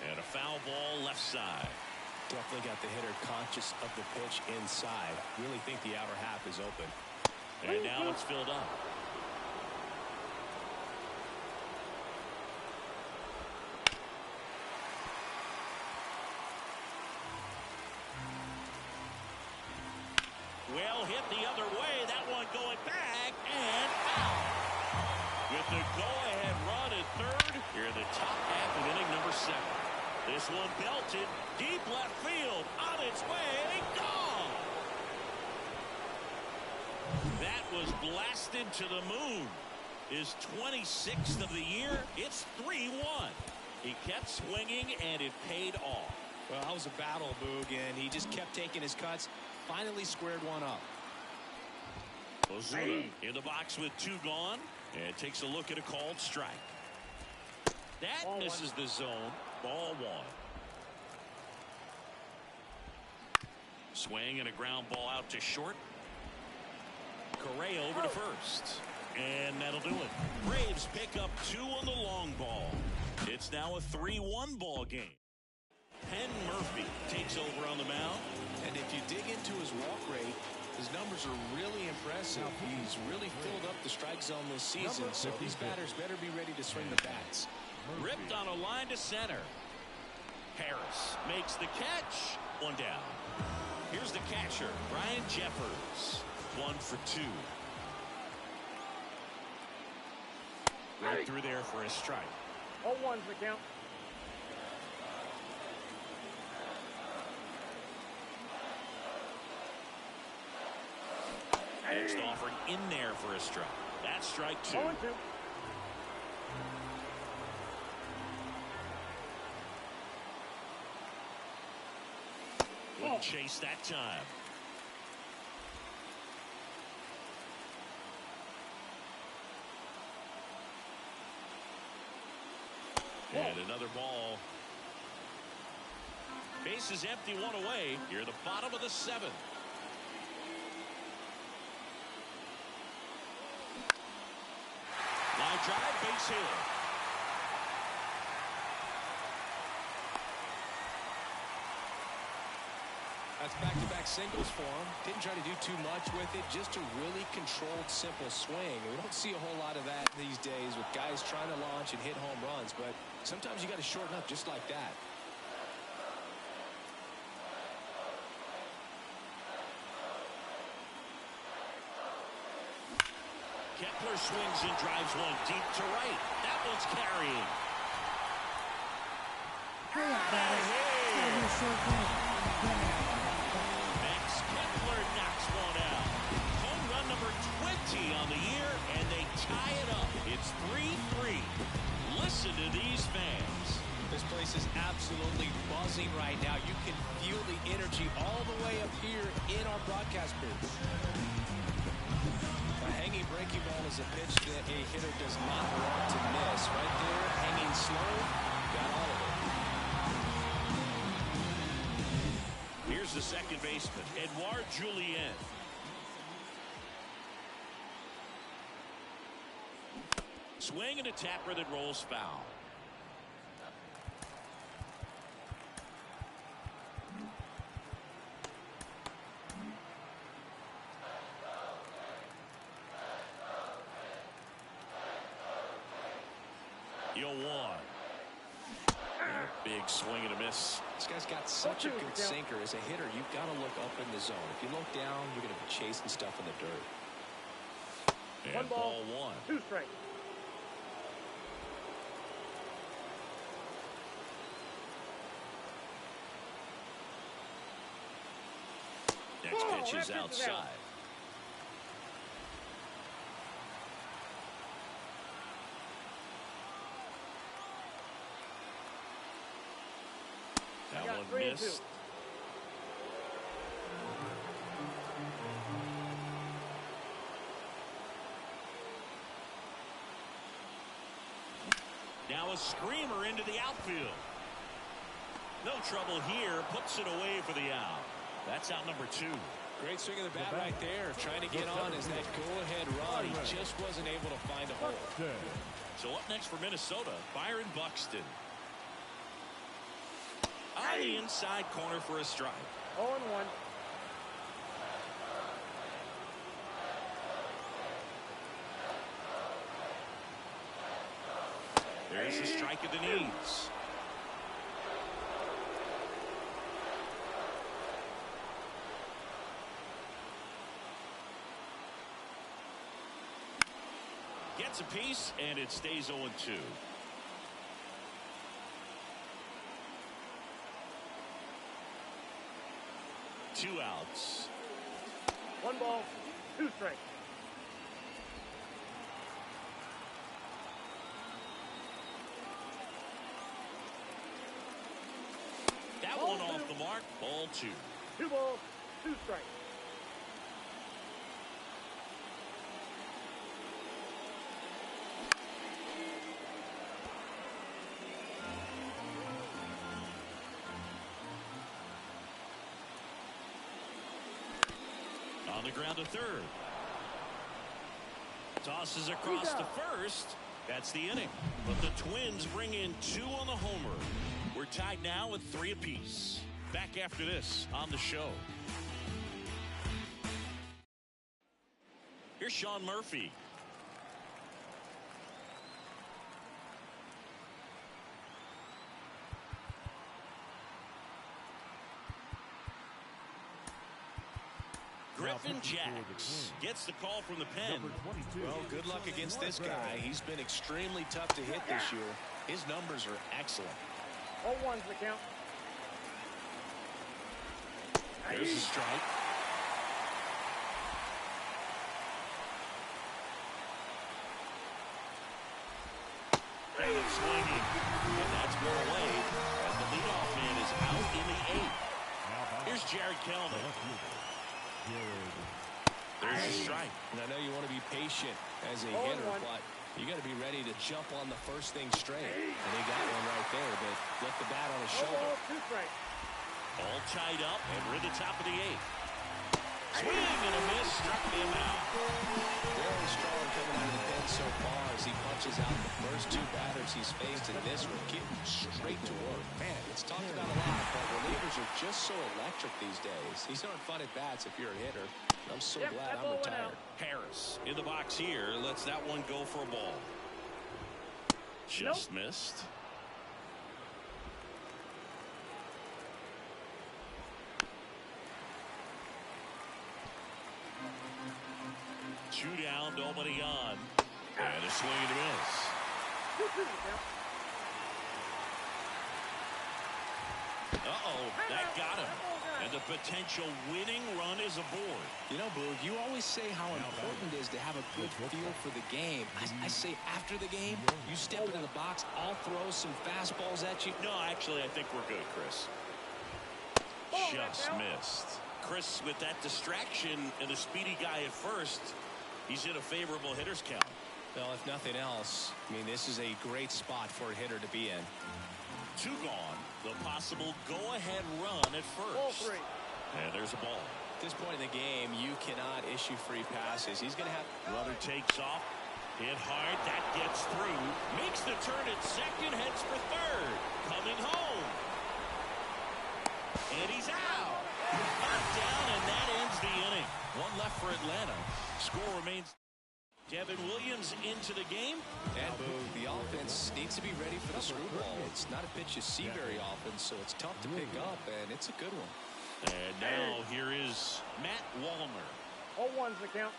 Speaker 2: And a foul ball left side.
Speaker 3: Definitely got the hitter conscious of the pitch inside. Really think the outer half is open.
Speaker 2: And now it's filled up. Well hit the other way. That one going back and out. With the go-ahead run at third here in the top half of inning number 7. This one belted deep left field on its way. Gone. That was blasted to the moon. His 26th of the year. It's 3-1. He kept swinging and it paid off.
Speaker 3: Well, that was a battle, Boog, and he just kept taking his cuts. Finally squared one up.
Speaker 2: Ozuna in the box with 2 gone and takes a look at a called strike. That misses the zone. Ball 1. Swing and a ground ball out to short. Correa over to first. And that'll do it. Braves pick up 2 on the long ball. It's now a 3-1 ball game. Penn Murphy takes over on the mound.
Speaker 3: And if you dig into his walk rate, his numbers are really impressive. He's really filled up the strike zone this season, so these batters better be ready to swing the bats.
Speaker 2: Ripped on a line to center. Harris makes the catch. 1 down. Here's the catcher, Brian Jeffers. 1 for 2. Right through there for a strike.
Speaker 16: 0-1's the count.
Speaker 2: Next offering in there for a strike. That's strike 2.
Speaker 16: 0-2.
Speaker 2: Wouldn't chase that time. And another ball. Base is empty, 1 away. You're the bottom of the 7th. Line drive, base hit.
Speaker 3: That's back-to-back singles for him. Didn't try to do too much with it, just a really controlled, simple swing. We don't see a whole lot of that these days with guys trying to launch and hit home runs, but sometimes you got to shorten up just like that.
Speaker 2: Kepler swings and drives one deep to right. That one's carrying.
Speaker 6: Hurry up, batter. It's gotta be a short game.
Speaker 2: Max Kepler knocks one out. Home run number 20 on the year, and they tie it up. It's 3-3. Listen to these fans.
Speaker 3: This place is absolutely buzzing right now. You can feel the energy all the way up here in our broadcast booth. A hanging breaking ball is a pitch that a hitter does not want to miss. Right there, hanging slow, got all of it.
Speaker 2: Here's the second baseman, Edouard Julien. Swing and a tapper that rolls foul. You'll one. Big swing and a miss.
Speaker 3: This guy's got such a good sinker. As a hitter, you've got to look up in the zone. If you look down, you're going to be chasing stuff in the dirt.
Speaker 2: And ball one.
Speaker 16: 2 strikes.
Speaker 2: Next pitch is outside. That one missed. Now a screamer into the outfield. No trouble here. Puts it away for the out. That's out number 2.
Speaker 3: Great swing of the bat right there. Trying to get on as that go-ahead run. He just wasn't able to find a hole.
Speaker 2: So up next for Minnesota, Byron Buxton. On the inside corner for a strike.
Speaker 16: 0-1.
Speaker 2: There's a strike at the knees. Gets a piece, and it stays 0-2. Two outs.
Speaker 16: 1 ball, 2 strikes.
Speaker 2: That one off the mark. Ball 2.
Speaker 16: 2 balls, 2 strikes.
Speaker 2: On the ground to third. Tosses across to first. That's the inning. But the Twins bring in 2 on the homer. We're tied now with 3 apiece. Back after this on the show. Here's Sean Murphy. Griffin Jacks gets the call from the pen.
Speaker 3: Well, good luck against this guy. He's been extremely tough to hit this year. His numbers are excellent.
Speaker 16: 0-1's the count.
Speaker 2: There's a strike. And it's swinging. And that's one away. And the leadoff man is out in the 8th. Here's Jared Kelman. There's a strike.
Speaker 3: And I know you want to be patient as a hitter, but you got to be ready to jump on the first thing straight. And he got one right there, but left the bat on his shoulder.
Speaker 16: Ball, 2 strikes.
Speaker 2: All tied up, and we're at the top of the 8th. Swing and a miss, struck him out.
Speaker 3: Very strong coming out of the pen so far as he punches out the first two batters he's faced in this one. Getting straight to work. Man, it's talked about a lot, but relievers are just so electric these days. These aren't fun at bats if you're a hitter. I'm so glad I'm retired.
Speaker 2: Harris in the box here. Lets that one go for a ball. Just missed. Two down, nobody on. And a swing and a miss. Uh-oh, that got him. And the potential winning run is aboard.
Speaker 3: You know, Boog, you always say how important it is to have a good feel for the game. I say after the game, you step into the box, I'll throw some fastballs at you.
Speaker 2: No, actually, I think we're good, Chris. Just missed. Chris, with that distraction and a speedy guy at first, he's in a favorable hitter's count.
Speaker 3: Well, if nothing else, I mean, this is a great spot for a hitter to be in.
Speaker 2: Two gone. The possible go-ahead run at first.
Speaker 16: Ball three.
Speaker 2: And there's a ball.
Speaker 3: At this point in the game, you cannot issue free passes. He's going to have...
Speaker 2: Runner takes off. Hit hard. That gets through. Makes the turn at second. Heads for third. Coming home. And he's out. Knocked down, and that ends the inning. One left for Atlanta. Score remains... Devin Williams into the game.
Speaker 3: And the offense needs to be ready for the screwball. It's not a pitch you see very often, so it's tough to pick up, and it's a good one.
Speaker 2: And now here is Matt Wallner.
Speaker 16: 0-1's the count.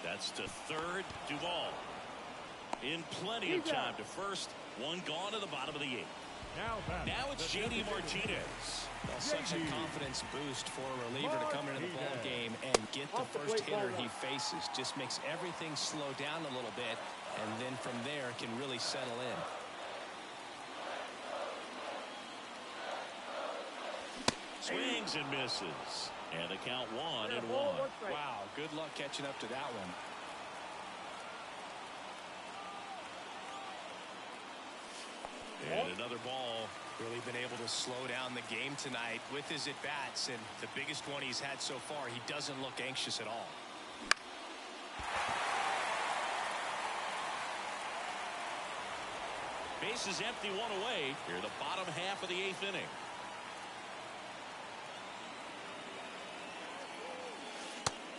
Speaker 2: That's to third. Duvall in plenty of time to first. One gone to the bottom of the eighth. Now it's J.D. Martinez.
Speaker 3: Well, such a confidence boost for a reliever to come into the ball game and get the first hitter he faces. Just makes everything slow down a little bit, and then from there can really settle in.
Speaker 2: Swings and misses. And the count 1-1.
Speaker 3: Wow, good luck catching up to that one.
Speaker 2: And another ball.
Speaker 3: Really been able to slow down the game tonight with his at-bats, and the biggest one he's had so far, he doesn't look anxious at all.
Speaker 2: Base is empty, one away. Here the bottom half of the eighth inning.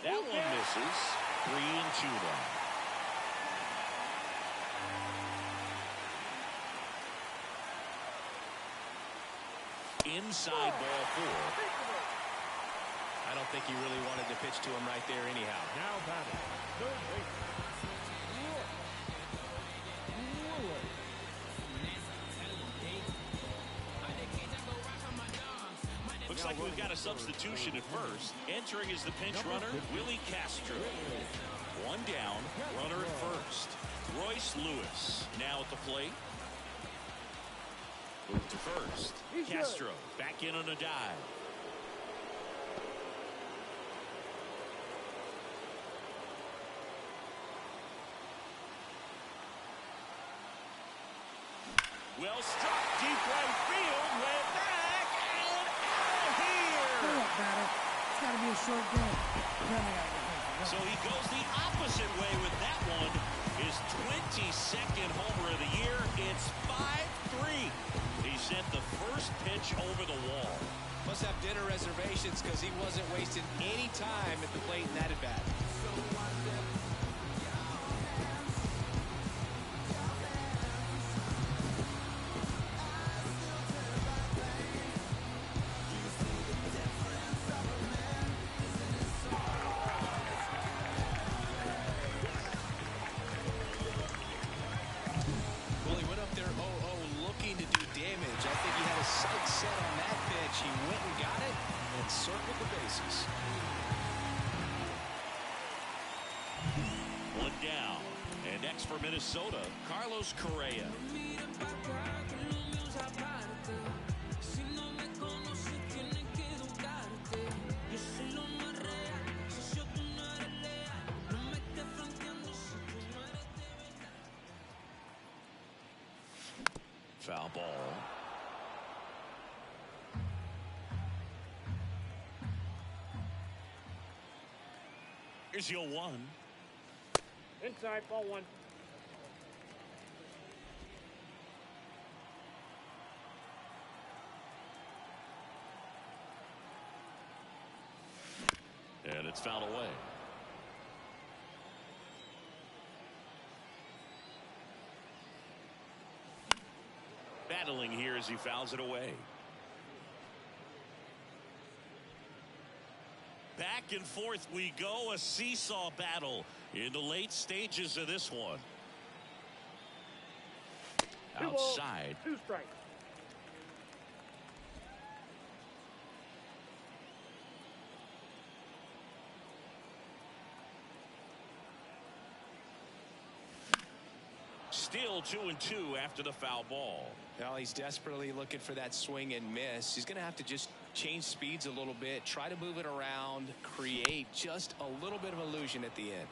Speaker 2: That one misses. 3-2 now. Inside ball 4.
Speaker 3: I don't think he really wanted to pitch to him right there anyhow.
Speaker 5: Now batting, third base.
Speaker 2: Looks like we've got a substitution at first. Entering is the pinch runner, Willie Castro. One down, runner at first. Royce Lewis now at the plate. Move to first. Castro back in on a dive. Well struck, deep right field, way back, and out of here.
Speaker 6: Hurry up, batter. It's got to be a short game. Then I gotta get home.
Speaker 2: So he goes the opposite way with that one. His 22nd homer of the year. It's 5-3. He sent the first pitch over the wall.
Speaker 3: Must have dinner reservations because he wasn't wasting any time at the plate in that at-bat. Well, he went up there 0-0 looking to do damage. I think he had his sights set on that pitch. He went and got it and circled the bases.
Speaker 2: One down. And next for Minnesota, Carlos Correa. Foul ball. Here's your 1.
Speaker 16: Inside, ball 1.
Speaker 2: And it's fouled away. Battling here as he fouls it away. Back and forth we go, a seesaw battle in the late stages of this one. Outside.
Speaker 16: 2 strikes.
Speaker 2: Still 2-2 after the foul ball.
Speaker 3: Well, he's desperately looking for that swing and miss. He's going to have to just change speeds a little bit, try to move it around, create just a little bit of illusion at the end.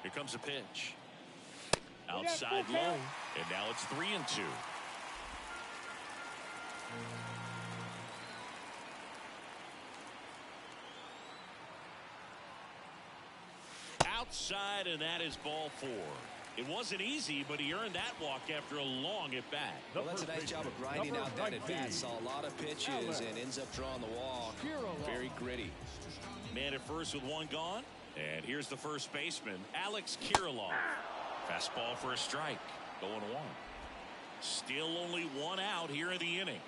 Speaker 2: Here comes a pitch. Outside low. And now it's 3-2. Outside, and that is ball 4. It wasn't easy, but he earned that walk after a long at bat.
Speaker 3: Well, that's a nice job of grinding out that at bat. Saw a lot of pitches and ends up drawing the walk. Very gritty.
Speaker 2: Man at first with 1 gone. And here's the first baseman, Alex Kirilloff. Fastball for a strike. Going 1. Still only 1 out here in the inning.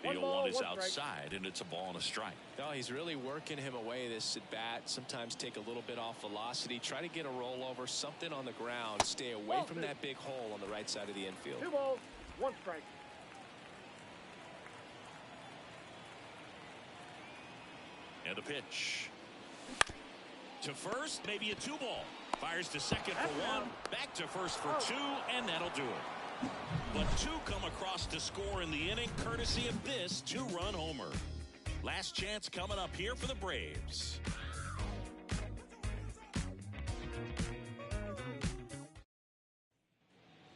Speaker 2: The 0-1 is outside, and it's a ball and a strike.
Speaker 3: No, he's really working him away this at bat. Sometimes take a little bit off velocity. Try to get a rollover, something on the ground. Stay away from that big hole on the right side of the infield.
Speaker 16: 2 balls, 1 strike.
Speaker 2: And a pitch. To first, maybe a 2-ball. Fires to second for 1. Back to first for 2, and that'll do it. But 2 come across to score in the inning, courtesy of this 2-run homer. Last chance coming up here for the Braves.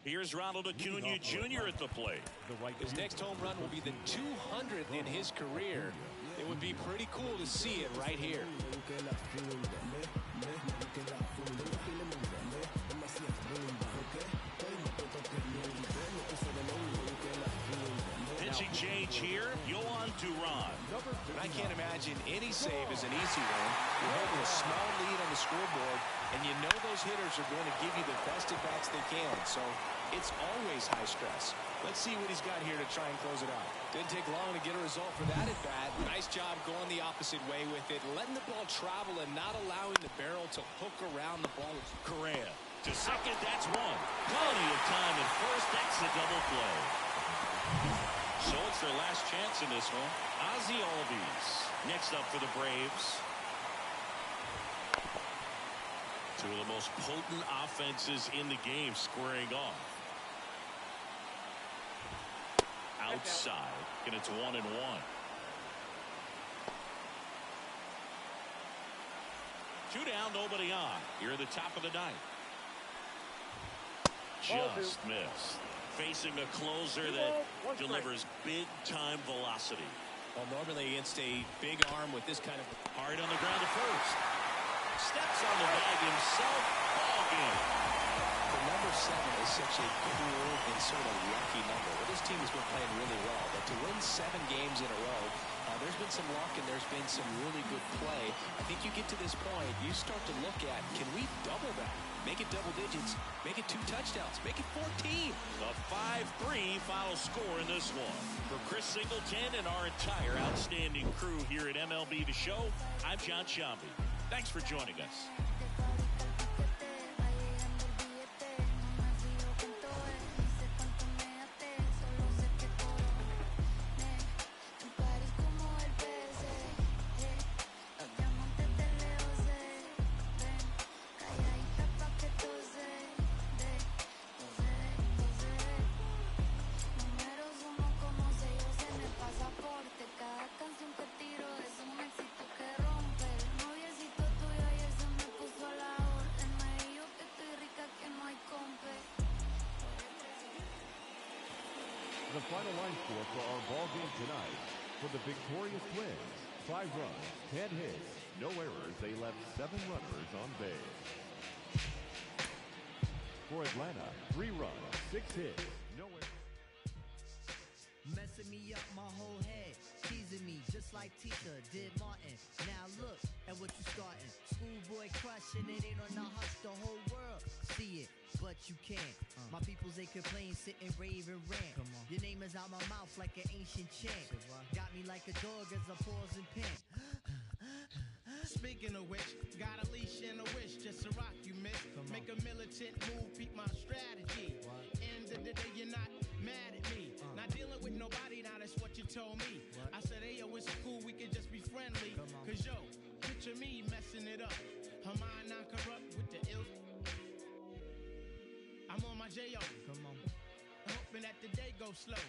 Speaker 2: Here's Ronald Acuna Jr. at the plate.
Speaker 3: His next home run will be the 200th in his career. It would be pretty cool to see it right here.
Speaker 2: Pitching change here, Yohan Duran.
Speaker 3: I can't imagine any save is an easy one. You're holding a small lead on the scoreboard, and you know those hitters are going to give you the best at-bats they can. So it's always high stress. Let's see what he's got here to try and close it out. Didn't take long to get a result for that at-bat. Nice job going the opposite way with it, letting the ball travel and not allowing the barrel to hook around the ball.
Speaker 2: Correa to second, that's 1. Plenty of time at first, that's the double play. So it's their last chance in this one. Ozzie Albies next up for the Braves. 2 of the most potent offenses in the game squaring off. Outside, and it's 1-1. Two down, nobody on. Here at the top of the 9th. Just missed. Facing a closer that delivers big-time velocity.
Speaker 3: Well, normally against a big arm with this kind of
Speaker 2: hard on the ground to first. Steps on the bag himself. Ball game.
Speaker 3: The number 7 is such a cool and sort of lucky number. Well, this team has been playing really well, but to win 7 games in a row, there's been some luck and there's been some really good play. I think you get to this point, you start to look at, can we double that? Make it double digits. Make it 2 touchdowns. Make it 14.
Speaker 2: A 5-3 final score in this one. For Chris Singleton and our entire outstanding crew here at MLB The Show, I'm John Shambi. Thanks for joining us.
Speaker 1: Pasa
Speaker 5: The final line score for our ball game tonight. For the victorious Twins, 5 runs, 10 hits, no errors. They left 7 runners on base. For Atlanta, 3 runs, 6 hits, no errors.
Speaker 10: Messing me up my whole head, teasing me just like Tisha did Martin. Now look at what you starting. Schoolboy crushing it ain't on the hush, the whole world see it, but you can't. My peoples they complain, sit and rave and rant. Your name is out my mouth like an ancient chant. Got me like a dog as I pause and pant.
Speaker 17: Speaking of which, got a leash and a wish just to rock you, miss. Make a militant move, peep my strategy. End of the day, you're not mad at me. Not dealing with nobody, now that's what you told me. I said, hey, yo, it's cool, we can just be friendly. Cause yo, picture me messing it up. Her mind not corrupt with the ill. I'm on my J.O. Hoping that the day goes slow.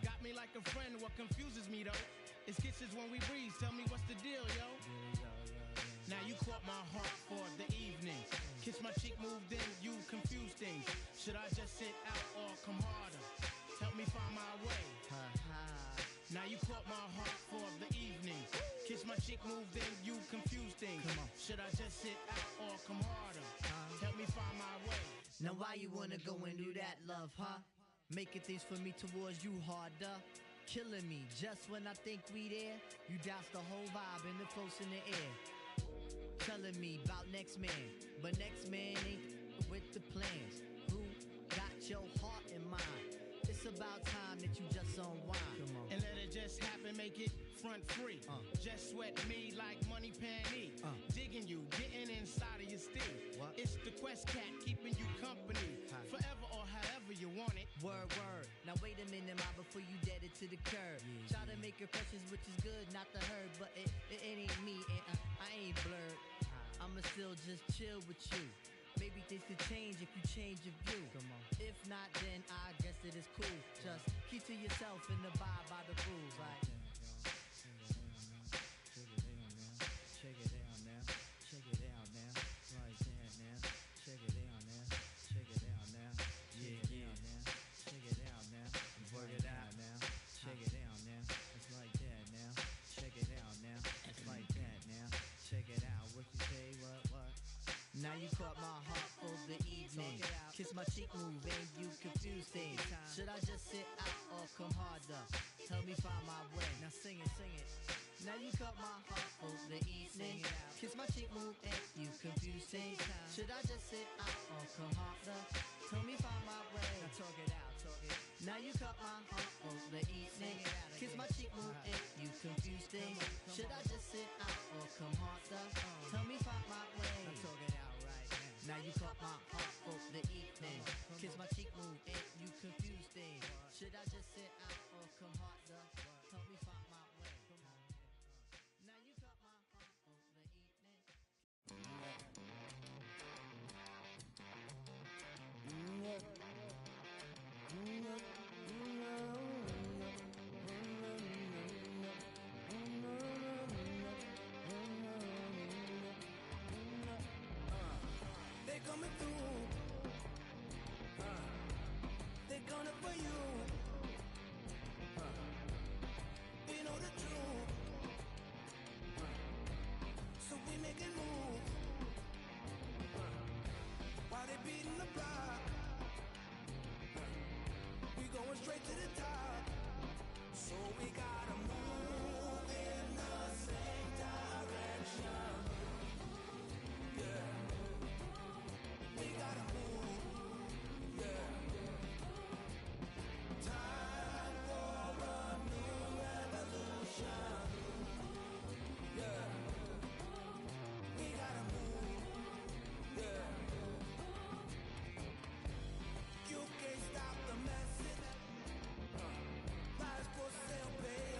Speaker 17: Got me like a friend, what confuses me though? It's kisses when we breathe, tell me what's the deal, yo? Now you caught my heart for the evening. Kiss my cheek, moved in, you confuse things. Should I just sit out or come harder? Help me find my way. Now you caught my heart for the evening. Kiss my cheek, moved in, you confuse things. Should I just sit out or come harder? Help me find my way.
Speaker 10: Now why you wanna go and do that, love, huh? Making things for me towards you harder. Killing me just when I think we there. You douse the whole vibe and the floats in the air. Telling me about next man, but next man ain't with the plans. Who got your heart in mind? It's about time that you just unwind.
Speaker 17: And let it just happen, make it front free. Just sweat me like money panty. Digging you, getting inside of your steel. It's the Quest Cat keeping you company. Forever or however you want it.
Speaker 10: Word, word. Now wait a minute, ma, before you dead it to the curb. Try to make impressions, which is good, not the herd, but it ain't me, and I ain't blurred. I'ma still just chill with you. Maybe things could change if you change your view. If not, then I guess it is cool. Just keep to yourself and abide by the rules. Like, check it out now. Check it out now. Right there now. Check it out now. Check it out now. Yeah, yeah. Check it out now. Work it out now. Check it out now. It's like that now. Check it out now. It's like that now. Check it out. What you say? What? Now you caught my heart for the evening. Kiss my cheek, move and you confuse things. Should I just sit out or come harder? Help me find my way. Now sing it, sing it. Now you caught my heart for the evening. Kiss my cheek, move and you confuse things. Should I just sit out or come harder? Tell me find my way. Now talk it out, talk it. Now you caught my heart for the evening. Kiss my cheek, move and you confuse things. Should I just sit out or come harder? Tell me find my way. Now talk it out right now. Now you caught my heart for the evening. Kiss my cheek, move and you confuse things. Should I just sit out or come harder? Tell me find my way. Now you caught my heart for the evening.
Speaker 15: They're coming through. They're gonna for you. We know the truth. So we making moves. While they beating the block, we going straight to the top. So we gotta move in the same direction. Yeah. We gotta move, yeah. Time for a new revolution, yeah. We gotta move, yeah. You can't stop the message. Lies for sale, baby.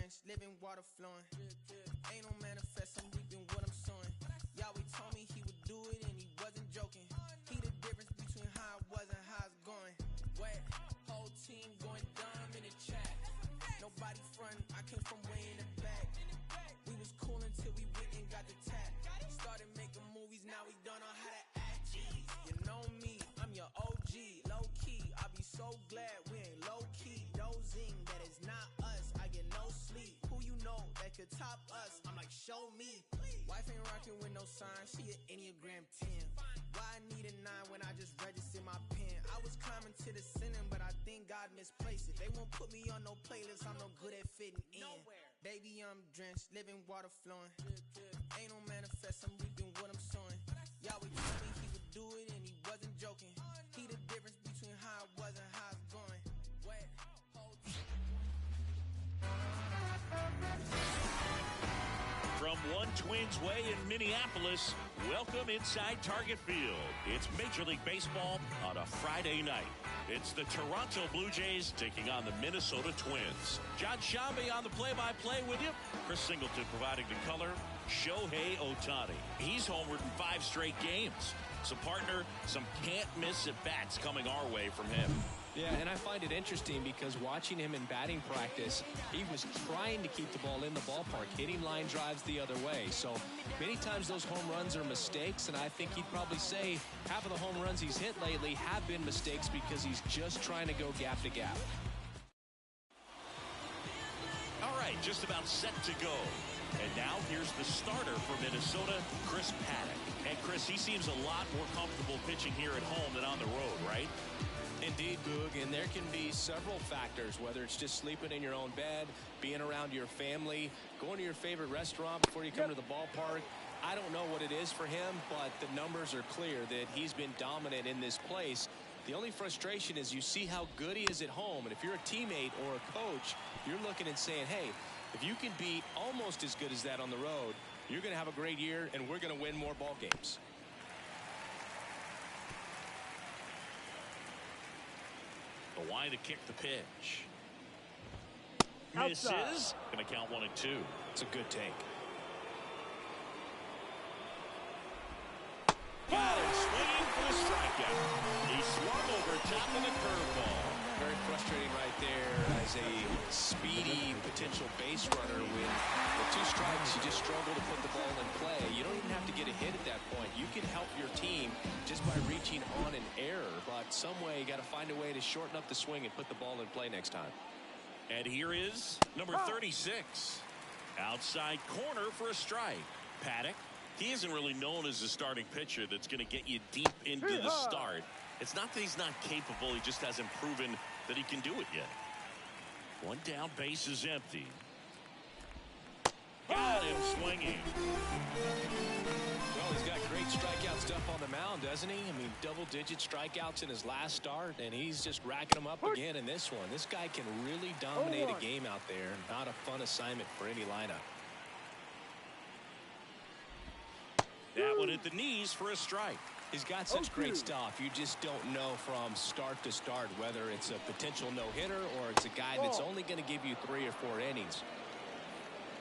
Speaker 15: drenched, living water flowing. Ain't no manifest, I'm reaping what I'm sowing. Yahweh told me he would do it and he wasn't joking. He the difference between how I was and how it's going. Wet, whole team going dumb in the chat. Nobody frontin', I came from way in the back. We was cool until we went and got the tap. Started making movies, now we don't know how to act. Jeez, you know me, I'm your OG, low key. I'll be so glad we ain't low key. Dozing, that is not us. I get no sleep. Who you know that could top us? I'm like, show me. Wife ain't rocking with no sign. She an Enneagram 10. Why I need a 9 when I just registered my pen? I was climbing to the ceiling, but I think God misplaced it. They won't put me on no playlist. I'm no good at fitting in. Baby, I'm drenched, living water flowing. Ain't no manifest. I'm reaping what I'm sowing. Yahweh told me he would do it and he wasn't joking. He the difference between how I was and how it's going. Wet, whole
Speaker 2: From One Twins Way in Minneapolis, welcome inside Target Field. It's Major League Baseball on a Friday night. It's the Toronto Blue Jays taking on the Minnesota Twins. John Shambi on the play-by-play with you. Chris Singleton providing the color. Shohei Ohtani. He's homered in 5 straight games. So, partner, some can't-miss at-bats coming our way from him.
Speaker 3: Yeah, and I find it interesting because watching him in batting practice, he was trying to keep the ball in the ballpark, hitting line drives the other way. So many times those home runs are mistakes, and I think he'd probably say half of the home runs he's hit lately have been mistakes because he's just trying to go gap to gap.
Speaker 2: All right, just about set to go. And now here's the starter for Minnesota, Chris Paddack. And Chris, he seems a lot more comfortable pitching here at home than on the road, right?
Speaker 3: Indeed, Boog, and there can be several factors, whether it's just sleeping in your own bed, being around your family, going to your favorite restaurant before you come to the ballpark. I don't know what it is for him, but the numbers are clear that he's been dominant in this place. The only frustration is you see how good he is at home, and if you're a teammate or a coach, you're looking and saying, hey, if you can be almost as good as that on the road, you're going to have a great year, and we're going to win more ball games.
Speaker 2: The line to kick the pitch. Misses. Going to count 1 and 2.
Speaker 3: It's a good take.
Speaker 2: Got him swinging for the strikeout. He swung over top of the curveball.
Speaker 3: Very frustrating right there as a speedy potential base runner. With 2 strikes, you just struggle to put the ball in play. You don't even have to get a hit at that point. You can help your team just by reaching on an error, but some way you got to find a way to shorten up the swing and put the ball in play next time.
Speaker 2: And here is number 36. Outside corner for a strike. Paddack, he isn't really known as a starting pitcher that's going to get you deep into the start. It's not that he's not capable, he just hasn't proven that he can do it yet. 1 down, base is empty. Got him swinging.
Speaker 3: Well, he's got great strikeout stuff on the mound, doesn't he? I mean, double-digit strikeouts in his last start, and he's just racking them up again in this one. This guy can really dominate a game out there. Not a fun assignment for any lineup.
Speaker 2: That one at the knees for a strike.
Speaker 3: He's got such great stuff. You just don't know from start to start whether it's a potential no-hitter or it's a guy that's only going to give you 3 or 4 innings.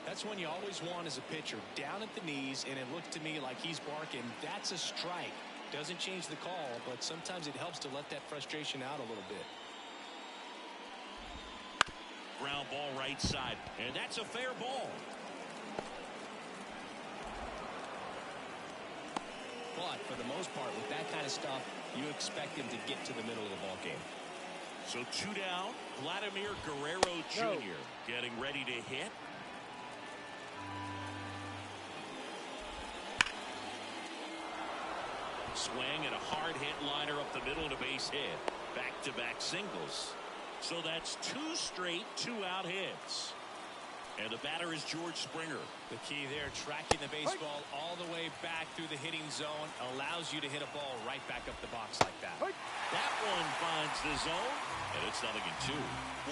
Speaker 3: That's when you always want as a pitcher, down at the knees, and it looked to me like he's barking, that's a strike. Doesn't change the call, but sometimes it helps to let that frustration out a little bit.
Speaker 2: Ground ball right side, and that's a fair ball.
Speaker 3: But for the most part, with that kind of stuff, you expect him to get to the middle of the ball game.
Speaker 2: So 2 down, Vladimir Guerrero Jr. getting ready to hit. Swing and a hard hit liner up the middle and a base hit. Back-to-back singles. So that's 2 straight 2-out hits. And the batter is George Springer.
Speaker 3: The key there, tracking the baseball all the way back through the hitting zone, allows you to hit a ball right back up the box like that.
Speaker 2: That one finds the zone, and it's 0-2.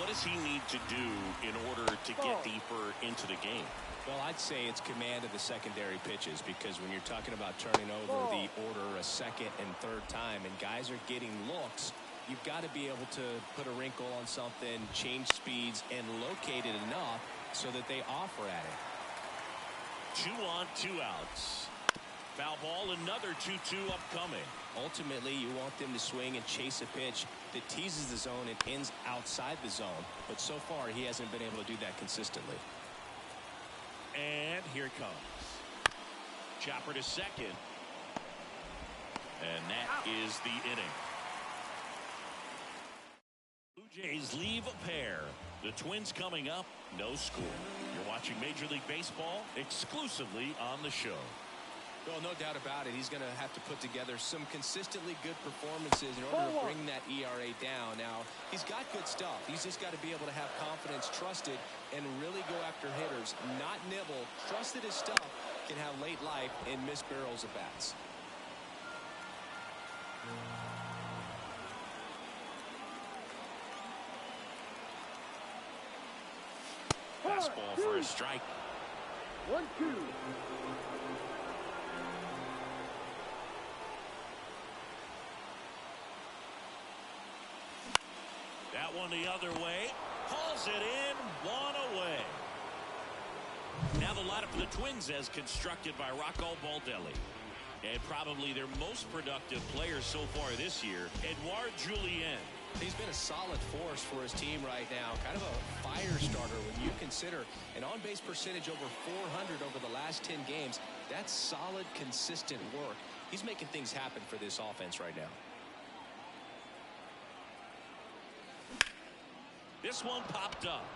Speaker 2: What does he need to do in order to get deeper into the game?
Speaker 3: Well, I'd say it's command of the secondary pitches, because when you're talking about turning over the order a second and third time and guys are getting looks, you've got to be able to put a wrinkle on something, change speeds, and locate it enough so that they offer at it.
Speaker 2: 2 on, 2 outs. Foul ball, another 2-2 upcoming.
Speaker 3: Ultimately, you want them to swing and chase a pitch that teases the zone and ends outside the zone. But so far, he hasn't been able to do that consistently.
Speaker 2: And here it comes. Chopper to second. And that is the inning. Blue Jays leave a pair. The Twins coming up, no score. You're watching Major League Baseball exclusively on the show.
Speaker 3: Well, no doubt about it. He's going to have to put together some consistently good performances in order to bring that ERA down. Now, he's got good stuff. He's just got to be able to have confidence, trust it, and really go after hitters, not nibble. Trust that his stuff can have late life and miss barrels of bats.
Speaker 2: Fastball for a strike.
Speaker 16: 1-2.
Speaker 2: That one the other way. Pulls it in. 1 away. Now the lineup for the Twins as constructed by Rocco Baldelli. And probably their most productive player so far this year, Edouard Julien.
Speaker 3: He's been a solid force for his team right now. Kind of a fire starter when you consider an on-base percentage over 400 over the last 10 games. That's solid, consistent work. He's making things happen for this offense right now.
Speaker 2: This one popped up.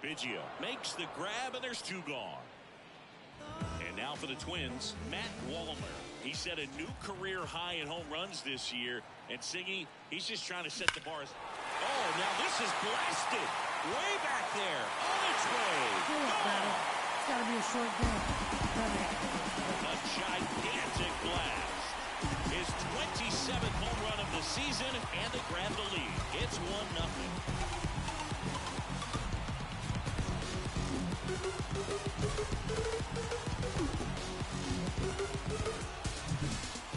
Speaker 2: Biggio makes the grab, and there's 2 gone. And now for the Twins, Matt Wallner. He set a new career high in home runs this year. And Siggy, he's just trying to set the bars. Oh, now this is blasted. Way back there. On its way.
Speaker 6: It's got to be a short game.
Speaker 2: A gigantic blast. His 27th home run of the season, and they grab the lead. It's 1-0.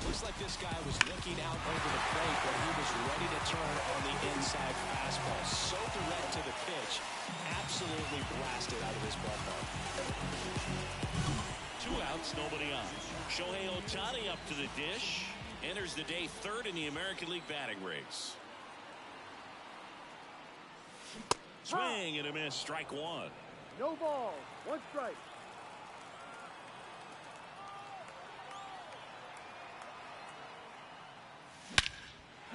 Speaker 3: Looks like this guy was looking out over the plate when he was ready to turn on the inside fastball. So direct to the pitch. Absolutely blasted out of this ballpark.
Speaker 2: 2 outs, nobody on. Shohei Ohtani up to the dish. Enters the day 3rd in the American League batting race. Swing and a miss. Strike 1.
Speaker 16: No ball. 1 strike.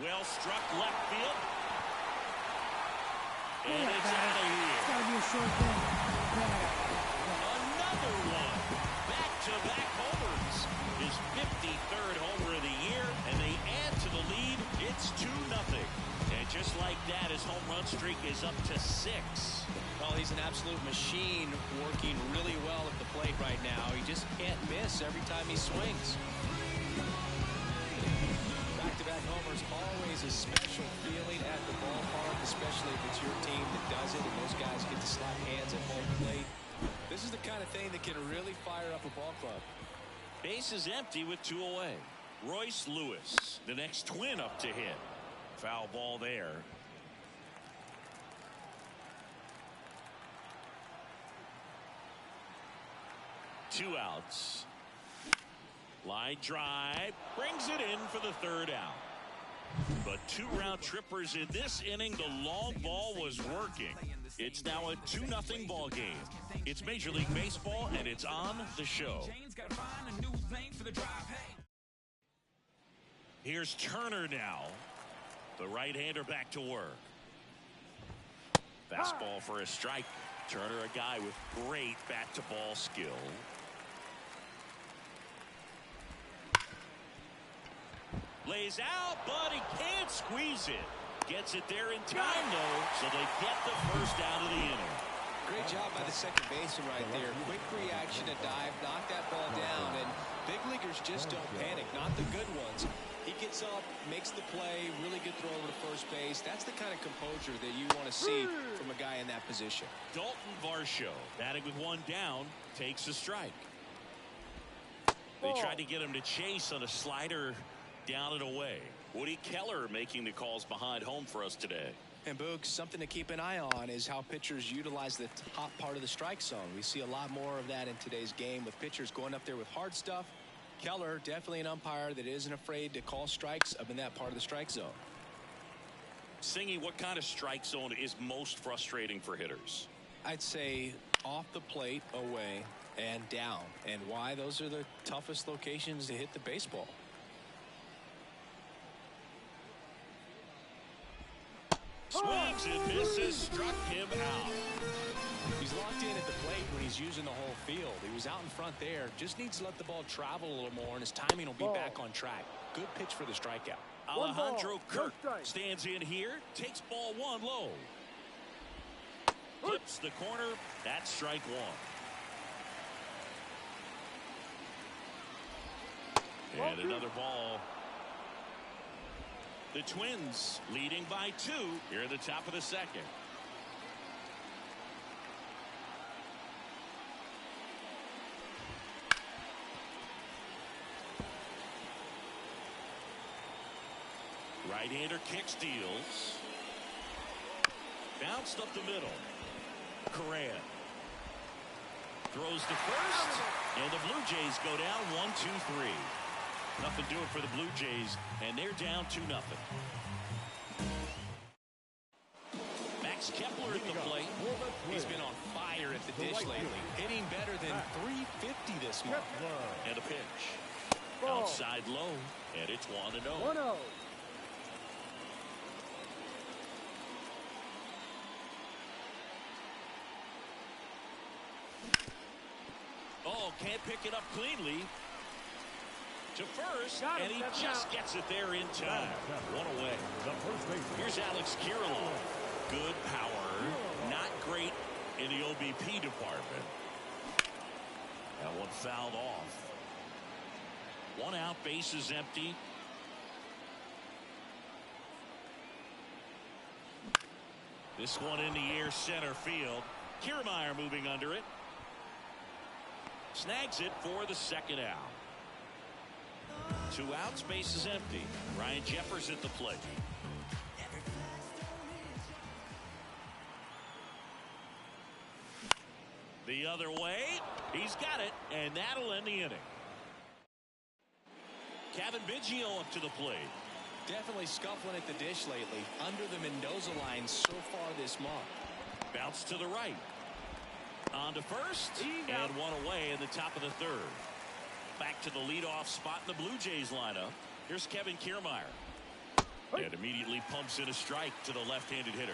Speaker 2: Well struck left field. And it's out of here.
Speaker 6: It's got to be a short game.
Speaker 2: Another one. Back-to-back homers. His 53rd homer of the year, and they add to the lead. It's 2-0. And just like that, his home run streak is up to 6.
Speaker 3: Well, he's an absolute machine, working really well at the plate right now. He just can't miss every time he swings. Back-to-back homers, always a special feeling at the ballpark, especially if it's your team that does it and those guys get to slap hands at home plate. This is the kind of thing that can really fire up a ball club.
Speaker 2: Base is empty with 2 away. Royce Lewis, the next Twin up to hit. Foul ball there. Two outs. Line drive brings it in for the 3rd out. But 2 round trippers in this inning. The long ball was working. It's now a 2-0 ball game. It's Major League Baseball, and it's on the show. Here's Turner now. The right-hander back to work. Fastball for a strike. Turner, a guy with great bat-to-ball skill. Lays out, but he can't squeeze it. Gets it there in time, though, so they get the first out of the inning.
Speaker 3: Great job by the second baseman right there. Quick reaction to dive, knock that ball down, and big leaguers just don't panic, not the good ones. He gets up, makes the play, really good throw over to first base. That's the kind of composure that you want to see from a guy in that position.
Speaker 2: Dalton Varsho, batting with 1 down, takes a strike. They tried to get him to chase on a slider down and away. Woody Keller making the calls behind home for us today.
Speaker 3: And Boog, something to keep an eye on is how pitchers utilize the top part of the strike zone. We see a lot more of that in today's game with pitchers going up there with hard stuff. Keller, definitely an umpire that isn't afraid to call strikes up in that part of the strike zone.
Speaker 2: Singy, what kind of strike zone is most frustrating for hitters?
Speaker 3: I'd say off the plate, away, and down. And why? Those are the toughest locations to hit the baseball.
Speaker 2: Swings and misses, struck him out.
Speaker 3: He's locked in at the plate when he's using the whole field. He was out in front there. Just needs to let the ball travel a little more, and his timing will be back on track. Good pitch for the strikeout.
Speaker 2: Alejandro Kirk stands in here, takes ball one low. Flips the corner. That's strike one. And another ball. The Twins leading by 2 here at the top of the second. Right-hander kick steals. Bounced up the middle. Correa throws to first, and the Blue Jays go down 1-2-3. Nothing doing for the Blue Jays, and they're down 2-0. Max Kepler at the plate.
Speaker 3: He's been on fire at the dish lately, hitting better than .350 this month.
Speaker 2: And a pitch. Outside low, and it's 1-0.
Speaker 16: 1-0.
Speaker 2: Oh, can't pick it up cleanly. To first, and he just gets it there in time. One away. Here's Alex Kirilloff. Good power. Not great in the OBP department. That one fouled off. 1 out, bases empty. This one in the air, center field. Kiermaier moving under it. Snags it for the second out. 2 outs, base is empty. Ryan Jeffers at the plate. The other way. He's got it, and that'll end the inning. Kevin Biggio up to the plate.
Speaker 3: Definitely scuffling at the dish lately. Under the Mendoza line so far this month.
Speaker 2: Bounce to the right. On to first, and 1 away in the top of the third. Back to the leadoff spot in the Blue Jays lineup. Here's Kevin Kiermaier. And immediately pumps in a strike to the left-handed hitter.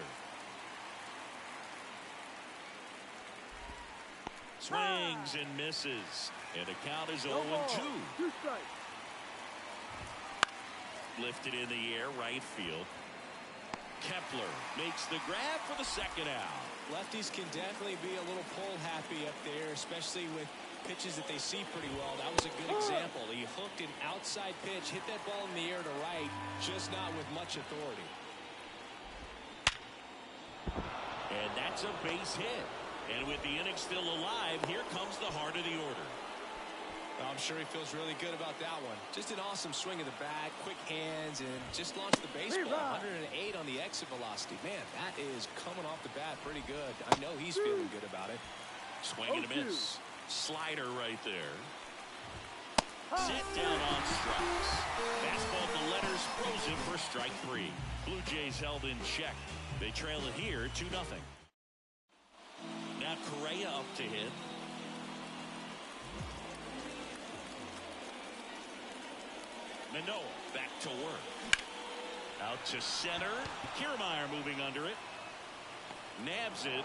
Speaker 2: Swings and misses. And the count is 0-2.
Speaker 16: 2 strikes.
Speaker 2: Lifted in the air, right field. Kepler makes the grab for the second out.
Speaker 3: Lefties can definitely be a little pull happy up there, especially with pitches that they see pretty well. That was a good example. He hooked an outside pitch, hit that ball in the air to right, just not with much authority.
Speaker 2: And that's a base hit. And with the inning still alive, here comes the heart of the order.
Speaker 3: Well, I'm sure he feels really good about that one. Just an awesome swing of the bat, quick hands, and just launched the baseball. 108 on the exit velocity. Man, that is coming off the bat pretty good. I know he's feeling good about it.
Speaker 2: Swing and a miss. Slider right there. Set down on strikes. Fastball at the letters, frozen for strike 3. Blue Jays held in check. They trail it here 2-0. Now Correa up to hit. Manoah back to work. Out to center. Kiermaier moving under it. Nabs it,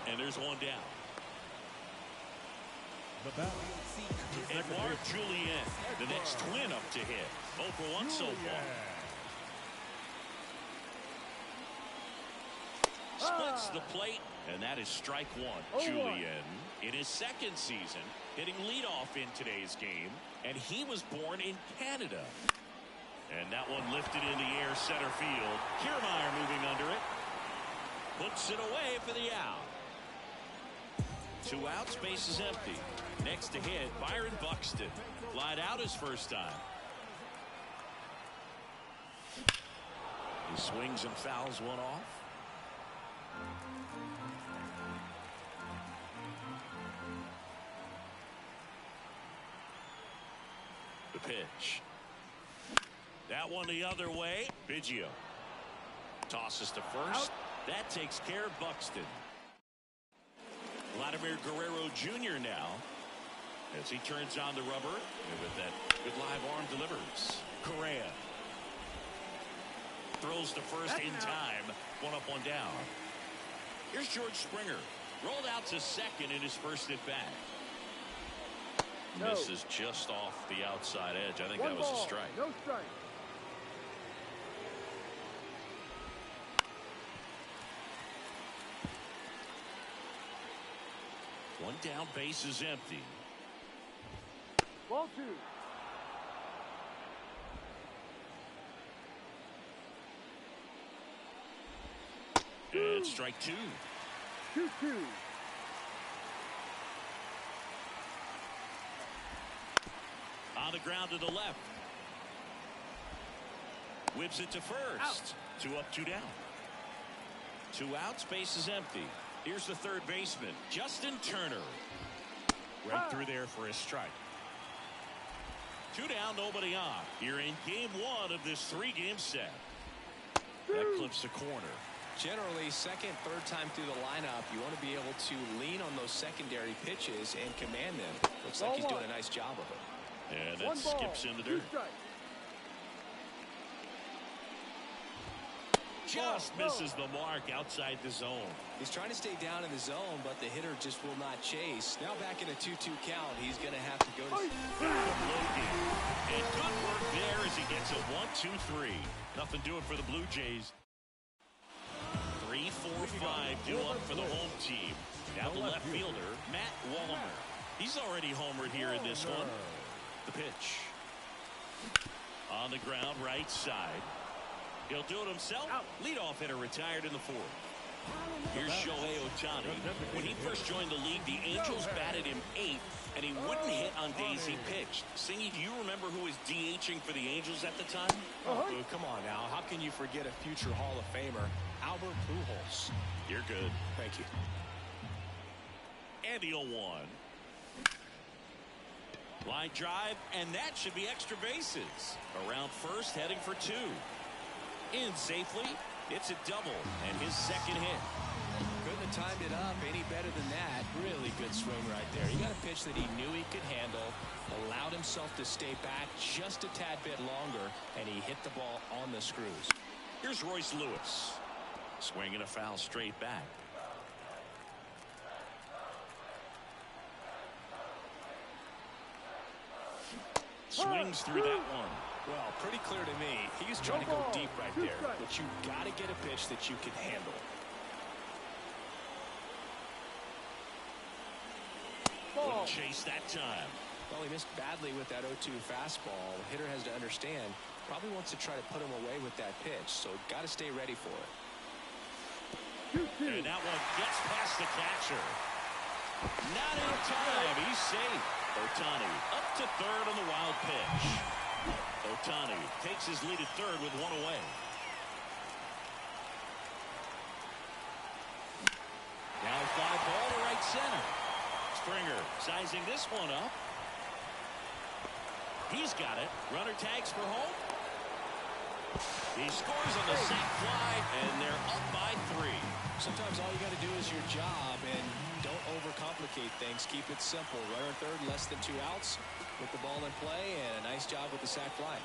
Speaker 2: and there's 1 down. Edouard Julien, the next Twin up to hit. 0 for 1 so far. Splits the plate, and that is strike 1. Julien, in his second season, hitting leadoff in today's game, and he was born in Canada. And that one lifted in the air, center field. Kiermaier moving under it. Puts it away for the out. 2 outs, base is empty. Next to hit, Byron Buxton. Flied out his first time. He swings and fouls one off. The pitch. That one the other way. Biggio tosses to first. That takes care of Buxton. Vladimir Guerrero Jr. now as he turns on the rubber and with that good live arm delivers. Correa throws to first in time. One up, one down. Here's George Springer. Rolled out to second in his first at bat.
Speaker 16: No.
Speaker 2: Misses just off the outside edge. I think
Speaker 16: One
Speaker 2: that was
Speaker 16: ball,
Speaker 2: a strike.
Speaker 16: no strike.
Speaker 2: One down, base is empty.
Speaker 16: Ball 2.
Speaker 2: And strike two.
Speaker 16: 2-2.
Speaker 2: On the ground to the left. Whips it to first.
Speaker 16: Out.
Speaker 2: 2 up, 2 down. 2 outs, base is empty. Here's the third baseman, Justin Turner. Right through there for a strike. 2 down, nobody on. Here in game 1 of this 3-game set. That clips the corner.
Speaker 3: Generally, second, third time through the lineup, you want to be able to lean on those secondary pitches and command them. Looks like he's doing a nice job of it.
Speaker 2: And that skips in the dirt. Just misses the mark outside the zone.
Speaker 3: He's trying to stay down in the zone, but the hitter just will not chase. Now back in a 2-2 count, he's going to have to go to...
Speaker 2: And good work there as he gets a 1-2-3. Nothing doing for the Blue Jays. 3, 4, 5 due up for the home team. Now the left fielder, Matt Wallner. He's already homered here in this one. The pitch. On the ground, right side. He'll do it himself. Leadoff hitter retired in the 4th. Here's Shohei Ohtani. When he first joined the league, the Angels batted him 8th, and he wouldn't hit on days he pitched. Singy, do you remember who was DHing for the Angels at the time?
Speaker 3: Oh, dude, come on now. How can you forget a future Hall of Famer, Albert Pujols?
Speaker 2: You're good.
Speaker 3: Thank you.
Speaker 2: And the 0-1. Line drive, and that should be extra bases. Around first, heading for 2. In safely, it's a double, and his second hit.
Speaker 3: Couldn't have timed it up any better than that. Really good swing right there. He got a pitch that he knew he could handle, allowed himself to stay back just a tad bit longer, and he hit the ball on the screws.
Speaker 2: Here's Royce Lewis. Swinging a foul straight back. Swings through that one.
Speaker 3: Well, pretty clear to me. He's trying to go deep right there, but you got to get a pitch that you can handle.
Speaker 2: Wouldn't chase that time.
Speaker 3: Well, he missed badly with that 0-2 fastball. The hitter has to understand, probably wants to try to put him away with that pitch, so got to stay ready for it.
Speaker 2: And that one gets past the catcher. Not in time. He's safe. Ohtani up to third on the wild pitch. Ohtani takes his lead at third with 1 away. Now a fly ball to right center. Springer sizing this one up. He's got it. Runner tags for home. He scores on the sac fly, and they're up by 3.
Speaker 3: Sometimes all you got to do is your job, and don't overcomplicate things. Keep it simple. Runner third, less than 2 outs. With the ball in play, and a nice job with the sac fly.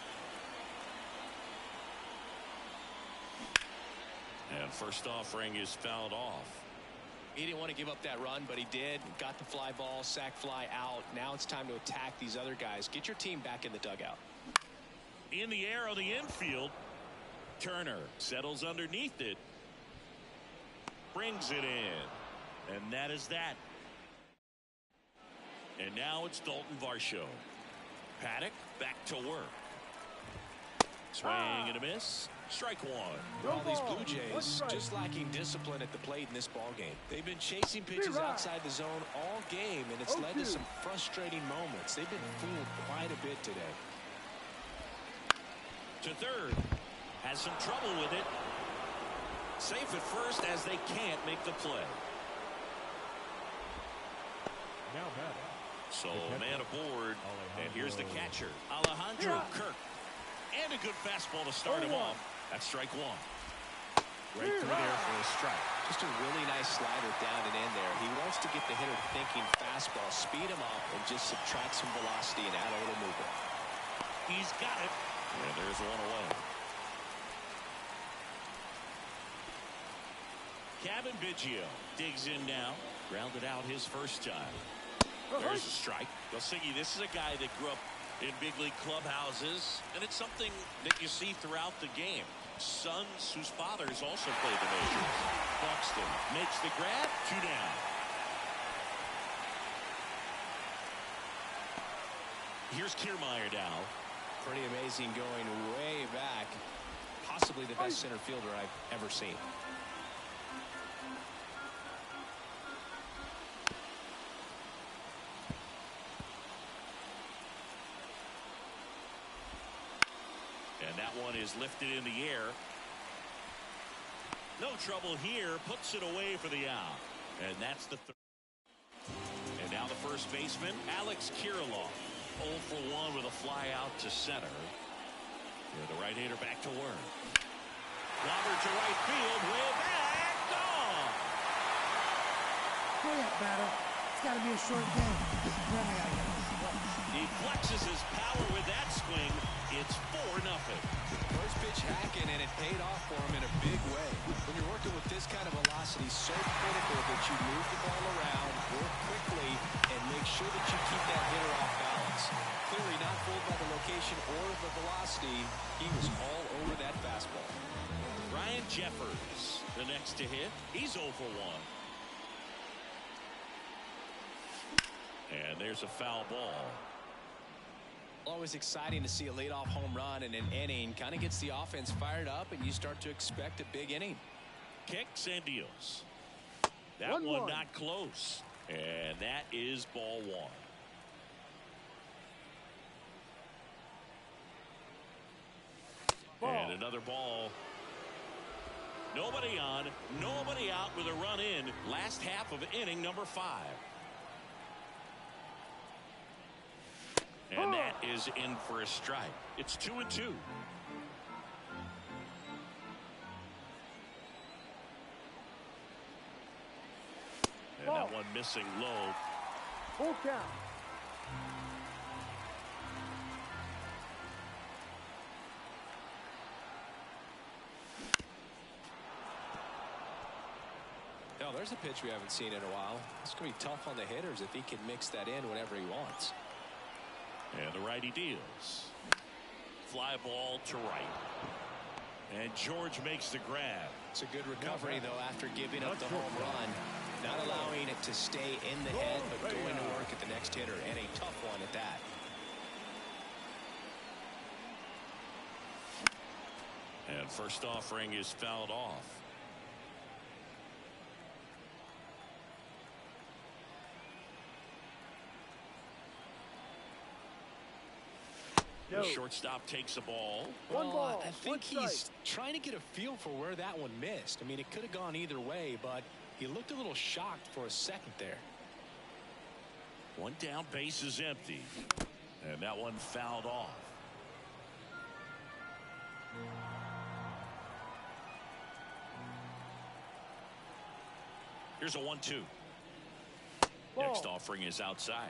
Speaker 2: And first offering is fouled off.
Speaker 3: He didn't want to give up that run, but he did. Got the fly ball, sac fly out. Now it's time to attack these other guys. Get your team back in the dugout.
Speaker 2: In the air on the infield. Turner settles underneath it. Brings it in. And that is that. And now it's Dalton Varsho. Paddock back to work. Swing and a miss. Strike 1.
Speaker 3: All these Blue Jays just lacking discipline at the plate in this ball game. They've been chasing pitches outside the zone all game, and it's led to some frustrating moments. They've been fooled quite a bit today.
Speaker 2: To third. Has some trouble with it. Safe at first as they can't make the play.
Speaker 5: Now batting.
Speaker 2: So a man aboard, and here's the catcher, Alejandro Kirk. And a good fastball to start him off. That's strike one.
Speaker 3: Right through there for a strike. Just a really nice slider down and in there. He wants to get the hitter thinking fastball, speed him up, and just subtract some velocity and add a little movement.
Speaker 2: He's got it. And there's one away. Kevin Biggio digs in now. Grounded out his first time. There's a strike. Well, Siggy, this is a guy that grew up in big league clubhouses, and it's something that you see throughout the game. Sons whose fathers also played the majors. Buxton makes the grab. 2 down. Here's Kiermaier now.
Speaker 3: Pretty amazing going way back. Possibly the best center fielder I've ever seen.
Speaker 2: And that one is lifted in the air. No trouble here. Puts it away for the out. And that's the third. And now the first baseman, Alex Kirilloff. 0 for 1 with a fly out to center. The right-hander back to work. Robert to right field. Way back. Gone.
Speaker 6: Hurry up, batter. It's got to be a short game. Then I got to get it.
Speaker 2: He flexes his power with that swing. It's 4-0.
Speaker 3: First pitch hacking, and it paid off for him in a big way. When you're working with this kind of velocity, so critical that you move the ball around, work quickly, and make sure that you keep that hitter off balance. Clearly not fooled by the location or the velocity. He was all over that fastball.
Speaker 2: Ryan Jeffers, the next to hit. He's 0 for 1. And there's a foul ball.
Speaker 3: Always exciting to see a leadoff home run in an inning. Kind of gets the offense fired up, and you start to expect a big inning.
Speaker 2: Kicks and deals. That one not close. And that is ball 1. And another ball. Nobody on, nobody out with a run in. Last half of inning number 5. And that is in for a strike. It's 2-2. And that one missing low.
Speaker 16: Full count.
Speaker 3: Now, there's a pitch we haven't seen in a while. It's going to be tough on the hitters if he can mix that in whenever he wants.
Speaker 2: And the righty deals. Fly ball to right. And George makes the grab.
Speaker 3: It's a good recovery, though, after giving up the home run. Not allowing it to stay in the head, but going to work at the next hitter, and a tough one at that.
Speaker 2: And first offering is fouled off. The shortstop takes a ball.
Speaker 3: I think he's trying to get a feel for where that one missed. I mean, it could have gone either way, but he looked a little shocked for a second there.
Speaker 2: One down, base is empty. And that one fouled off. Here's a 1-2. Next offering is outside.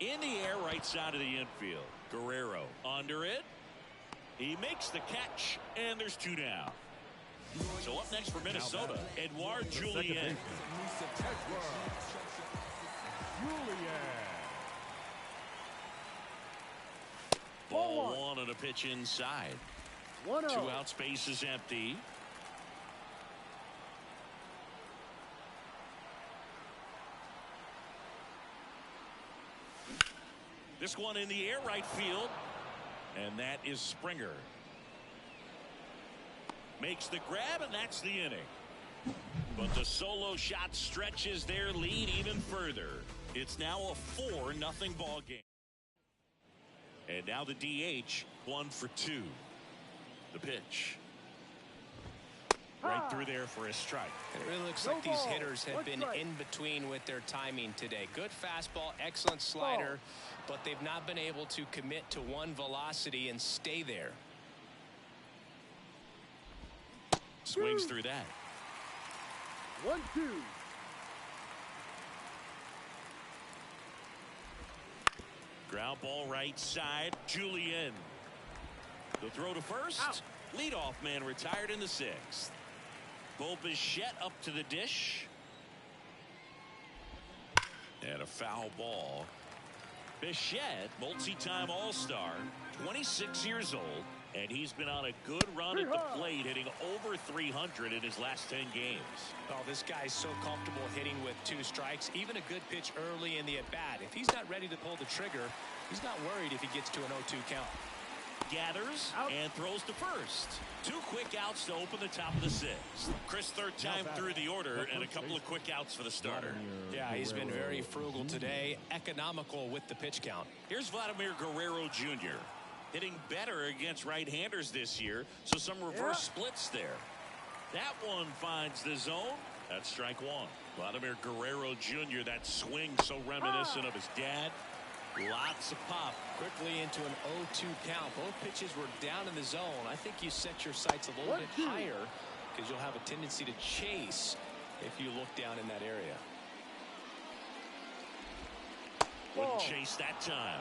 Speaker 2: In the air, right side of the infield. Guerrero under it. He makes the catch, and there's 2 down. So up next for Minnesota, Edouard Julien. Ball 1 on a pitch inside. 2 out, space is empty. This one in the air, right field. And that is Springer. Makes the grab, and that's the inning. But the solo shot stretches their lead even further. It's now a 4-0 ball game. And now the DH, 1 for 2. The pitch. Right through there for a strike.
Speaker 3: It really looks like these hitters have been in between with their timing today. Good fastball, excellent slider, but they've not been able to commit to one velocity and stay there.
Speaker 2: Swings through that.
Speaker 16: 1-2.
Speaker 2: Ground ball right side. Julien. The throw to first. Leadoff man retired in the 6th. Bo Bichette up to the dish. And a foul ball. Bichette, multi-time All-Star, 26 years old, and he's been on a good run at the plate, hitting over 300 in his last 10 games.
Speaker 3: Oh, this guy's so comfortable hitting with 2 strikes. Even a good pitch early in the at-bat. If he's not ready to pull the trigger, he's not worried if he gets to an 0-2 count.
Speaker 2: Gathers and throws to first. 2 quick outs to open the top of the 6th. Chris, third time through the order, and a couple of quick outs for the starter.
Speaker 3: Yeah, he's been very frugal today, economical with the pitch count.
Speaker 2: Here's Vladimir Guerrero Jr. hitting better against right-handers this year, so some reverse splits there. That one finds the zone. That's strike 1. Vladimir Guerrero Jr., that swing so reminiscent of his dad. Lots of pop.
Speaker 3: Quickly into an 0-2 count. Both pitches were down in the zone. I think you set your sights a little bit higher because you'll have a tendency to chase if you look down in that area.
Speaker 2: Wouldn't chase that time.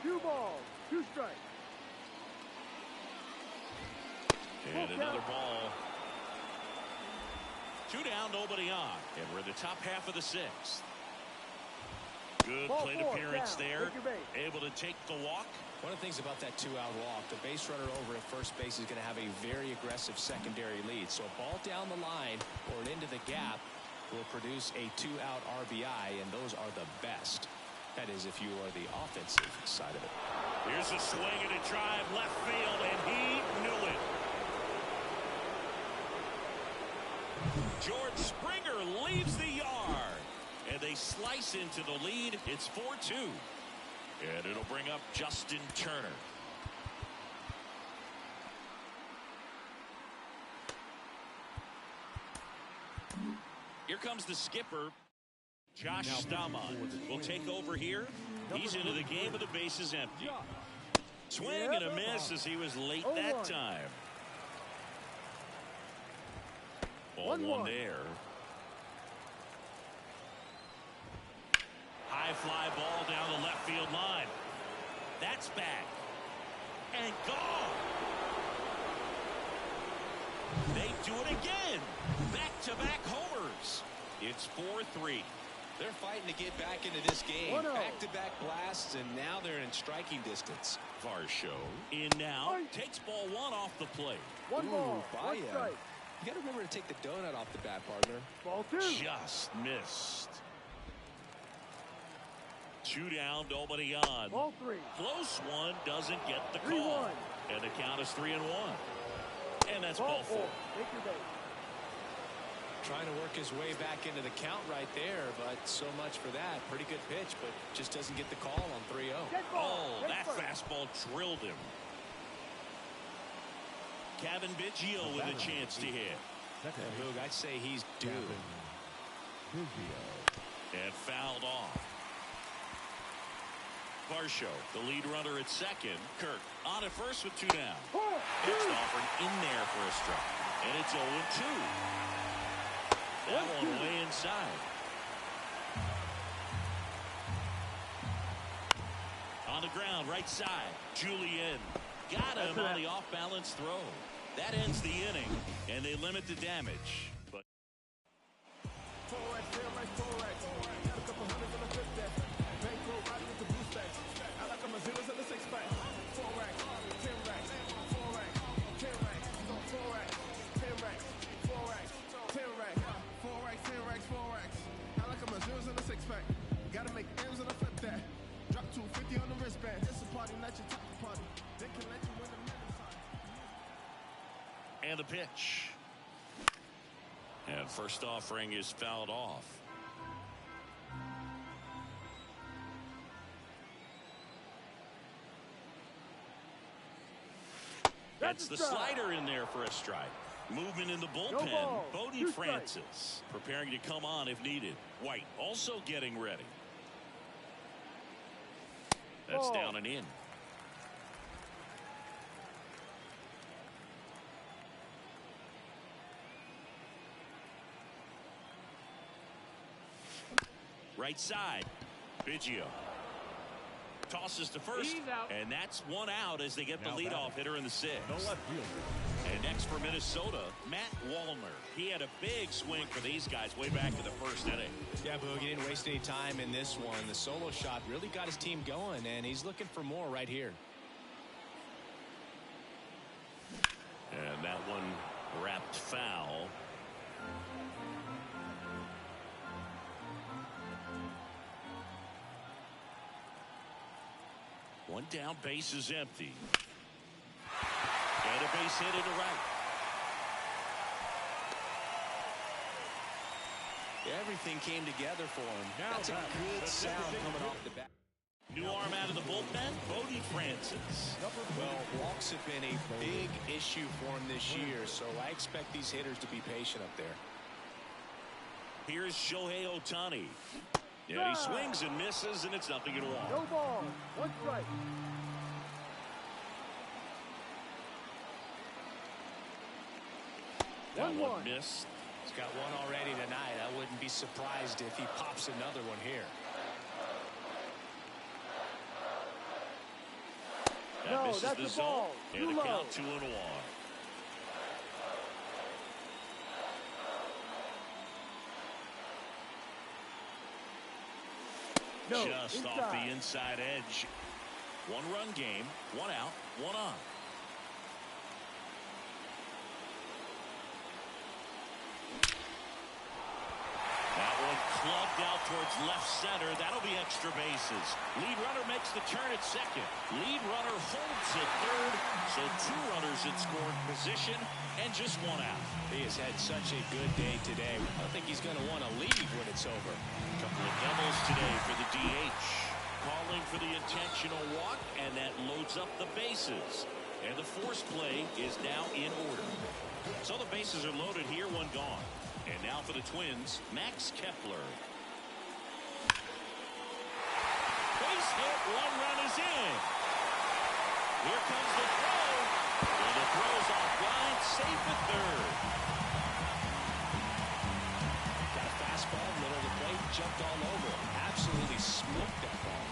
Speaker 16: 2 balls, 2 strikes.
Speaker 2: And another ball. 2 down, nobody on. And we're in the top half of the 6th. Good plate appearance there. Able to take the walk.
Speaker 3: One of the things about that 2-out walk, the base runner over at first base is going to have a very aggressive secondary lead. So a ball down the line or into the gap will produce a 2-out RBI, and those are the best. That is if you are the offensive side of it.
Speaker 2: Here's a swing and a drive left field, and he knew it. George Springer leaves the yard. And they slice into the lead. It's 4-2. And it'll bring up Justin Turner. Here comes the skipper. Josh Staumont will take over here. He's into the game with the bases empty. Swing and a miss as he was late that time. 0-1 there. High fly ball down the left field line. That's back. And gone. They do it again. Back-to-back homers. It's 4-3.
Speaker 3: They're fighting to get back into this game. Back-to-back blasts, and now they're in striking distance.
Speaker 2: Varsho in now. Takes ball 1 off the plate.
Speaker 16: 1 ball, 1
Speaker 3: You
Speaker 16: strike.
Speaker 3: got to remember to take the donut off the bat, partner.
Speaker 16: Ball 2.
Speaker 2: Just missed. 2 down, nobody on.
Speaker 16: Ball 3.
Speaker 2: Close one, doesn't get the
Speaker 16: 3-1.
Speaker 2: call. And the count is 3-1. And that's ball 4.
Speaker 16: Take your base.
Speaker 3: Trying to work his way back into the count right there, but so much for that. Pretty good pitch, but just doesn't get the call on 3-0.
Speaker 2: Oh, that fastball drilled him. Kevin Biggio with a chance to hit.
Speaker 3: Boog, I'd say he's due.
Speaker 2: And fouled off. Varsho, the lead runner at second. Kirk on at first with 2 down. Pitched offered in there for a strike. And it's 0-2. That one way inside. On the ground, right side. Julien got him on the off-balance throw. That ends the inning, and they limit the damage. But
Speaker 15: Gotta make M's and I flip that. Drop 250 on the wristband. It's a party, not your top party. They can let you win a million times.
Speaker 2: and the pitch. And first offering is fouled off. That's the slider in there for a strike. Movement in the bullpen. Bodie Francis preparing to come on if needed. White also getting ready. That's down and in. Right side. Biggio tosses to first, and that's one out as they get the leadoff hitter in the sixth.
Speaker 5: No left fielder.
Speaker 2: And next for Minnesota, Matt Wallner. He had a big swing for these guys way back in the first inning.
Speaker 3: Yeah, Boog, he didn't waste any time in this one. The solo shot really got his team going, and he's looking for more right here.
Speaker 2: And that one wrapped foul. One down, base is empty. And a base hit into right.
Speaker 3: Everything came together for him. That's a good sound coming off the bat.
Speaker 2: New arm out of the bullpen, Bodie Francis.
Speaker 3: Well, walks have been a big issue for him this year, so I expect these hitters to be patient up there.
Speaker 2: Here's Shohei Ohtani. Yeah, he swings and misses, and it's 0-1.
Speaker 16: No ball. One strike.
Speaker 2: That one missed.
Speaker 3: He's got one already tonight. I wouldn't be surprised if he pops another one here.
Speaker 2: That misses the zone, and the count 2-1. Just off the inside edge. One-run game, one out, one on. That one clubbed out towards left center. That'll be extra bases. Lead runner makes the turn at second. Lead runner holds at third. So two runners in scoring position and just one out.
Speaker 3: He has had such a good day today. I don't think he's going to want to leave when it's over.
Speaker 2: Couple of doubles today for the DH. Calling for the intentional walk, and that loads up the bases. And the force play is now in order. So the bases are loaded here, one gone. And now for the Twins, Max Kepler. Base hit, one run is in. Here comes the throw. And the throw's offline, safe at third.
Speaker 3: Got a fastball, middle of the plate, jumped all over. Absolutely smoked that ball.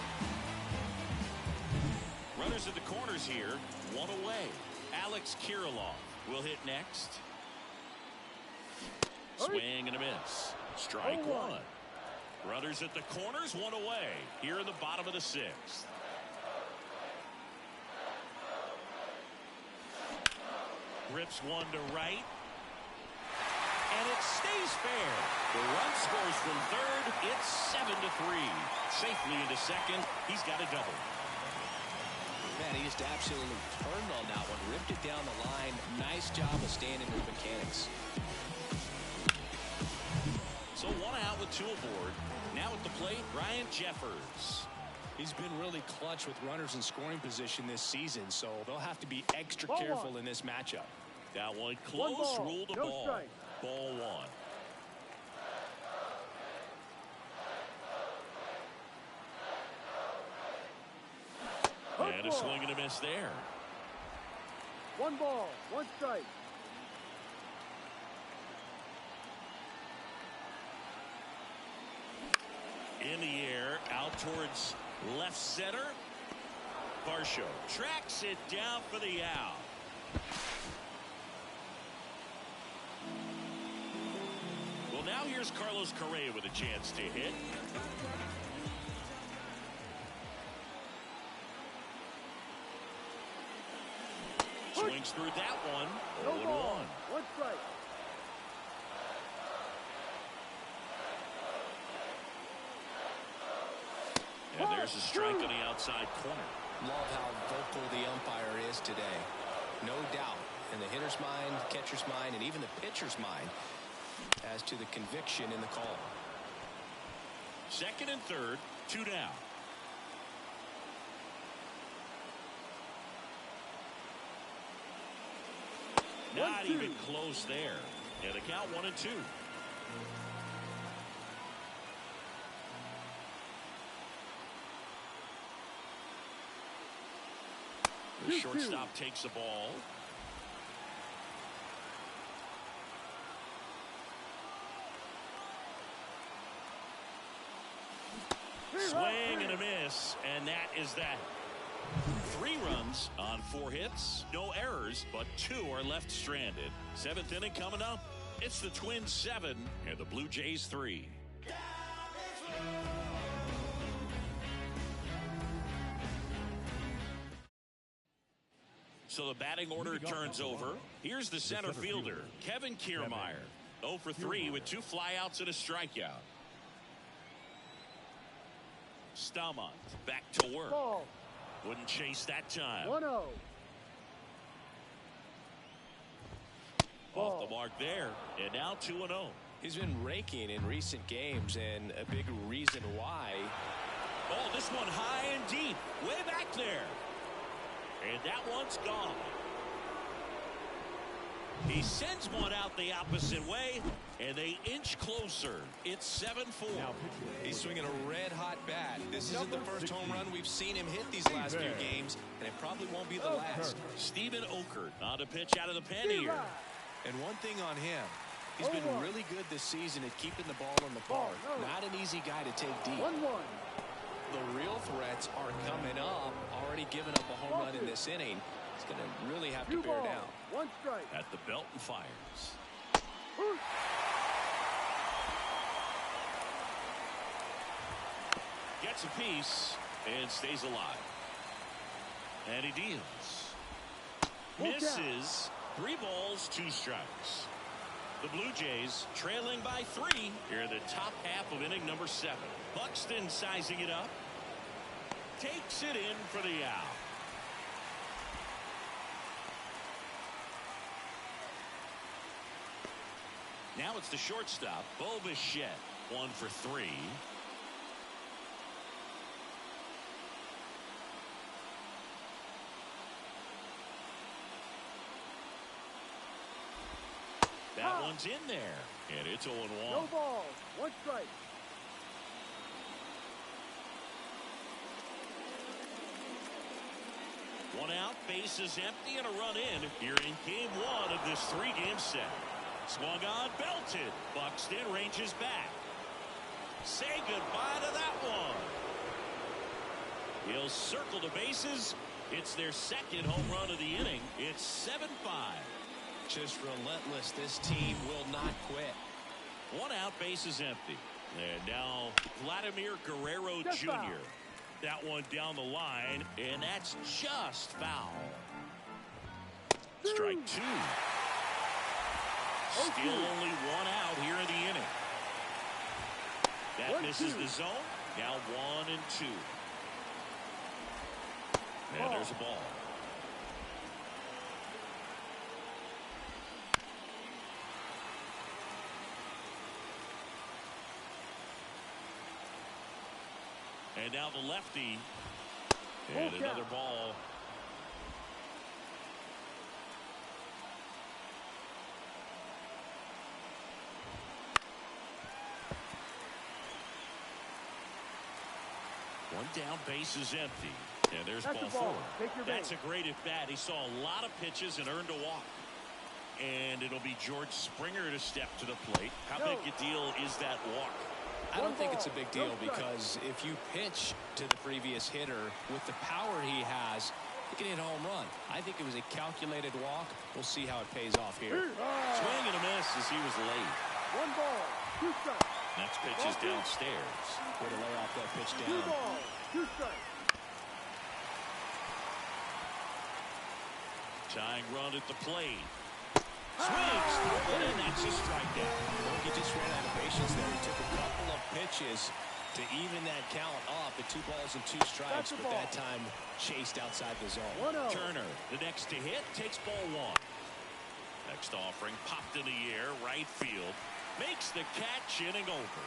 Speaker 2: Runners at the corners here, one away. Alex Kirilloff will hit next. Swing and a miss. Strike one. Runners at the corners, one away. Here in the bottom of the sixth. Rips one to right. And it stays fair. The run scores from third. It's 7-3. Safely into second. He's got a double.
Speaker 3: Man, he just absolutely turned on that one. Ripped it down the line. Nice job of staying in his mechanics.
Speaker 2: So one out with two aboard. Now at the plate, Ryan Jeffers.
Speaker 3: He's been really clutch with runners in scoring position this season, so they'll have to be extra careful in this matchup.
Speaker 2: That one close, ruled a ball. Ball one. And a swing and a miss there.
Speaker 16: One ball, one strike.
Speaker 2: In the air, out towards left center. Varsho tracks it down for the out. Well, now here's Carlos Correa with a chance to hit. Swings through that one. 0-1.
Speaker 16: One strike.
Speaker 2: And there's a strike on the outside corner.
Speaker 3: Love how vocal the umpire is today. No doubt in the hitter's mind, catcher's mind, and even the pitcher's mind. as to the conviction in the call.
Speaker 2: Second and third, 2 down. Not even close there. Yeah, the count 1-2. The shortstop takes the ball. Swing and a miss, and that is that. 3 runs on 4 hits, no errors, but 2 are left stranded. 7th inning coming up. It's the Twins 7 and the Blue Jays 3. So the batting order turns over. Here's the center fielder, Kevin Kiermaier. 0 for 3 with 2 flyouts and a strikeout. Stamont back to work. Wouldn't chase that time.
Speaker 16: 1-0.
Speaker 2: Off the mark there, and now 2-0.
Speaker 3: He's been raking in recent games, and a big reason why.
Speaker 2: Oh, this one high and deep, way back there. And that one's gone. He sends one out the opposite way, and they inch closer. It's 7-4.
Speaker 3: He's swinging a red-hot bat. This isn't the first home run we've seen him hit these last few games, and it probably won't be the last.
Speaker 2: Steven Okert on a pitch out of the pen here.
Speaker 3: And one thing on him, he's been really good this season at keeping the ball in the park. Not an easy guy to take deep.
Speaker 16: 1-1.
Speaker 3: The real threats are coming up. Already given up a home run in this inning. He's going to really have to bear down.
Speaker 16: 1 strike.
Speaker 2: At the belt and fires. Gets a piece and stays alive. And he deals. Misses. 3 balls, 2 strikes. The Blue Jays trailing by 3 here in the top half of inning number 7. Buxton sizing it up. Takes it in for the out. Now it's the shortstop, Bo Bichette. 1 for 3. That one's in there, and it's 0-1.
Speaker 16: No balls, 1 strike.
Speaker 2: One out, bases empty, and a run in here in game 1 of this 3-game set. Swung on, belted. Buxton ranges back. Say goodbye to that one. He'll circle the bases. It's their 2nd home run of the inning. It's 7-5.
Speaker 3: Just relentless. This team will not quit.
Speaker 2: 1 out, bases empty. And now Vladimir Guerrero Jr. That one down the line, and that's just foul. Strike 2. Still only 1 out here in the inning. That misses the zone. Now 1 and 2. And there's a ball. And now the lefty. And another ball. One down, base is empty. And there's ball 4. That's a great at bat. He saw a lot of pitches and earned a walk. And it'll be George Springer to step to the plate. How big a deal is that walk?
Speaker 3: I don't think it's a big deal because if you pitch to the previous hitter with the power he has, he can hit a home run. I think it was a calculated walk. We'll see how it pays off here.
Speaker 2: Swing and a miss as he was late.
Speaker 16: 1 ball, 2 strikes.
Speaker 2: Next pitch is downstairs.
Speaker 3: Way to lay off that pitch
Speaker 16: 2
Speaker 3: down.
Speaker 16: balls, 2 strikes.
Speaker 2: Tying run at the plate. Swings, and that's a strikeout.
Speaker 3: Well, he just ran out of patience there. He took a couple of pitches to even that count up at 2 balls and 2 strikes, but that time chased outside the zone.
Speaker 2: Turner, the next to hit, takes ball 1. Next offering popped in the air, right field. Makes the catch, inning over.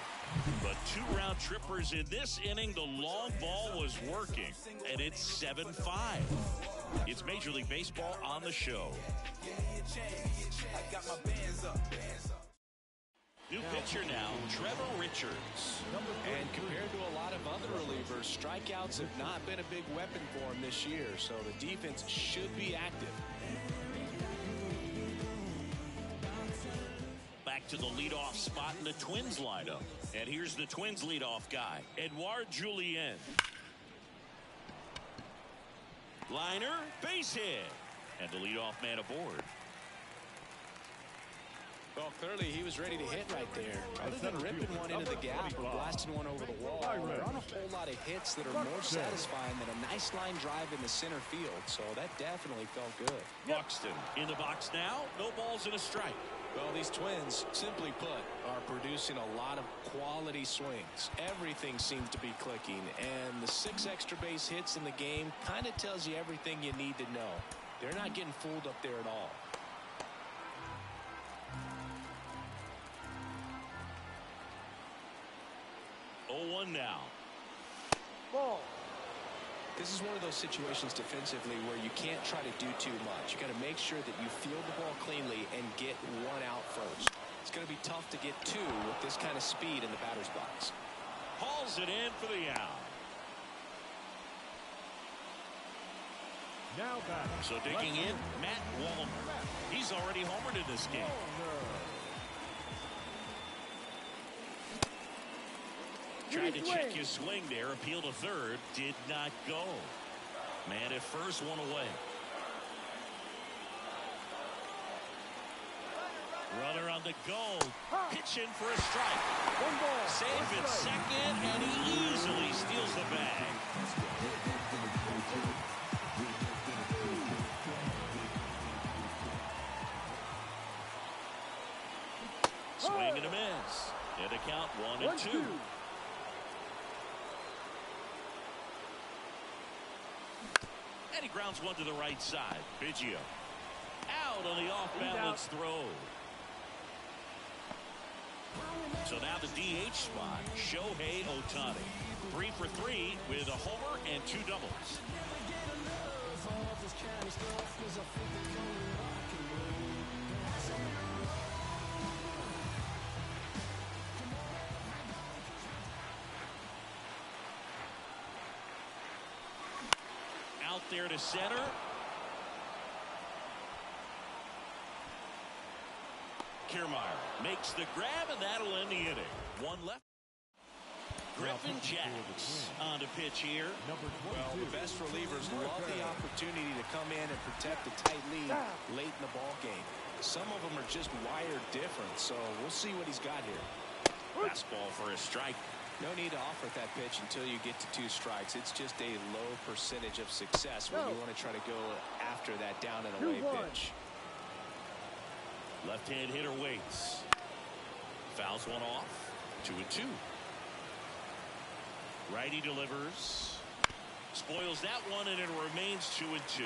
Speaker 2: But 2 round trippers in this inning. The long ball was working, and it's 7-5. It's Major League Baseball on the show. New pitcher now, Trevor Richards.
Speaker 3: And compared to a lot of other relievers, strikeouts have not been a big weapon for him this year, so the defense should be active.
Speaker 2: Back to the leadoff spot in the Twins lineup. And here's the Twins leadoff guy, Edouard Julien. Liner, base hit. And the leadoff man aboard.
Speaker 3: Well, clearly he was ready to hit right there. Other than ripping one into the gap or blasting one over the wall, there aren't a whole lot of hits that are more satisfying than a nice line drive in the center field. So that definitely felt good.
Speaker 2: Buxton in the box now. No balls and a strike.
Speaker 3: Well, these Twins, simply put, are producing a lot of quality swings. Everything seems to be clicking, and the 6 extra base hits in the game kind of tells you everything you need to know. They're not getting fooled up there at all.
Speaker 2: One now.
Speaker 16: Ball.
Speaker 3: This is one of those situations defensively where you can't try to do too much. You got to make sure that you field the ball cleanly and get 1 out first. It's going to be tough to get 2 with this kind of speed in the batter's box.
Speaker 2: Hauls it in for the out.
Speaker 5: Now back.
Speaker 2: So digging in, Matt Wallner. He's already homered in this game. Tried to check his swing there, appeal to third, did not go. Man at first, 1 away. Runner on the go, pitching for a strike. Save at second, and he easily steals the bag. Swing and a miss. And a count 1-2. And he grounds one to the right side. Biggio out on the off-balance throw. So now the DH spot, Shohei Ohtani. 3 for 3 with a homer and 2 doubles. Out there to center. Kiermaier makes the grab, and that'll end the inning. 1 left. Griffin Jax on to pitch here.
Speaker 3: Well, the best relievers love the opportunity to come in and protect a tight lead late in the ball game. Some of them are just wired different, so we'll see what he's got here.
Speaker 2: Fastball for a strike.
Speaker 3: No need to offer that pitch until you get to 2 strikes. It's just a low percentage of success when you want to try to go after that down and away pitch.
Speaker 2: Left-hand hitter waits. Fouls one off. 2-2. Righty delivers. Spoils that one, and it remains 2-2.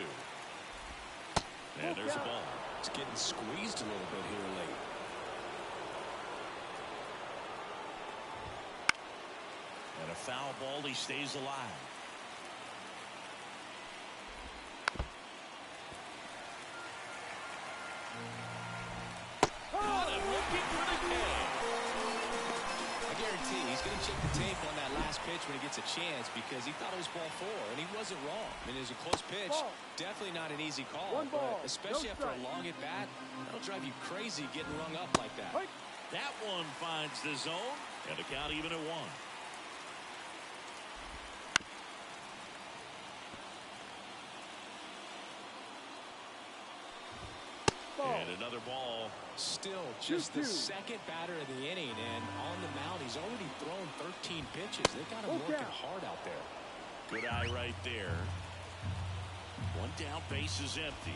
Speaker 2: And there's a ball.
Speaker 3: It's getting squeezed a little bit here late.
Speaker 2: And a foul ball, he stays alive.
Speaker 3: I guarantee he's going to check the tape on that last pitch when he gets a chance because he thought it was ball 4, and he wasn't wrong. I mean, it was a close pitch. Definitely not an easy call, but especially after a long at-bat, that'll drive you crazy getting rung up like that.
Speaker 2: That one finds the zone, and the count even at 1. And another ball.
Speaker 3: Still just the second batter of the inning, and on the mound he's already thrown 13 pitches. They got him working hard out there.
Speaker 2: Good eye right there. 1 down, base is empty.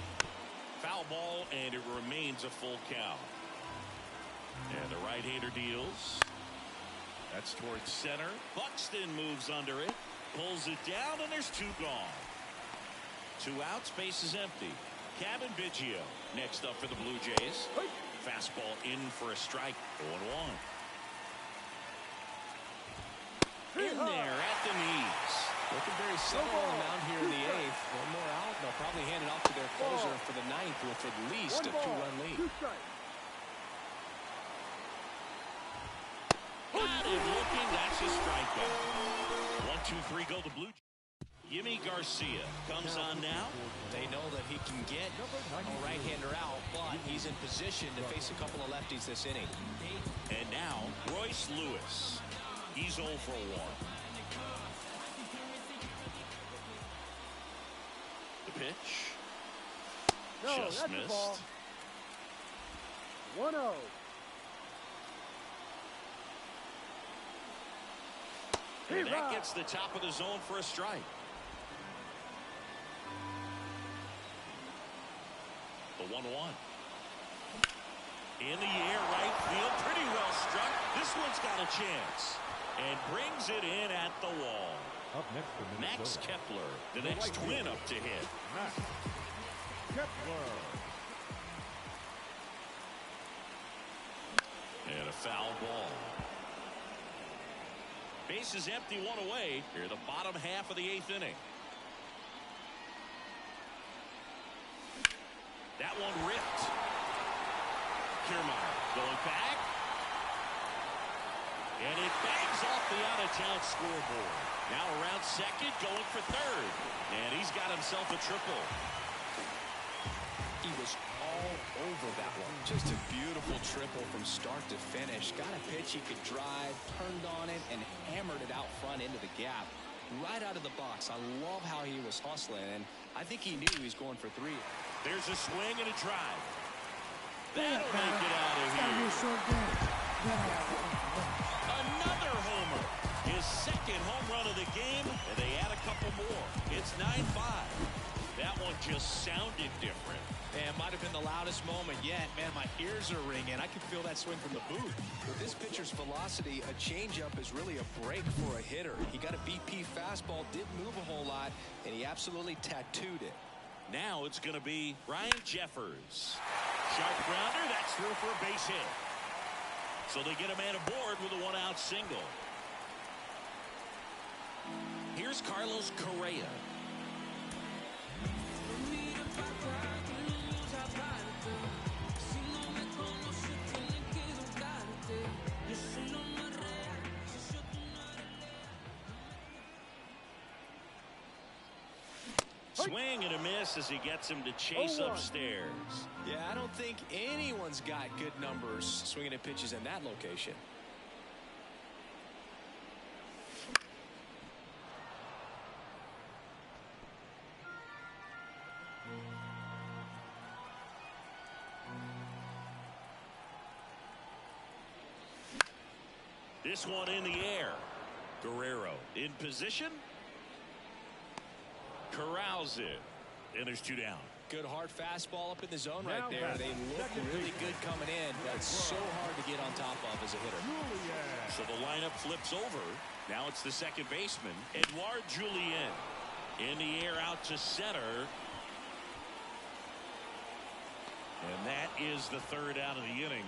Speaker 2: Foul ball, and it remains a full count. And the right-hander deals. That's towards center. Buxton moves under it, pulls it down, and there's 2 gone. 2 outs, base is empty. Kevin Biggio next up for the Blue Jays. fastball in for a strike. 0-1. In there at the knees.
Speaker 3: Looking very settled on the mound here in the 8th. One more out. They'll probably hand it off to their closer for the 9th with at least a 2-run lead.
Speaker 2: Got him looking. That's a strikeout. 1-2-3 go the Blue Jays. Yimi Garcia comes on now.
Speaker 3: They know that he can get a right-hander out, but he's in position to face a couple of lefties this inning.
Speaker 2: And now Royce Lewis. He's 0 for 1. The pitch.
Speaker 16: No,
Speaker 2: Just
Speaker 16: that's
Speaker 2: missed.
Speaker 16: the ball. 1-0.
Speaker 2: And that gets the top of the zone for a strike. The 1-1. In the air, right field, pretty well struck. This one's got a chance. And brings it in at the wall.
Speaker 5: Up next for
Speaker 2: Max
Speaker 5: Minnesota.
Speaker 2: Kepler, the next twin up to hit.
Speaker 5: Max Kepler.
Speaker 2: And a foul ball. Base is empty, 1 away. Here, the bottom half of the 8th inning. That one ripped. Kiermaier going back. And it bangs off the out-of-town scoreboard. Now around second, going for third. And he's got himself a triple.
Speaker 3: He was all over that one. Just a beautiful triple from start to finish. Got a pitch he could drive, turned on it, and hammered it out front into the gap. Right out of the box. I love how he was hustling, and I think he knew he was going for 3.
Speaker 2: There's a swing and a drive. That'll make it out of
Speaker 6: It's gotta be
Speaker 2: here.
Speaker 6: a short game.
Speaker 2: Another homer. His second home run of the game, and they add a couple more. It's 9-5. That one just sounded different.
Speaker 3: Man, might have been the loudest moment yet. Man, my ears are ringing. I can feel that swing from the booth. With this pitcher's velocity, a changeup is really a break for a hitter. He got a BP fastball, didn't move a whole lot, and he absolutely tattooed it.
Speaker 2: Now it's going to be Ryan Jeffers. Sharp grounder, that's through for a base hit. So they get a man aboard with a 1-out single. Here's Carlos Correa. Swing and a miss as he gets him to chase upstairs.
Speaker 3: Yeah, I don't think anyone's got good numbers swinging at pitches in that location.
Speaker 2: This one in the air. Guerrero in position. Corrals it. And there's 2 down.
Speaker 3: Good hard fastball up in the zone right there. They look really good coming in, but it's so hard to get on top of as a hitter.
Speaker 2: So the lineup flips over. Now it's the second baseman, Edouard Julien. In the air out to center. And that is the 3rd out of the inning.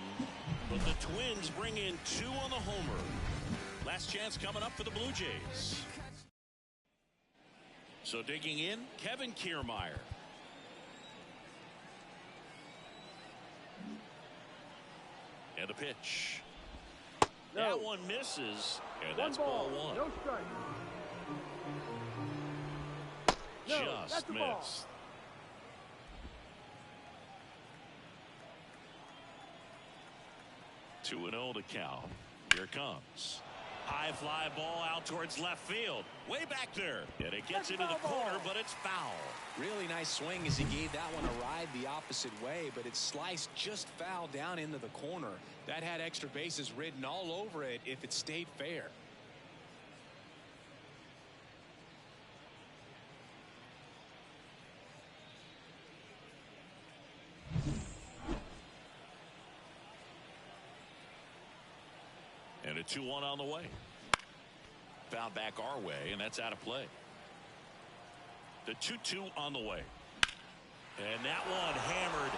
Speaker 2: But the Twins bring in 2 on the homer. Last chance coming up for the Blue Jays. So digging in, Kevin Kiermaier. And the pitch.
Speaker 16: No.
Speaker 2: That one misses. And that's ball 1.
Speaker 16: No strike. No,
Speaker 2: Just
Speaker 16: that's the ball.
Speaker 2: missed. Two 2-0 to count. Here it comes. High fly ball out towards left field. Way back there. And it gets into the corner, but it's foul.
Speaker 3: Really nice swing as he gave that one a ride the opposite way, but it sliced just foul down into the corner. That had extra bases written all over it if it stayed fair.
Speaker 2: And a 2-1 on the way. Foul back our way, and that's out of play. The 2-2 on the way. And that one hammered.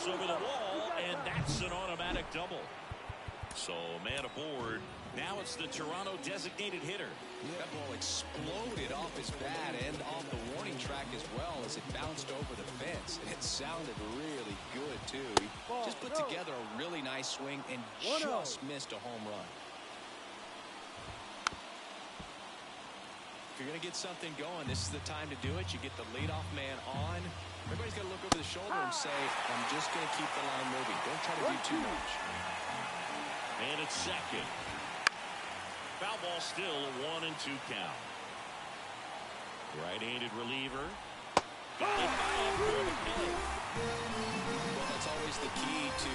Speaker 2: Gets over the wall, and that's an automatic double. So, man aboard. Now it's the Toronto designated hitter.
Speaker 3: That ball exploded off his bat and off the warning track as well as it bounced over the fence. And it sounded really good, too. He just put together a really nice swing and just missed a home run. If you're going to get something going, this is the time to do it. You get the leadoff man on. Everybody's got to look over the shoulder and say, I'm just going to keep the line moving. Don't try to do too much.
Speaker 2: And it's second. Foul ball still a 1-2 count. Right-handed reliever. Got it by him for the play.
Speaker 3: Well, that's always the key to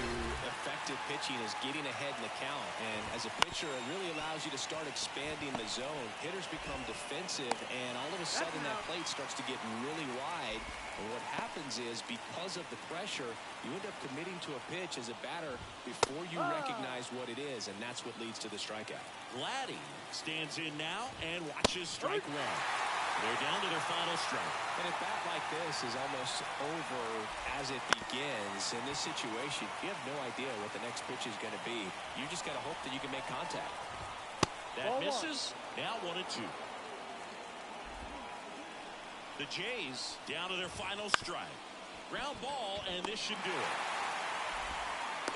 Speaker 3: effective pitching is getting ahead in the count. And as a pitcher, it really allows you to start expanding the zone. Hitters become defensive, and all of a sudden that plate starts to get really wide. And what happens is, because of the pressure, you end up committing to a pitch as a batter before you recognize what it is, and that's what leads to the strikeout.
Speaker 2: Vladdy stands in now and watches strike one. They're down to their final strike.
Speaker 3: And a bat like this is almost over as it begins. In this situation, you have no idea what the next pitch is going to be. You just got to hope that you can make contact.
Speaker 2: That misses. Now 1-2. The Jays down to their final strike. Ground ball, and this should do it.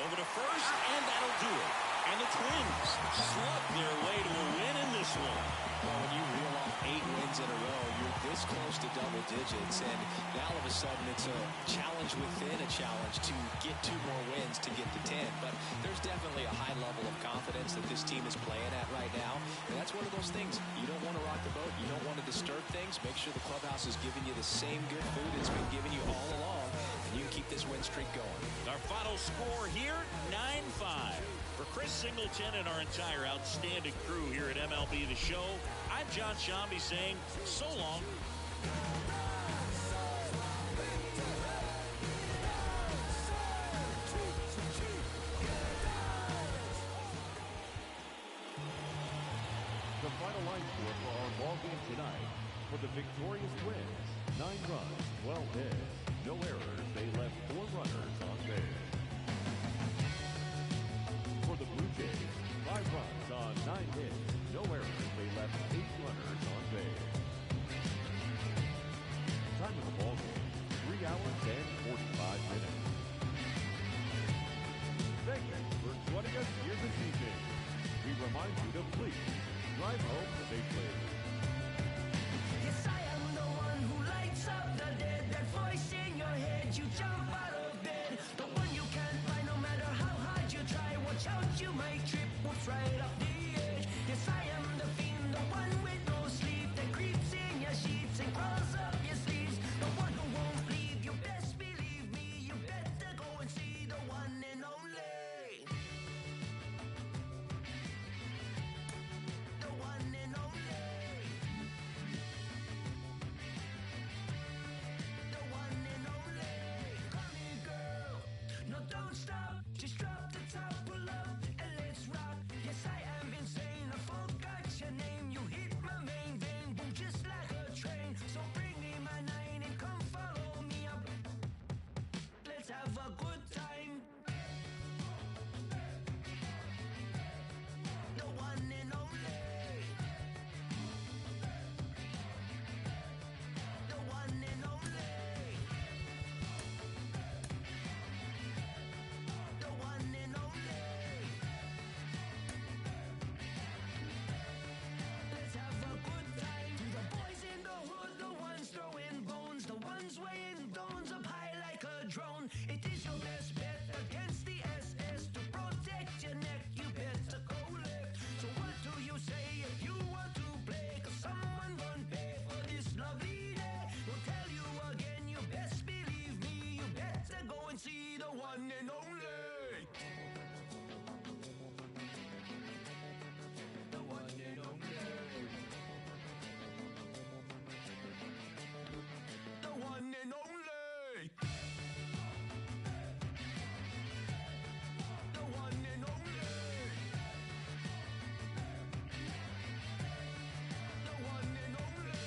Speaker 2: Over to first, and that'll do it. And the Twins slug their way to a win in this one.
Speaker 3: Well, when you reel off 8 wins in a row, you're this close to double digits, and now all of a sudden it's a challenge within a challenge to get 2 more wins to get to 10. But there's definitely a high level of confidence that this team is playing at right now, and that's one of those things. You don't want to rock the boat. You don't want to disturb things. Make sure the clubhouse is giving you the same good food it's been giving you all along, and you can keep this win streak going.
Speaker 2: Our final score here, 9-5. For Chris Singleton and our entire outstanding crew here at MLB The Show, I'm John Shambi saying so long.
Speaker 5: The final line score for our ball game tonight. For the victorious Twins, 9 runs, 12 hits, no errors. They left 4 runners on base. For the Blue Jays, 5 runs on 9 hits, no errors. They left 8 runners on base. Time of the ball game, 3 hours and 45 minutes. Thank you for joining us here this evening. We remind you to please drive home safely.
Speaker 18: Yes, I am the one who lights up the dead. That voice in your head, you jump out of bed. The one you can't find no matter how hard you try. Watch out, you might trip, whoops right off the edge. Yes, I am the fiend, the one with no sleep that creeps in your sheets and crawls up your sleeves. The one who won't leave, you best believe me. You better go and see the one and only. The one and only. The one and only. Come here, girl. No, don't stop. Just drop the top, pull up, and let's rock. Yes, I am insane. I forgot your name. You hit my main vein, boom, just like a train. So bring me my 9 and come follow me up. Let's have a good time. The one and only. The one and only. The one and only. Let's have a good time. To the boys in the hood, the ones throwing bones, the ones weighing stones up high like a drone. It is your best bet against the SS to protect your neck. You better go left. So what do you say if you want to play? 'Cause someone gon' pay for this lovely day. We'll tell you again, you best believe me. You better go and see the one and only. The one and only. The one and only. The one and only. The one and only.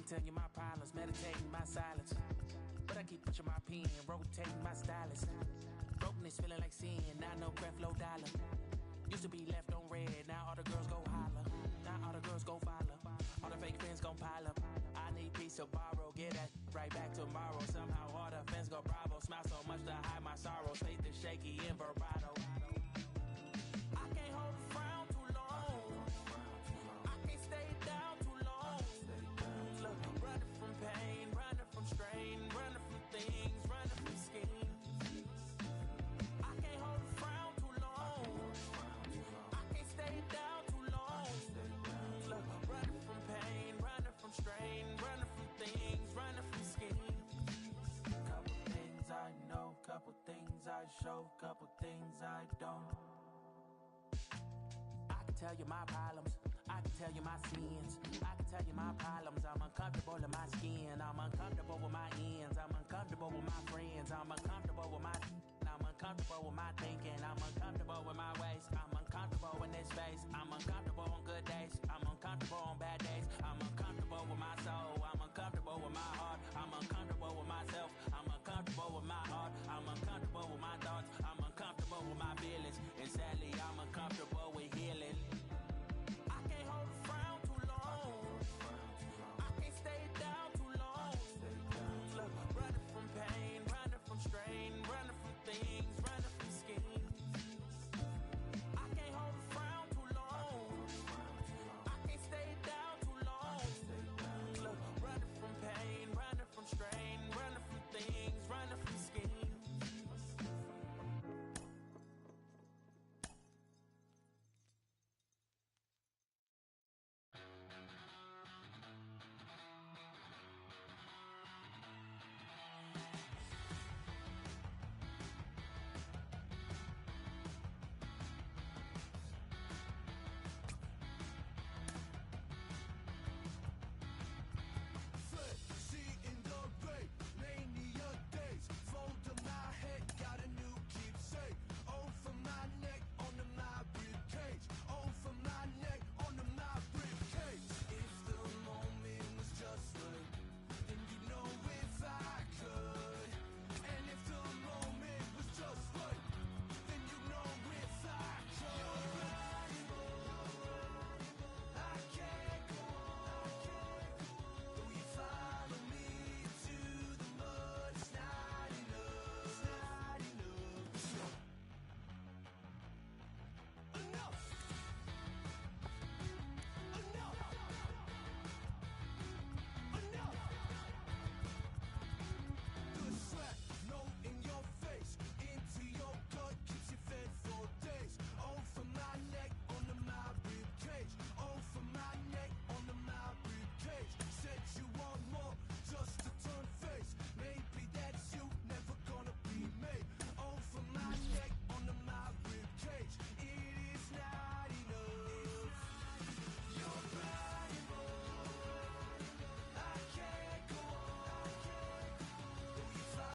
Speaker 19: tell you my problems, meditating my silence. But I keep pushing my pen, rotating my stylus. Brokenness feeling like sin, now no breath, low dollar. Used to be left on red, now all the girls go holler. Now all the girls go follow. All the fake friends gon' pile up. I need peace to borrow, get that right back tomorrow. Somehow all the fans go bravo. Smile so much to hide my sorrows. Faith is shaky and vibrato. I can't hold a frown too long. I can't stay down too long. Look, running from pain, running from strain, running from things, running from schemes. I can't hold a frown too long. I can't stay down too long. Look, running from pain, running from strain, running from things, running from schemes. Couple things I know, couple things I show, couple things I don't. I can tell you my problems, I can tell you my sins, I can tell you my problems. I'm uncomfortable in my skin, I'm uncomfortable with my ends, I'm uncomfortable with my friends, I'm uncomfortable with my